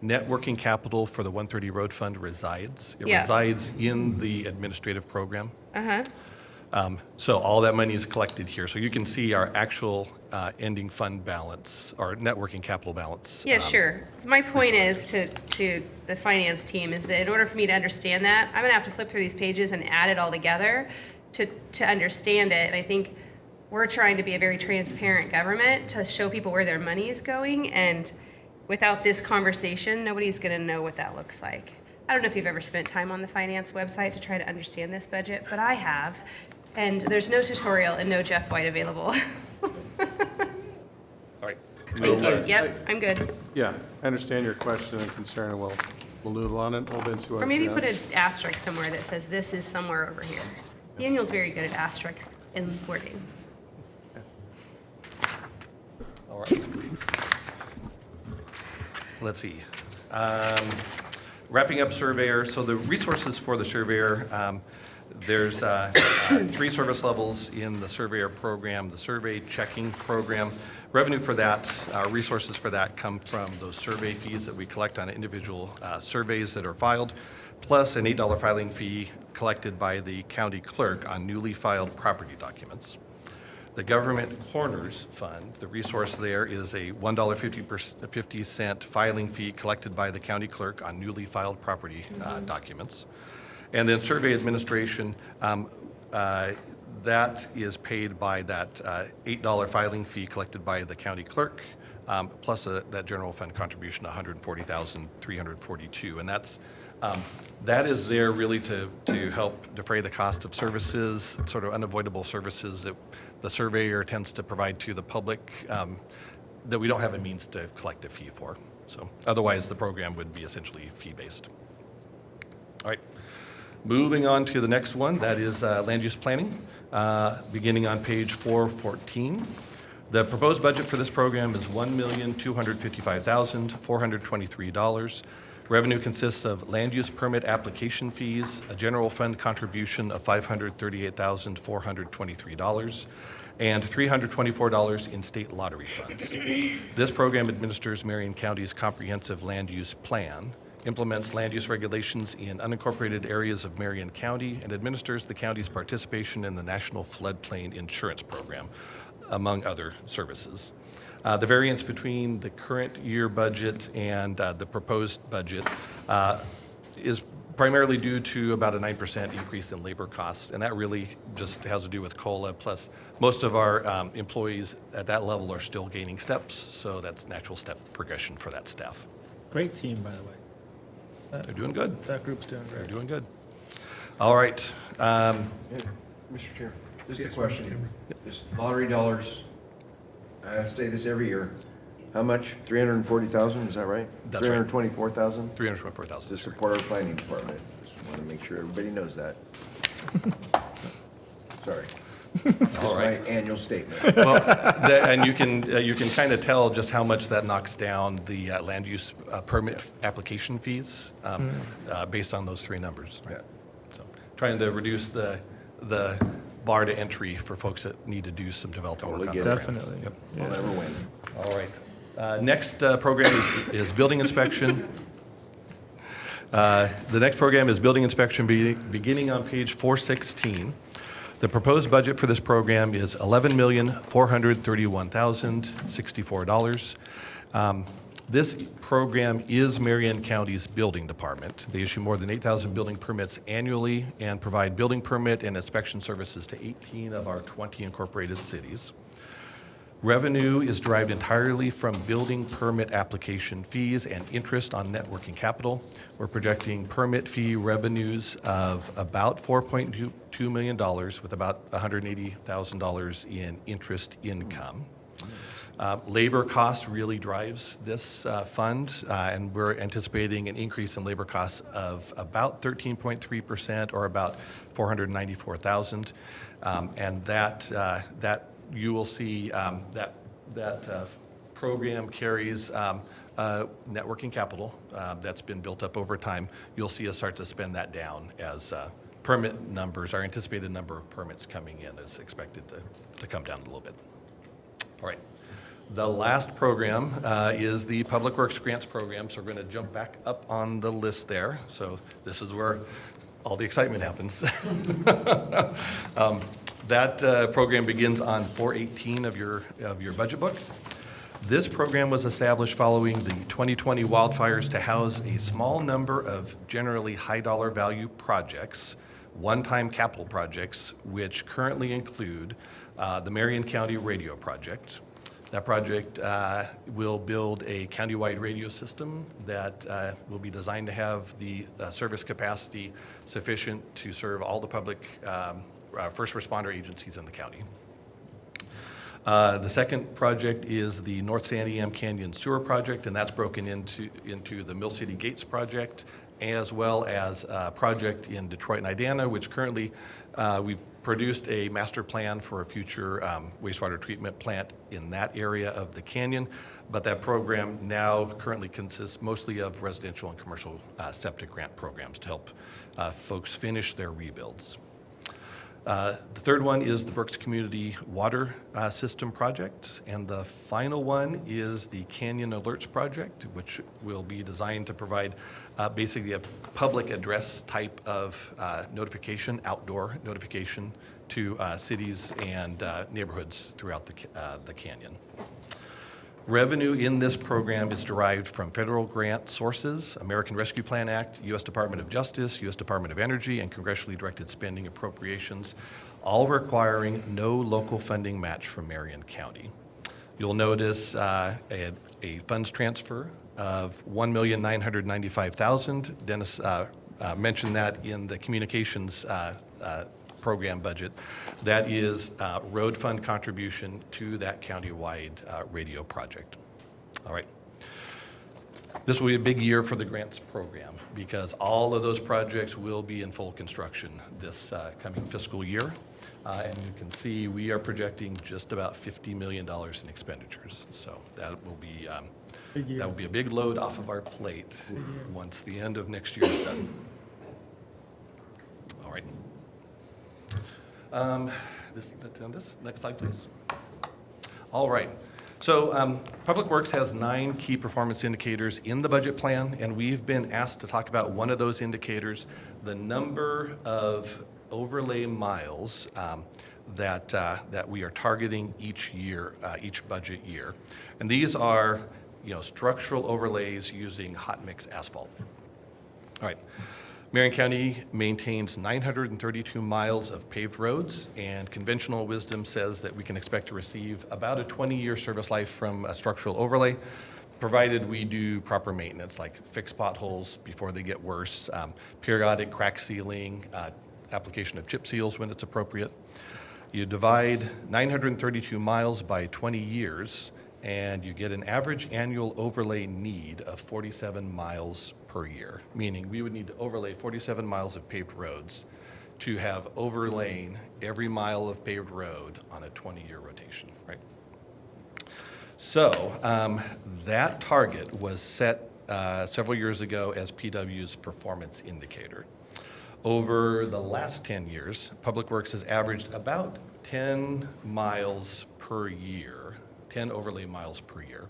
net working capital for the 130 Road Fund resides. It Yeah. resides in the administrative program. Uh-huh. So all that money is collected here. So you can see our actual ending fund balance, or net working capital balance. Yeah, sure. So my point is to the finance team is that in order for me to understand that, I'm gonna have to flip through these pages and add it all together to understand it. And I think we're trying to be a very transparent government to show people where their money is going. And without this conversation, nobody's gonna know what that looks like. I don't know if you've ever spent time on the finance website to try to understand this budget, but I have. And there's no tutorial and no Jeff White available. All right. Thank you. Yep, I'm good. Yeah, I understand your question and concern, and we'll noodle on it a little bit and see what. Or maybe put an asterisk somewhere that says this is somewhere over here. Daniel's very good at asterisk in wording. All right. Let's see. Wrapping up surveyor, so the resources for the surveyor, there's 3 service levels in the surveyor program, the survey checking program. Revenue for that, resources for that come from those survey fees that we collect on individual surveys that are filed, plus an $8 filing fee collected by the county clerk on newly filed property documents. The Government Corners Fund, the resource there is a $1.50 filing fee collected by the county clerk on newly filed property documents. And then survey administration, that is paid by that $8 filing fee collected by the county clerk, plus that general fund contribution, $140,342. And that is there really to help defray the cost of services, sort of unavoidable services that the surveyor tends to provide to the public that we don't have a means to collect a fee for. So otherwise, the program would be essentially fee-based. All right. Moving on to the next one, that is land use planning, beginning on page 414. The proposed budget for this program is $1,255,423. Revenue consists of land use permit application fees, a general fund contribution of $538,423, and $324 in state lottery funds. This program administers Marion County's comprehensive land use plan, implements land use regulations in unincorporated areas of Marion County, and administers the county's participation in the National Floodplain Insurance Program, among other services. The variance between the current year budget and the proposed budget is primarily due to about a 9% increase in labor costs, and that really just has to do with COLA, plus most of our employees at that level are still gaining steps, so that's natural step progression for that staff. Great team, by the way. They're doing good. That group's doing great. They're doing good. All right. Mr. Chair. Just a question, just lottery dollars, I say this every year, how much? 340,000, is that right? That's right. 324,000? 324,000. To support our planning department, just want to make sure everybody knows that. Sorry. Just my annual statement. Well, and you can kind of tell just how much that knocks down the land use permit application fees based on those three numbers. Yeah. So trying to reduce the bar to entry for folks that need to do some development work on the ground. Definitely. Yep. We'll never win. All right. Next program is building inspection. The next program is building inspection beginning on page 416. The proposed budget for this program is $11,431,064. This program is Marion County's building department. They issue more than 8,000 building permits annually and provide building permit and inspection services to 18 of our 20 incorporated cities. Revenue is derived entirely from building permit application fees and interest on net working capital. We're projecting permit fee revenues of about $4.2 million with about $180,000 in interest income. Labor cost really drives this fund, and we're anticipating an increase in labor costs of about 13.3% or about $494,000. And that you will see that program carries net working capital that's been built up over time. You'll see us start to spend that down as permit numbers, our anticipated number of permits coming in is expected to come down a little bit. All right. The last program is the Public Works Grants Program, so we're going to jump back up on the list there. So this is where all the excitement happens. That program begins on 418 of your budget book. This program was established following the 2020 wildfires to house a small number of generally high dollar value projects, one-time capital projects, which currently include the Marion County Radio Project. That project will build a countywide radio system that will be designed to have the service capacity sufficient to serve all the public first responder agencies in the county. The second project is the North Santiam Canyon Sewer Project, and that's broken into the Mill City Gates Project, as well as a project in Detroit and Idana, which currently we've produced a master plan for a future wastewater treatment plant in that area of the canyon. But that program now currently consists mostly of residential and commercial septic grant programs to help folks finish their rebuilds. The third one is the Berks Community Water System Project, and the final one is the Canyon Alerts Project, which will be designed to provide basically a public address type of notification, outdoor notification to cities and neighborhoods throughout the canyon. Revenue in this program is derived from federal grant sources, American Rescue Plan Act, U.S. Department of Justice, U.S. Department of Energy, and congressionally directed spending appropriations, all requiring no local funding match from Marion County. You'll notice a funds transfer of $1,995,000. Dennis mentioned that in the communications program budget. That is road fund contribution to that countywide radio project. All right. This will be a big year for the grants program because all of those projects will be in full construction this coming fiscal year. And you can see we are projecting just about $50 million in expenditures. So that will be a big load off of our plate once the end of next year is done. All right. This next slide, please. All right. So Public Works has 9 key performance indicators in the budget plan, and we've been asked to talk about one of those indicators, the number of overlay miles that we are targeting each year, each budget year. And these are, structural overlays using hot mix asphalt. All right. Marion County maintains 932 miles of paved roads, and conventional wisdom says that we can expect to receive about a 20-year service life from a structural overlay, provided we do proper maintenance, like fix potholes before they get worse, periodic crack sealing, application of chip seals when it's appropriate. You divide 932 miles by 20 years, and you get an average annual overlay need of 47 miles per year, meaning we would need to overlay 47 miles of paved roads to have overlaying every mile of paved road on a 20-year rotation, right? So that target was set several years ago as PW's performance indicator. Over the last 10 years, Public Works has averaged about 10 miles per year, 10 overlay miles per year.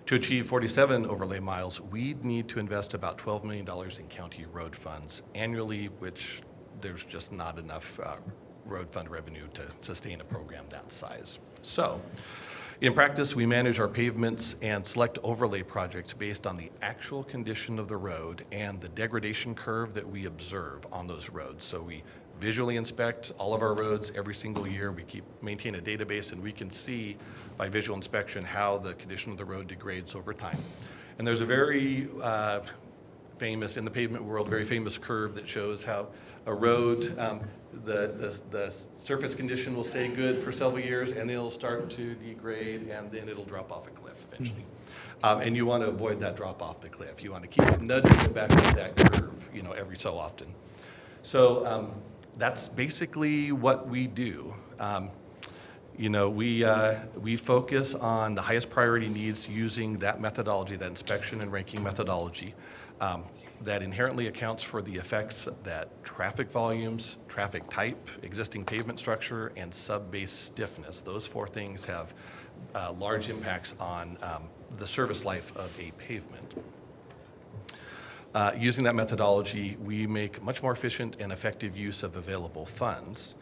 To achieve 47 overlay miles, we'd need to invest about $12 million in county road funds annually, which there's just not enough road fund revenue to sustain a program that size. So, in practice, we manage our pavements and select overlay projects based on the actual condition of the road and the degradation curve that we observe on those roads. So we visually inspect all of our roads every single year. We maintain a database, and we can see by visual inspection how the condition of the road degrades over time. And there's a very famous, in the pavement world, very famous curve that shows how a road, the surface condition will stay good for several years, and it'll start to degrade, and then it'll drop off a cliff eventually. And you want to avoid that drop off the cliff. You want to keep nudging it back up that curve, every so often. So that's basically what we do. We focus on the highest priority needs using that methodology, that inspection and ranking methodology. That inherently accounts for the effects that traffic volumes, traffic type, existing pavement structure, and sub-base stiffness, those four things have large impacts on the service life of a pavement. Using that methodology, we make much more efficient and effective use of available funds.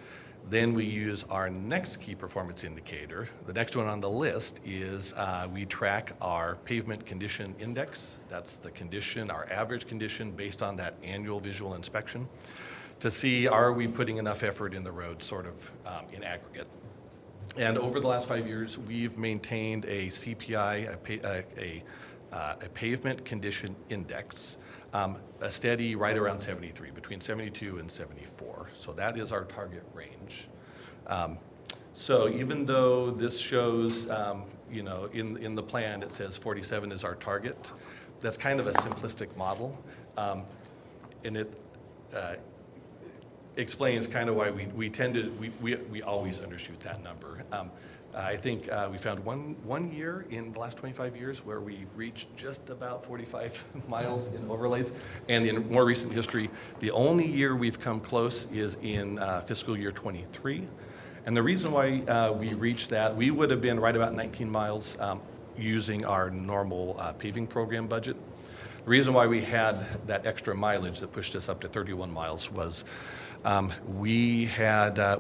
Then we use our next key performance indicator. The next one on the list is we track our pavement condition index. That's the condition, our average condition based on that annual visual inspection to see, are we putting enough effort in the road sort of in aggregate. And over the last 5 years, we've maintained a CPI, a pavement condition index, a steady right around 73, between 72 and 74. So that is our target range. So even though this shows, in the plan it says 47 is our target, that's kind of a simplistic model. And it explains kind of why we tend to, we always undershoot that number. I think we found one year in the last 25 years where we reached just about 45 miles in overlays. And in more recent history, the only year we've come close is in fiscal year 23. And the reason why we reached that, we would have been right about 19 miles using our normal paving program budget. The reason why we had that extra mileage that pushed us up to 31 miles was we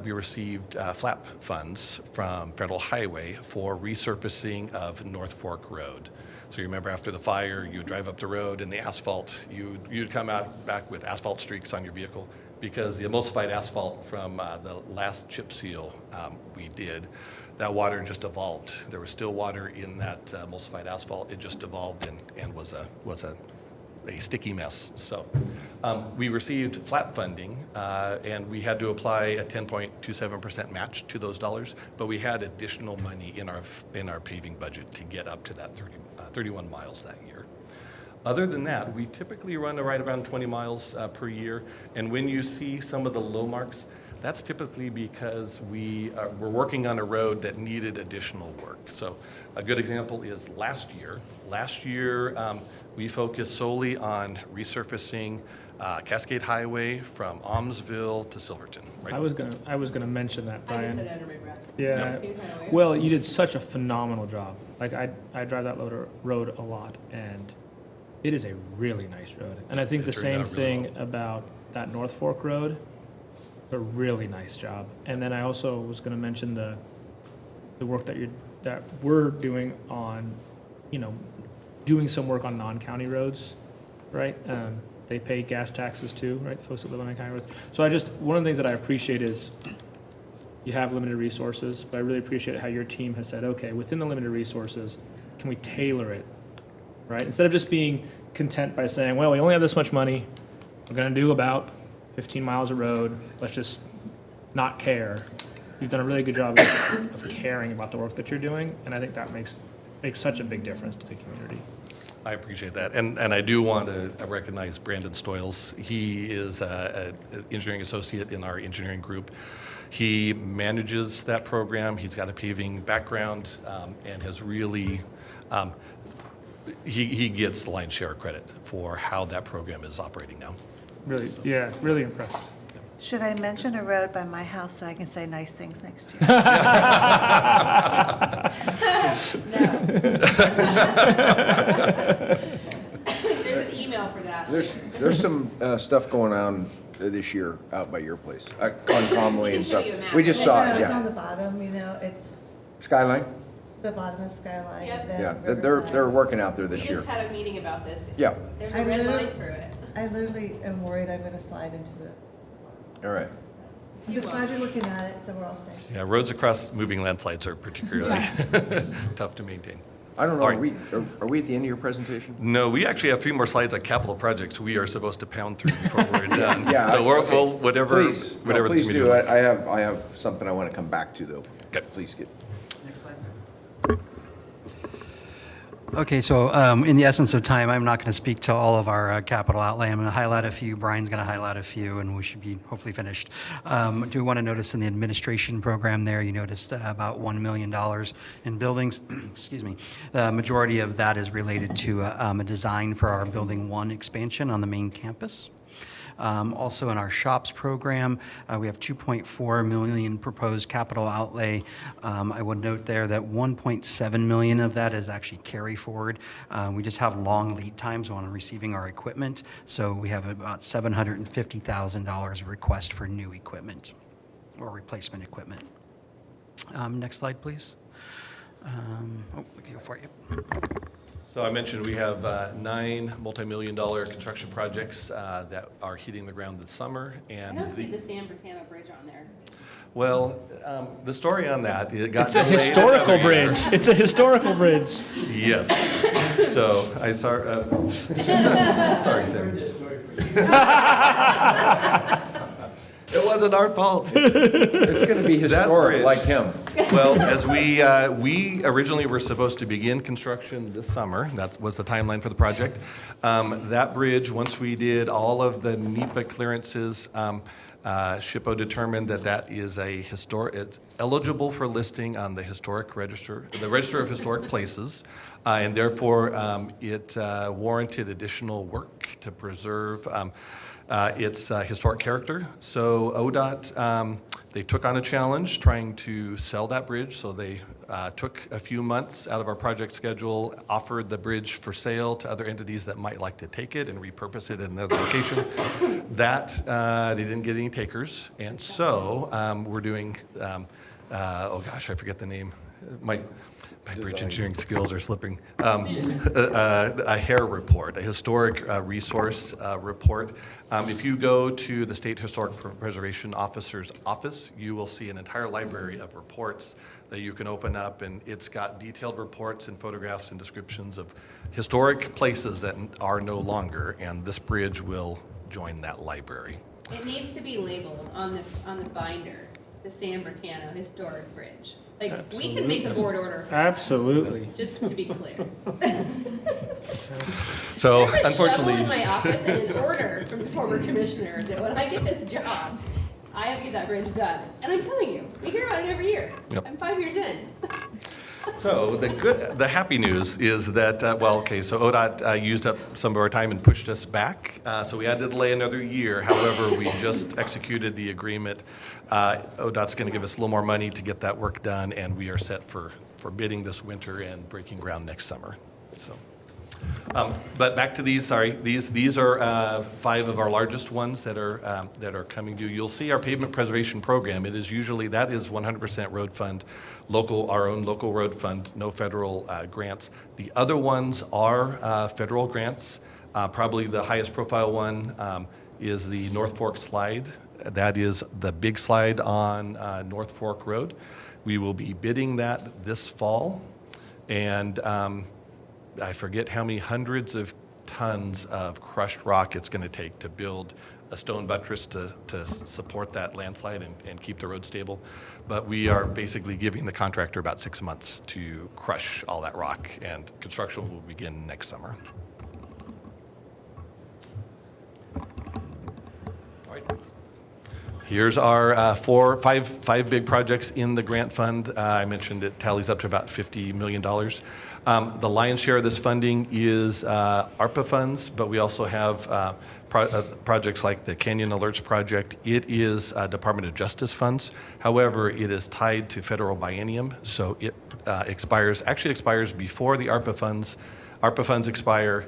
received FLAP funds from Federal Highway for resurfacing of North Fork Road. So you remember after the fire, you would drive up the road and the asphalt, you'd come out back with asphalt streaks on your vehicle because the emulsified asphalt from the last chip seal we did, that water just evolved. There was still water in that emulsified asphalt. It just evolved and was a sticky mess. So we received FLAP funding, and we had to apply a 10.27% match to those dollars, but we had additional money in our paving budget to get up to that 31 miles that year. Other than that, we typically run right around 20 miles per year, and when you see some of the low marks, that's typically because we're working on a road that needed additional work. So a good example is last year. Last year, we focused solely on resurfacing Cascade Highway from Almsville to Silverton. Right? I was gonna mention that, Brian. I just said Andermatt Road. Yeah. Cascade Highway. Well, you did such a phenomenal job. Like I drive that road a lot, and it is a really nice road. And I think the same thing about that North Fork Road. A really nice job. And then I also was going to mention the work that we're doing on, doing some work on non-county roads, right? They pay gas taxes too, right? The folks that live on non-county roads. So one of the things that I appreciate is you have limited resources, but I really appreciate how your team has said, okay, within the limited resources, can we tailor it, right? Instead of just being content by saying, well, we only have this much money, we're going to do about 15 miles of road, let's just not care. you've done a really good job of caring about the work that you're doing, and I think that makes such a big difference to the community. I appreciate that. And I do want to recognize Brandon Stoyles. He is an engineering associate in our engineering group. He manages that program. He's got a paving background and has really, he gets the lion's share of credit for how that program is operating now. Really, yeah, really impressed. Should I mention a road by my house so I can say nice things next year? There's an email for that. There's some stuff going on this year out by your place, on Conley and stuff. you a map. We just saw it, It's on yeah. the bottom, it's Skyline? the bottom of Skyline. Yep. and then Yeah, Riverside. they're working out there We this year. just had a meeting about this. Yeah. There's I a red literally- line through it. I literally am worried I'm gonna slide into the, All right. I'm glad you're looking at it, so we're all safe. Yeah, roads across moving landslides are particularly tough to maintain. I don't know, All are right. we at the end of your presentation? No, we actually have 3 more slides on capital projects we are supposed to pound through before we're done. Yeah. So we'll, whatever, Please, no, whatever the please committee do. wants. I have something I want to come back to, though. Okay. Please get. Next slide. Okay, so in the essence of time, I'm not going to speak to all of our capital outlay. I'm going to highlight a few, Brian's going to highlight a few, and we should be hopefully finished. Do want to notice in the administration program there, you noticed about $1 million in buildings. Excuse me. The majority of that is related to a design for our Building 1 expansion on the main campus. Also in our shops program, we have 2.4 million proposed capital outlay. I would note there that 1.7 million of that is actually carry forward. We just have long lead times on receiving our equipment, so we have about $750,000 of request for new equipment or replacement equipment. Next slide, please. We can go for it. So I mentioned we have 9 multi-million-dollar construction projects that are hitting the ground this summer. I And don't see the San Bernardino Bridge on there. well, the story on that, it got It's a delayed historical another year. bridge. It's a historical bridge. Yes. So I saw, sorry, Sam. It wasn't our fault. It's going to be historic, bridge. like him. Well, as we originally were supposed to begin construction this summer, that was the timeline for the project. That bridge, once we did all of the NEPA clearances, SHPO determined that that is it's eligible for listing on the historic register, the Register of Historic Places, and therefore it warranted additional work to preserve its historic character. So ODOT, they took on a challenge trying to sell that bridge, so they took a few months out of our project schedule, offered the bridge for sale to other entities that might like to take it and repurpose it in another location. That, they didn't get any takers, and so we're doing, oh gosh, I forget the name. My bridge engineering skills are slipping. A HARE report, a historic resource report. If you go to the State Historic Preservation Officer's office, you will see an entire library of reports that you can open up, and it's got detailed reports and photographs and descriptions of historic places that are no longer, and this bridge will join that library. It needs to be labeled on the binder, the San Bernardino Historic Bridge. Like, we can make a board order for that. Absolutely. Just to be clear. So There's a unfortunately, shovel in my office and an order from the former commissioner that when I get this job, I have to get that bridge done. And I'm telling you, we hear about it every year. Yep. I'm 5 years in. so the happy news is that, so ODOT used up some of our time and pushed us back. So we had to delay another year. However, we just executed the agreement. ODOT's going to give us a little more money to get that work done, and we are set for bidding this winter and breaking ground next summer. So, but back to these. Sorry, these are 5 of our largest ones that are coming due. You'll see our pavement preservation program. It is usually that is 100% road fund, our own local road fund, no federal grants. The other ones are federal grants. Probably the highest profile one is the North Fork slide. That is the big slide on North Fork Road. We will be bidding that this fall, and I forget how many hundreds of tons of crushed rock it's going to take to build a stone buttress to support that landslide and keep the road stable. But we are basically giving the contractor about 6 months to crush all that rock, and construction will begin next summer. Here's our five big projects in the grant fund. I mentioned it tallies up to about $50 million. The lion's share of this funding is ARPA funds, but we also have projects like the Canyon Alerts project. It is Department of Justice funds. However, it is tied to federal biennium, so it actually expires before the ARPA funds. ARPA funds expire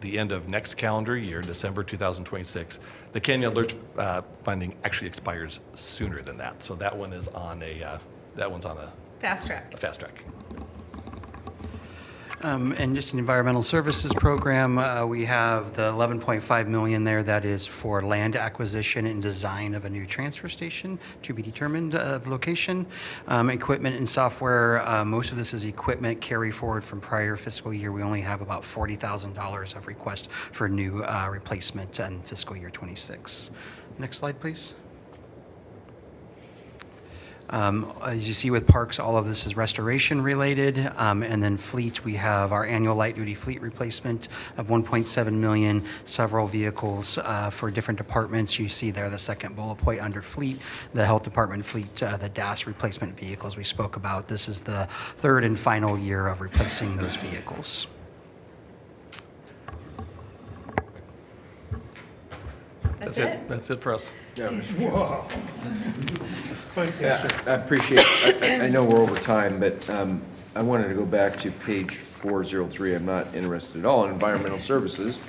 the end of next calendar year, December 2026. The Canyon Alerts funding actually expires sooner than that, so that one is on a Fast track. a fast track. And just an environmental services program, we have the 11.5 million there. That is for land acquisition and design of a new transfer station to be determined of location. Equipment and software, most of this is equipment carry forward from prior fiscal year. We only have about $40,000 of request for new replacement in fiscal year 26. Next slide, please. As you see with parks, all of this is restoration related. And then fleet, we have our annual light duty fleet replacement of 1.7 million, several vehicles for different departments. You see there the second bullet point under fleet, the health department fleet, the DAS replacement vehicles we spoke about. This is the third and final year of replacing those vehicles. That's it. That's it for us. Yeah, Wow. Yeah, I appreciate, I know we're over time, but I wanted to go back to page 403. I'm not interested at all in environmental services.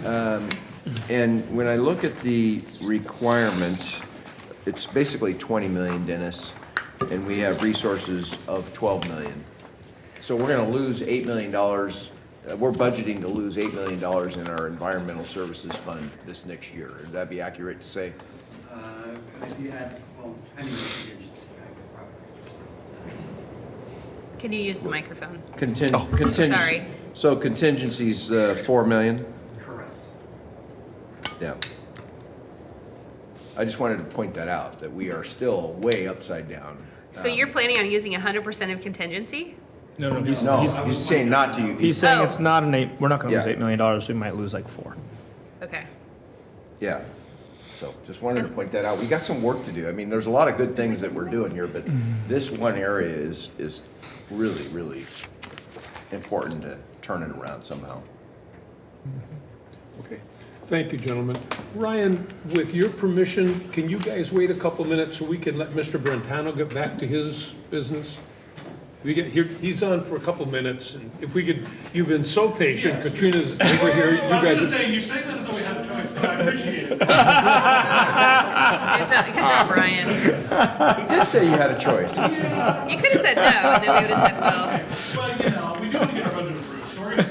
And when I look at the requirements, it's basically 20 million, Dennis, and we have resources of 12 million. So we're going to lose $8 million. We're budgeting to lose $8 million in our environmental services fund this next year. Would that be accurate to say? If you had, well, depending on the contingency, Can you use the microphone? Contingency. Sorry. So contingency's 4 million? Correct. Yeah. I just wanted to point that out, that we are still way upside down. So you're planning on using 100% of contingency? No, he's saying not to use. He's saying Oh. it's not we're not going to Yeah. lose $8 million. We might lose like 4. Okay. Yeah. So just wanted to point that out. We got some work to do. I mean, there's a lot of good things that we're doing here, but this one area is really, really important to turn it around somehow. Okay. Thank you, gentlemen. Ryan, with your permission, can you guys wait a couple minutes so we can let Mr. Brentano get back to his business? We get here, he's on for a couple minutes, and if we could, you've been so patient, Katrina's over here, you guys. You say that as though we have a choice, but I appreciate it. Good job, Ryan. He did say you had a choice. You could have said no, and then we would have said well. Well, you know, we do want to get our budget approved, so we're going to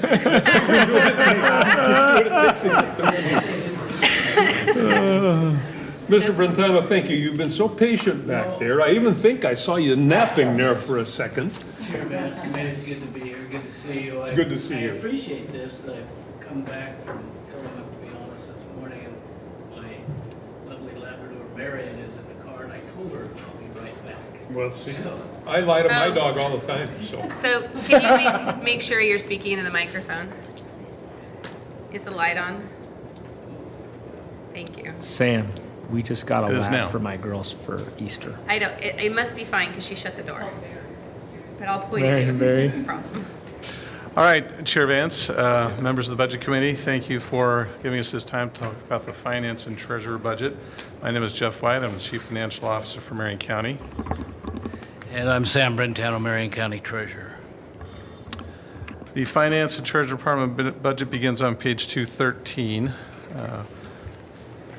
Mr. Brentano, thank you. You've been so patient back there. I even think I saw you napping there for a second. Chair Vance, it's good to be here. Good to see you. It's good to see you. I appreciate this. I've come back from Tillamook, to be honest, this morning, and my lovely Labrador Marion is in the car, and I told her I'll be right back. Well, see, I lie to my dog all the time, so. So can you make sure you're speaking into the microphone? Is the light on? Thank you. Sam, we just got a It is lap now. for my girls for Easter. I don't, it must be fine because she shut the door. But I'll point it Very, out if very. it's a problem. All right, Chair Vance, members of the Budget Committee, thank you for giving us this time to talk about the Finance and Treasurer budget. My name is Jeff White. I'm the Chief Financial Officer for Marion County. And I'm Sam Brentano, Marion County Treasurer. The Finance and Treasurer Department budget begins on page 213.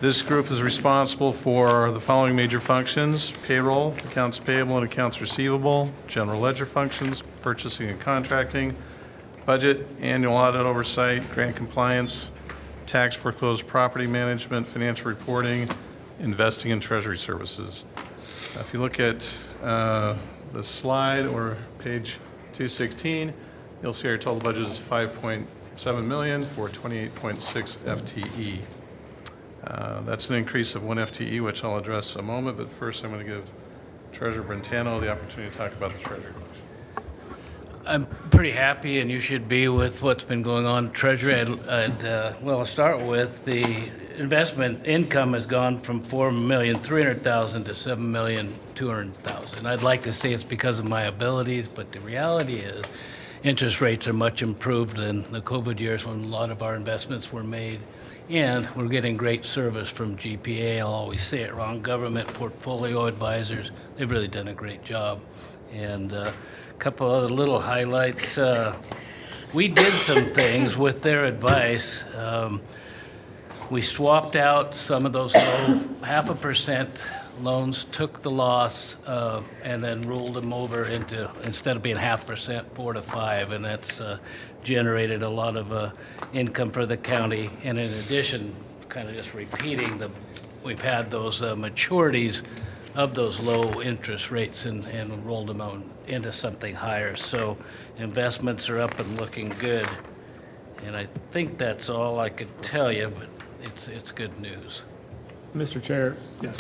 This group is responsible for the following major functions: payroll, accounts payable and accounts receivable, general ledger functions, purchasing and contracting, budget, annual audit oversight, grant compliance, tax foreclosed property management, financial reporting, investing and treasury services. If you look at the slide or page 216, you'll see our total budget is $5.6 $7 million for 28.6 FTE. That's an increase of 1 FTE, which I'll address in a moment, but first I'm going to give Treasurer Brentano the opportunity to talk about the Treasury function. I'm pretty happy, and you should be, with what's been going on in Treasury. Well, I'll start with the investment income has gone from $4,300,000 to $7,200,000. I'd like to say it's because of my abilities, but the reality is interest rates are much improved than the COVID years when a lot of our investments were made. And we're getting great service from GPA. I'll always say it wrong, Government Portfolio Advisors. They've really done a great job. And a couple other little highlights. We did some things with their advice. We swapped out some of those low 0.5% loans, took the loss, and then rolled them over into, instead of being 0.5%, 4 to 5, and that's generated a lot of income for the county. And in addition, kind of just repeating, we've had those maturities of those low interest rates and rolled them out into something higher. So investments are up and looking good. And I think that's all I could tell you, but it's good news. Mr. Chair? Yes.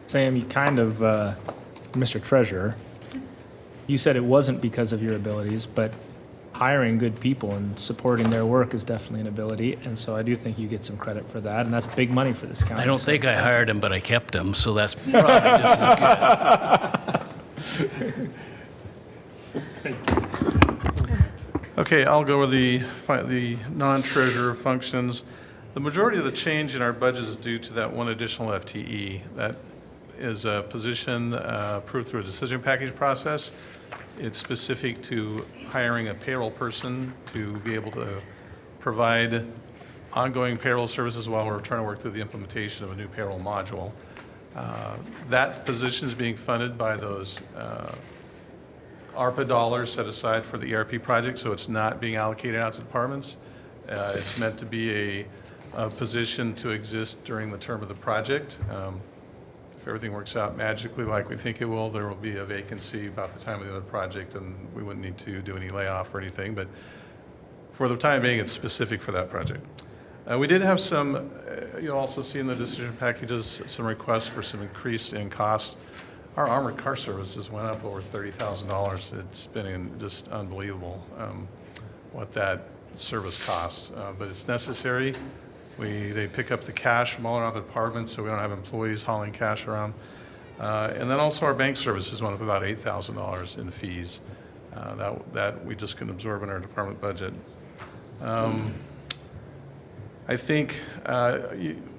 Sam, you kind of, Mr. Treasurer, you said it wasn't because of your abilities, but hiring good people and supporting their work is definitely an ability, and so I do think you get some credit for that, and that's big money for this county. I don't think I hired him, but I kept him, so that's probably just as good. Okay, I'll go with the non-treasurer functions. The majority of the change in our budget is due to that one additional FTE. That is a position approved through a decision package process. It's specific to hiring a payroll person to be able to provide ongoing payroll services while we're trying to work through the implementation of a new payroll module. That position is being funded by those ARPA dollars set aside for the ERP project, so it's not being allocated out to departments. It's meant to be a position to exist during the term of the project. If everything works out magically like we think it will, there will be a vacancy about the time of the other project, and we wouldn't need to do any layoff or anything, but for the time being, it's specific for that project. We did have some, you'll also see in the decision packages, some requests for some increase in costs. Our armored car services went up over $30,000. It's been just unbelievable what that service costs, but it's necessary. They pick up the cash from all our other departments, so we don't have employees hauling cash around. And then also our bank services went up about $8,000 in fees that we just couldn't absorb in our department budget. I think, I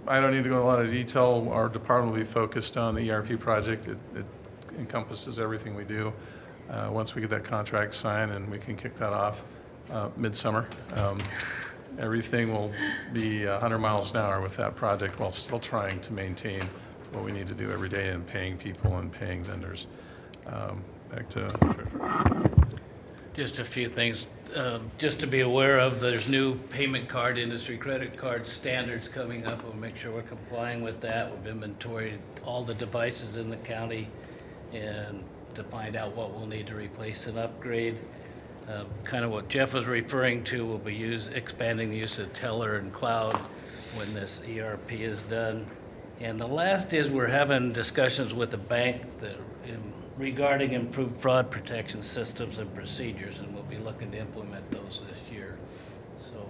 don't need to go into a lot of detail. Our department will be focused on the ERP project. It encompasses everything we do. Once we get that contract signed and we can kick that off midsummer, everything will be 100 miles an hour with that project while still trying to maintain what we need to do every day and paying people and paying vendors. Back to Treasurer. Just a few things. Just to be aware of, there's new payment card industry credit card standards coming up. We'll make sure we're complying with that. We've inventoried all the devices in the county and to find out what we'll need to replace and upgrade. Kind of what Jeff was referring to, we'll be expanding the use of teller and cloud when this ERP is done. And the last is we're having discussions with the bank regarding improved fraud protection systems and procedures, and we'll be looking to implement those this year. So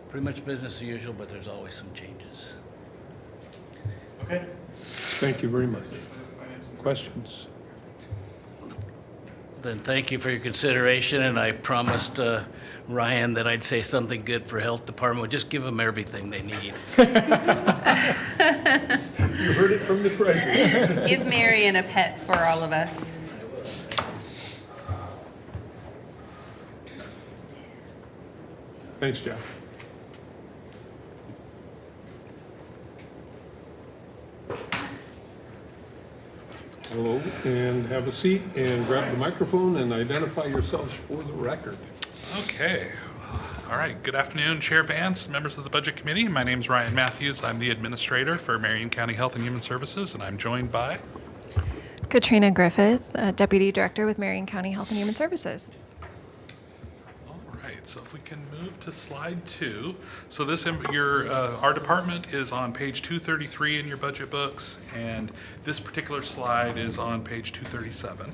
pretty much business as usual, but there's always some changes. Okay. Thank you very much. Questions? Then thank you for your consideration, and I promised Ryan that I'd say something good for Health Department. We'll just give them everything they need. You heard it from the treasurer. Give Marion a pet for all of us. Thanks, Jeff. Hello, and have a seat and grab the microphone and identify yourselves for the record. Okay. All right. Good afternoon, Chair Vance, members of the Budget Committee. My name is Ryan Matthews. I'm the administrator for Marion County Health and Human Services, and I'm joined by Katrina Griffith, Deputy Director with Marion County Health and Human Services. All right. right, so if we can move to slide 2. So this, our department is on page 233 in your budget books, and this particular slide is on page 237.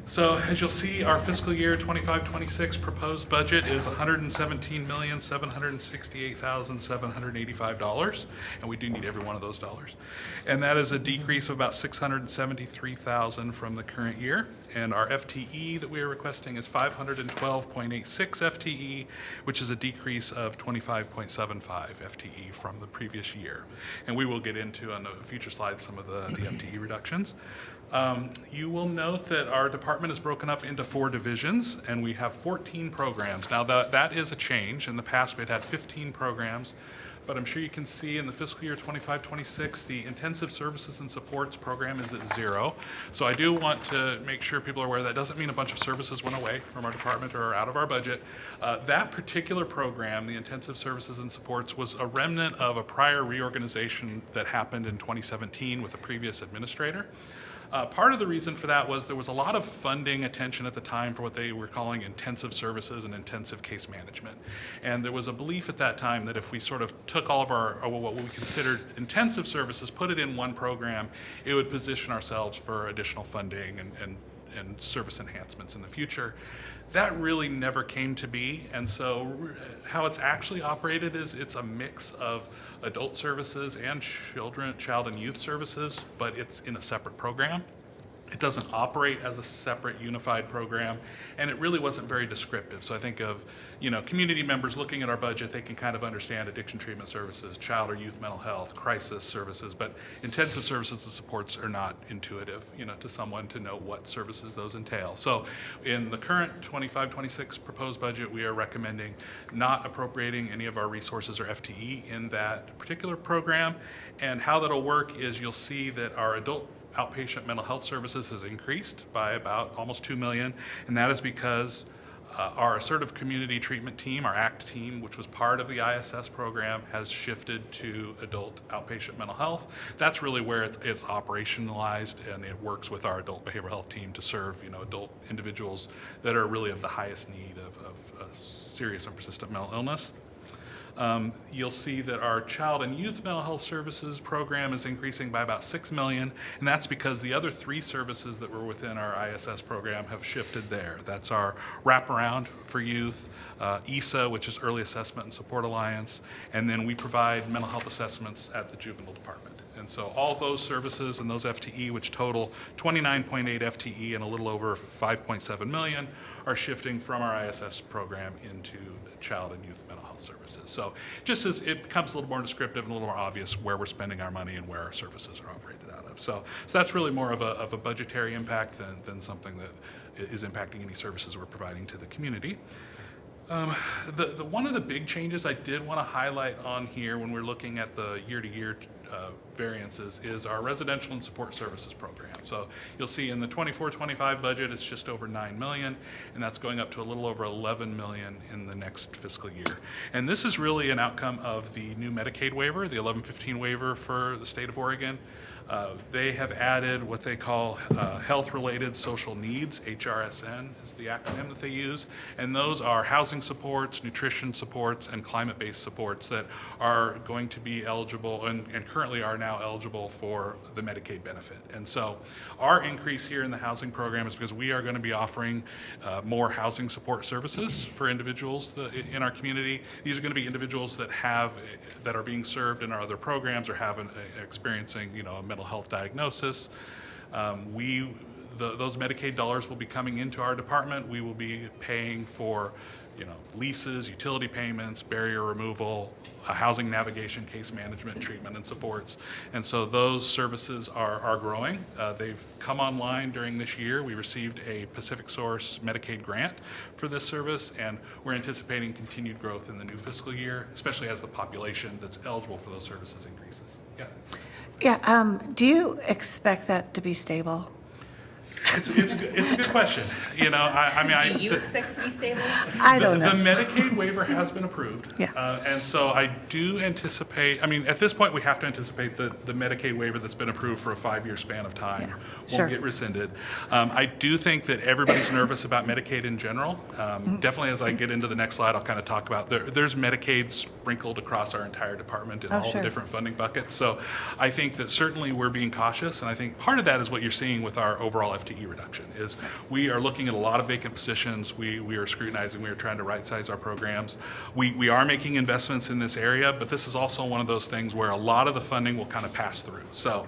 So as you'll see, our fiscal year 25-26 proposed budget is $117,768,785, and we do need every one of those dollars. And that is a decrease of about $673,000 from the current year. And our FTE that we are requesting is 512.86 FTE, which is a decrease of 25.75 FTE from the previous year. And we will get into on a future slide some of the FTE reductions. You will note that our department is broken up into 4 divisions, and we have 14 programs. Now, that is a change. In the past, we'd had 15 programs, but I'm sure you can see in the fiscal year 25-26, the intensive services and supports program is at 0. So I do want to make sure people are aware that doesn't mean a bunch of services went away from our department or are out of our budget. That particular program, the intensive services and supports, was a remnant of a prior reorganization that happened in 2017 with a previous administrator. Part of the reason for that was there was a lot of funding attention at the time for what they were calling intensive services and intensive case management. And there was a belief at that time that if we sort of took all of our, or what we considered intensive services, put it in one program, it would position ourselves for additional funding and service enhancements in the future. That really never came to be, and so how it's actually operated is it's a mix of adult services and child and youth services, but it's in a separate program. It doesn't operate as a separate unified program, and it really wasn't very descriptive. So I think of, community members looking at our budget, they can kind of understand addiction treatment services, child or youth mental health, crisis services, but intensive services and supports are not intuitive, to someone to know what services those entail. So in the current 25-26 proposed budget, we are recommending not appropriating any of our resources or FTE in that particular program. And how that'll work is you'll see that our adult outpatient mental health services has increased by about almost $2 million, and that is because our assertive community treatment team, our ACT team, which was part of the ISS program, has shifted to adult outpatient mental health. That's really where it's operationalized, and it works with our adult behavioral health team to serve adult individuals that are really of the highest need of serious and persistent mental illness. You'll see that our child and youth mental health services program is increasing by about $6 million, and that's because the other 3 services that were within our ISS program have shifted there. That's our wraparound for youth, ESA, which is Early Assessment and Support Alliance, and then we provide mental health assessments at the juvenile department. And so all those services and those FTE, which total 29.8 FTE and a little over 5.7 million, are shifting from our ISS program into child and youth mental health services. So just as it becomes a little more descriptive and a little more obvious where we're spending our money and where our services are operated out of. So that's really more of a budgetary impact than something that is impacting any services we're providing to the community. One of the big changes I did want to highlight on here when we're looking at the year-to-year variances is our residential and support services program. So you'll see in the 24-25 budget, it's just over $9 million, and that's going up to a little over $11 million in the next fiscal year. And this is really an outcome of the new Medicaid waiver, the 1115 waiver for the state of Oregon. They have added what they call health-related social needs, HRSN is the acronym that they use, and those are housing supports, nutrition supports, and climate-based supports that are going to be eligible and currently are now eligible for the Medicaid benefit. And so our increase here in the housing program is because we are going to be offering more housing support services for individuals in our community. These are going to be individuals that are being served in our other programs or have experiencing a mental health diagnosis. Those Medicaid dollars will be coming into our department. We will be paying for leases, utility payments, barrier removal, housing navigation, case management, treatment, and supports. And so those services are growing. They've come online during this year. We received a Pacific Source Medicaid grant for this service, and we're anticipating continued growth in the new fiscal year, especially as the population that's eligible for those services increases. Yeah. Yeah, do you expect that to be stable? It's a good question. You know, Do you expect it to be stable? I don't know. The Medicaid waiver has been approved. Yeah. And so I do anticipate, I mean, at this point, we have to anticipate that the Medicaid waiver that's been approved for a 5-year span of time Sure. won't get rescinded. I do think that everybody's nervous about Medicaid in general. Definitely as I get into the next slide, I'll kind of talk about, there's Medicaid sprinkled across our entire department in all sure. the different funding buckets. So I think that certainly we're being cautious, and I think part of that is what you're seeing with our overall FTE reduction, is we are looking at a lot of vacant positions. We are scrutinizing, we are trying to right-size our programs. We are making investments in this area, but this is also one of those things where a lot of the funding will kind of pass through. So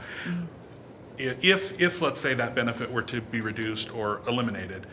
if let's say that benefit were to be reduced or eliminated,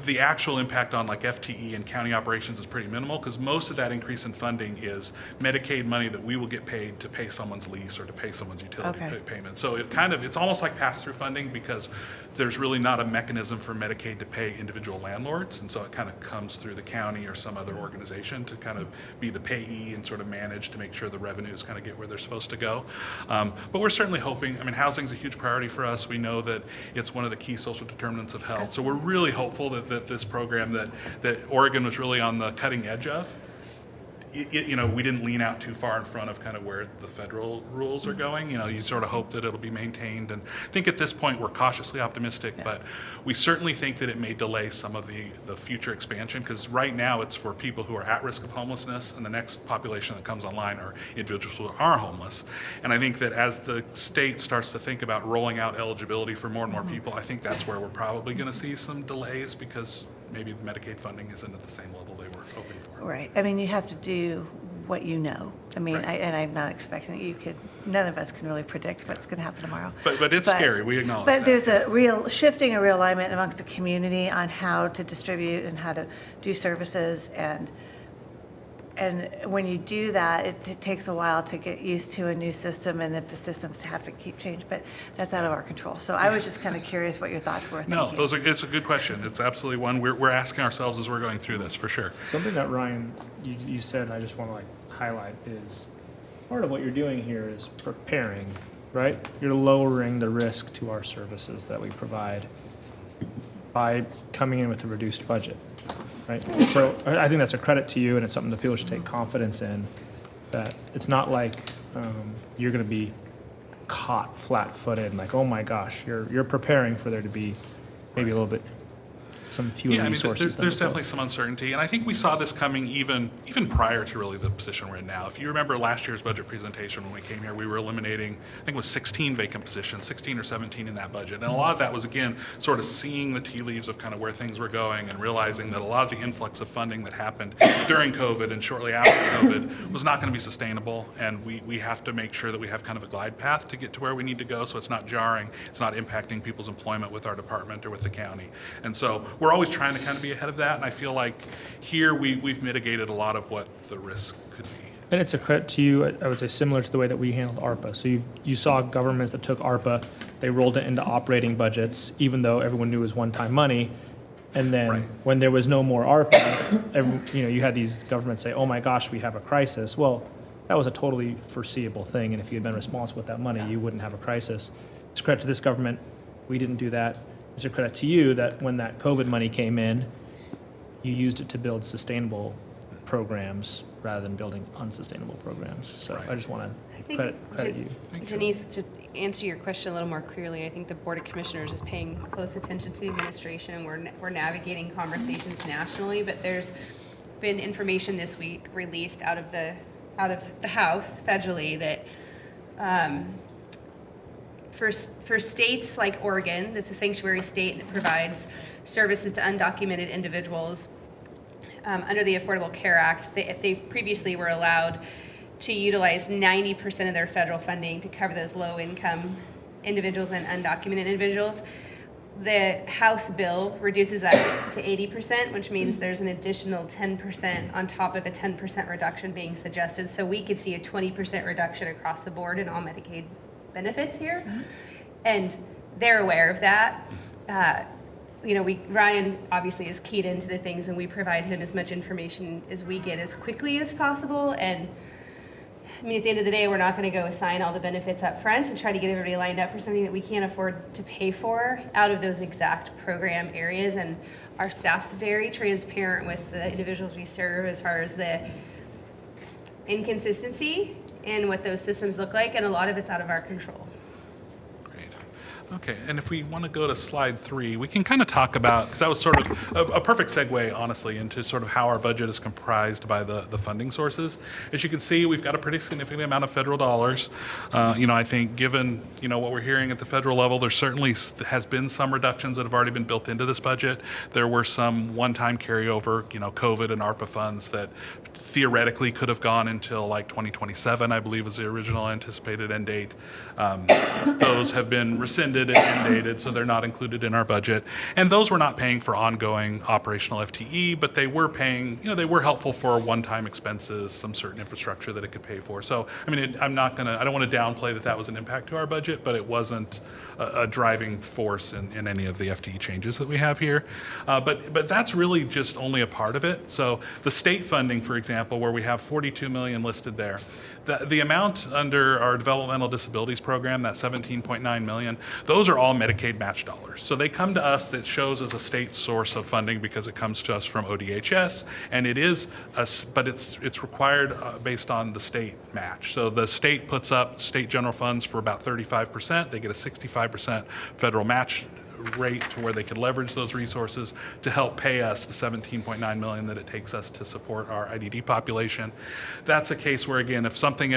the actual impact on like FTE and county operations is pretty minimal, because most of that increase in funding is Medicaid money that we will get paid to pay someone's lease or to pay someone's utility payment. So it's almost like pass-through funding, because there's really not a mechanism for Medicaid to pay individual landlords, and so it kind of comes through the county or some other organization to kind of be the payee and sort of manage to make sure the revenues kind of get where they're supposed to go. But we're certainly hoping, I mean, housing's a huge priority for us. We know that it's one of the key social determinants of health. So we're really hopeful that this program that Oregon was really on the cutting edge of, you know, we didn't lean out too far in front of kind of where the federal rules are going. You know, you sort of hope that it'll be maintained. And I think at this point, we're cautiously optimistic, but we certainly think that it may delay some of the future expansion, because right now it's for people who are at risk of homelessness, and the next population that comes online are individuals who are homeless. And I think that as the state starts to think about rolling out eligibility for more and more people, I think that's where we're probably going to see some delays, because maybe the Medicaid funding isn't at the same level they were hoping for. Right. I mean, you have to do what you know. I mean, and I'm not expecting that you could, none of us can really predict what's going to happen tomorrow. But it's scary, we acknowledge But that. there's a realignment amongst the community on how to distribute and how to do services, and when you do that, it takes a while to get used to a new system, and if the systems have to keep change, but that's out of our control. So I was just kind of curious what your thoughts were. No, Thank you. it's a good question. It's absolutely one we're asking ourselves as we're going through this, for sure. Something that Ryan, you said, I just want to highlight, is part of what you're doing here is preparing, right? You're lowering the risk to our services that we provide by coming in with a reduced budget, right? So I think that's a credit to you, and it's something that people should take confidence in, that it's not like you're going to be caught flat-footed and like, oh my gosh, you're preparing for there to be maybe a little bit some fewer resources. There's definitely some uncertainty, and I think we saw this coming even prior to really the position we're in now. If you remember last year's budget presentation when we came here, we were eliminating, I think it was 16 vacant positions, 16 or 17 in that budget. And a lot of that was, again, sort of seeing the tea leaves of kind of where things were going and realizing that a lot of the influx of funding that happened during COVID and shortly after COVID was not going to be sustainable, and we have to make sure that we have kind of a glide path to get to where we need to go, so it's not jarring, it's not impacting people's employment with our department or with the county. And so we're always trying to kind of be ahead of that, and I feel like here we've mitigated a lot of what the risk could be. And it's a credit to you, I would say, similar to the way that we handled ARPA. So you saw governments that took ARPA, they rolled it into operating budgets, even though everyone knew it was one-time money. And then when there was no more ARPA, you had these governments say, oh my gosh, we have a crisis. Well, that was a totally foreseeable thing, and if you had been responsible with that money, you wouldn't have a crisis. It's a credit to this government, we didn't do that. It's a credit to you that when that COVID money came in, you used it to build sustainable programs rather than building unsustainable programs. So I just want to credit you. Denise, to answer your question a little more clearly, I think the Board of Commissioners is paying close attention to the administration, and we're navigating conversations nationally, but there's been information this week released out of the House federally that for states like Oregon, that's a sanctuary state that provides services to undocumented individuals under the Affordable Care Act, they previously were allowed to utilize 90% of their federal funding to cover those low-income individuals and undocumented individuals. The House bill reduces that to 80%, which means there's an additional 10% on top of a 10% reduction being suggested. So we could see a 20% reduction across the board in all Medicaid benefits here. And they're aware of that. Ryan obviously is keyed into the things, and we provide him as much information as we get as quickly as possible. And I mean, at the end of the day, we're not going to go assign all the benefits up front and try to get everybody lined up for something that we can't afford to pay for out of those exact program areas. And our staff's very transparent with the individuals we serve as far as the inconsistency in what those systems look like, and a lot of it's out of our control. Okay, and if we want to go to slide 3, we can kind of talk about, because that was sort of a perfect segue, honestly, into sort of how our budget is comprised by the funding sources. As you can see, we've got a pretty significant amount of federal dollars. I think given, what we're hearing at the federal level, there certainly has been some reductions that have already been built into this budget. There were some one-time carryover, COVID and ARPA funds that theoretically could have gone until like 2027, I believe was the original anticipated end date. Those have been rescinded and end dated, so they're not included in our budget. And those were not paying for ongoing operational FTE, but they were paying, they were helpful for one-time expenses, some certain infrastructure that it could pay for. So, I don't want to downplay that was an impact to our budget, but it wasn't a driving force in any of the FTE changes that we have here. But that's really just only a part of it. So the state funding, for example, where we have 42 million listed there, the amount under our developmental disabilities program, that 17.9 million, those are all Medicaid match dollars. So they come to us, that shows as a state source of funding because it comes to us from ODHS, and it is, but it's required based on the state match. So the state puts up state general funds for about 35%. They get a 65% federal match rate to where they could leverage those resources to help pay us the 17.9 million that it takes us to support our IDD population. That's a case where, again, if something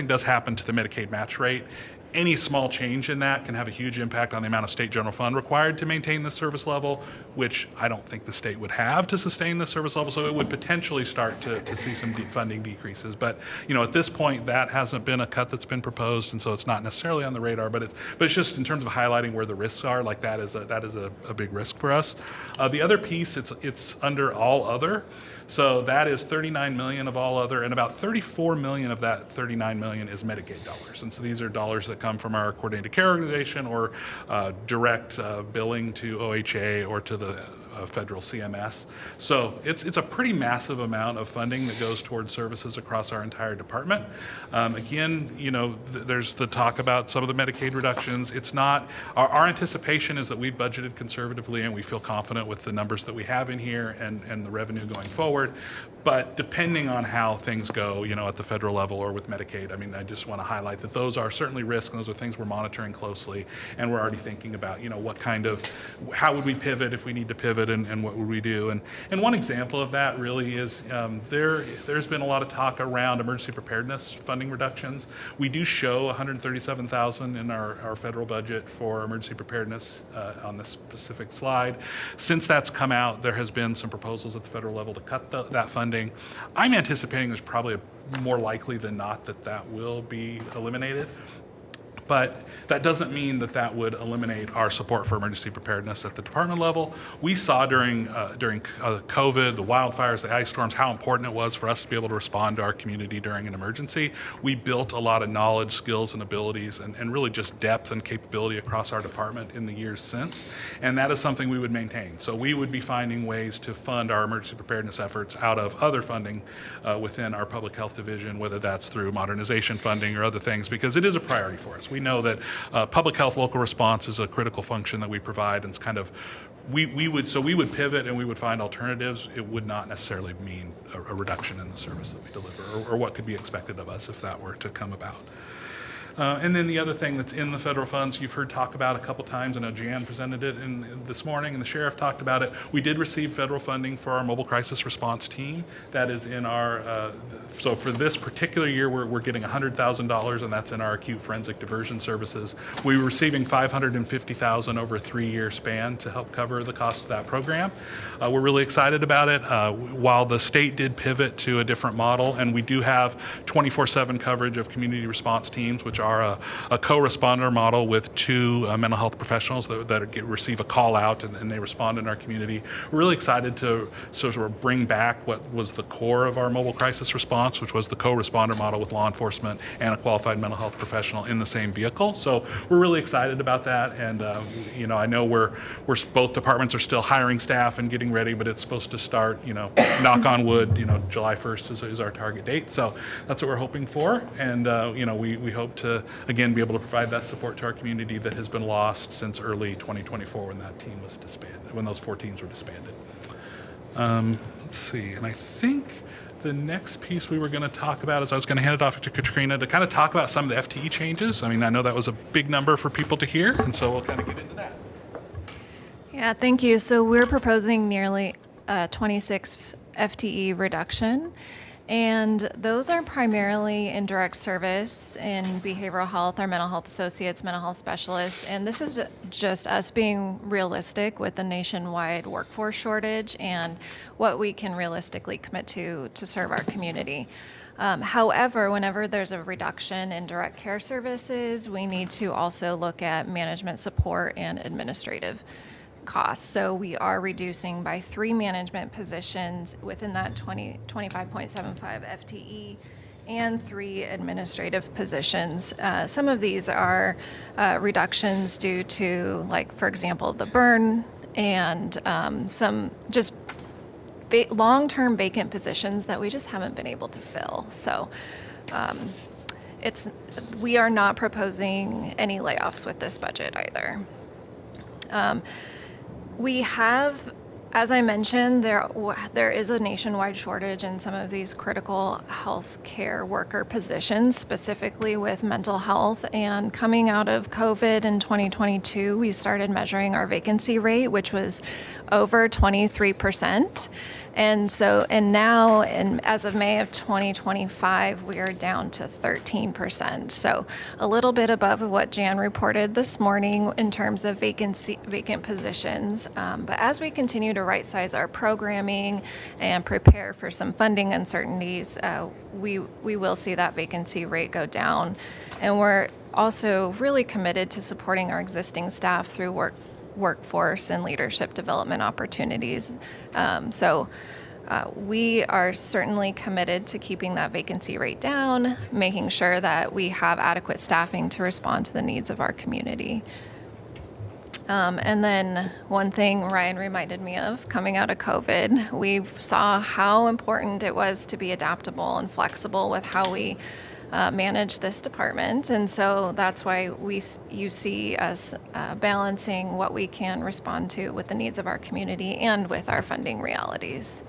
does happen to the Medicaid match rate, any small change in that can have a huge impact on the amount of state general fund required to maintain the service level, which I don't think the state would have to sustain the service level. So it would potentially start to see some funding decreases. But at this point, that hasn't been a cut that's been proposed, and so it's not necessarily on the radar. But it's just in terms of highlighting where the risks are. Like that is a big risk for us. The other piece, it's under all other. So that is 39 million of all other, and about 34 million of that 39 million is Medicaid dollars. And so these are dollars that come from our coordinated care organization or direct billing to OHA or to the federal CMS. So it's a pretty massive amount of funding that goes towards services across our entire department. Again, there's the talk about some of the Medicaid reductions. It's not, our anticipation is that we've budgeted conservatively and we feel confident with the numbers that we have in here and the revenue going forward. But depending on how things go, at the federal level or with Medicaid, I just want to highlight that those are certainly risks and those are things we're monitoring closely, and we're already thinking about, how would we pivot if we need to pivot, and what would we do? And one example of that really is there's been a lot of talk around emergency preparedness funding reductions. We do show $137,000 in our federal budget for emergency preparedness on this specific slide. Since that's come out, there has been some proposals at the federal level to cut that funding. I'm anticipating there's probably more likely than not that will be eliminated. But that doesn't mean that would eliminate our support for emergency preparedness at the department level. We saw during COVID, the wildfires, the ice storms, how important it was for us to be able to respond to our community during an emergency. We built a lot of knowledge, skills, and abilities, and really just depth and capability across our department in the years since. And that is something we would maintain. So we would be finding ways to fund our emergency preparedness efforts out of other funding within our public health division, whether that's through modernization funding or other things, because it is a priority for us. We know that public health local response is a critical function that we provide, and it's kind of, we would pivot and we would find alternatives. It would not necessarily mean a reduction in the service that we deliver or what could be expected of us if that were to come about. And then the other thing that's in the federal funds, you've heard talk about a couple times. I know Jan presented it this morning, and the sheriff talked about it. We did receive federal funding for our mobile crisis response team. That is in our, so for this particular year, we're getting $100,000, and that's in our acute forensic diversion services. We were receiving $550,000 over a 3-year span to help cover the cost of that program. We're really excited about it. While the state did pivot to a different model, and we do have 24/7 coverage of community response teams, which are are a co-responder model with two mental health professionals that receive a call out and they respond in our community. We're really excited to sort of bring back what was the core of our mobile crisis response, which was the co-responder model with law enforcement and a qualified mental health professional in the same vehicle. So we're really excited about that. And, I know we're both departments are still hiring staff and getting ready, but it's supposed to start, knock on wood, July 1st is our target date. So that's what we're hoping for. And, we hope to, again, be able to provide that support to our community that has been lost since early 2024 when that team was disbanded, when those 4 teams were disbanded. Let's see, and I think the next piece we were going to talk about is I was going to hand it off to Katrina to kind of talk about some of the FTE changes. I mean, I know that was a big number for people to hear, and so we'll kind of get into that. Yeah, thank you. So we're proposing nearly 26 FTE reduction, and those are primarily in direct service in behavioral health, our mental health associates, mental health specialists, and this is just us being realistic with the nationwide workforce shortage and what we can realistically commit to serve our community. However, whenever there's a reduction in direct care services, we need to also look at management support and administrative costs. So we are reducing by 3 management positions within that 25.75 FTE and 3 administrative positions. Some of these are reductions due to, like, for example, the burn and some just long-term vacant positions that we just haven't been able to fill. So we are not proposing any layoffs with this budget either. We have, as I mentioned, there is a nationwide shortage in some of these critical health care worker positions, specifically with mental health. And coming out of COVID in 2022, we started measuring our vacancy rate, which was over 23%. And now, as of May of 2025, we are down to 13%. So a little bit above what Jan reported this morning in terms of vacant positions. But as we continue to right-size our programming and prepare for some funding uncertainties, we will see that vacancy rate go down. And we're also really committed to supporting our existing staff through workforce and leadership development opportunities. We are certainly committed to keeping that vacancy rate down, making sure that we have adequate staffing to respond to the needs of our community. And then one thing Ryan reminded me of coming out of COVID, we saw how important it was to be adaptable and flexible with how we manage this department. And so that's why you see us balancing what we can respond to with the needs of our community and with our funding realities.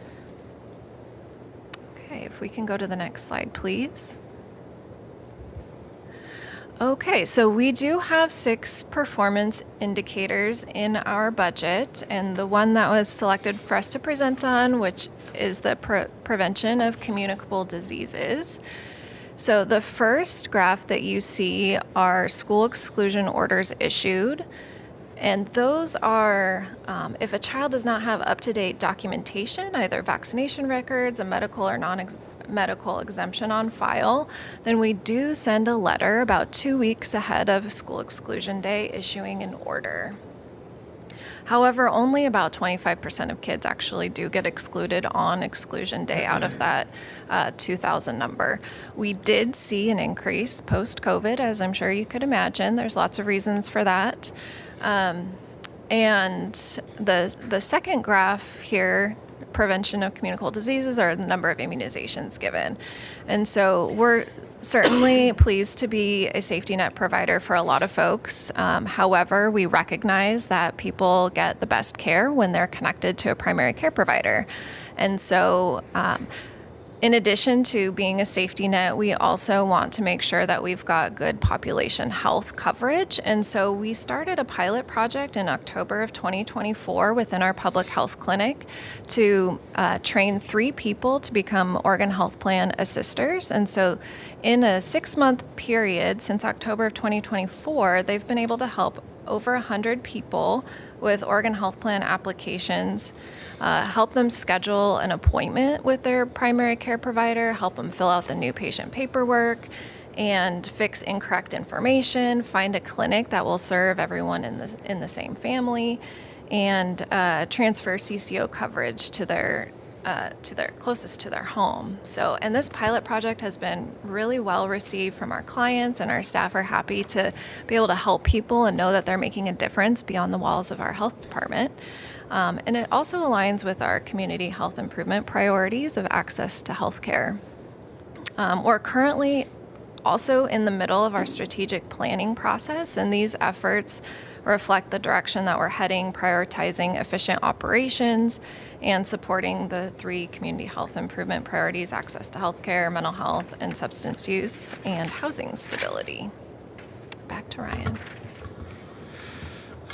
Okay, if we can go to the next slide, please. Okay, so we do have 6 performance indicators in our budget, and the one that was selected for us to present on, which is the prevention of communicable diseases. So the first graph that you see are school exclusion orders issued. And those are, if a child does not have up-to-date documentation, either vaccination records, a medical or non-medical exemption on file, then we do send a letter about 2 weeks ahead of school exclusion day issuing an order. However, only about 25% of kids actually do get excluded on exclusion day out of that 2,000 number. We did see an increase post-COVID, as I'm sure you could imagine. There's lots of reasons for that. And the second graph here, prevention of communicable diseases, are the number of immunizations given. And so we're certainly pleased to be a safety net provider for a lot of folks. However, we recognize that people get the best care when they're connected to a primary care provider. And so in addition to being a safety net, we also want to make sure that we've got good population health coverage. And so we started a pilot project in October of 2024 within our public health clinic to train 3 people to become organ health plan assisters. And so in a 6-month period since October of 2024, they've been able to help over 100 people with organ health plan applications, help them schedule an appointment with their primary care provider, help them fill out the new patient paperwork, and fix incorrect information, find a clinic that will serve everyone in the same family, and transfer CCO coverage to their closest to their home. So, and this pilot project has been really well received from our clients, and our staff are happy to be able to help people and know that they're making a difference beyond the walls of our health department. And it also aligns with our community health improvement priorities of access to health care. We're currently also in the middle of our strategic planning process, and these efforts reflect the direction that we're heading, prioritizing efficient operations and supporting the 3 community health improvement priorities: access to health care, mental health, and substance use, and housing stability. Back to Ryan.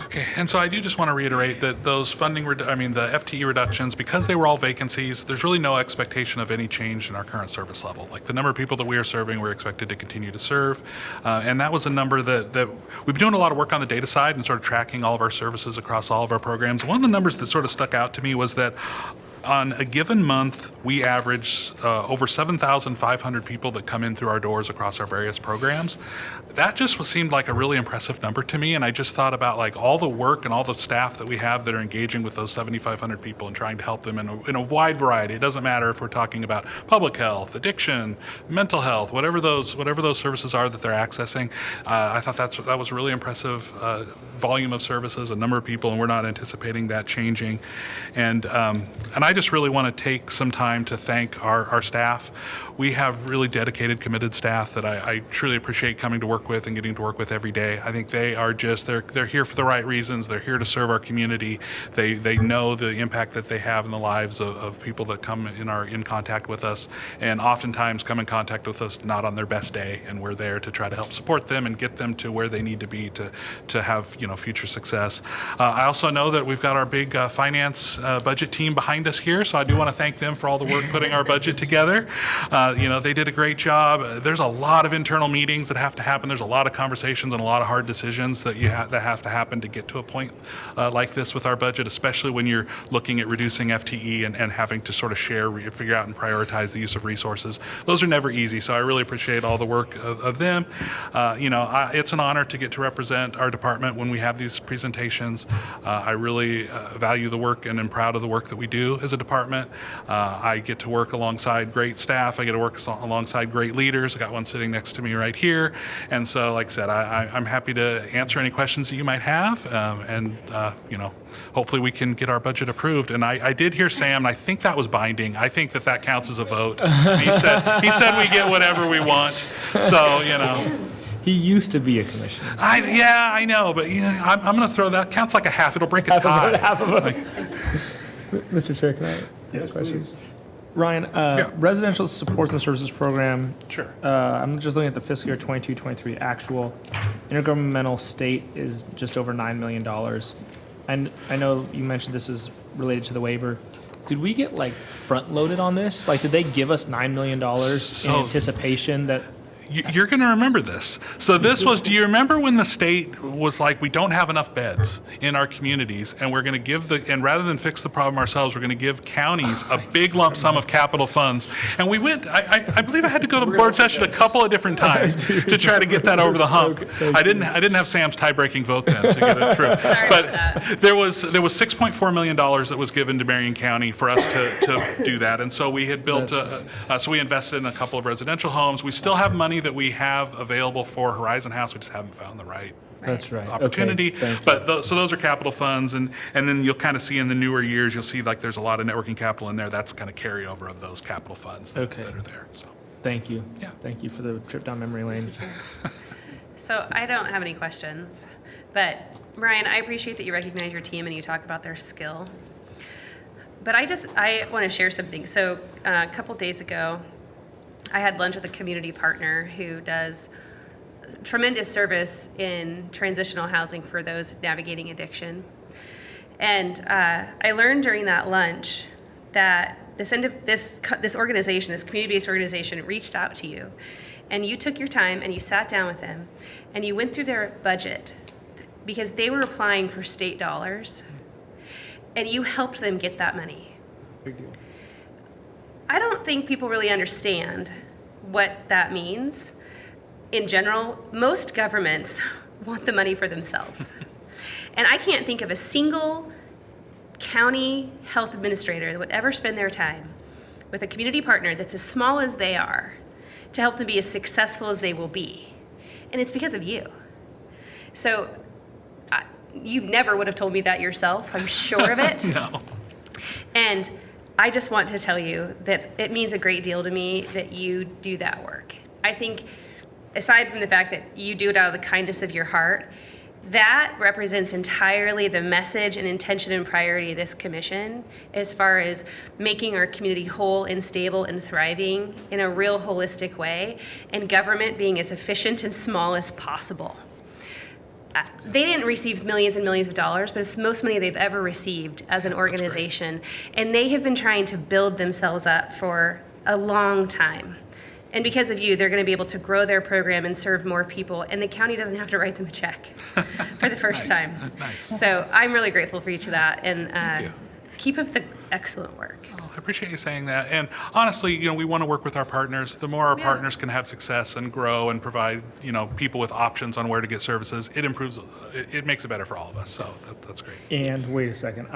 Okay, and so I do just want to reiterate that those the FTE reductions, because they were all vacancies, there's really no expectation of any change in our current service level. Like the number of people that we are serving, we're expected to continue to serve. And that was a number that we've been doing a lot of work on the data side and sort of tracking all of our services across all of our programs. One of the numbers that sort of stuck out to me was that on a given month, we average over 7,500 people that come in through our doors across our various programs. That just seemed like a really impressive number to me, and I just thought about like all the work and all the staff that we have that are engaging with those 7,500 people and trying to help them in a wide variety. It doesn't matter if we're talking about public health, addiction, mental health, whatever those services are that they're accessing. I thought that was a really impressive volume of services, a number of people, and we're not anticipating that changing. And I just really want to take some time to thank our staff. We have really dedicated, committed staff that I truly appreciate coming to work with and getting to work with every day. I think they are they're here for the right reasons. They're here to serve our community. They know the impact that they have in the lives of people that come in contact with us, and oftentimes come in contact with us not on their best day, and we're there to try to help support them and get them to where they need to be to have future success. I also know that we've got our big finance budget team behind us here, so I do want to thank them for all the work putting our budget together. They did a great job. There's a lot of internal meetings that have to happen. There's a lot of conversations and a lot of hard decisions that have to happen to get to a point like this with our budget, especially when you're looking at reducing FTE and having to sort of figure out and prioritize the use of resources. Those are never easy, so I really appreciate all the work of them. It's an honor to get to represent our department when we have these presentations. I really value the work and am proud of the work that we do as a department. I get to work alongside great staff. I get to work alongside great leaders. I got one sitting next to me right here. And so, like I said, I'm happy to answer any questions that you might have. Hopefully we can get our budget approved. And I did hear Sam, and I think that was binding. I think that counts as a vote. He said we get whatever we want. So, He used to be a commissioner. I know, but I'm going to throw that. Counts like a half. It'll break a tie. Half a vote. Mr. Chair, can I ask questions? Ryan, Residential Supports and Services Program. Sure. I'm just looking at the fiscal year 22-23 actual. Intergovernmental state is just over $9 million. And I know you mentioned this is related to the waiver. Did we get front loaded on this? Did they give us $9 million in anticipation that? You're going to remember this. So this was, do you remember when the state was like, we don't have enough beds in our communities, and we're going to give and rather than fix the problem ourselves, we're going to give counties a big lump sum of capital funds. And we went, I believe I had to go to board session a couple of different times to try to get that over the hump. I didn't have Sam's tie-breaking vote then to get it through. But there was $6.4 million that was given to Marion County for us to do that. And so we had built, so we invested in a couple of residential homes. We still have money that we have available for Horizon House. We just haven't found the right That's right. opportunity. Okay, but so those are capital funds, and then you'll kind of see in the newer years, you'll see there's a lot of networking capital in there. That's kind of carryover of those capital funds that are there. So thank you. Yeah. Thank you for the trip down memory lane. So I don't have any questions, but Marion, I appreciate that you recognize your team and you talk about their skill. But I want to share something. So a couple days ago, I had lunch with a community partner who does tremendous service in transitional housing for those navigating addiction. And I learned during that lunch that this organization, this community-based organization, reached out to you, and you took your time and you sat down with them, and you went through their budget because they were applying for state dollars, and you helped them get that money. I don't think people really understand what that means, in general, most governments want the money for themselves. And I can't think of a single county health administrator that would ever spend their time with a community partner that's as small as they are to help them be as successful as they will be. And it's because of you. So you never would have told me that yourself, I'm sure of it. No. And I just want to tell you that it means a great deal to me that you do that work. I think, aside from the fact that you do it out of the kindness of your heart, that represents entirely the message and intention and priority of this commission as far as making our community whole and stable and thriving in a real holistic way, and government being as efficient and small as possible. They didn't receive millions and millions of dollars, but it's the most money they've ever received as an organization. And they have been trying to build themselves up for a long time. And because of you, they're going to be able to grow their program and serve more people. And the county doesn't have to write them a check for the first time. Nice. So I'm really grateful for each of that. And keep up the excellent work. I appreciate you saying that. And honestly, we want to work with our partners. The more our partners can have success and grow and provide, people with options on where to get services, it improves, it makes it better for all of us. So that's great. And wait a second,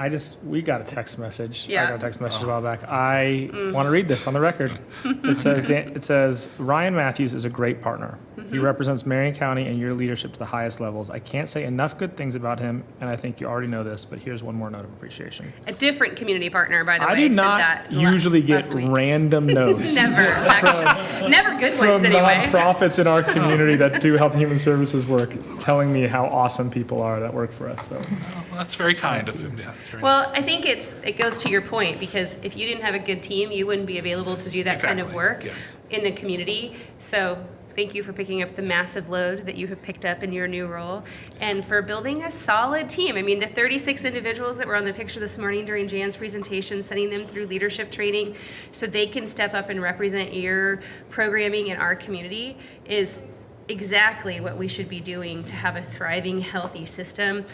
we got a text message. Yeah. I got a text message a while back. I want to read this on the record. It says, Ryan Matthews is a great partner. He represents Marion County and your leadership to the highest levels. I can't say enough good things about him, and I think you already know this, but here's one more note of appreciation. A different community partner, by the way. I do said not that usually get last week. random notes. Never, actually. Never good ones, From anyway. nonprofits in our community that do health and human services work, telling me how awesome people are that work for us. So Well, that's very kind of him. Yeah, that's very Well, nice. I think it goes to your point, because if you didn't have a good team, you wouldn't be available to do that kind of Exactly, work yes. in the community. So thank you for picking up the massive load that you have picked up in your new role, and for building a solid team. I mean, the 36 individuals that were on the picture this morning during Jan's presentation, sending them through leadership training so they can step up and represent your programming in our community is exactly what we should be doing to have a thriving, healthy system.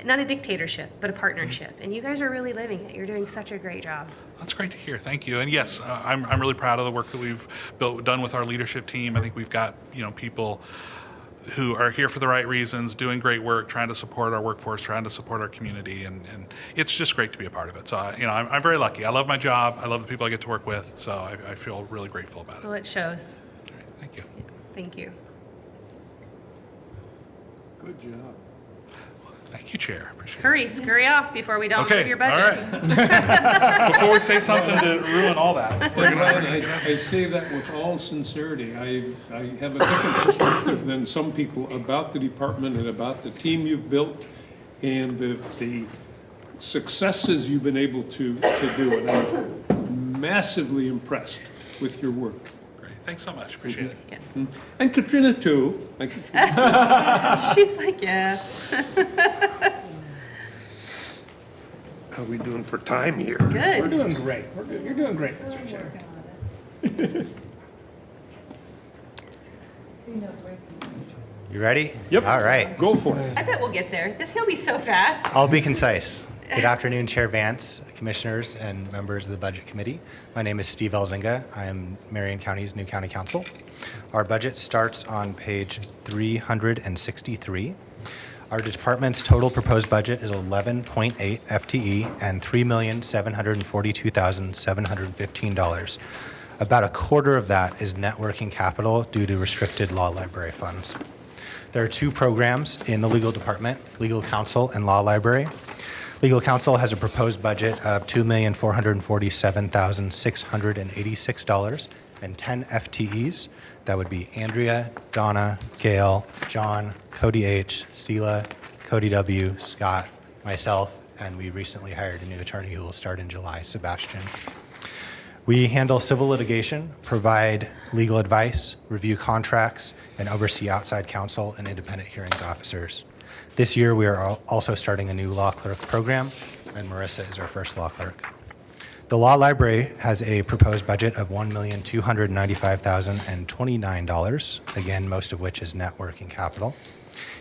Not a dictatorship, but a partnership. And you guys are really living it. You're doing such a great job. That's great to hear. Thank you. And yes, I'm really proud of the work that we've done with our leadership team. I think we've got, people who are here for the right reasons, doing great work, trying to support our workforce, trying to support our community. And it's just great to be a part of it. So, I'm very lucky. I love my job. I love the people I get to work with. So I feel really grateful about it. Well, it shows. Thank you. Thank you. Good job. Thank you, Chair. Appreciate it. Hurry, scurry off before we don't Okay, approve your all budget. right. Before we say something to ruin all that. I say that with all sincerity. I have a different perspective than some people about the department and about the team you've built and the successes you've been able to do. And I'm massively impressed with your work. Great. Thanks so much. Appreciate it. And Katrina, too. She's like, yeah. How are we doing for time here? Good. we're doing great. We're good. You're doing great, Mr. Chair. You ready? Yep. All right. Go for it. I bet we'll get there. He'll be so fast. I'll be concise. Good afternoon, Chair Vance, commissioners, and members of the Budget Committee. My name is Steve Elzinga. I am Marion County's new county counsel. Our budget starts on page 363. Our department's total proposed budget is 11.8 FTE and $3,742,715. About a quarter of that is net working capital due to restricted law library funds. There are two programs in the legal department, legal counsel and law library. Legal counsel has a proposed budget of $2,447,686 and 10 FTEs. That would be Andrea, Donna, Gail, John, Cody H., Sela, Cody W., Scott, myself, and we recently hired a new attorney who will start in July, Sebastian. We handle civil litigation, provide legal advice, review contracts, and oversee outside counsel and independent hearings officers. This year, we are also starting a new law clerk program, and Marissa is our first law clerk. The law library has a proposed budget of $1,295,029, again, most of which is net working capital.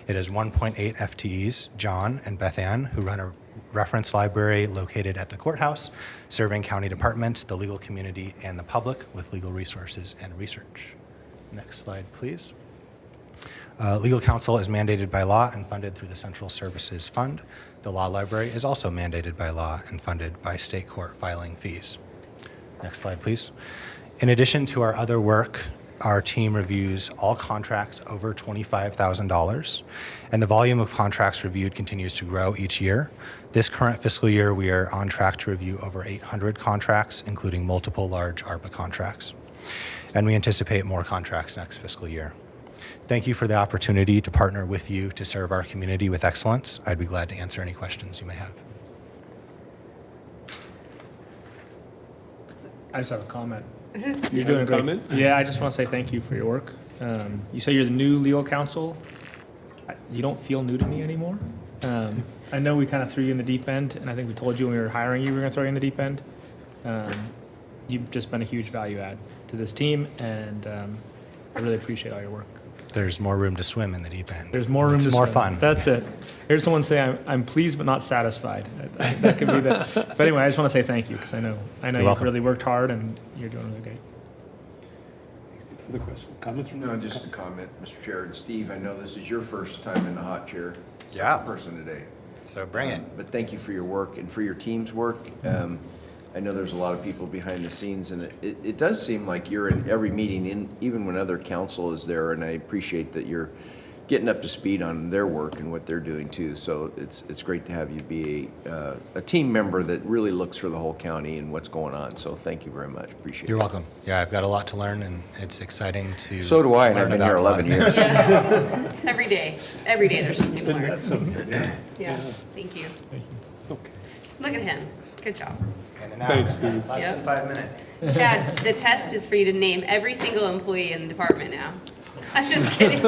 It has 1.8 FTEs, John and Beth Ann, who run a reference library located at the courthouse, serving county departments, the legal community, and the public with legal resources and research. Next slide, please. Legal counsel is mandated by law and funded through the Central Services Fund. The law library is also mandated by law and funded by state court filing fees. Next slide, please. In addition to our other work, our team reviews all contracts over $25,000, and the volume of contracts reviewed continues to grow each year. This current fiscal year, we are on track to review over 800 contracts, including multiple large ARPA contracts. And we anticipate more contracts next fiscal year. Thank you for the opportunity to partner with you to serve our community with excellence. I'd be glad to answer any questions you may have. I just have a comment. You You're doing a have a great. comment? Yeah, I just want to say thank you for your work. You say you're the new legal counsel. You don't feel new to me anymore. I know we kind of threw you in the deep end, and I think we told you when we were hiring you we were going to throw you in the deep end. You've just been a huge value add to this team, and I really appreciate all your work. There's more room to swim in the deep end. There's more room It's to more swim. fun. That's it. Here's someone say, I'm pleased but not satisfied. That could be the. But anyway, I just want to say thank you because I know you've welcome. really worked hard and you're doing really great. Other question, comments from? No, just a comment, Mr. Chair. And Steve, I know this is your first time in the hot chair. Yeah. Second person today. So bring it. But thank you for your work and for your team's work. I know there's a lot of people behind the scenes, and it does seem like you're in every meeting, even when other council is there, and I appreciate that you're getting up to speed on their work and what they're doing too. So it's great to have you be a team member that really looks for the whole county and what's going on. So thank you very much. Appreciate it. You're welcome. Yeah, I've got a lot to learn, and it's exciting to. So do I, and I've learn been here about a lot 11 of years. things. Every day there's something to learn. That's okay. Yeah, thank you. Okay. Look at him. Good job. In an hour. Thanks, Steve. Less than Yep. 5 minutes. Chad, the test is for you to name every single employee in the department now. I'm just kidding.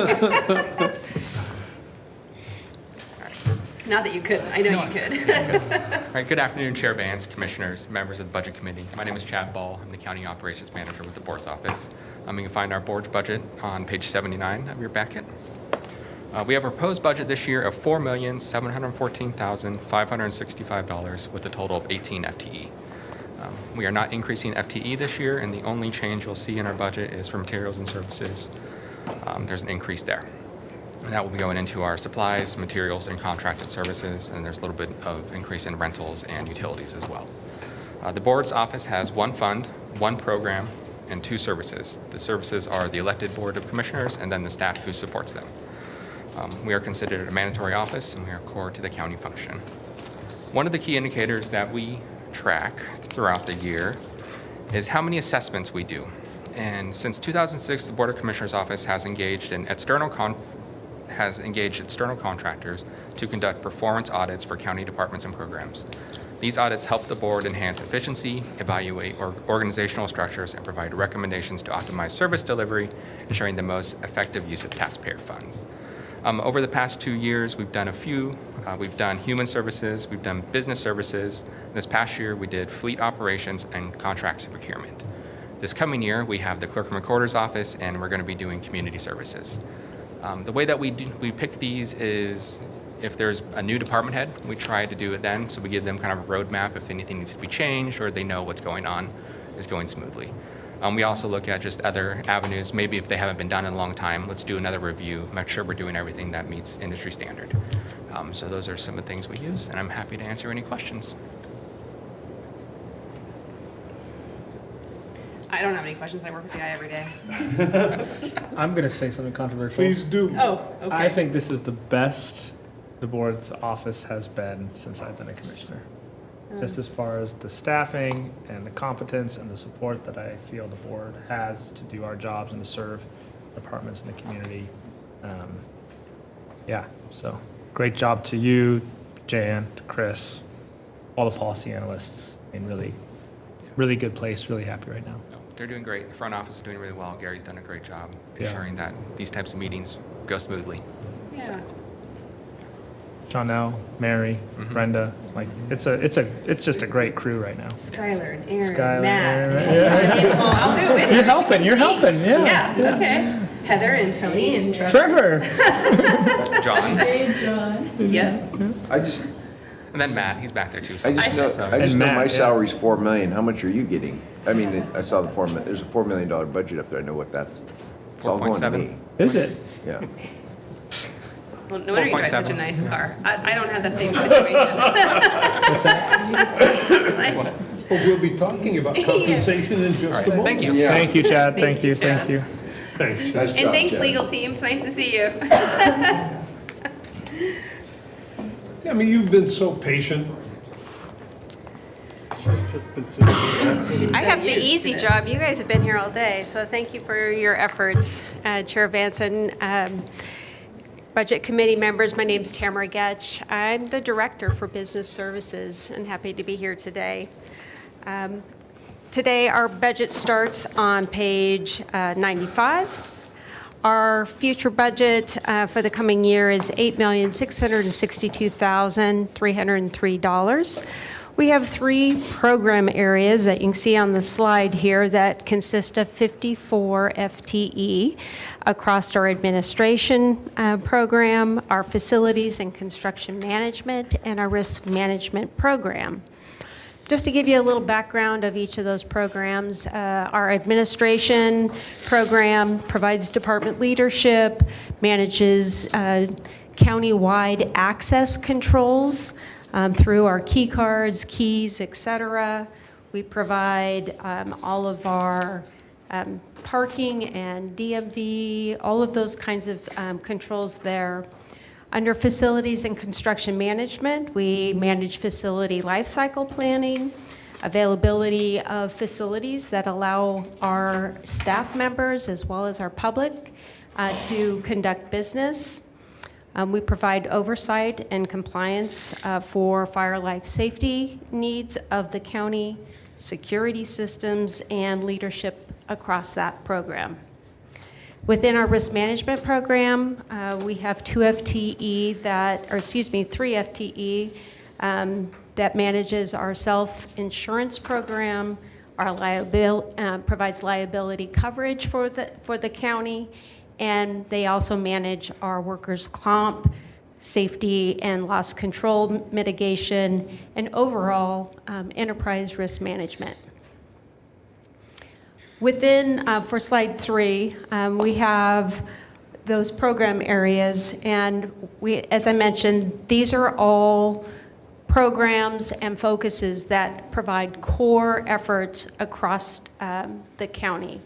Not that you couldn't. I know you could. All right, good afternoon, Chair Vance, Commissioners, members of the Budget Committee. My name is Chad Ball. I'm the County Operations Manager with the Board's Office. You can find our Board's budget on page 79 of your packet. We have a proposed budget this year of $4,714,565 with a total of 18 FTE. We are not increasing FTE this year, and the only change you'll see in our budget is for materials and services. There's an increase there. And that will be going into our supplies, materials, and contracted services, and there's a little bit of increase in rentals and utilities as well. The Board's office has one fund, one program, and two services. The services are the elected Board of Commissioners and then the staff who supports them. We are considered a mandatory office, and we are core to the county function. One of the key indicators that we track throughout the year is how many assessments we do. And since 2006, the Board of Commissioners office has engaged external contractors to conduct performance audits for county departments and programs. These audits help the board enhance efficiency, evaluate organizational structures, and provide recommendations to optimize service delivery, ensuring the most effective use of taxpayer funds. Over the past 2 years, we've done a few. We've done human services, we've done business services. This past year, we did fleet operations and contracts and procurement. This coming year, we have the clerk and recorder's office, and we're going to be doing community services. The way that we pick these is if there's a new department head, we try to do it then, so we give them kind of a roadmap if anything needs to be changed or they know what's going on is going smoothly. We also look at just other avenues. Maybe if they haven't been done in a long time, let's do another review, make sure we're doing everything that meets industry standard. So those are some of the things we use, and I'm happy to answer any questions. I don't have any questions. I work with the guy every day. I'm going to say something controversial. Please do. Oh, okay. I think this is the best the board's office has been since I've been a commissioner. Just as far as the staffing and the competence and the support that I feel the board has to do our jobs and to serve departments in the community. Yeah, so great job to you, Jan, to Chris, all the policy analysts. I mean, really good place, really happy right now. They're doing great. The front office is doing really well. Gary's done a great job Yeah. ensuring that these types of meetings go smoothly. Yeah. Chanel, Mary, Brenda, like it's just a great crew right now. Skylar and Aaron, Skylar, Matt. Aaron, Well, I'll do it. You're helping, yeah. Yeah, okay. Heather and Tony and Trevor. John. Yep. And then Matt, he's back there too. I just know Matt, my yeah. salary's $4 million. How much are you getting? I mean, I saw there's a $4 million budget up there. I know what that's. It's all going to 4.7. me. Is it? Yeah. Well, no wonder you drive such a 4.7. nice car. I don't have the same situation. Well, we'll be talking about compensation in just a moment. Thank you. Thank you, Chad. Thank you, Chad. Thank you. Thanks. Nice And job, thanks, Jen. legal team. It's nice to see you. I mean, you've been so patient. I have the easy job. You guys have been here all day, so thank you for your efforts, Chair Vanson. Budget Committee members, my name's Tamara Getch. I'm the Director for Business Services and happy to be here today. Today, our budget starts on page 95. Our future budget for the coming year is $8,662,303. We have 3 program areas that you can see on the slide here that consist of 54 FTE across our administration program, our facilities and construction management, and our risk management program. Just to give you a little background of each of those programs, our administration program provides department leadership, manages county-wide access controls through our key cards, keys, et cetera. We provide all of our parking and DMV, all of those kinds of controls there. Under facilities and construction management, we manage facility life cycle planning, availability of facilities that allow our staff members as well as our public to conduct business. We provide oversight and compliance for fire life safety needs of the county, security systems, and leadership across that program. Within our risk management program, we have 3 FTE that manages our self-insurance program, provides liability coverage for the county, and they also manage our workers' comp, safety and loss control mitigation, and overall enterprise risk management. Within, for slide 3, we have those program areas, and as I mentioned, these are all programs and focuses that provide core efforts across the county.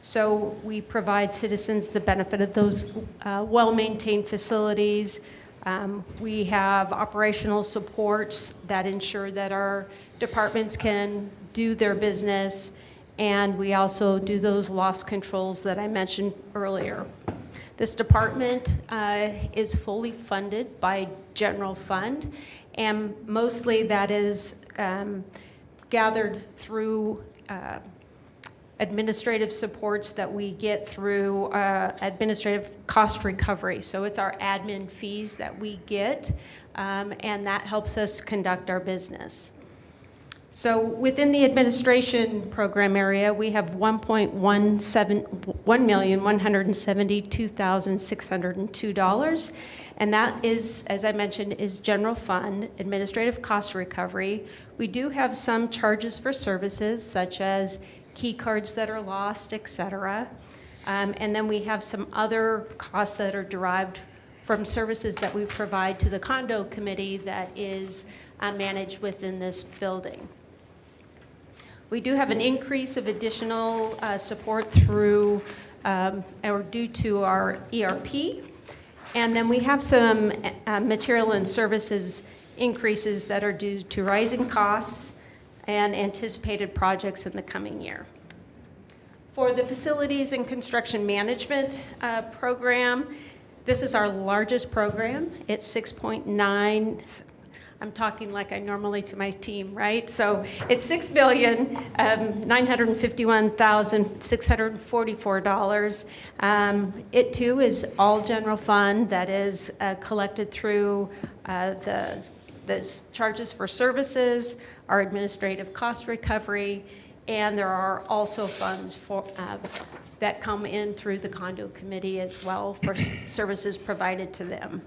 So we provide citizens the benefit of those well-maintained facilities. We have operational supports that ensure that our departments can do their business, and we also do those loss controls that I mentioned earlier. This department is fully funded by general fund, and mostly that is gathered through administrative supports that we get through administrative cost recovery. So it's our admin fees that we get, and that helps us conduct our business. So within the administration program area, we have $1,172,602, and that is, as I mentioned, is general fund, administrative cost recovery. We do have some charges for services, such as key cards that are lost, et cetera. And then we have some other costs that are derived from services that we provide to the condo committee that is managed within this building. We do have an increase of additional support through or due to our ERP. And then we have some material and services increases that are due to rising costs and anticipated projects in the coming year. For the facilities and construction management program, this is our largest program. It's 6.9. I'm talking like I normally to my team, right? So it's $6,951,644. It too is all general fund that is collected through the charges for services, our administrative cost recovery, and there are also funds for that come in through the condo committee as well for services provided to them.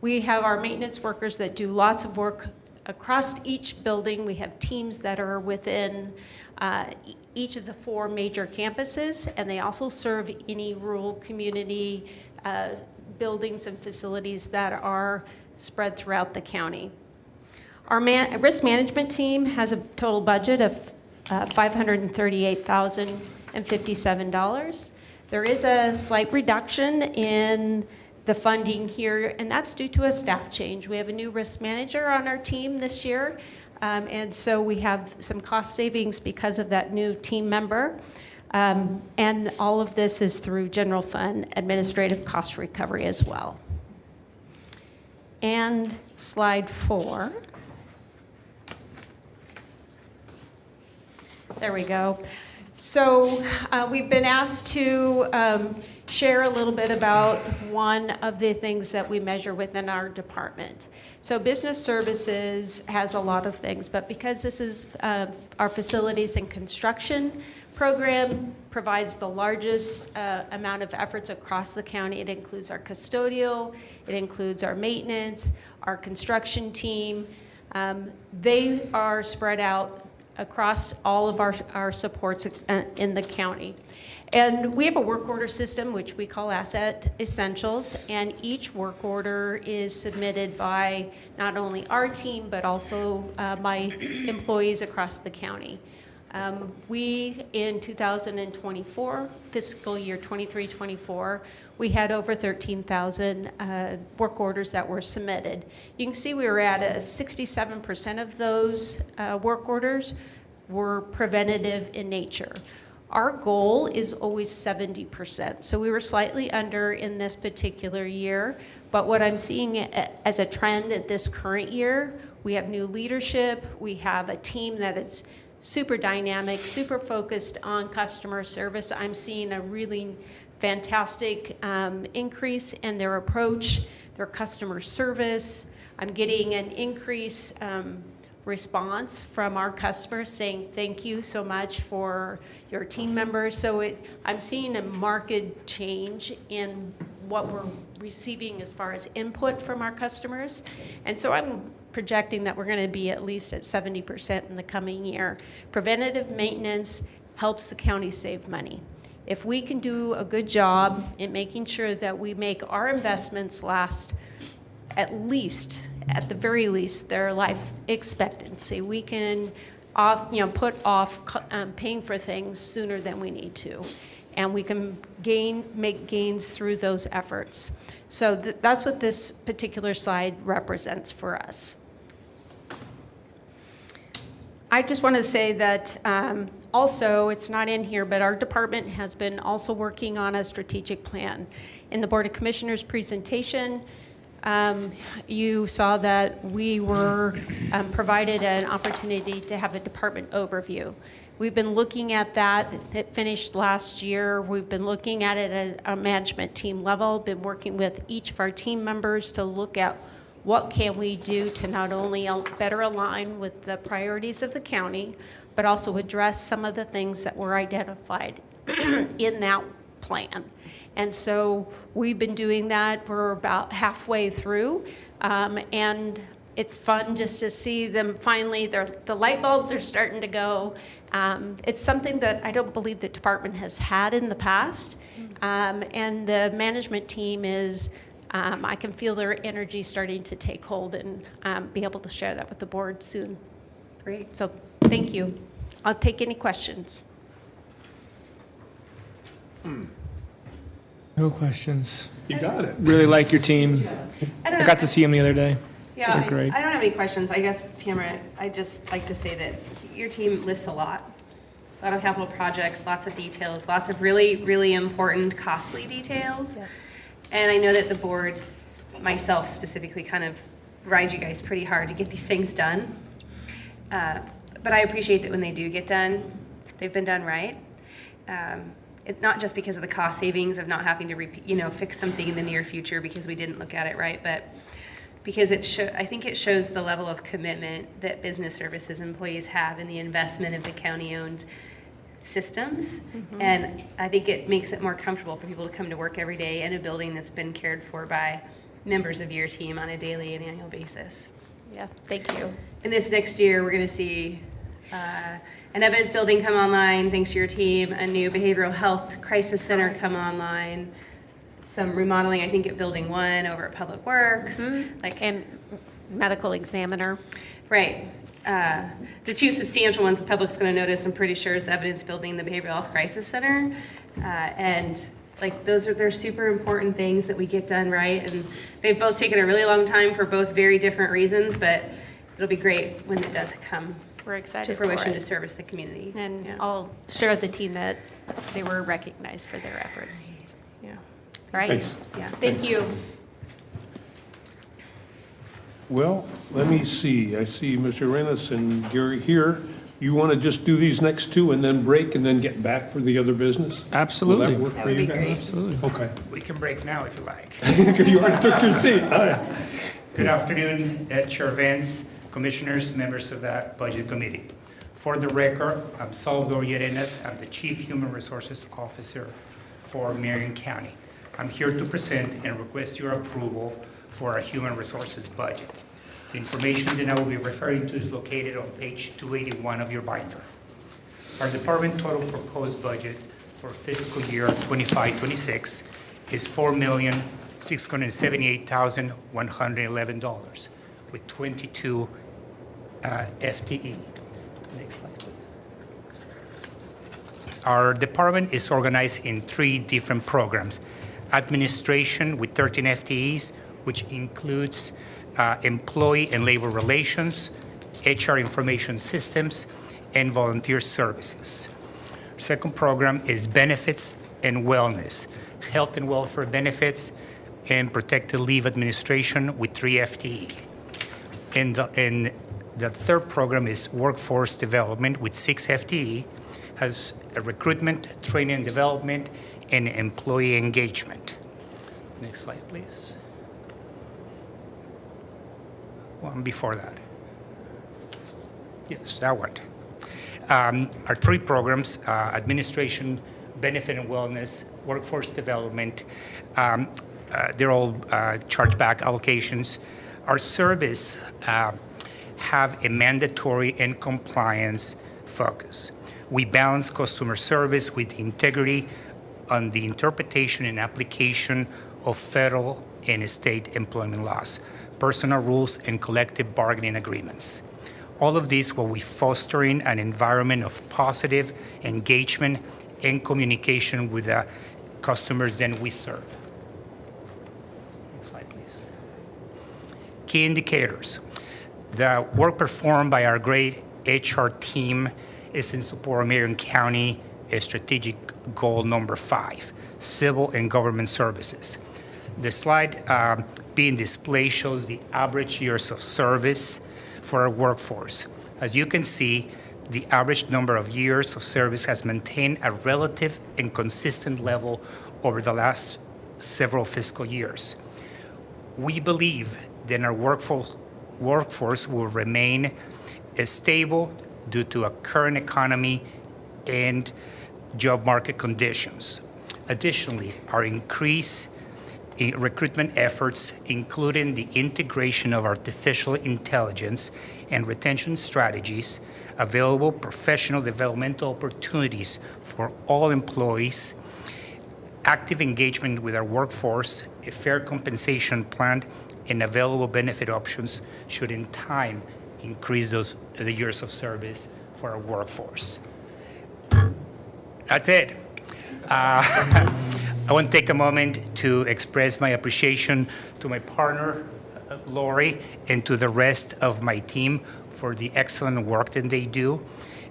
We have our maintenance workers that do lots of work across each building. We have teams that are within each of the 4 major campuses, and they also serve any rural community buildings and facilities that are spread throughout the county. Our risk management team has a total budget of $538,057. There is a slight reduction in the funding here, and that's due to a staff change. We have a new risk manager on our team this year, and so we have some cost savings because of that new team member. And all of this is through general fund administrative cost recovery as well. And slide 4. There we go. So we've been asked to share a little bit about one of the things that we measure within our department. So business services has a lot of things, but because this is our facilities and construction program provides the largest amount of efforts across the county. It includes our custodial, it includes our maintenance, our construction team. They are spread out across all of our supports in the county. And we have a work order system, which we call Asset Essentials, and each work order is submitted by not only our team, but also by employees across the county. We, in 2024, fiscal year 23-24, we had over 13,000 work orders that were submitted. You can see we were at 67% of those work orders were preventative in nature. Our goal is always 70%. So we were slightly under in this particular year, but what I'm seeing as a trend at this current year, we have new leadership, we have a team that is super dynamic, super focused on customer service. I'm seeing a really fantastic increase in their approach, their customer service. I'm getting an increase response from our customers saying thank you so much for your team members. So I'm seeing a marked change in what we're receiving as far as input from our customers. And so I'm projecting that we're going to be at least at 70% in the coming year. Preventative maintenance helps the county save money. If we can do a good job in making sure that we make our investments last at the very least, their life expectancy, we can put off paying for things sooner than we need to. And we can make gains through those efforts. So that's what this particular slide represents for us. I just want to say that also, it's not in here, but our department has been also working on a strategic plan. In the Board of Commissioners presentation, you saw that we were provided an opportunity to have a department overview. We've been looking at that. It finished last year. We've been looking at it at a management team level, been working with each of our team members to look at what can we do to not only better align with the priorities of the county, but also address some of the things that were identified in that plan. And so we've been doing that. We're about halfway through, and it's fun just to see them finally, the light bulbs are starting to go. It's something that I don't believe the department has had in the past, and the management team is, I can feel their energy starting to take hold and be able to share that with the board soon. Great. So thank you. I'll take any questions. No questions. You got it. Really like your team. I got to see him the other day. Yeah, They're great. I don't have any questions. I guess, Tamara, I'd just like to say that your team lifts a lot. A lot of capital projects, lots of details, lots of really, really important, costly details. Yes. And I know that the board, myself specifically, kind of rides you guys pretty hard to get these things done. But I appreciate that when they do get done, they've been done right. It's not just because of the cost savings of not having to fix something in the near future because we didn't look at it right, but because I think it shows the level of commitment that business services employees have in the investment of the county-owned systems. Mm-hmm. And I think it makes it more comfortable for people to come to work every day in a building that's been cared for by members of your team on a daily and annual basis. Yeah, thank you. And this next year, we're going to see an evidence building come online, thanks to your team, a new behavioral health crisis center come online, some remodeling, I think, at Building 1 over at Public Works. And medical examiner. Right. The two substantial ones the public's going to notice, I'm pretty sure, is Evidence Building, the Behavioral Health Crisis Center. And like they're super important things that we get done right. And they've both taken a really long time for both very different reasons, but it'll be great when it does come We're excited to fruition for it. to service the community. And Yeah. I'll share with the team that they were recognized for their efforts. Yeah. All right? Thanks. Yeah. Thank you. Well, let me see. I see Mr. Rennes and Gary here. You want to just do these next two and then break and then get back for the other business? Absolutely. Will that work for That would you be guys? great. Absolutely. Okay. We can break now if you like. You already took your seat. All right. Good afternoon, Chair Vance, Commissioners, members of that Budget Committee. For the record, I'm Salvador Llerenas. I'm the Chief Human Resources Officer for Marion County. I'm here to present and request your approval for our human resources budget. The information that I will be referring to is located on page 281 of your binder. Our department total proposed budget for fiscal year 25-26 is $4,678,111 with 22 FTE. Next slide, please. Our department is organized in 3 different programs. Administration with 13 FTEs, which includes employee and labor relations, HR information systems, and volunteer services. Second program is benefits and wellness, health and welfare benefits, and protected leave administration with 3 FTE. And the third program is workforce development with 6 FTE, has a recruitment, training and development, and employee engagement. Next slide, please. One before that. Yes, that one. Our 3 programs, administration, benefit and wellness, workforce development, they're all chargeback allocations. Our service have a mandatory and compliance focus. We balance customer service with integrity on the interpretation and application of federal and state employment laws, personal rules, and collective bargaining agreements. All of this while we fostering an environment of positive engagement and communication with the customers that we serve. Next slide, please. Key indicators. The work performed by our great HR team is in support of Marion County strategic goal number 5, civil and government services. The slide being displayed shows the average years of service for our workforce. As you can see, the average number of years of service has maintained a relative and consistent level over the last several fiscal years. We believe that our workforce will remain stable due to a current economy and job market conditions. Additionally, our increase in recruitment efforts, including the integration of artificial intelligence and retention strategies, available professional developmental opportunities for all employees, active engagement with our workforce, a fair compensation plan, and available benefit options should in time increase the years of service for our workforce. That's it. I want to take a moment to express my appreciation to my partner, Lori, and to the rest of my team for the excellent work that they do,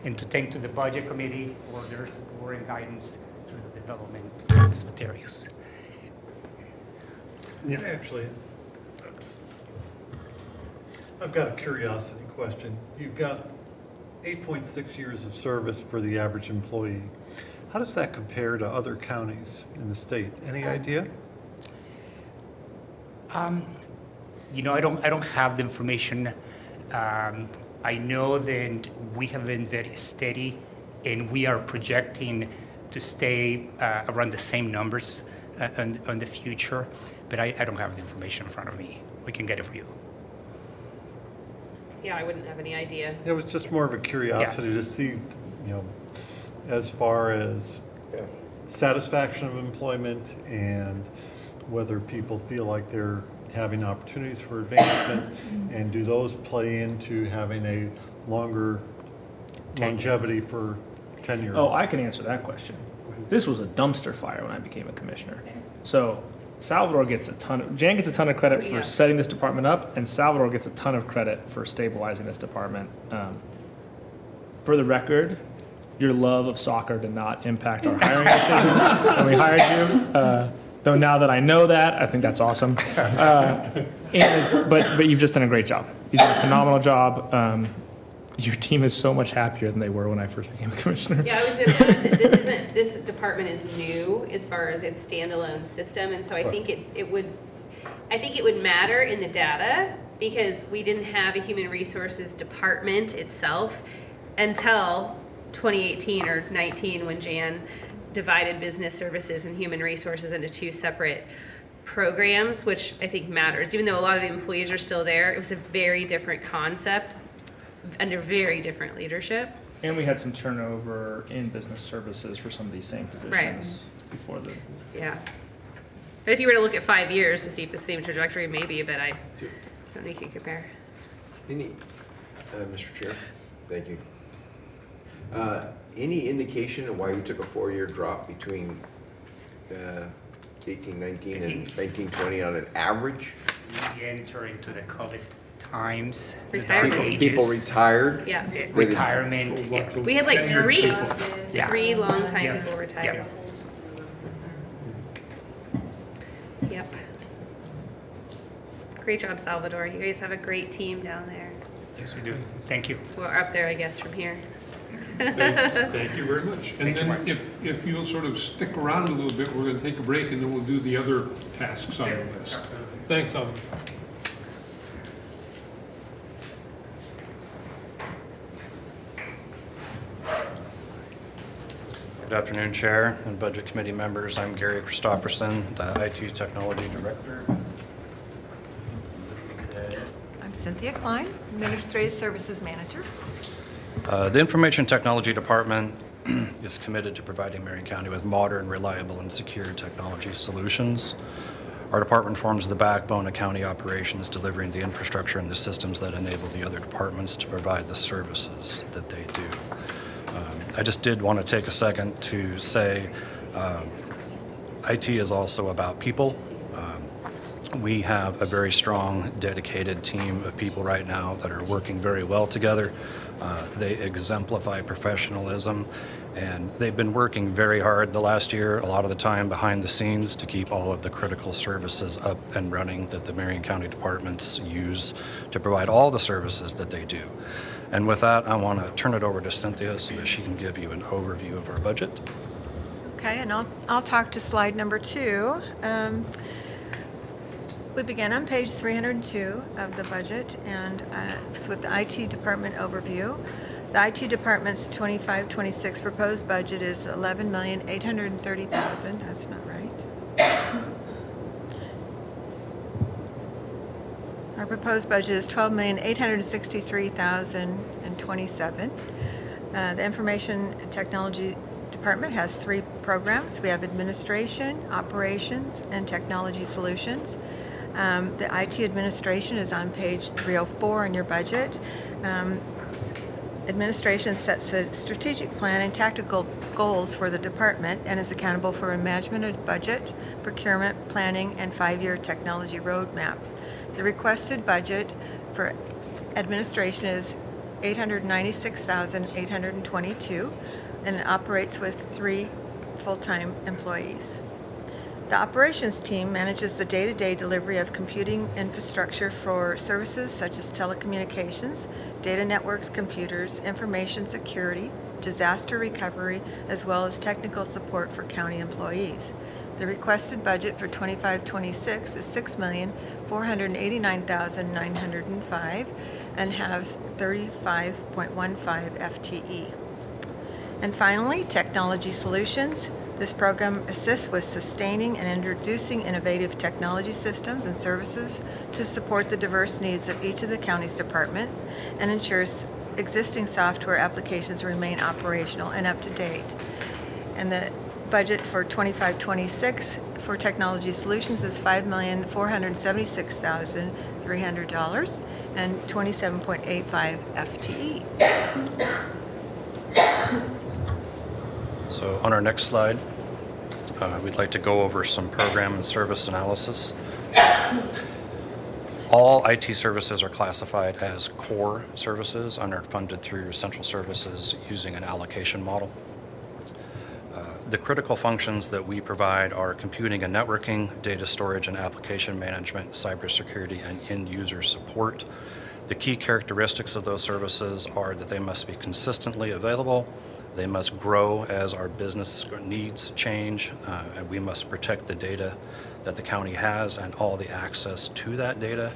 and to thank to the Budget Committee for their support and guidance through the development of these materials. Yeah. Actually, I've got a curiosity question. You've got 8.6 years of service for the average employee. How does that compare to other counties in the state? Any idea? You know, I don't have the information. I know that we have been very steady, and we are projecting to stay around the same numbers in the future, but I don't have the information in front of me. We can get it for you. Yeah, I wouldn't have any idea. It was just more of a curiosity to see, as far as satisfaction of employment and whether people feel like they're having opportunities for advancement, and do those play into having a longer longevity for tenure? Oh, I can answer that question. This was a dumpster fire when I became a commissioner. So Salvador gets Jan gets a ton of credit for setting this department up, and Salvador gets a ton of credit for stabilizing this department. For the record, your love of soccer did not impact our hiring decision when we hired you. Though now that I know that, I think that's awesome. But you've just done a great job. You've done a phenomenal job. Your team is so much happier than they were when I first became a commissioner. Yeah, I was going to add that this department is new as far as its standalone system, and so I think it would matter in the data, because we didn't have a human resources department itself until 2018 or 19, when Jan divided business services and human resources into two separate programs, which I think matters. Even though a lot of the employees are still there, it was a very different concept under very different leadership. And we had some turnover in business services for some of these same positions before the. Yeah. But if you were to look at 5 years to see if the same trajectory, maybe, but I don't think you can compare. Mr. Chair, thank you. Any indication of why you took a 4-year drop between 18, 19, and 19, 20 on an average? We enter into the COVID times. People retired? Yeah. Retirement. Yeah. We had like three Yeah. long time Yeah. people retired. Yep. Great job, Salvador. You guys have a great team down there. Yes, we do. Thank you. Well, up there, I guess, from here. Thank you very much. And then if you'll sort of stick around a little bit, we're going to take a break, and then we'll do the other tasks on the list. Thanks, Alan. Good afternoon, Chair and Budget Committee members. I'm Gary Christopherson, the IT Technology Director. I'm Cynthia Klein, Administrative Services Manager. The Information Technology Department is committed to providing Marion County with modern, reliable, and secure technology solutions. Our department forms the backbone of county operations, delivering the infrastructure and the systems that enable the other departments to provide the services that they do. I just did want to take a second to say IT is also about people. We have a very strong, dedicated team of people right now that are working very well together. They exemplify professionalism, and they've been working very hard the last year, a lot of the time behind the scenes, to keep all of the critical services up and running that the Marion County departments use to provide all the services that they do. And with that, I want to turn it over to Cynthia so that she can give you an overview of our budget. Okay, and I'll talk to slide number 2. We begin on page 302 of the budget, and it's with the IT department overview. The IT department's 25-26 proposed budget is $11,830,000. That's not right. Our proposed budget is $12,863,027. The Information Technology Department has 3 programs. We have Administration, Operations, and Technology Solutions. The IT Administration is on page 304 in your budget. Administration sets a strategic plan and tactical goals for the department and is accountable for management of budget, procurement, planning, and 5-year technology roadmap. The requested budget for administration is $896,822, and it operates with 3 full-time employees. The operations team manages the day-to-day delivery of computing infrastructure for services such as telecommunications, data networks, computers, information security, disaster recovery, as well as technical support for county employees. The requested budget for 25-26 is $6,489,905 and has 35.15 FTE. And finally, Technology Solutions. This program assists with sustaining and introducing innovative technology systems and services to support the diverse needs of each of the county's department and ensures existing software applications remain operational and up to date. And the budget for 25-26 for Technology Solutions is $5,476,300 and 27.85 FTE. So on our next slide, we'd like to go over some program and service analysis. All IT services are classified as core services and are funded through central services using an allocation model. The critical functions that we provide are computing and networking, data storage and application management, cybersecurity, and end-user support. The key characteristics of those services are that they must be consistently available, they must grow as our business needs change, and we must protect the data that the county has and all the access to that data,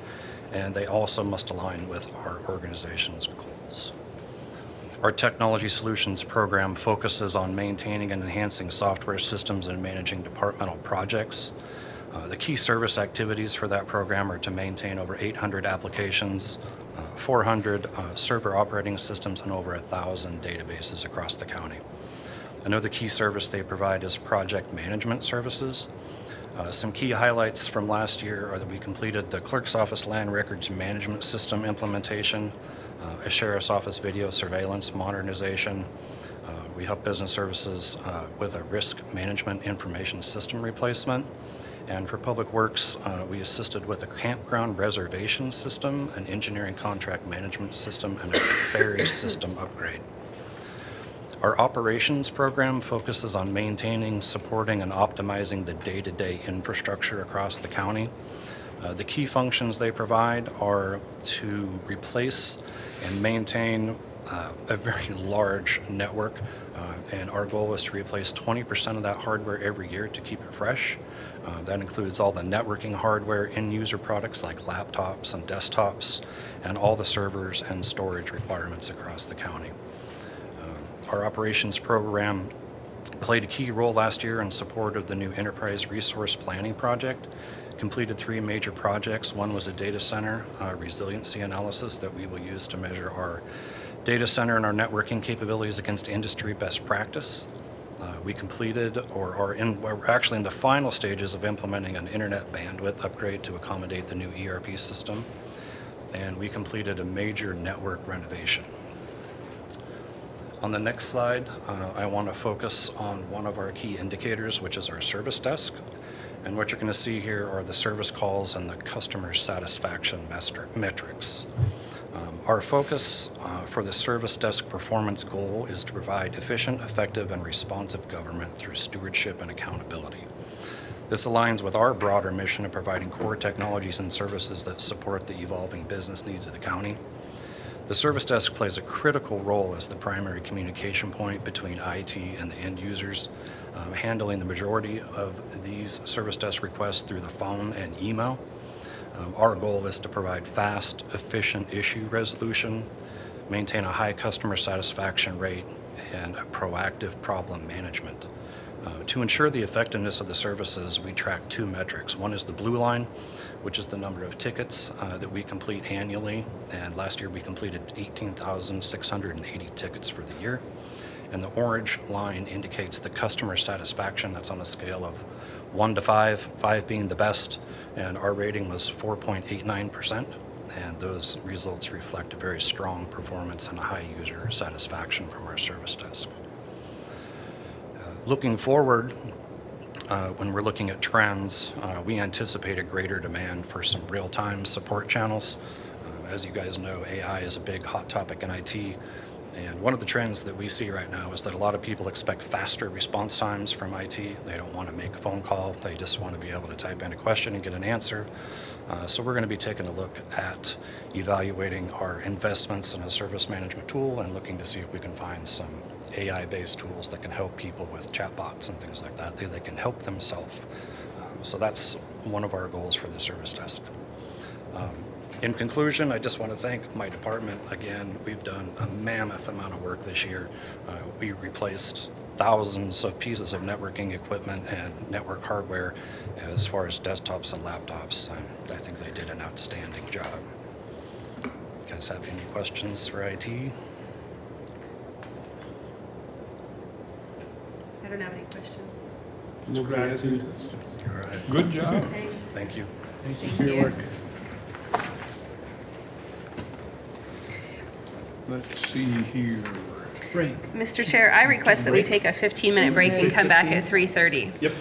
and they also must align with our organization's goals. Our Technology Solutions program focuses on maintaining and enhancing software systems and managing departmental projects. The key service activities for that program are to maintain over 800 applications, 400 server operating systems, and over 1,000 databases across the county. Another key service they provide is project management services. Some key highlights from last year are that we completed the Clerk's Office Land Records Management System implementation, a Sheriff's Office video surveillance modernization. We help business services with a risk management information system replacement. And for Public Works, we assisted with a campground reservation system, an engineering contract management system, and a ferry system upgrade. Our operations program focuses on maintaining, supporting, and optimizing the day-to-day infrastructure across the county. The key functions they provide are to replace and maintain a very large network, and our goal is to replace 20% of that hardware every year to keep it fresh. That includes all the networking hardware, end-user products like laptops and desktops, and all the servers and storage requirements across the county. Our operations program played a key role last year in support of the new Enterprise Resource Planning Project. Completed 3 major projects. One was a data center resiliency analysis that we will use to measure our data center and our networking capabilities against industry best practice. We completed we're actually in the final stages of implementing an internet bandwidth upgrade to accommodate the new ERP system. And we completed a major network renovation. On the next slide, I want to focus on one of our key indicators, which is our service desk. And what you're going to see here are the service calls and the customer satisfaction metrics. Our focus for the service desk performance goal is to provide efficient, effective, and responsive government through stewardship and accountability. This aligns with our broader mission of providing core technologies and services that support the evolving business needs of the county. The service desk plays a critical role as the primary communication point between IT and the end users, handling the majority of these service desk requests through the phone and email. Our goal is to provide fast, efficient issue resolution, maintain a high customer satisfaction rate, and a proactive problem management. To ensure the effectiveness of the services, we track 2 metrics. One is the blue line, which is the number of tickets that we complete annually. And last year we completed 18,680 tickets for the year. And the orange line indicates the customer satisfaction. That's on a scale of 1 to 5, 5 being the best, and our rating was 4.89%. And those results reflect a very strong performance and a high user satisfaction from our service desk. Looking forward, when we're looking at trends, we anticipate a greater demand for some real-time support channels. As you guys know, AI is a big hot topic in IT. And one of the trends that we see right now is that a lot of people expect faster response times from IT. They don't want to make a phone call. They just want to be able to type in a question and get an answer. So we're going to be taking a look at evaluating our investments in a service management tool and looking to see if we can find some AI-based tools that can help people with chatbots and things like that. They can help themselves. So that's one of our goals for the service desk. In conclusion, I just want to thank my department. Again, we've done a mammoth amount of work this year. We replaced thousands of pieces of networking equipment and network hardware as far as desktops and laptops. And I think they did an outstanding job. You guys have any questions for IT? I don't have any questions. Little gratitude. All right. Good job. Thank you. Thank you for your work. Let's see here. Break. Mr. Chair, I request that we take a 15-minute break and come back at 3:30. Yep,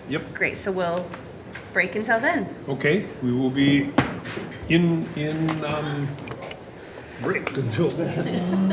yep. Great, so we'll break until then. Okay, we will be in break until then.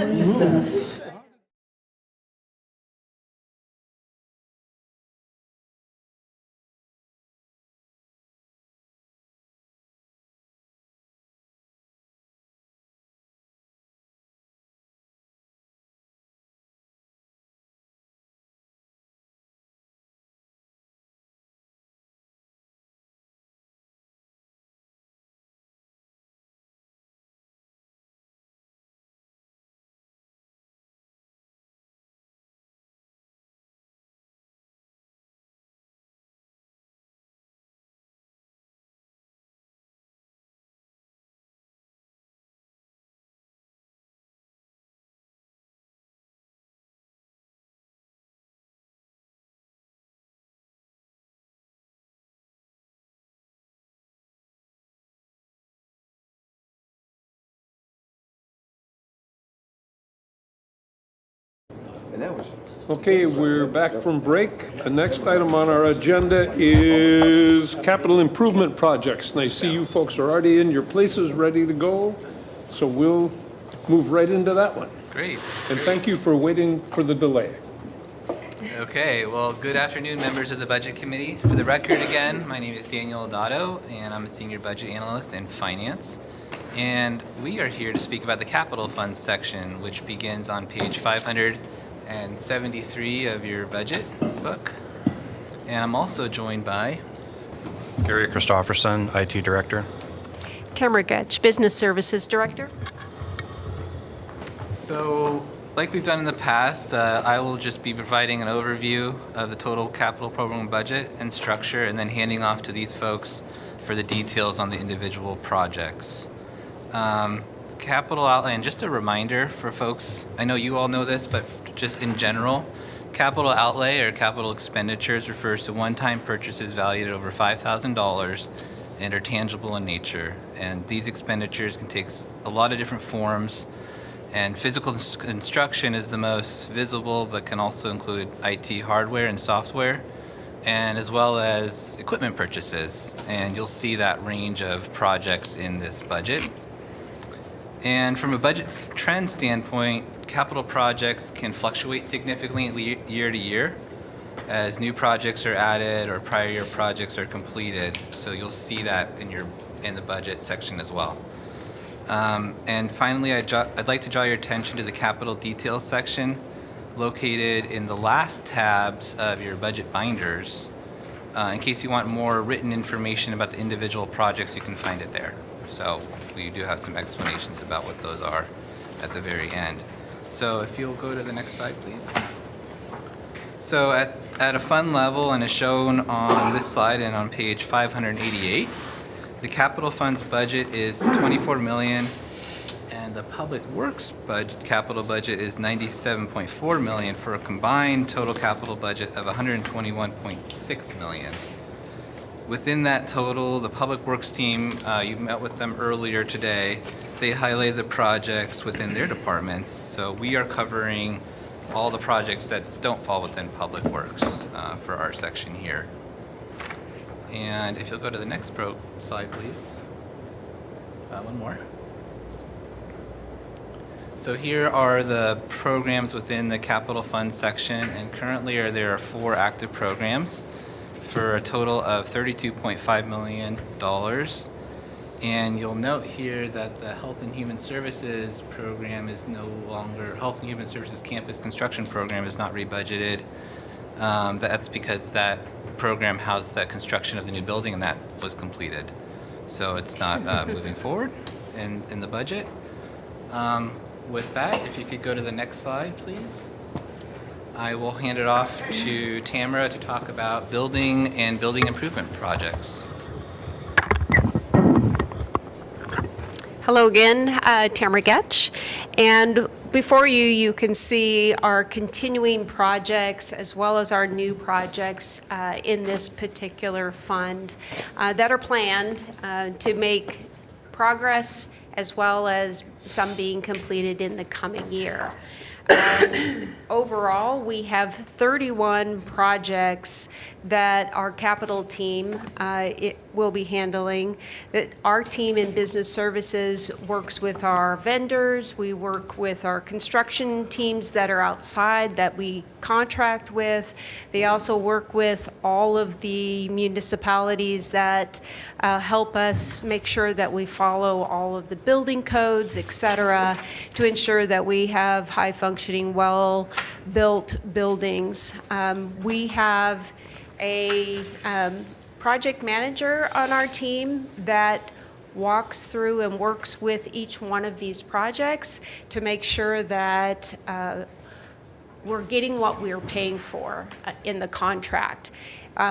Okay, we're back from break. The next item on our agenda is capital improvement projects. And I see you folks are already in your places, ready to go. So we'll move right into that one. Great. And thank you for waiting for the delay. Okay, well, good afternoon, members of the Budget Committee. For the record again, my name is Daniel Adado, and I'm a Senior Budget Analyst in Finance. And we are here to speak about the Capital Funds section, which begins on page 573 of your budget book. And I'm also joined by Gary Christofferson, IT Director. Tamara Getch, Business Services Director. So, like we've done in the past, I will just be providing an overview of the total capital program budget and structure, and then handing off to these folks for the details on the individual projects. Capital outlay, and just a reminder for folks, I know you all know this, but just in general, capital outlay or capital expenditures refers to one-time purchases valued at over $5,000 and are tangible in nature. And these expenditures can take a lot of different forms. And physical construction is the most visible, but can also include IT hardware and software, and as well as equipment purchases. And you'll see that range of projects in this budget. And from a budget trend standpoint, capital projects can fluctuate significantly year to year as new projects are added or prior year projects are completed. So you'll see that in the budget section as well. And finally, I'd like to draw your attention to the capital details section located in the last tabs of your budget binders. In case you want more written information about the individual projects, you can find it there. So we do have some explanations about what those are at the very end. So if you'll go to the next slide, please. So at a fund level, and as shown on this slide and on page 588, the capital funds budget is $24 million, and the public works capital budget is $97.4 million, for a combined total capital budget of $121.6 million. Within that total, the public works team, you met with them earlier today, they highlighted the projects within their departments. So we are covering all the projects that don't fall within public works for our section here. And if you'll go to the next slide, please. One more. So here are the programs within the capital fund section, and currently there are 4 active programs for a total of $32.5 million. And you'll note here that the Health and Human Services program is no longer, Health and Human Services Campus Construction Program is not rebudgeted. That's because that program housed that construction of the new building, and that was completed. So it's not moving forward in the budget. With that, if you could go to the next slide, please. I will hand it off to Tamara to talk about building and building improvement projects. Hello again, Tamara Getch. And Before you, you can see our continuing projects as well as our new projects in this particular fund that are planned to make progress, as well as some being completed in the coming year. Overall, we have 31 projects that our capital team will be handling, that our team in business services works with our vendors. We work with our construction teams that are outside that we contract with. They also work with all of the municipalities that help us make sure that we follow all of the building codes, et cetera, to ensure that we have high-functioning, well-built buildings. We have a project manager on our team that walks through and works with each one of these projects to make sure that we're getting what we're paying for in the contract.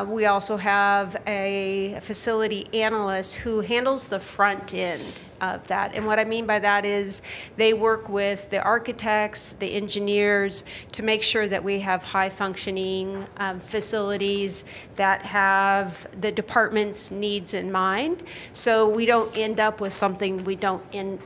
We also have a facility analyst who handles the front end of that. And what I mean by that is they work with the architects, the engineers, to make sure that we have high-functioning facilities that have the department's needs in mind, so we don't end up with something we don't, in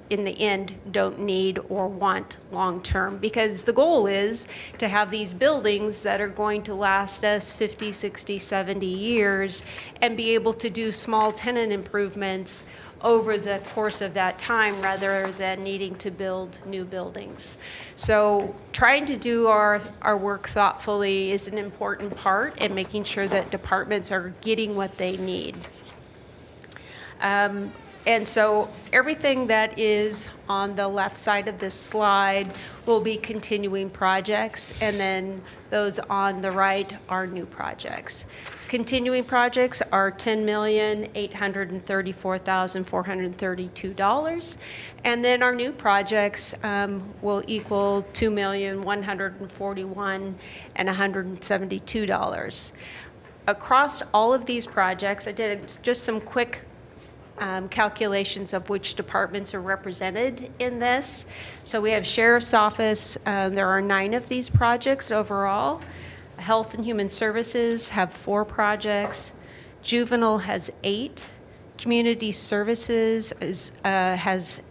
the end, don't need or want long-term. Because the goal is to have these buildings that are going to last us 50, 60, 70 years and be able to do small tenant improvements over the course of that time, rather than needing to build new buildings. So trying to do our work thoughtfully is an important part in making sure that departments are getting what they need. And so everything that is on the left side of this slide will be continuing projects, and then those on the right are new projects. Continuing projects are $10,834,432, and then our new projects will equal $2,141,172. Across all of these projects, I did just some quick calculations of which departments are represented in this. So we have Sheriff's Office. There are 9 of these projects overall. Health and Human Services have 4 projects. Juvenile has 8. Community Services has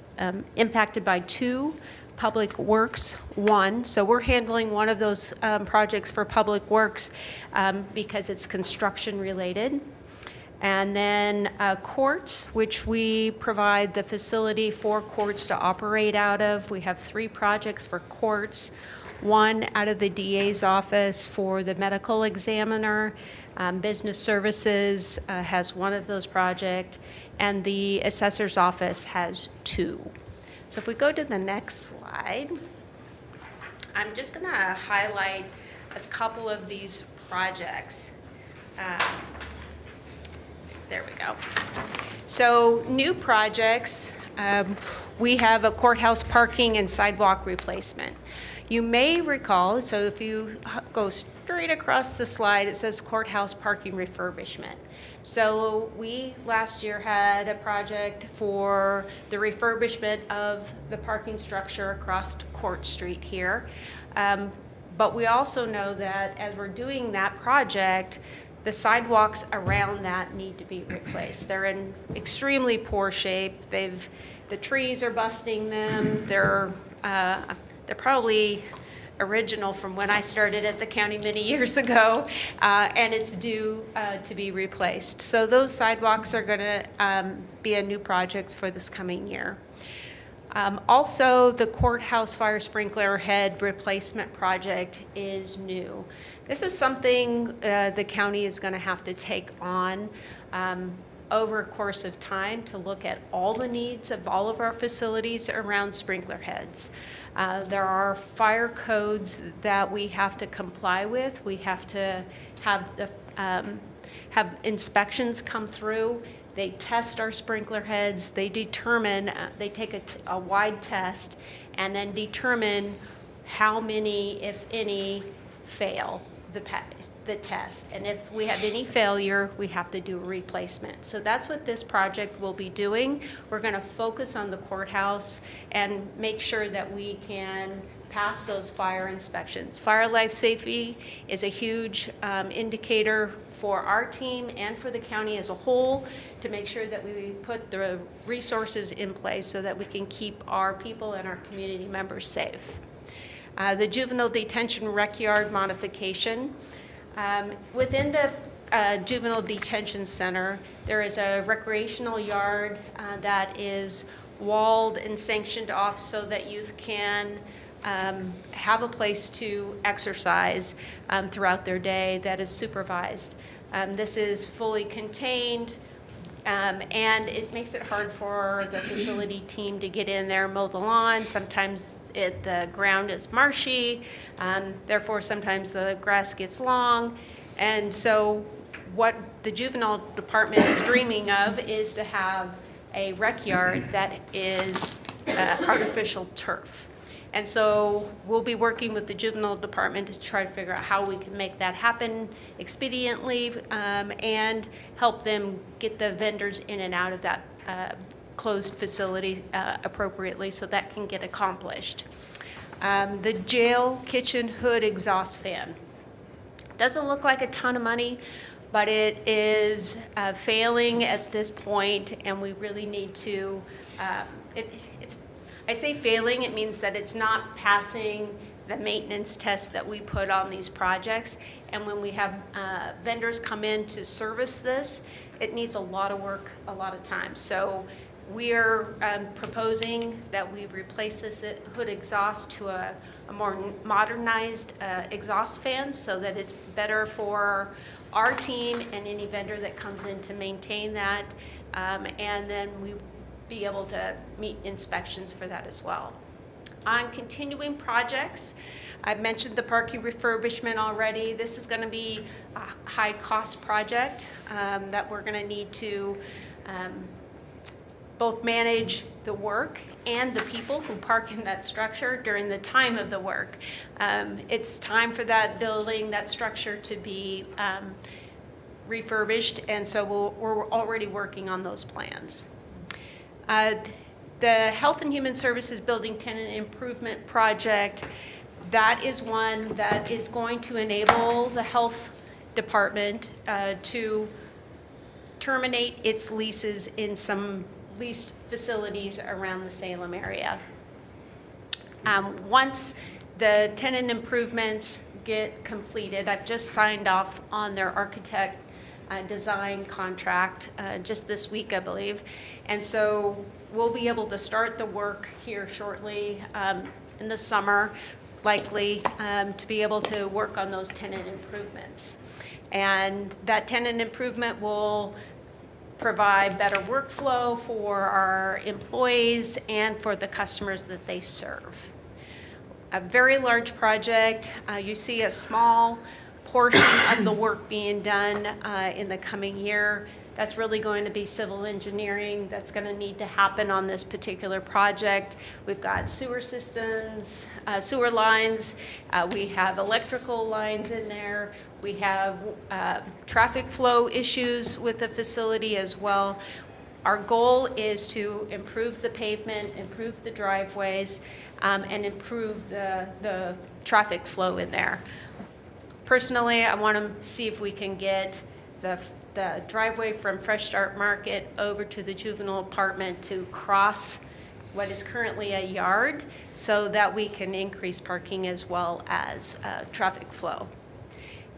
impacted by 2. Public Works, 1. So we're handling one of those projects for Public Works because it's construction related. And then courts, which we provide the facility for courts to operate out of. We have 3 projects for courts, 1 out of the DA's office for the medical examiner. Business Services has 1 of those projects, and the assessor's office has 2. So if we go to the next slide, I'm just going to highlight a couple of these projects. There we go. So new projects, we have a courthouse parking and sidewalk replacement. You may recall, so if you go straight across the slide, it says courthouse parking refurbishment. So we last year had a project for the refurbishment of the parking structure across Court Street here. But we also know that as we're doing that project, the sidewalks around that need to be replaced. They're in extremely poor shape. The trees are busting them. They're probably original from when I started at the county many years ago, and it's due to be replaced. So those sidewalks are going to be a new project for this coming year. Also, the courthouse fire sprinkler head replacement project is new. This is something the county is going to have to take on over a course of time to look at all the needs of all of our facilities around sprinkler heads. There are fire codes that we have to comply with. We have to have inspections come through. They test our sprinkler heads. They determine, they take a wide test and then determine how many, if any, fail the test. And if we have any failure, we have to do a replacement. So that's what this project will be doing. We're going to focus on the courthouse and make sure that we can pass those fire inspections. Fire life safety is a huge indicator for our team and for the county as a whole to make sure that we put the resources in place so that we can keep our people and our community members safe. The juvenile detention rec yard modification. Within the juvenile detention center, there is a recreational yard that is walled and sanctioned off so that youth can have a place to exercise throughout their day that is supervised. This is fully contained, and it makes it hard for the facility team to get in there, mow the lawn. Sometimes the ground is marshy, therefore sometimes the grass gets long. And so what the juvenile department is dreaming of is to have a rec yard that is artificial turf. And so we'll be working with the juvenile department to try to figure out how we can make that happen expediently and help them get the vendors in and out of that closed facility appropriately so that can get accomplished. The jail kitchen hood exhaust fan. Doesn't look like a ton of money, but it is failing at this point, and we really need to, I say failing, it means that it's not passing the maintenance tests that we put on these projects. And when we have vendors come in to service this, it needs a lot of work, a lot of time. So we are proposing that we replace this hood exhaust to a more modernized exhaust fan so that it's better for our team and any vendor that comes in to maintain that. And then we be able to meet inspections for that as well. On continuing projects, I've mentioned the parking refurbishment already. This is going to be a high-cost project that we're going to need to both manage the work and the people who park in that structure during the time of the work. It's time for that building, that structure to be refurbished, and so we're already working on those plans. The Health and Human Services Building Tenant Improvement Project, that is one that is going to enable the health department to terminate its leases in some leased facilities around the Salem area. Once the tenant improvements get completed, I've just signed off on their architect design contract just this week, I believe. And so we'll be able to start the work here shortly in the summer, likely, to be able to work on those tenant improvements. And that tenant improvement will provide better workflow for our employees and for the customers that they serve. A very large project. You see a small portion of the work being done in the coming year. That's really going to be civil engineering that's going to need to happen on this particular project. We've got sewer systems, sewer lines. We have electrical lines in there. We have traffic flow issues with the facility as well. Our goal is to improve the pavement, improve the driveways, and improve the traffic flow in there. Personally, I want to see if we can get the driveway from Fresh Start Market over to the juvenile apartment to cross what is currently a yard so that we can increase parking as well as traffic flow.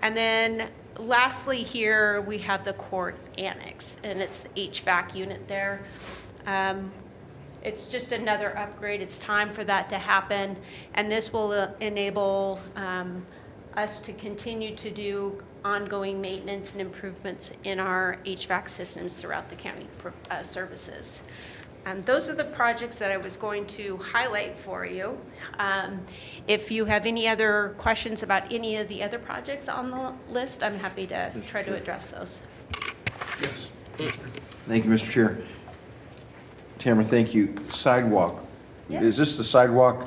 And then lastly here, we have the court annex, and it's the HVAC unit there. It's just another upgrade. It's time for that to happen, and this will enable us to continue to do ongoing maintenance and improvements in our HVAC systems throughout the county services. Those are the projects that I was going to highlight for you. If you have any other questions about any of the other projects on the list, I'm happy to try to address those. Thank you, Mr. Chair. Tamara, thank you. Sidewalk. Yes. Is this the sidewalk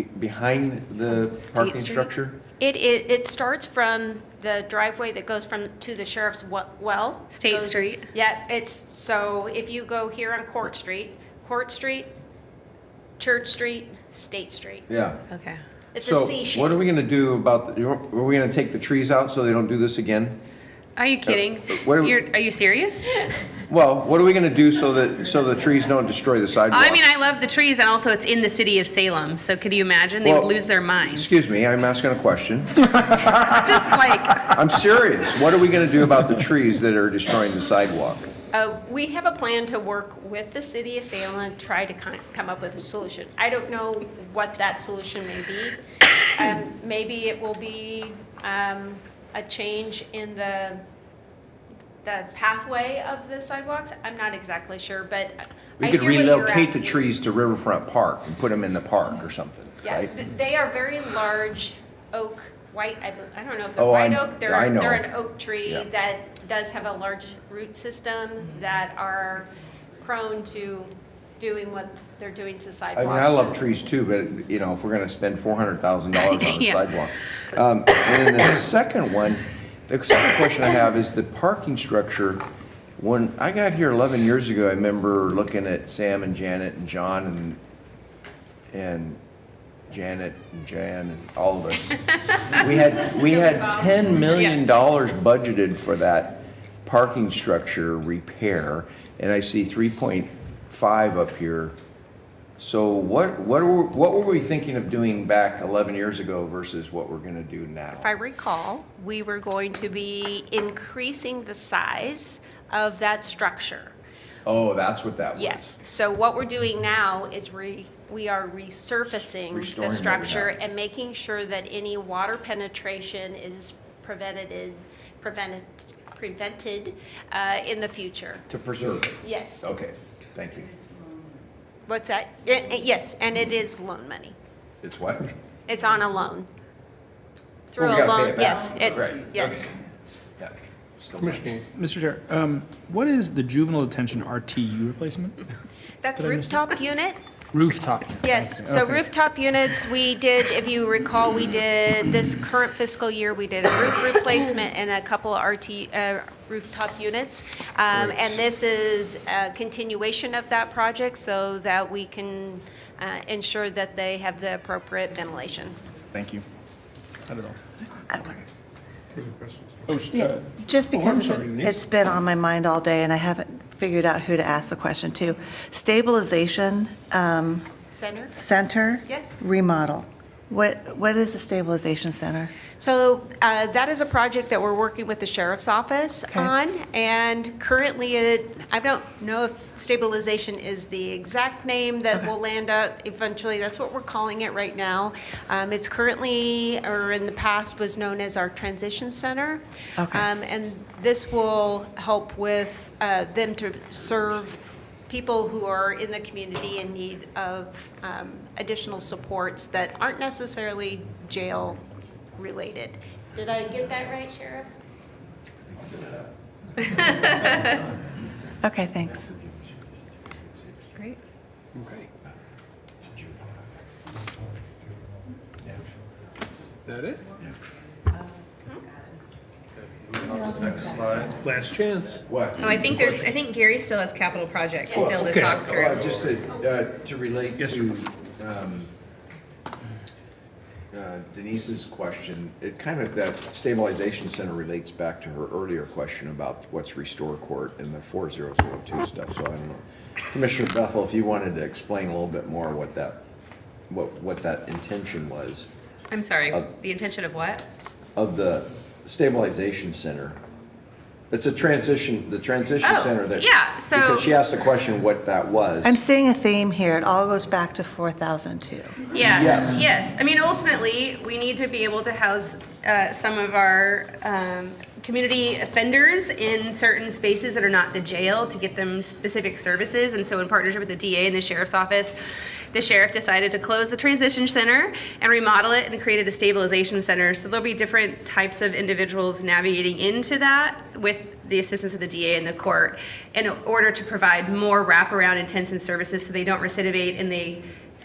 behind the parking Street? structure? It starts from the driveway that goes to the sheriff's well. State Street? Yeah, so if you go here on Court Street, Church Street, State Street. Yeah. Okay. It's a C So shape. what are we gonna do about, are we gonna take the trees out so they don't do this again? Are you kidding? what- Are you serious? Well, what are we gonna do so the trees don't destroy the sidewalk? I mean, I love the trees, and also it's in the city of Salem, so could you imagine? They would Well, lose their minds. Excuse me, I'm asking a question. Just like, I'm serious. What are we gonna do about the trees that are destroying the sidewalk? We have a plan to work with the city of Salem and try to come up with a solution. I don't know what that solution may be. Maybe it will be a change in the pathway of the sidewalks. I'm not exactly sure, but We I could hear what you're relocate the asking. trees to Riverfront Park and put them in the park or something, Yeah, right? they are very large oak, white, I don't know if they're Oh, white I oak. know. They're an oak tree Yeah. that does have a large root system that are prone to doing what they're doing to I sidewalks. mean, I love trees too, but, you know, if we're gonna spend $400,000 on a Yeah. sidewalk. And then the second one, the second question I have is the parking structure. When I got here 11 years ago, I remember looking at Sam and Janet and John and Janet and Jan and all of us. We had $10 million budgeted for that parking structure repair, and I see 3.5 up here. So what were we thinking of doing back 11 years ago versus what we're gonna do now? If I recall, we were going to be increasing the size of that structure. Oh, that's what that was. Yes, so what we're doing now is we are resurfacing Restoring the what we structure have. and making sure that any water penetration is prevented in the future. To preserve it? Yes. Okay, thank you. What's that? Yes, and it is loan money. It's what? It's on a loan. Through Oh, we a gotta pay loan, it back. yes, Right, yes. Yeah. Still Commissioner, Mr. Chair, what is the juvenile detention RTU replacement? That's Did I miss rooftop unit. Rooftop. Yes, so Okay. rooftop units, we did, if you recall, we did this current fiscal year, we did a roof replacement and a couple of rooftop units. And this is a continuation of that project so that we can ensure that they have the appropriate ventilation. Thank you. I don't know. further questions? Yeah, just I'm because sorry, Denise. it's been on my mind all day and I haven't figured out who to ask the question to. Stabilization Center? Center? Yes. Remodel. What is the stabilization center? So that is a project that we're working with the sheriff's office on, and currently I don't know if stabilization is the exact name that will land out eventually. That's what we're calling it right now. It's currently, or in the past, was known as our transition center. And this will help with them to serve people who are in the community in need of additional supports that aren't necessarily jail related. Did I get that right, Sheriff? Okay, thanks. Great. That it? Next slide. Last chance. What? Oh, I think Gary still has capital projects still to okay. talk through. Just to relate to Denise's question, it kind of, that stabilization center relates back to her earlier question about what's restore court and the 4002 stuff, so I don't know. Commissioner Bethel, if you wanted to explain a little bit more what that intention was I'm sorry, the intention of what? of the stabilization center. It's the transition center that. yeah, so- Because she asked the question what that was. I'm seeing a theme here. It all goes back to 4002. Yeah. Yes. Yes. I mean, ultimately, we need to be able to house some of our community offenders in certain spaces that are not the jail to get them specific services. And so in partnership with the DA and the sheriff's office, the sheriff decided to close the transition center and remodel it and created a stabilization center. So there'll be different types of individuals navigating into that with the assistance of the DA and the court in order to provide more wraparound intensive services so they don't recidivate and they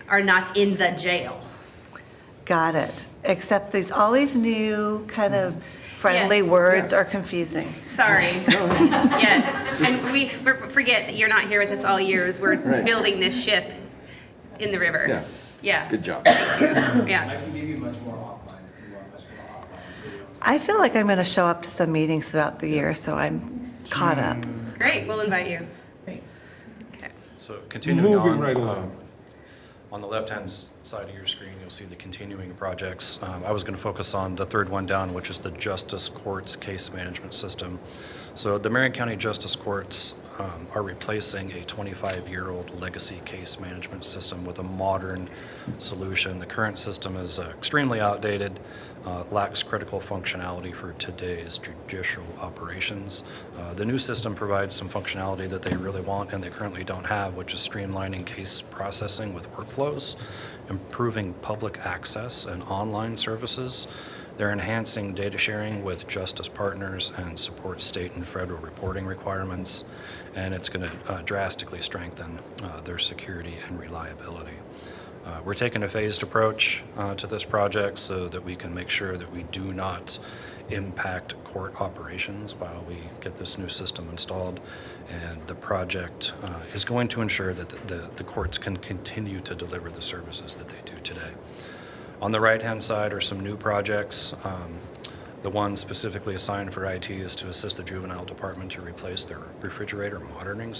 are not in the jail. got it, except all these new kind of friendly Yes. words are confusing. Sorry. Yes, and we forget that you're not here with us all years. We're Right. building this ship in the river. Yeah. Yeah. Good job. Yeah. I can give you much more offline if you want much more offline. So you don't- I feel like I'm going to show up to some meetings throughout the year, so I'm caught up. Great, we'll invite you. So continuing Moving on, right along. on the left-hand side of your screen, you'll see the continuing projects. I was going to focus on the third one down, which is the Justice Courts Case Management System. So the Marion County Justice Courts are replacing a 25-year-old legacy case management system with a modern solution. The current system is extremely outdated, lacks critical functionality for today's judicial operations. The new system provides some functionality that they really want and they currently don't have, which is streamlining case processing with workflows, improving public access and online services. They're enhancing data sharing with justice partners and support state and federal reporting requirements, and it's going to drastically strengthen their security and reliability. We're taking a phased approach to this project so that we can make sure that we do not impact court operations while we get this new system installed. And the project is going to ensure that the courts can continue to deliver the services that they do today. On the right-hand side are some new projects. The one specifically assigned for IT is to assist the juvenile department to replace their refrigerator monitoring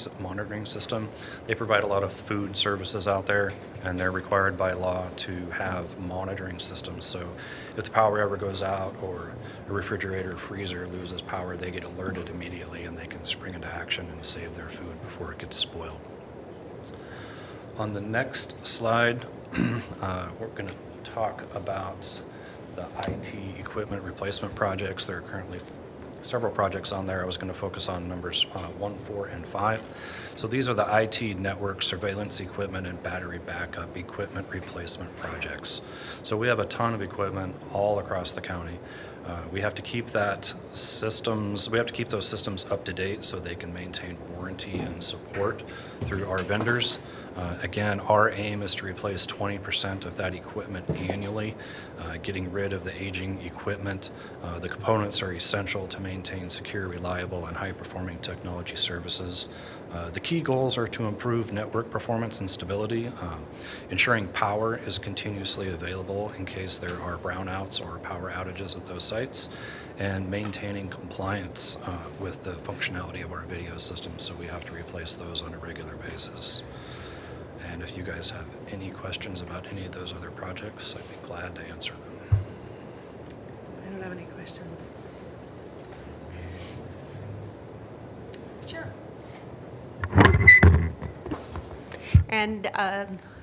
system. They provide a lot of food services out there, and they're required by law to have monitoring systems. So if the power ever goes out or a refrigerator or freezer loses power, they get alerted immediately and they can spring into action and save their food before it gets spoiled. On the next slide, we're going to talk about the IT equipment replacement projects. There are currently several projects on there. I was going to focus on numbers 1, 4, and 5. So these are the IT network surveillance equipment and battery backup equipment replacement projects. So we have a ton of equipment all across the county. We have to keep those systems up to date so they can maintain warranty and support through our vendors. Again, our aim is to replace 20% of that equipment annually, getting rid of the aging equipment. The components are essential to maintain secure, reliable, and high-performing technology services. The key goals are to improve network performance and stability, ensuring power is continuously available in case there are brownouts or power outages at those sites, and maintaining compliance with the functionality of our video systems, so we have to replace those on a regular basis. And if you guys have any questions about any of those other projects, I'd be glad to answer them. I don't have any questions. Sure. And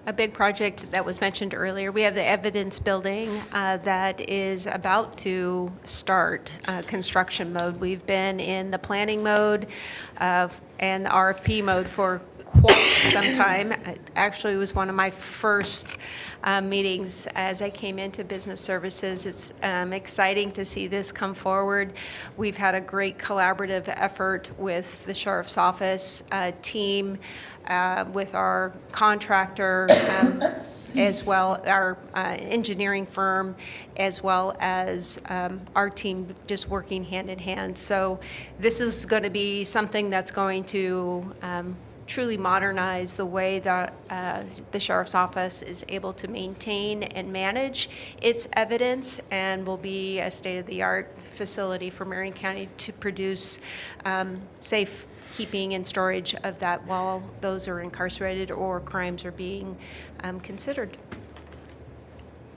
a big project that was mentioned earlier, we have the evidence building that is about to start construction mode. We've been in the planning mode and the RFP mode for quite some time. It actually was one of my first meetings as I came into business services. It's exciting to see this come forward. We've had a great collaborative effort with the Sheriff's Office team, with our contractor, as well, our engineering firm, as well as our team just working hand in hand. So this is going to be something that's going to truly modernize the way that the Sheriff's Office is able to maintain and manage its evidence, and will be a state-of-the-art facility for Marion County to produce safe keeping and storage of that while those are incarcerated or crimes are being considered.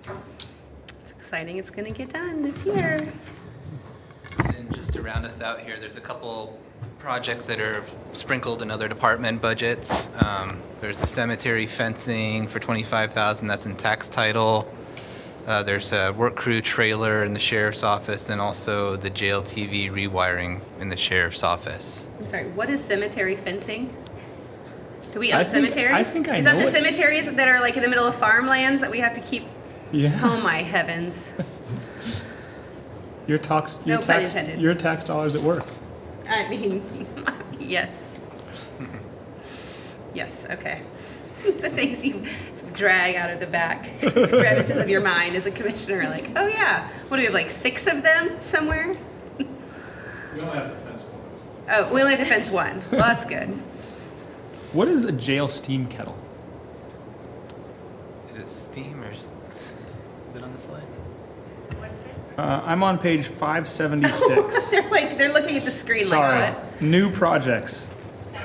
It's exciting. It's going to get done this year. And just to round us out here, there's a couple projects that are sprinkled in other department budgets. There's a cemetery fencing for $25,000, that's in tax title. There's a work crew trailer in the sheriff's office, and also the jail TV rewiring in the sheriff's office. I'm sorry, what is cemetery fencing? Do we own think- cemeteries? I think I Is that know the it. cemeteries that are like in the middle of farmlands that we have to keep? Yeah. Oh my heavens. Your No pun intended. your tax dollars at work. I mean, yes. Yes, okay. The things you drag out of the back crevices of your mind as a commissioner, like, oh yeah, what do we have, like 6 of them somewhere? We only have to fence one. Oh, we only have to fence one. Well, that's good. What is a jail steam kettle? Is it steam or is it on the slide? What's it? I'm on page 576. They're looking at the screen Sorry. like what? New projects.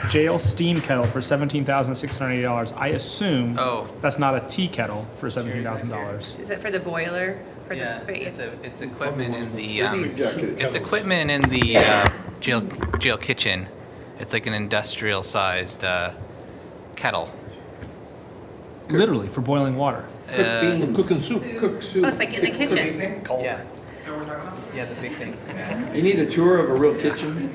Jail steam kettle for $17,680. I assume that's not a tea kettle for $17,000. Is it for the boiler? For Yeah, the, it's equipment in the, jacket it's equipment in the jail kitchen. It's like an industrial-sized kettle. Literally, for boiling water. Cooking soup. Cook soup. Oh, it's like in the kitchen. Yeah. Yeah, the big thing. You need a tour of a real kitchen,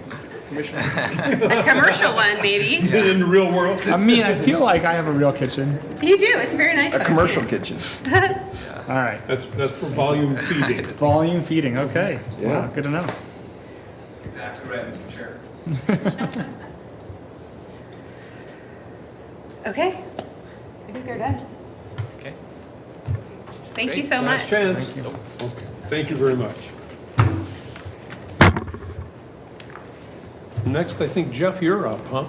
Commissioner? A commercial one, maybe. In the real world. I mean, I feel like I have a real kitchen. You do. It's very nice. A commercial kitchen. All right. That's for volume feeding. Volume feeding, okay. Yeah. Wow, good to know. Exactly right, Mr. Chair. Okay. I think they're done. Okay. Thank you so much. Last chance. Okay. Thank you very much. Next, I think, Jeff, you're up, huh?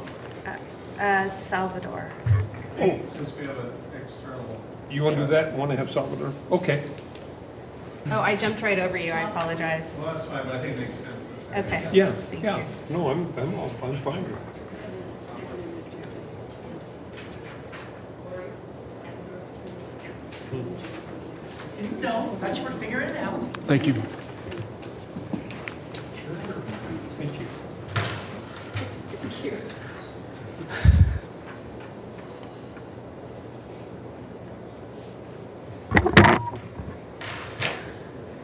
Salvador. Oh, Since we have an external. you want to do that? Want to have Salvador? Okay. Oh, I jumped right over you. I apologize. Well, that's fine, but I think it makes sense this way. Okay. Yeah, Thank yeah. you. No, I'm fine with it. No, I thought you were figuring it out. Thank you. Thank you. Thank you.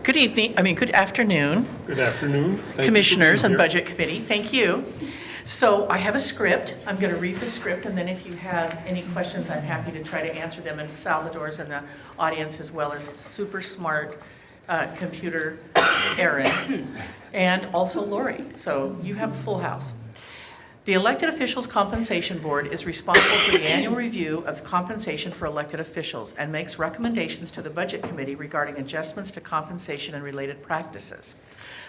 Good evening, good afternoon, Good afternoon. Thank you for Commissioners being and here. Budget Committee. Thank you. So I have a script. I'm going to read the script, and then if you have any questions, I'm happy to try to answer them. And Salvador's in the audience, as well as super smart computer Aaron, and also Lori. So you have a full house. The Elected Officials Compensation Board is responsible for the annual review of compensation for elected officials and makes recommendations to the Budget Committee regarding adjustments to compensation and related practices.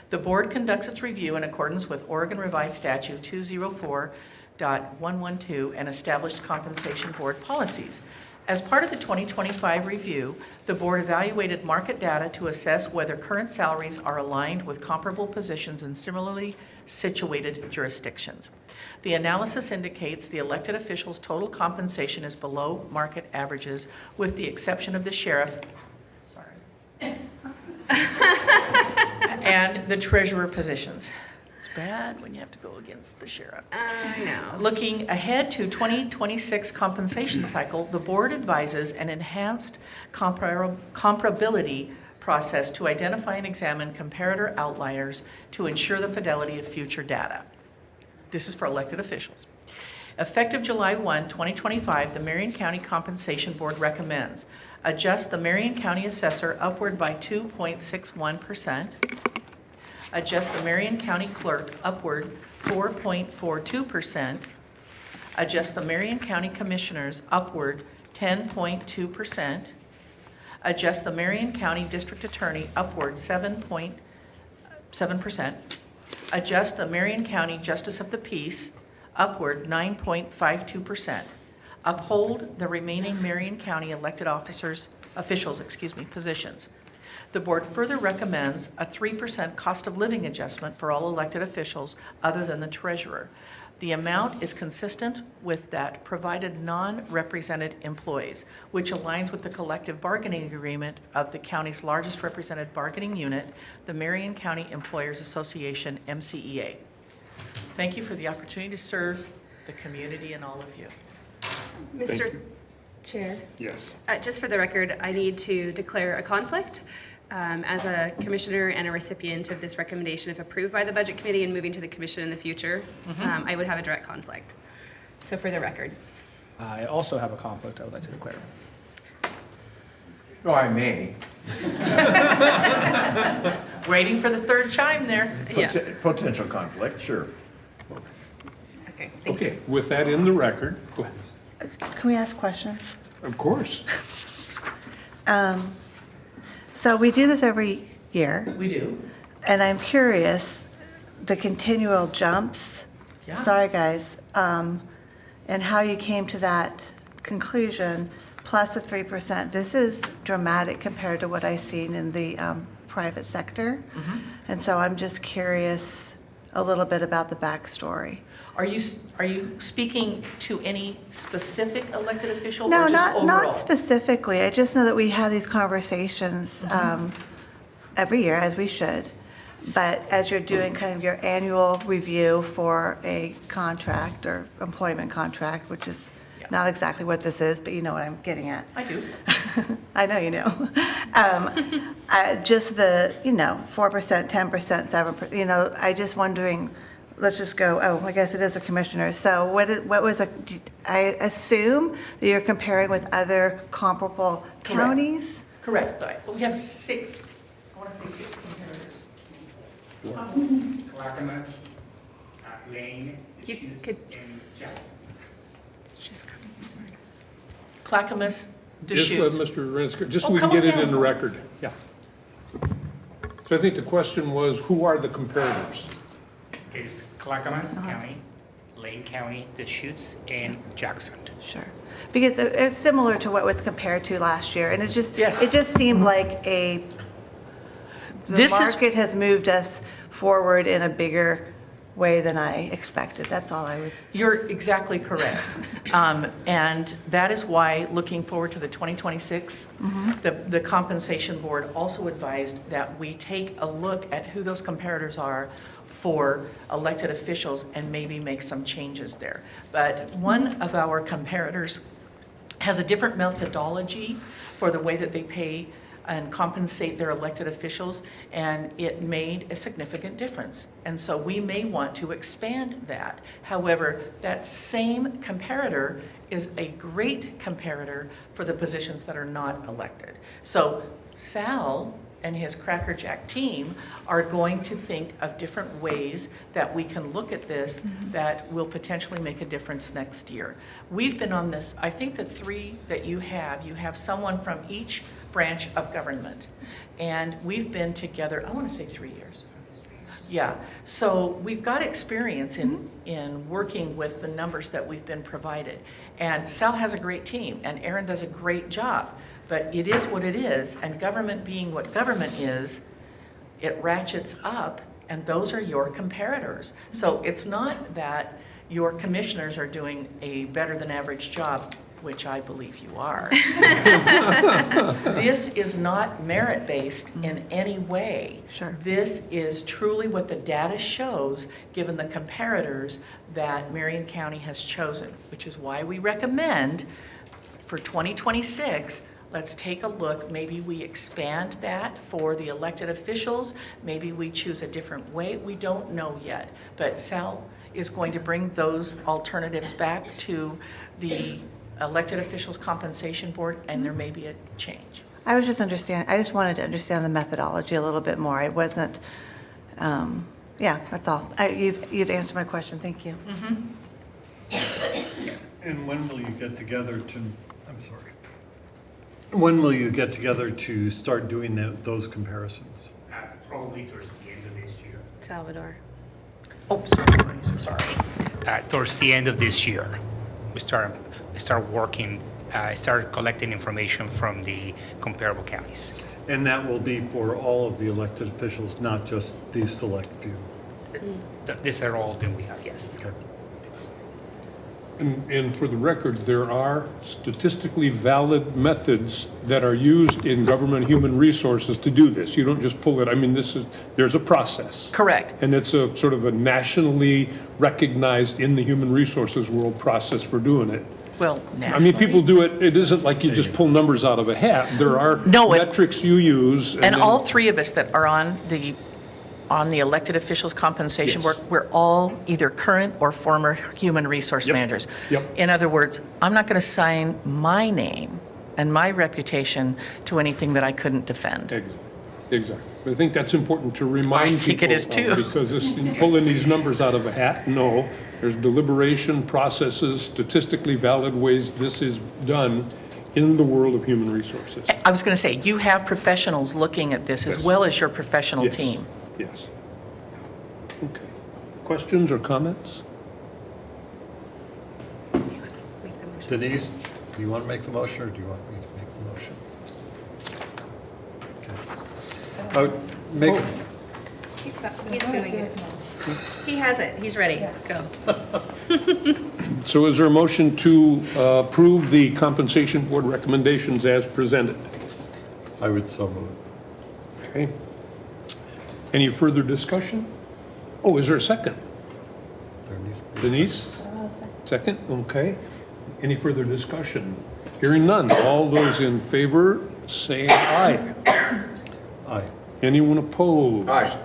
The board conducts its review in accordance with Oregon Revised Statute 204.112 and established compensation board policies. As part of the 2025 review, the board evaluated market data to assess whether current salaries are aligned with comparable positions in similarly situated jurisdictions. The analysis indicates the elected officials' total compensation is below market averages, with the exception of the sheriff, and the treasurer positions. It's bad when you have to go against the sheriff. I know. Looking ahead to 2026 compensation cycle, the board advises an enhanced comparability process to identify and examine comparator outliers to ensure the fidelity of future data. This is for elected officials. Effective July 1, 2025, the Marion County Compensation Board recommends adjust the Marion County Assessor upward by 2.61%, adjust the Marion County Clerk upward 4.42%, adjust the Marion County Commissioners upward 10.2%, adjust the Marion County District Attorney upward 7.7%, adjust the Marion County Justice of the Peace upward 9.52%, uphold the remaining Marion County elected officials, positions. The board further recommends a 3% cost of living adjustment for all elected officials other than the treasurer. The amount is consistent with that provided non-represented employees, which aligns with the collective bargaining agreement of the county's largest represented bargaining unit, the Marion County Employers Association, MCEA. Thank you for the opportunity to serve the community and all of you. Mr. Chair, Yes. just for the record, I need to declare a conflict. As a commissioner and a recipient of this recommendation, if approved by the Budget Committee and moving to the commission in the future, I would have a direct conflict. So for the record. I also have a conflict I would like to declare. No, I may. Waiting for the third chime there. Potential conflict, sure. Okay. Okay, with that in the record, go ahead. Can we ask questions? Of course. So we do this every year. We do. And I'm curious, the continual jumps, Yeah. sorry guys, and how you came to that conclusion, plus the 3%. This is dramatic compared to what I've seen in the private sector. Mm-hmm. And so I'm just curious a little bit about the backstory. Are you speaking to any specific elected official No, or just not overall? specifically. I just know that we have these conversations every year, as we should. But as you're doing kind of your annual review for a contract or employment contract, which is not exactly what this is, but you know what I'm getting at. I do. I know you know. Just the, 4%, 10%, 7%, I just wondering, let's just go, I guess it is a commissioner. So what was, I assume that you're comparing with other comparable counties? Correct. We have 6, I want to say 6 comparators. Clackamas, Lane, Deschutes, and Jackson. Clackamas, Just Deschutes. Mr. Rensker, just Oh, so we can come get it on in the down. record. Yeah. So I think the question was, who are the comparators? Is Clackamas County, Lane County, Deschutes, and Jackson. Sure. Because it's similar to what was compared to last year, and it just seemed like the market has moved us forward in a bigger way than I expected. That's all I was. You're exactly correct. And that is why, looking forward to the 2026, the Compensation Board also advised that we take a look at who those comparators are for elected officials and maybe make some changes there. But one of our comparators has a different methodology for the way that they pay and compensate their elected officials, and it made a significant difference. And so we may want to expand that. However, that same comparator is a great comparator for the positions that are not elected. So Sal and his Cracker Jack team are going to think of different ways that we can look at this that will potentially make a difference next year. We've been on this, I think the 3 that you have someone from each branch of government. And we've been together, I want to say 3 years. Yeah, so we've got experience in working with the numbers that we've been provided. And Sal has a great team, and Aaron does a great job. But it is what it is, and government being what government is, it ratchets up, and those are your comparators. So it's not that your commissioners are doing a better than average job, which I believe you are. This is not merit-based in any way. Sure. This is truly what the data shows, given the comparators that Marion County has chosen, which is why we recommend for 2026, let's take a look. Maybe we expand that for the elected officials. Maybe we choose a different way. We don't know yet. But Sal is going to bring those alternatives back to the elected officials compensation board, and there may be a change. I just wanted to understand the methodology a little bit more. I wasn't, that's all. You've answered my question. Thank you. And when will you get together when will you get together to start doing those comparisons? Probably towards the end of this year. Salvador. Oh, sorry. Towards the end of this year, we start working, start collecting information from the comparable counties. And that will be for all of the elected officials, not just these select few? These are all that we have, yes. Okay. And for the record, there are statistically valid methods that are used in government human resources to do this. You don't just pull it, there's a process. Correct. And it's a sort of a nationally recognized in the human resources world process for doing it. Well, People do it, it isn't like you just pull numbers out of a hat. There are metrics you use. And all 3 of us that are on the elected officials compensation board, we're all either current or former human resource managers. Yep. In other words, I'm not going to sign my name and my reputation to anything that I couldn't defend. Exactly. I think that's important to remind people. I think it is of, too. Because pulling these numbers out of a hat, no. There's deliberation processes, statistically valid ways this is done, in the world of human resources. I was going to say, you have professionals looking at this as Yes. well as your professional Yes. team. Yes. Okay. Questions or comments? Denise, do you want to make the motion, or do you want me to make the motion? Okay. I would make, He's doing it. He has it. He's ready. Go. So is there a motion to approve the compensation board recommendations as presented? I would so move. Okay. Any further discussion? Oh, is there a second? There needs to be a Denise? Second, okay. Any further discussion? Hearing none. All those in favor, say aye. Aye. Anyone opposed? Aye.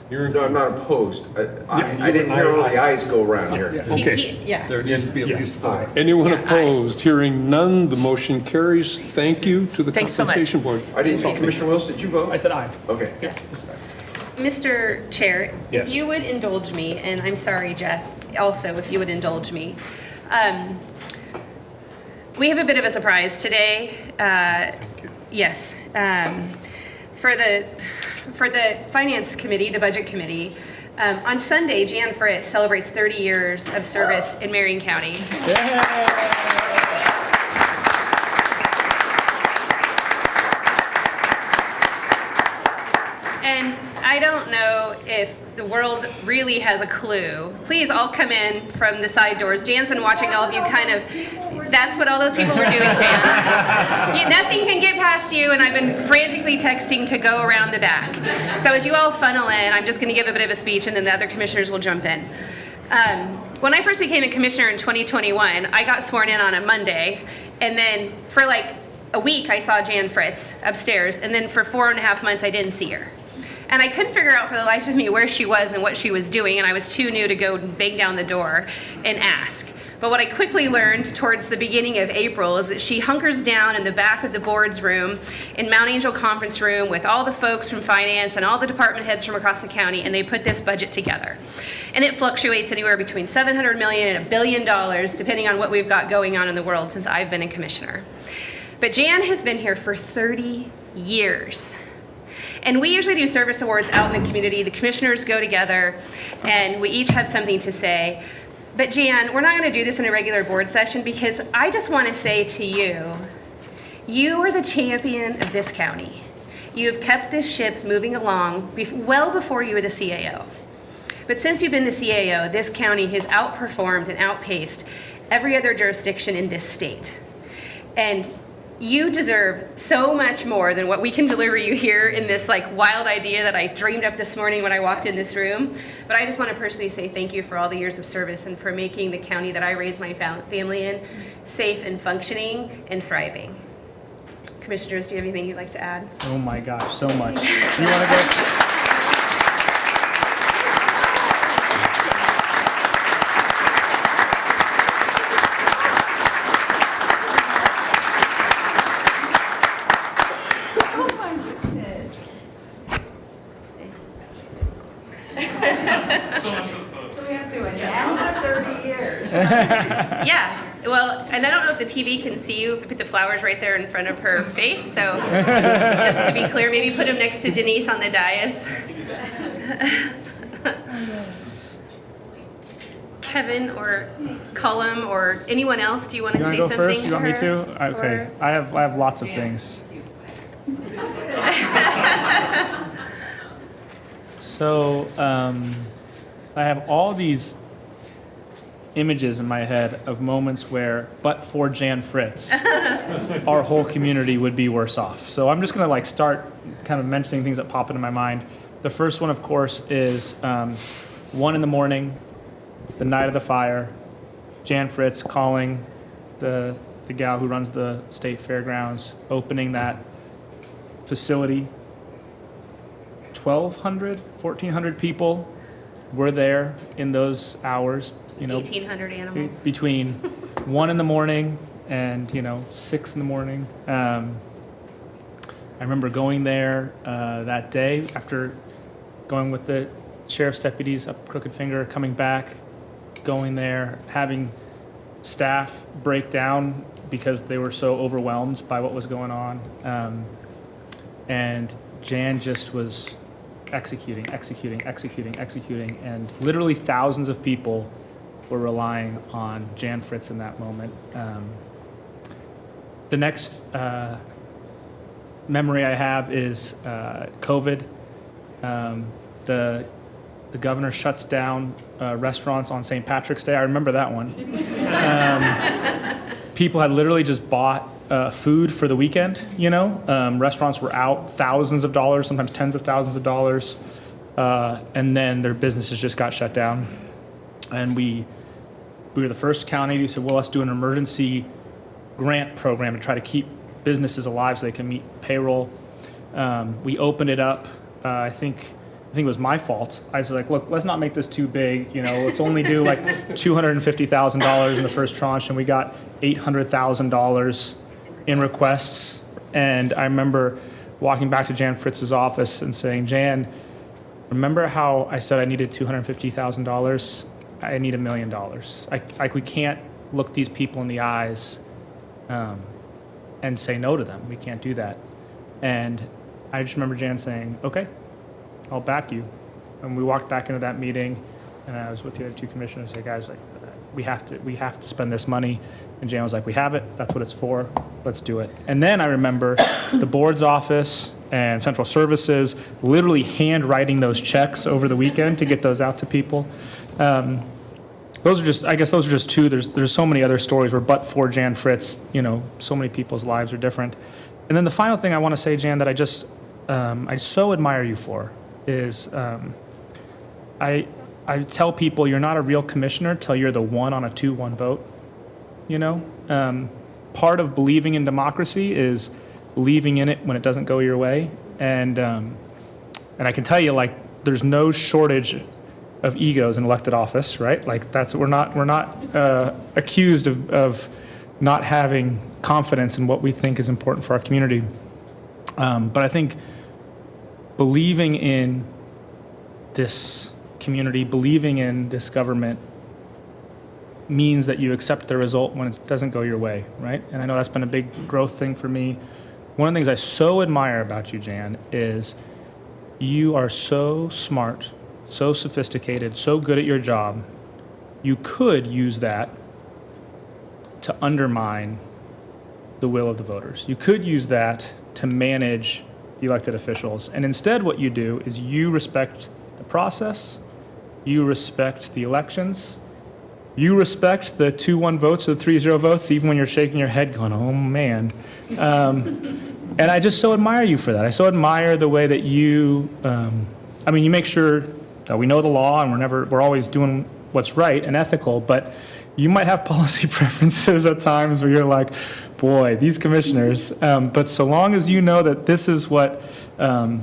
You're No, I'm not opposed. I didn't hear all the ayes go around here. Okay. Yeah. There needs to be at least four. Anyone Yeah, aye. opposed? Hearing none, the motion carries. Thank you to the Thanks so much. compensation board. I didn't, Commissioner Wilson, did you vote? I said aye. Okay. Mr. Chair, Yes. if you would indulge me, and I'm sorry, Jeff, also, if you would indulge me. We have a bit of a surprise today. Yes. For the Finance Committee, the Budget Committee, on Sunday, Jan Fritz celebrates 30 years of service in Marion County. And I don't know if the world really has a clue. Please all come in from the side doors. Jan's been watching all of you kind of, that's what all those people were doing, Jan. Nothing can get past you, and I've been frantically texting to go around the back. So as you all funnel in, I'm just going to give a bit of a speech, and then the other commissioners will jump in. When I first became a commissioner in 2021, I got sworn in on a Monday, and then for like a week I saw Jan Fritz upstairs, and then for 4.5 months I didn't see her. And I couldn't figure out for the life of me where she was and what she was doing, and I was too new to go bang down the door and ask. But what I quickly learned towards the beginning of April is that she hunkers down in the back of the board's room in Mount Angel Conference Room with all the folks from finance and all the department heads from across the county, and they put this budget together. And it fluctuates anywhere between $700 million and $1 billion, depending on what we've got going on in the world since I've been a commissioner. But Jan has been here for 30 years. And we usually do service awards out in the community. The commissioners go together, and we each have something to say. But Jan, we're not going to do this in a regular board session because I just want to say to you, you are the champion of this county. You have kept this ship moving along well before you were the CAO. But since you've been the CAO, this county has outperformed and outpaced every other jurisdiction in this state. And you deserve so much more than what we can deliver you here in this like wild idea that I dreamed up this morning when I walked in this room. But I just want to personally say thank you for all the years of service and for making the county that I raised my family in safe and functioning and thriving. Commissioners, do you have anything you'd like to add? Oh my gosh, so much. You want to go? Yeah, well, and I don't know if the TV can see you if you put the flowers right there in front of her face, so just to be clear, maybe put them next to Denise on the dais. Kevin or Cullum or anyone else, do you want to say go something first? to You want me her? to? Okay, Or- I have lots of things. So I have all these images in my head of moments where, but for Jan Fritz, our whole community would be worse off. So I'm just going to like start kind of mentioning things that pop into my mind. The first one, of course, is 1 a.m, the night of the fire, Jan Fritz calling the gal who runs the state fairgrounds, opening that facility. 1,200, 1,400 people were there in those hours. 1,800 animals. Between 1 a.m. and 6 a.m. I remember going there that day after going with the sheriff's deputies up Crooked Finger, coming back, going there, having staff break down because they were so overwhelmed by what was going on. And Jan just was executing, and literally thousands of people were relying on Jan Fritz in that moment. The next memory I have is COVID. The governor shuts down restaurants on St. Patrick's Day. I remember that one. People had literally just bought food for the weekend, you know? Restaurants were out thousands of dollars, sometimes tens of thousands of dollars, and then their businesses just got shut down. And we were the first county who said, well, let's do an emergency grant program to try to keep businesses alive so they can meet payroll. We opened it up. I think it was my fault. I was like, look, let's not make this too big. You know, let's only do like $250,000 in the first tranche, and we got $800,000 in requests. And I remember walking back to Jan Fritz's office and saying, Jan, remember how I said I needed $250,000? I need $1 million. We can't look these people in the eyes and say no to them. We can't do that. And I just remember Jan saying, okay, I'll back you. And we walked back into that meeting, and I was with the other two commissioners. I said, guys, like, we have to spend this money. And Jan was like, we have it. That's what it's for. Let's do it. And then I remember the board's office and central services literally handwriting those checks over the weekend to get those out to people. Those are just two. There's so many other stories where, but for Jan Fritz, you know, so many people's lives are different. And then the final thing I want to say, Jan, that I so admire you for is I tell people you're not a real commissioner till you're the one on a 2-1 vote. You know, part of believing in democracy is believing in it when it doesn't go your way. And I can tell you, like, there's no shortage of egos in elected office, right? Like, we're not accused of not having confidence in what we think is important for our community. But I think believing in this community, believing in this government means that you accept the result when it doesn't go your way, right? And I know that's been a big growth thing for me. One of the things I so admire about you, Jan, is you are so smart, so sophisticated, so good at your job. You could use that to undermine the will of the voters. You could use that to manage the elected officials. And instead what you do is you respect the process, you respect the elections, you respect the 2-1 votes or the 3-0 votes, even when you're shaking your head going, oh man. And I just so admire you for that. I so admire the way that you, you make sure that we know the law and we're always doing what's right and ethical, but you might have policy preferences at times where you're like, boy, these commissioners. But so long as you know that this is what the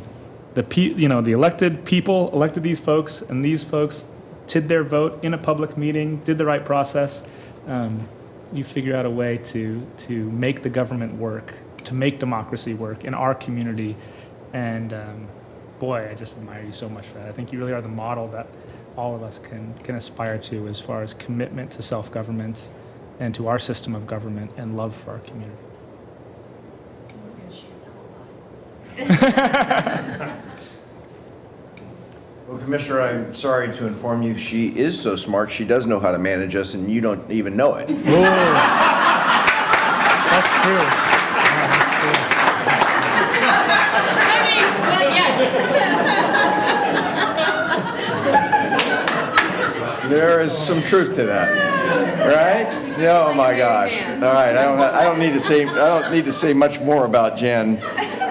elected people elected these folks, and these folks did their vote in a public meeting, did the right process, you figure out a way to make the government work, to make democracy work in our community. And boy, I just admire you so much for that. I think you really are the model that all of us can aspire to as far as commitment to self-government and to our system of government and love for our community. Well, Commissioner, I'm sorry to inform you, she is so smart, she does know how to manage us, and you don't even know it. That's true. There is some truth to that, right? Oh my gosh! All right, I don't need to say much more about Jan,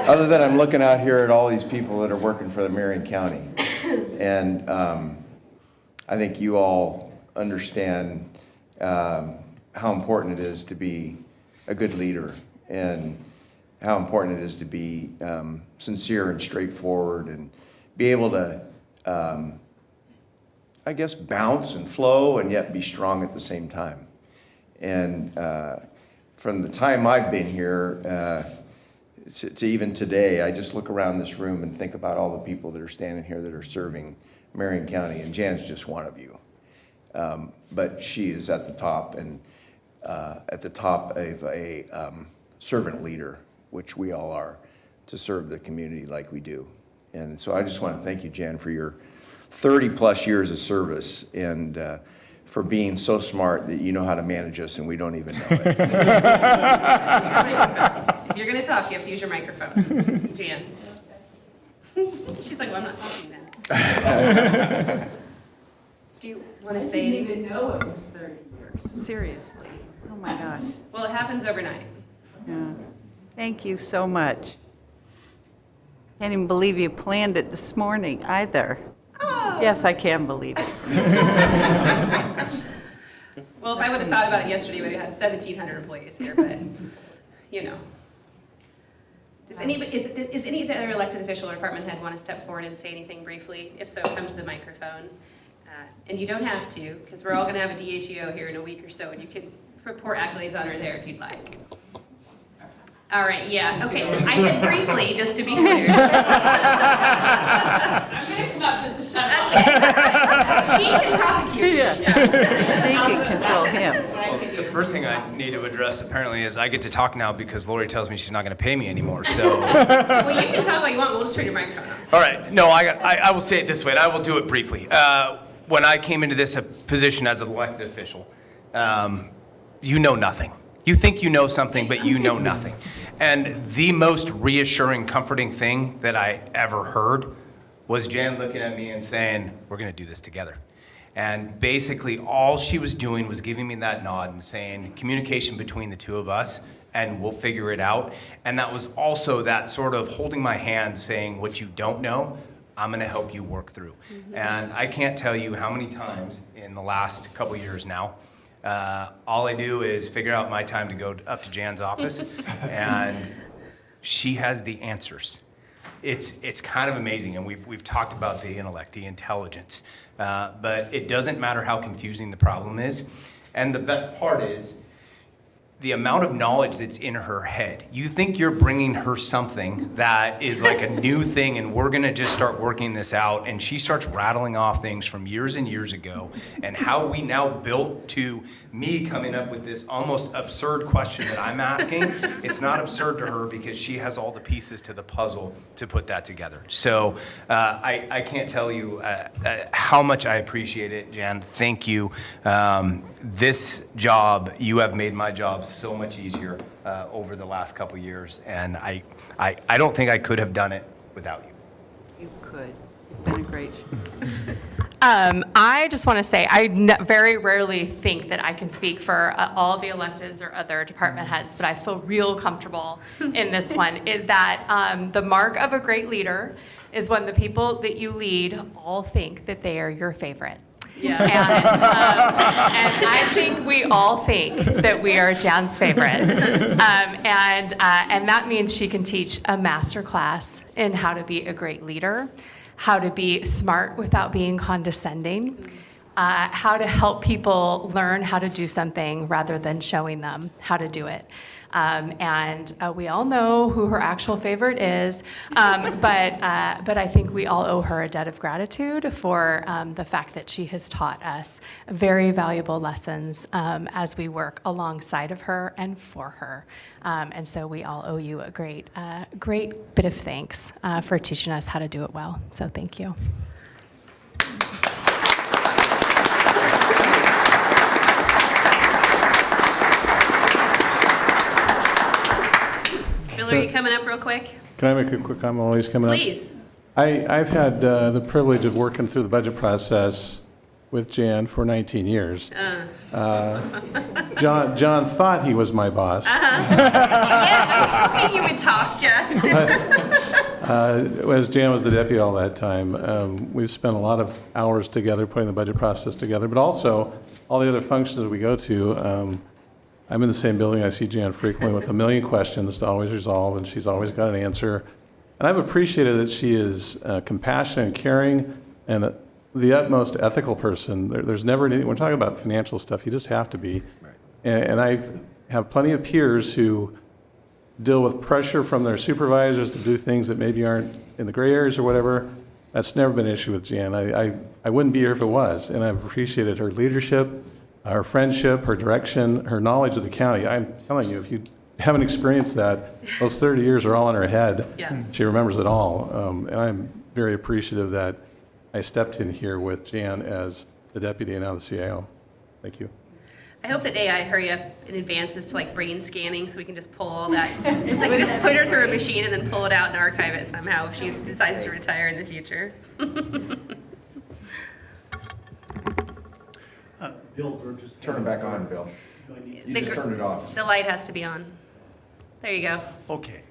other than I'm looking out here at all these people that are working for the Marion County, and I think you all understand how important it is to be a good leader, and how important it is to be sincere and straightforward, and be able to, I guess, bounce and flow and yet be strong at the same time. And from the time I've been here to even today, I just look around this room and think about all the people that are standing here that are serving Marion County, and Jan's just one of you. But she is at the top, and at the top of a servant leader, which we all are, to serve the community like we do. And so I just want to thank you, Jan, for your 30-plus years of service and for being so smart that you know how to manage us and we don't even know it. If you're going to talk, you have to use your microphone. Jan. She's like, well, I'm not talking then. Do you want to say? I didn't even know it was 30 years. Seriously. Oh my gosh. Well, it happens overnight. Yeah. Thank you so much. Can't even believe you planned it this morning either. Oh. Yes, I can believe it. Well, if I would have thought about it yesterday, we would have had 1,700 employees here, but, you know. Does anybody, is any other elected official or department head want to step forward and say anything briefly? If so, come to the microphone. And you don't have to, because we're all going to have a DHEO here in a week or so, and you can report accolades on her there if you'd like. All right, yeah, okay. I said briefly, just to be clear. I'm going to come up just to shut up. She can prosecute. Yeah. She can control him. Well, the first thing I need to address apparently is I get to talk now because Lori tells me she's not going to pay me anymore. So. Well, you can talk what you want. We'll just turn your microphone on. All right. No, I will say it this way, and I will do it briefly. When I came into this position as an elected official, you know nothing. You think you know something, but you know nothing. And the most reassuring, comforting thing that I ever heard was Jan looking at me and saying, we're going to do this together. And basically all she was doing was giving me that nod and saying, communication between the two of us, and we'll figure it out. And that was also that sort of holding my hand saying, what you don't know, I'm going to help you work through. Mm-hmm. And I can't tell you how many times in the last couple years now, all I do is figure out my time to go up to Jan's office, and she has the answers. It's kind of amazing, and we've talked about the intellect, the intelligence, but it doesn't matter how confusing the problem is. And the best part is the amount of knowledge that's in her head. You think you're bringing her something that is like a new thing and we're gonna just start working this out, and she starts rattling off things from years and years ago and how we now built to me coming up with this almost absurd question that I'm asking. It's not absurd to her because she has all the pieces to the puzzle to put that together. So I can't tell you how much I appreciate it, Jan. Thank you. This job, you have made my job so much easier over the last couple years, and I don't think I could have done it without you. You could. You've been a great. I just want to say, I very rarely think that I can speak for all the electeds or other department heads, but I feel real comfortable in this one, is that the mark of a great leader is when the people that you lead all think that they are your favorite. Yeah. And I think we all think that we are Jan's favorite. And that means she can teach a master class in how to be a great leader, how to be smart without being condescending, how to help people learn how to do something rather than showing them how to do it. And we all know who her actual favorite is, but I think we all owe her a debt of gratitude for the fact that she has taught us very valuable lessons as we work alongside of her and for her. And so we all owe you a great bit of thanks for teaching us how to do it well. So thank you. Bill, are you coming up real quick? Can I make a quick comment while he's coming up? Please. I've had the privilege of working through the budget process with Jan for 19 years. John thought he was my boss. Yeah, I was hoping you would talk, Jeff. As Jan was the deputy all that time, we've spent a lot of hours together putting the budget process together, but also all the other functions that we go to. I'm in the same building. I see Jan frequently with a million questions to always resolve, and she's always got an answer. And I've appreciated that she is compassionate and caring and the utmost ethical person. There's never anything, we're talking about financial stuff, you just have to be. Right. And I have plenty of peers who deal with pressure from their supervisors to do things that maybe aren't in the gray areas or whatever. That's never been an issue with Jan. I wouldn't be here if it was, and I've appreciated her leadership, her friendship, her direction, her knowledge of the county. I'm telling you, if you haven't experienced that, those 30 years are all in her head. Yeah. She remembers it all. And I'm very appreciative that I stepped in here with Jan as the deputy and now the CIO. Thank you. I hope that AI hurry up in advances to like brain scanning so we can just pull all that, like just put her through a machine and then pull it out and archive it somehow if she decides to retire in the future. Bill, just turn it back on, Bill. You just turned it off. The light has to be on. There you go. Okay.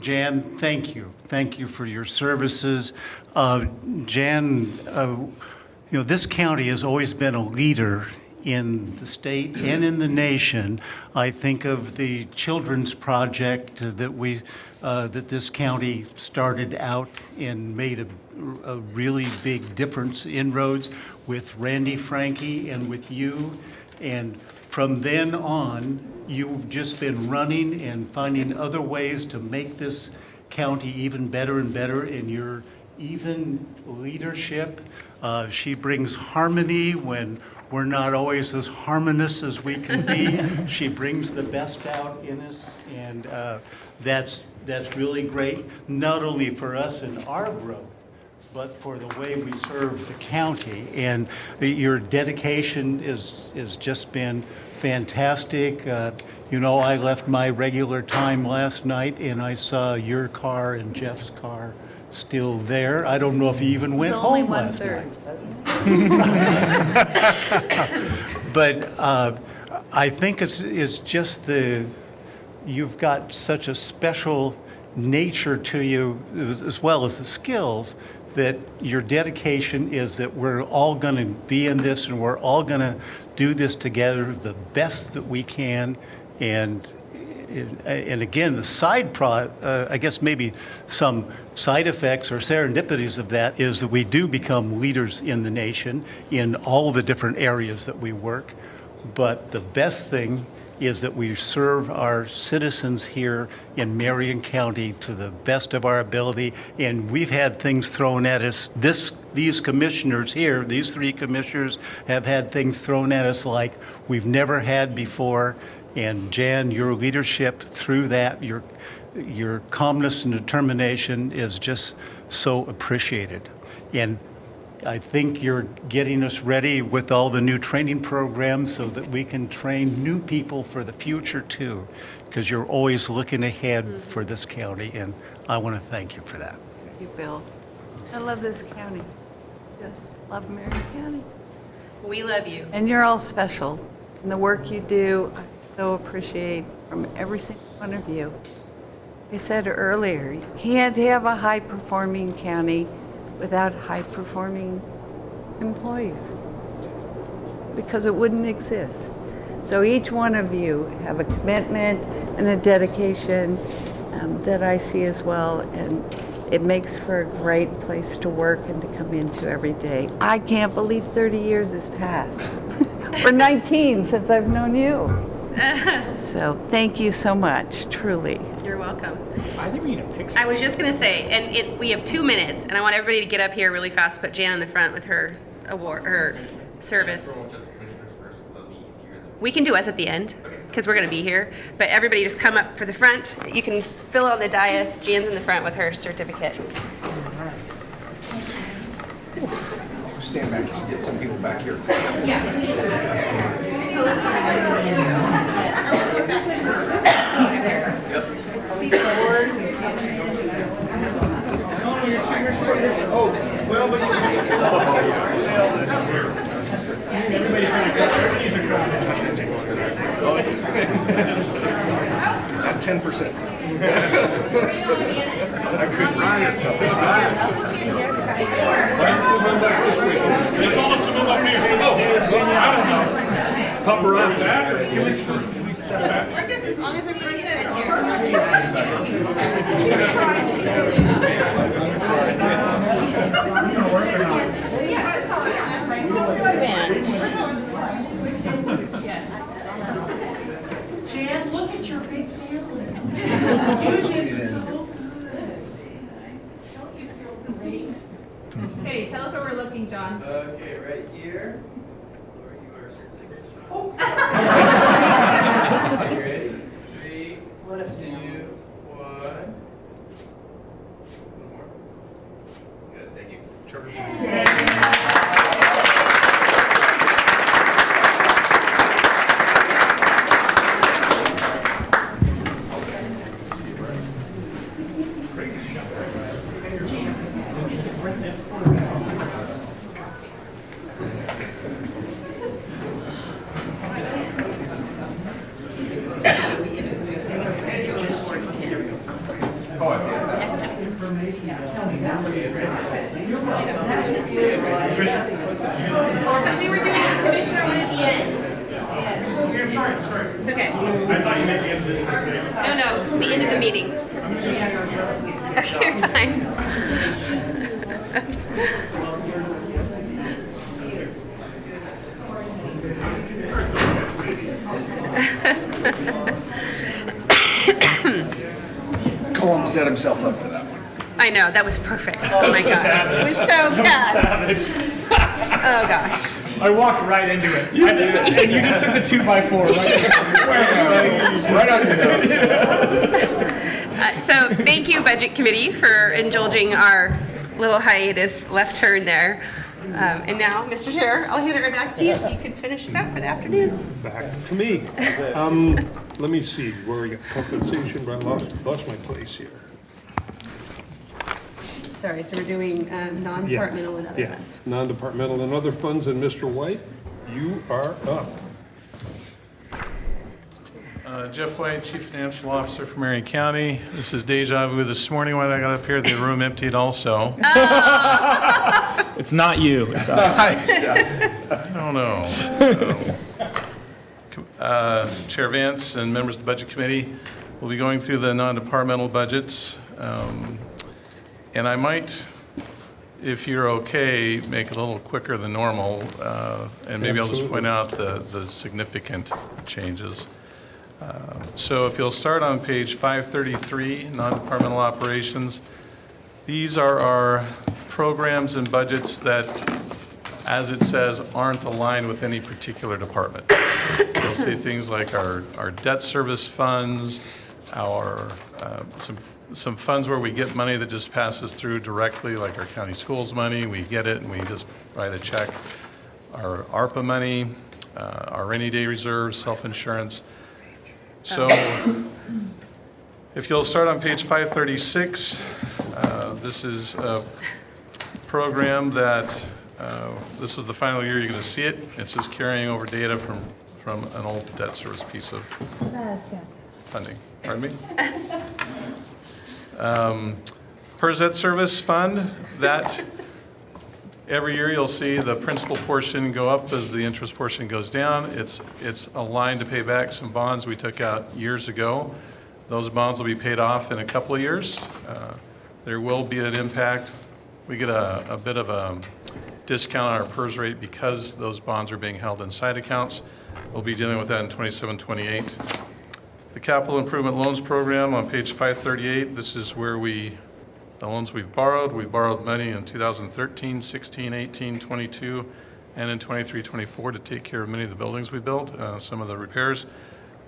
Jan, thank you. Thank you for your services. Jan, this county has always been a leader in the state and in the nation. I think of the children's project that this county started out and made a really big difference, inroads with Randy Frankie and with you. And from then on, you've just been running and finding other ways to make this county even better and better in your even leadership. She brings harmony when we're not always as harmonious as we can be. She brings the best out in us, and that's really great, not only for us and our growth, but for the way we serve the county. And your dedication is just been fantastic. I left my regular time last night, and I saw your car and Jeff's car still there. I don't know if you even went home last night. But I think it's just you've got such a special nature to you, as well as the skills, that your dedication is that we're all going to be in this and we're all going to do this together the best that we can. And again, the I guess maybe some side effects or serendipities of that is that we do become leaders in the nation in all the different areas that we work. But the best thing is that we serve our citizens here in Marion County to the best of our ability. And we've had things thrown at us. These commissioners here, these three commissioners, have had things thrown at us like we've never had before. And Jan, your leadership through that, your calmness and determination is just so appreciated. And I think you're getting us ready with all the new training programs so that we can train new people for the future too, because you're always looking ahead for this county, and I want to thank you for that. Thank you, Bill. I love this county. Just love Marion County. We love you. And you're all special. And the work you do, I so appreciate from every single one of you. I said earlier, you can't have a high-performing county without high-performing employees, because it wouldn't exist. So each one of you have a commitment and a dedication that I see as well, and it makes for a great place to work and to come into every day. I can't believe 30 years has passed. Or 19 since I've known you. So thank you so much, truly. You're welcome. I think we need a picture. I was just going to say, and we have 2 minutes, and I want everybody to get up here really fast, put Jan in the front with her award, her service. We can do us at the end, because we're going to be here. But everybody just come up for the front. You can fill on the dais. Jan's in the front with her certificate. Stand back, you can get some people back here. At 10%. I couldn't rise till We're just as long as everybody gets in Jan, look at your big family. You did so good. Don't you feel great? Okay, tell us where we're looking, John. Okay, right here, where you are No, the end of the meeting. Okay, fine. Colm set himself up for that one. I know, that was perfect. Oh my God. It was so bad. Oh gosh. I walked right into it. You did. And you just took the 2x4 right on your nose. So thank you, Budget Committee, for indulging our little hiatus left turn there. And now, Mr. Chair, I'll hand it right back to you so you can finish this up for the afternoon. Back to me. Let me see, where we got compensation, but I lost my place here. Sorry, so we're doing non-departmental and other funds. Non-departmental and other funds, and Mr. White, you are up. Jeff White, Chief Financial Officer for Marion County. This is deja vu this morning when I got up here, the room emptied also. It's not you, it's us. I don't know. Chair Vance and members of the Budget Committee will be going through the non-departmental budgets. And I might, if you're okay, make it a little quicker than normal. And maybe I'll just point out the significant changes. So if you'll start on page 533, non-departmental operations. These are our programs and budgets that, as it says, aren't aligned with any particular department. You'll see things like our debt service funds, our some funds where we get money that just passes through directly, like our county schools money. We get it and we just write a check. Our ARPA money, our rainy day reserves, self-insurance. So if you'll start on page 536, this is a program that, this is the final year you're going to see it. It's just carrying over data from an old debt service piece of funding. Pardon me? PERS debt service fund, that every year you'll see the principal portion go up as the interest portion goes down. It's aligned to pay back some bonds we took out years ago. Those bonds will be paid off in a couple of years. There will be an impact. We get a bit of a discount on our PERS rate because those bonds are being held in side accounts. We'll be dealing with that in 27, 28. The capital improvement loans program on page 538, this is where the loans we've borrowed. We borrowed money in 2013, 16, 18, 22, and in 23, 24 to take care of many of the buildings we built, some of the repairs.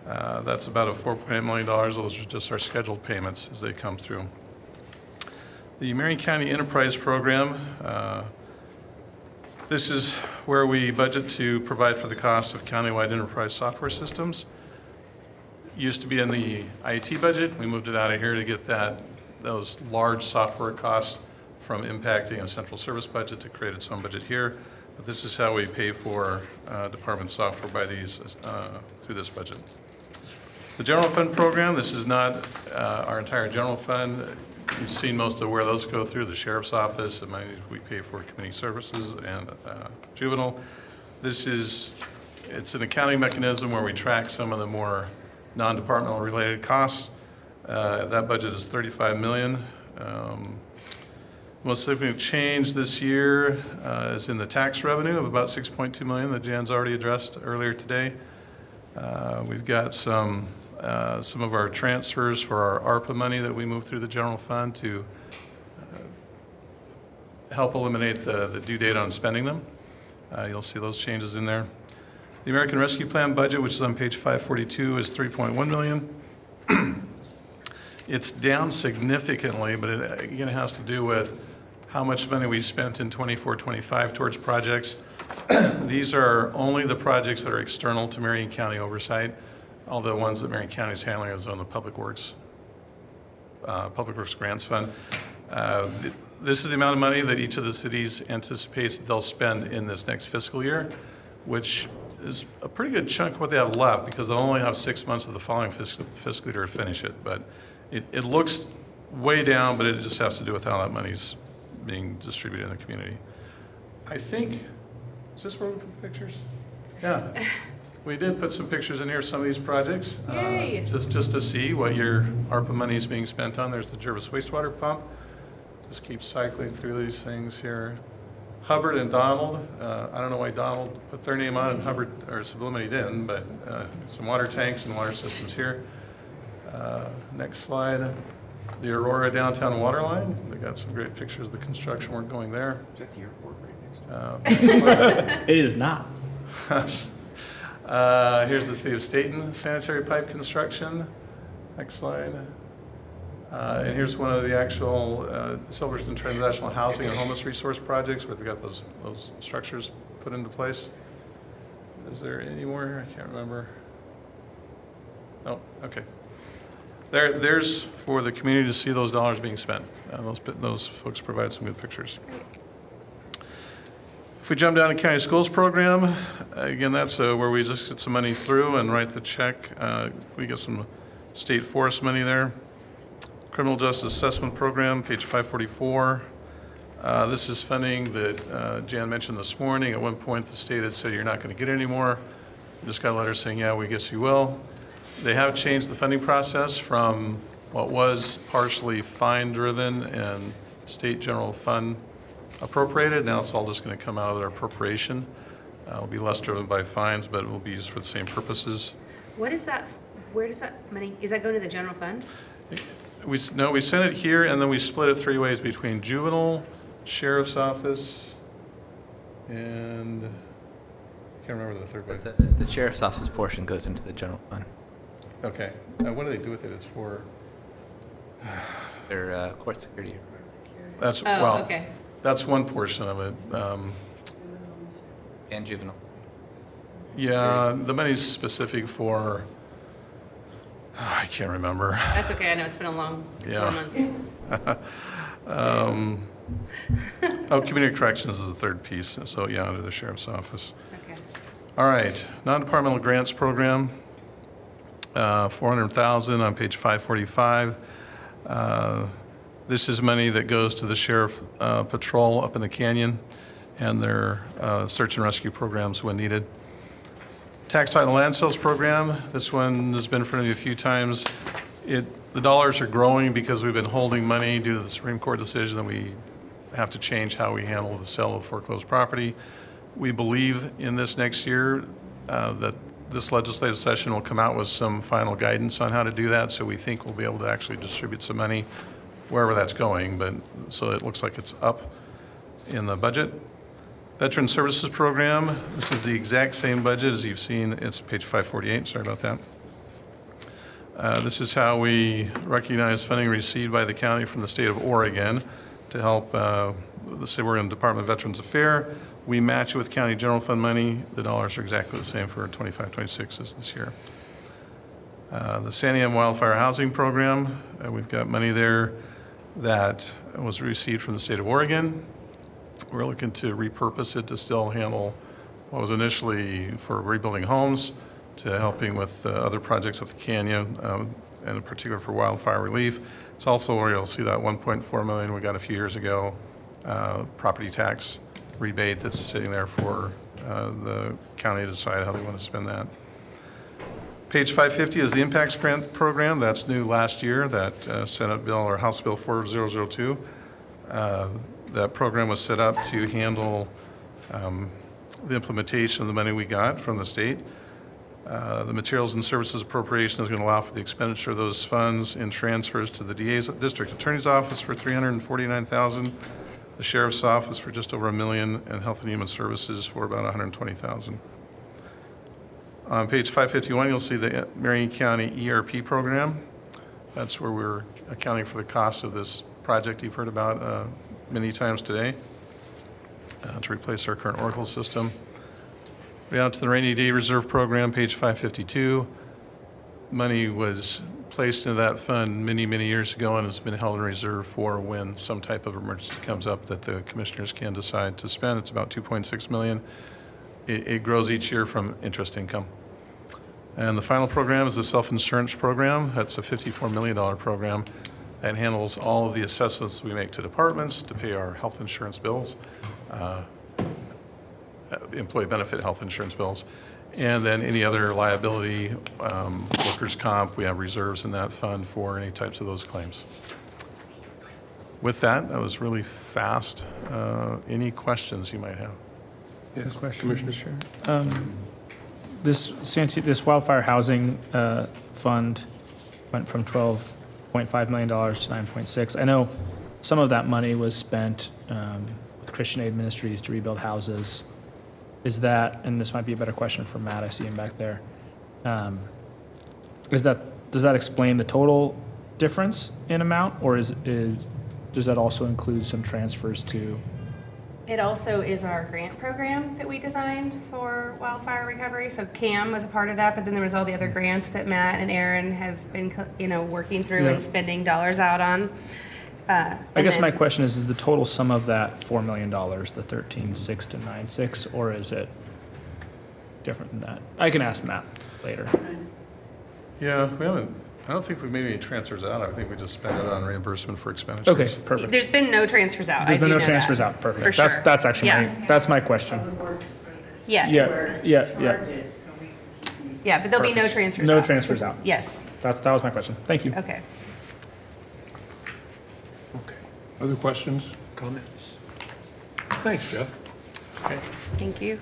That's about a $4.8 million. Those are just our scheduled payments as they come through. The Marion County Enterprise Program, this is where we budget to provide for the cost of countywide enterprise software systems. Used to be in the IT budget. We moved it out of here to get those large software costs from impacting a central service budget to create its own budget here. But this is how we pay for department software by these through this budget. The general fund program, this is not our entire general fund. You've seen most of where those go through, the sheriff's office, the money we pay for community services and juvenile. It's an accounting mechanism where we track some of the more non-departmental related costs. That budget is $35 million. Most significant change this year is in the tax revenue of about $6.2 million that Jan's already addressed earlier today. We've got some of our transfers for our ARPA money that we move through the general fund to help eliminate the due date on spending them. You'll see those changes in there. The American Rescue Plan budget, which is on page 542, is $3.1 million. It's down significantly, but it again has to do with how much money we spent in 24-25 towards projects. These are only the projects that are external to Marion County oversight. All the ones that Marion County is handling is on the Public Works Grants Fund. This is the amount of money that each of the cities anticipates that they'll spend in this next fiscal year, which is a pretty good chunk of what they have left because they'll only have 6 months of the following fiscal year to finish it. But it looks way down, but it just has to do with how that money's being distributed in the community. I think, is this where we put the pictures? Yeah. We did put some pictures in here of some of these projects. Yay. Just to see what your ARPA money is being spent on. There's the Jervis wastewater pump. Just keep cycling through these things here. Hubbard and Donald, I don't know why Donald put their name on and Hubbard, or Sublimity didn't, but some water tanks and water systems here. Next slide, the Aurora downtown water line. They got some great pictures of the construction work going there. Is that the airport right next to It is not. Here's the City of Staten sanitary pipe construction. Next slide. And here's one of the actual Silverstone Transnational Housing and Homeless Resource Projects where they've got those structures put into place. Is there any more here? I can't remember. Oh, okay. There's for the community to see those dollars being spent. Those folks provide some good pictures. If we jump down to County Schools Program, again, that's where we just get some money through and write the check. We get some state forest money there. Criminal Justice Assessment Program, page 544. This is funding that Jan mentioned this morning. At one point, the state had said, you're not going to get any more. We just got a letter saying, yeah, we guess you will. They have changed the funding process from what was partially fine-driven and state general fund appropriated. Now it's all just going to come out of their appropriation. It'll be less driven by fines, but it will be used for the same purposes. What is that, where does that money, is that going to the general fund? We sent it here, and then we split it 3 ways between juvenile, sheriff's office, and I can't remember the third way. The sheriff's office portion goes into the general fund. Okay. What do they do with it? It's for? Their court security. That's, Oh, well, okay. that's one portion of it. And juvenile. Yeah, the money's specific for, I can't remember. That's okay, I know it's been a long 4 months. Community corrections is the third piece, so yeah, under the sheriff's office. Okay. All right, non-departmental grants program, 400,000 on page 545. This is money that goes to the sheriff patrol up in the canyon and their search and rescue programs when needed. Tax title land sales program, this one has been in front of you a few times. The dollars are growing because we've been holding money due to the Supreme Court decision that we have to change how we handle the sale of foreclosed property. We believe in this next year that this legislative session will come out with some final guidance on how to do that, so we think we'll be able to actually distribute some money wherever that's going, but so it looks like it's up in the budget. Veteran Services Program, this is the exact same budget as you've seen. It's page 548, sorry about that. This is how we recognize funding received by the county from the state of Oregon to help the State of Oregon Department of Veterans Affairs. We match it with county general fund money. The dollars are exactly the same for 25-26 as this year. The Santiam Wildfire Housing Program, we've got money there that was received from the state of Oregon. We're looking to repurpose it to still handle what was initially for rebuilding homes to helping with other projects of the canyon, and in particular for wildfire relief. It's also where you'll see that $1.4 million we got a few years ago, property tax rebate that's sitting there for the county to decide how they want to spend that. Page 550 is the Impacts Grant Program. That's new last year, that Senate bill or House Bill 4002. That program was set up to handle the implementation of the money we got from the state. The Materials and Services Appropriation is going to allow for the expenditure of those funds in transfers to the DA's District Attorney's Office for $349,000, the Sheriff's Office for just over $1 million, and Health and Human Services for about $120,000. On page 551, you'll see the Marion County ERP program. That's where we're accounting for the cost of this project you've heard about many times today to replace our current Oracle system. Down to the Rainy Day Reserve Program, page 552. Money was placed into that fund many, many years ago and has been held in reserve for when some type of emergency comes up that the commissioners can decide to spend. It's about $2.6 million. It grows each year from interest income. And the final program is the self-insurance program. That's a $54 million program that handles all of the assessments we make to departments to pay our health insurance bills, employee benefit health insurance bills, And then any other liability, workers' comp, we have reserves in that fund for any types of those claims. With that was really fast. Any questions you might have? Yes, Question, Commissioner. Sure. This wildfire housing fund went from $12.5 million to 9.6. I know some of that money was spent with Christian Aid Ministries to rebuild houses. Is that, and this might be a better question for Matt, I see him back there. Does that explain the total difference in amount, or does that also include some transfers to? It also is our grant program that we designed for wildfire recovery. So CAM was a part of that, but then there was all the other grants that Matt and Aaron have been, working through and spending dollars out on. I guess my question is the total sum of that $4 million, the 13.6 to 9.6, or is it different than that? I can ask Matt later. Yeah, I don't think we've made any transfers out. I think we just spent it on reimbursement for expenditures. Okay, perfect. There's been no transfers out. There's I been do no know transfers that, out, perfect. For sure. That's actually that's my question. Yeah. Yeah, but there'll be no Perfect. transfers out. No transfers out. Yes. That was my question. Thank you. Okay. Okay. Other questions, comments? Thanks, Jeff. Okay. Thank you.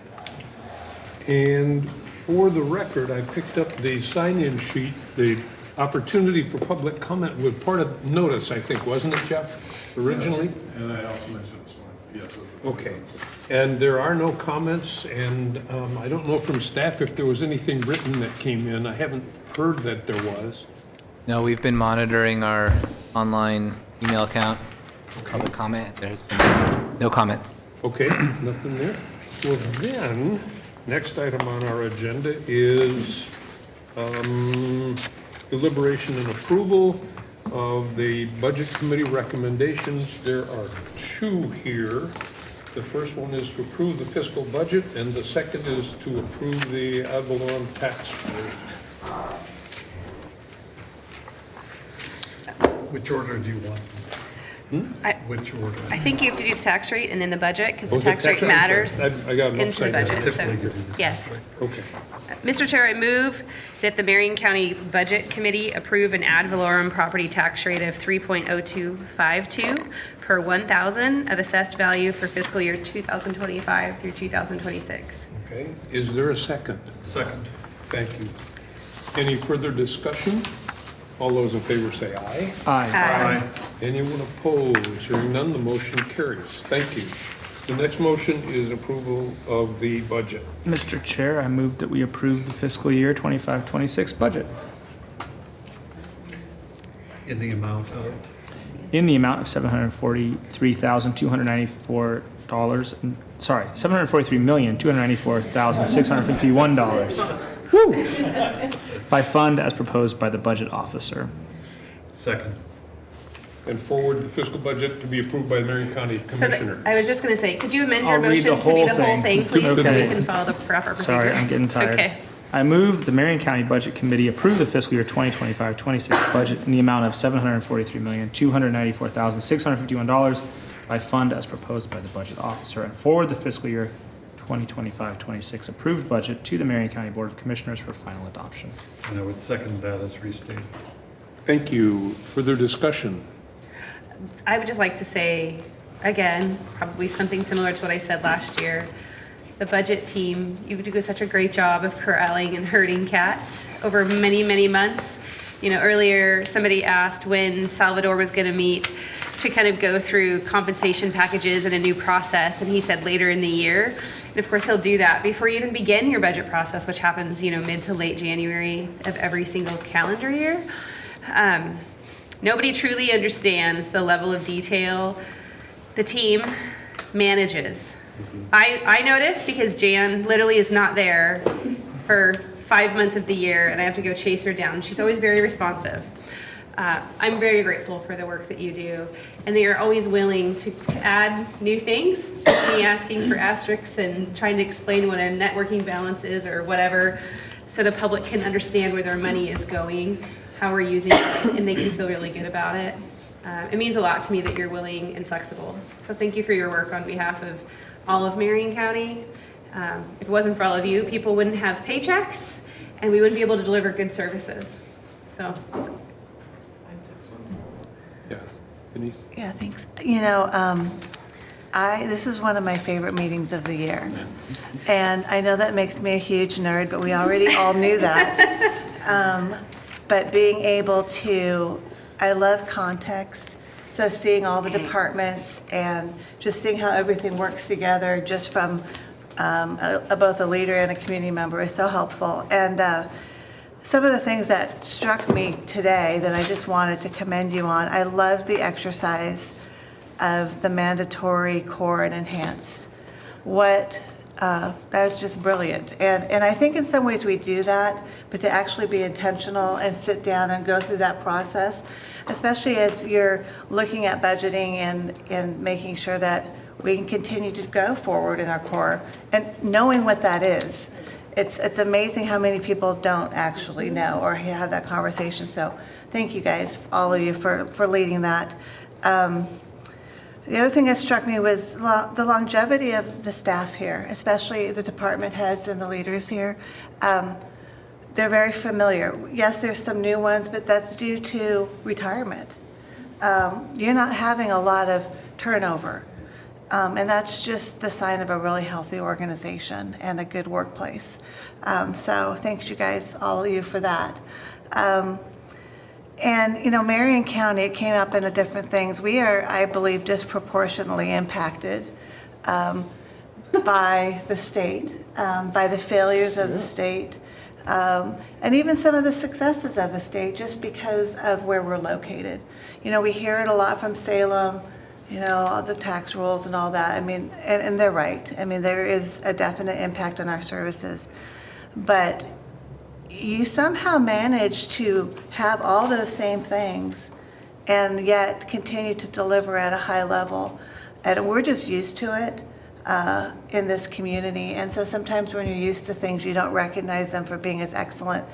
And for the record, I picked up the sign-in sheet, the opportunity for public comment with part of notice, I think, wasn't it, Jeff, originally? And I also mentioned this morning, yes. Okay. And there are no comments, and I don't know from staff if there was anything written that came in. I haven't heard that there was. No, we've been monitoring our online email account. Public comment, there's been no comments. Okay, nothing there. Well, then, next item on our agenda is deliberation and approval of the Budget Committee recommendations. There are two here. The first one is to approve the fiscal budget, and the second is to approve the ad valorem tax rate. Which order do you want? Which order? I think you have to do the tax rate and then the budget, because the Oh, is it tax rate I'm sorry. matters I got them into the upside down. budget, so, Typically give you the yes. tax rate. Okay. Mr. Chair, I move that the Marion County Budget Committee approve an ad valorem property tax rate of 3.0252 per 1,000 of assessed value for fiscal year 2025 through 2026. Okay, is there a second? Second. Thank you. Any further discussion? All those in favor say aye. Aye. Anyone opposed? Hearing none, the motion carries. Thank you. The next motion is approval of the budget. Mr. Chair, I move that we approve the fiscal year 25-26 budget In the amount of? in the amount of $743,294, sorry, $743,294,651. Woo! By fund as proposed by the budget officer. Second. And forward the fiscal budget to be approved by the Marion County So that- Commissioner. I was just going to say, could you amend your I'll read the motion to be whole the whole thing. thing, please, so we Okay. can follow the proper procedure? Sorry, I'm getting It's tired. okay. I move the Marion County Budget Committee approve the fiscal year 2025-26 budget in the amount of $743,294,651 by fund as proposed by the budget officer, and forward the fiscal year 2025-26 approved budget to the Marion County Board of Commissioners for final adoption. And I would second that as restated. Thank you. Further discussion? I would just like to say, again, probably something similar to what I said last year. The budget team, you do such a great job of corralling and herding cats over many, many months. Earlier, somebody asked when Salvador was going to meet to kind of go through compensation packages and a new process, and he said later in the year. And of course, he'll do that before you even begin your budget process, which happens, mid to late January of every single calendar year. Nobody truly understands the level of detail the team manages. I notice because Jan literally is not there for 5 months of the year, and I have to go chase her down. She's always very responsive. I'm very grateful for the work that you do, and that you're always willing to add new things, me asking for asterisks and trying to explain what a networking balance is or whatever, so the public can understand where their money is going, how we're using it, and they can feel really good about it. It means a lot to me that you're willing and flexible. So thank you for your work on behalf of all of Marion County. If it wasn't for all of you, people wouldn't have paychecks, and we wouldn't be able to deliver good services. So it's Yes. Denise? Yeah, thanks. This is one of my favorite meetings of the year. And I know that makes me a huge nerd, but we already all knew that. But being able to, I love context. So seeing all the departments and just seeing how everything works together just from both a leader and a community member is so helpful. And some of the things that struck me today that I just wanted to commend you on, I love the exercise of the mandatory, core, and enhanced. That was just brilliant. And I think in some ways we do that, but to actually be intentional and sit down and go through that process, especially as you're looking at budgeting and making sure that we can continue to go forward in our core and knowing what that is. It's amazing how many people don't actually know or have that conversation. So thank you guys, all of you, for leading that. The other thing that struck me was the longevity of the staff here, especially the department heads and the leaders here. They're very familiar. Yes, there's some new ones, but that's due to retirement. You're not having a lot of turnover. And that's just the sign of a really healthy organization and a good workplace. So thanks you guys, all of you, for that. And, Marion County, it came up in the different things. We are, I believe, disproportionately impacted by the state, by the failures of the state, and even some of the successes of the state just because of where we're located. We hear it a lot from Salem, all the tax rules and all that. I mean, and they're right. I mean, there is a definite impact on our services. But you somehow manage to have all those same things and yet continue to deliver at a high level. And we're just used to it in this community. And so sometimes when you're used to things, you don't recognize them for being as excellent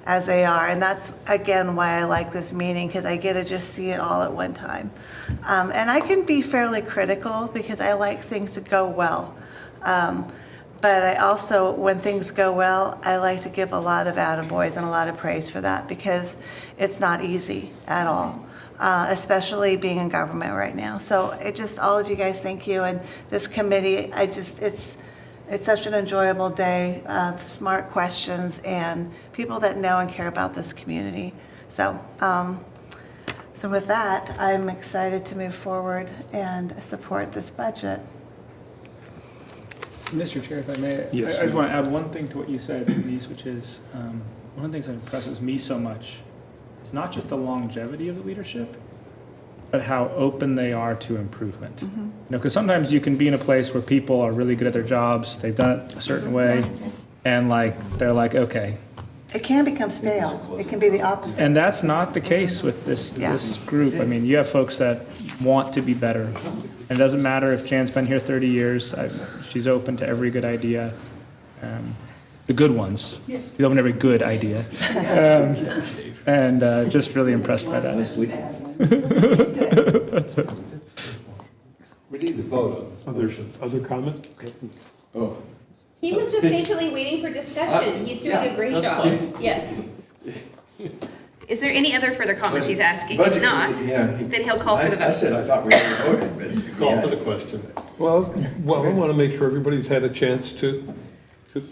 as they are. And that's, again, why I like this meeting, because I get to just see it all at one time. And I can be fairly critical because I like things to go well. But I also, when things go well, I like to give a lot of attaboys and a lot of praise for that because it's not easy at all, especially being in government right now. So all of you guys, thank you. And this committee, it's such an enjoyable day, smart questions, and people that know and care about this community. So with that, I'm excited to move forward and support this budget. Mr. Chair, if I may, Yes. I just want to add one thing to what you said, Denise, which is one of the things that impresses me so much is not just the longevity of the leadership, but how open they are to improvement. Because sometimes you can be in a place where people are really good at their jobs, they've done it a certain way, and they're like, okay. It can become stale. It can be the opposite. And that's not the case with this group. I mean, you have folks that want to be better. And it doesn't matter if Jan's been here 30 years, she's open to every good idea, the good ones. She's open to every good idea. And just really impressed by that. That's it. We need to vote on this. Other comment? Oh. He was just patiently waiting for discussion. He's doing a great job. Yes. Is there any other further comments he's asking? Budget If not, committee, yeah. then he'll call for the vote. I said I thought we already voted, but. Call for the question. Well, I want to make sure everybody's had a chance to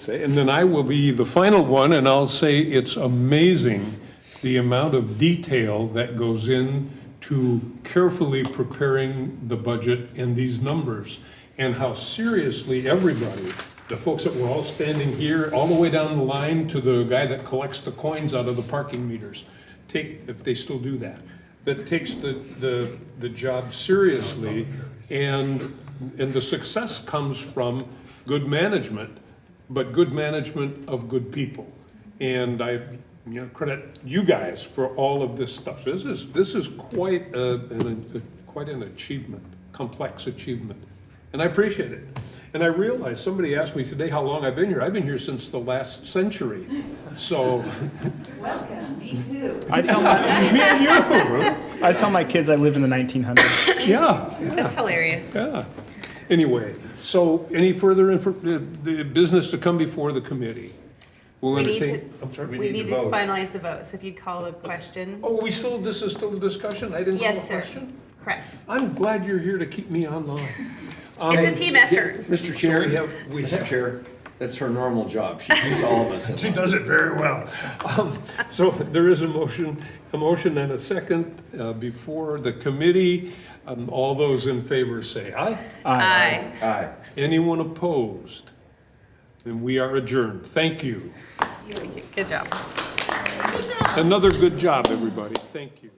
say, and then I will be the final one, and I'll say it's amazing the amount of detail that goes into carefully preparing the budget and these numbers, and how seriously everybody, the folks that were all standing here, all the way down the line to the guy that collects the coins out of the parking meters, if they still do that, that takes the job seriously, and the success comes from good management, but good management of good people. And I credit you guys for all of this stuff. This is quite an achievement, complex achievement, and I appreciate it. And I realize, somebody asked me today how long I've been here. I've been here since the last century, so. Welcome, me too. I tell my kids I lived in the 1900s. Yeah. That's hilarious. Yeah. Anyway, So any further the business to come before the committee? We'll We need entertain, to- I'm sorry. We need to finalize the vote, so if you'd call the question. Oh, this is still a discussion? I didn't call a Yes, sir. question? Correct. I'm glad you're here to keep me online. It's a team effort. Mr. Chair, we Mr. Chair, that's her normal job. She keeps all of us in She line. does it very well. So there is a motion and a second before the committee. All those in favor say aye. Aye. Aye. Anyone opposed? Then we are adjourned. Thank you. Good job. Another good job, everybody. Thank you.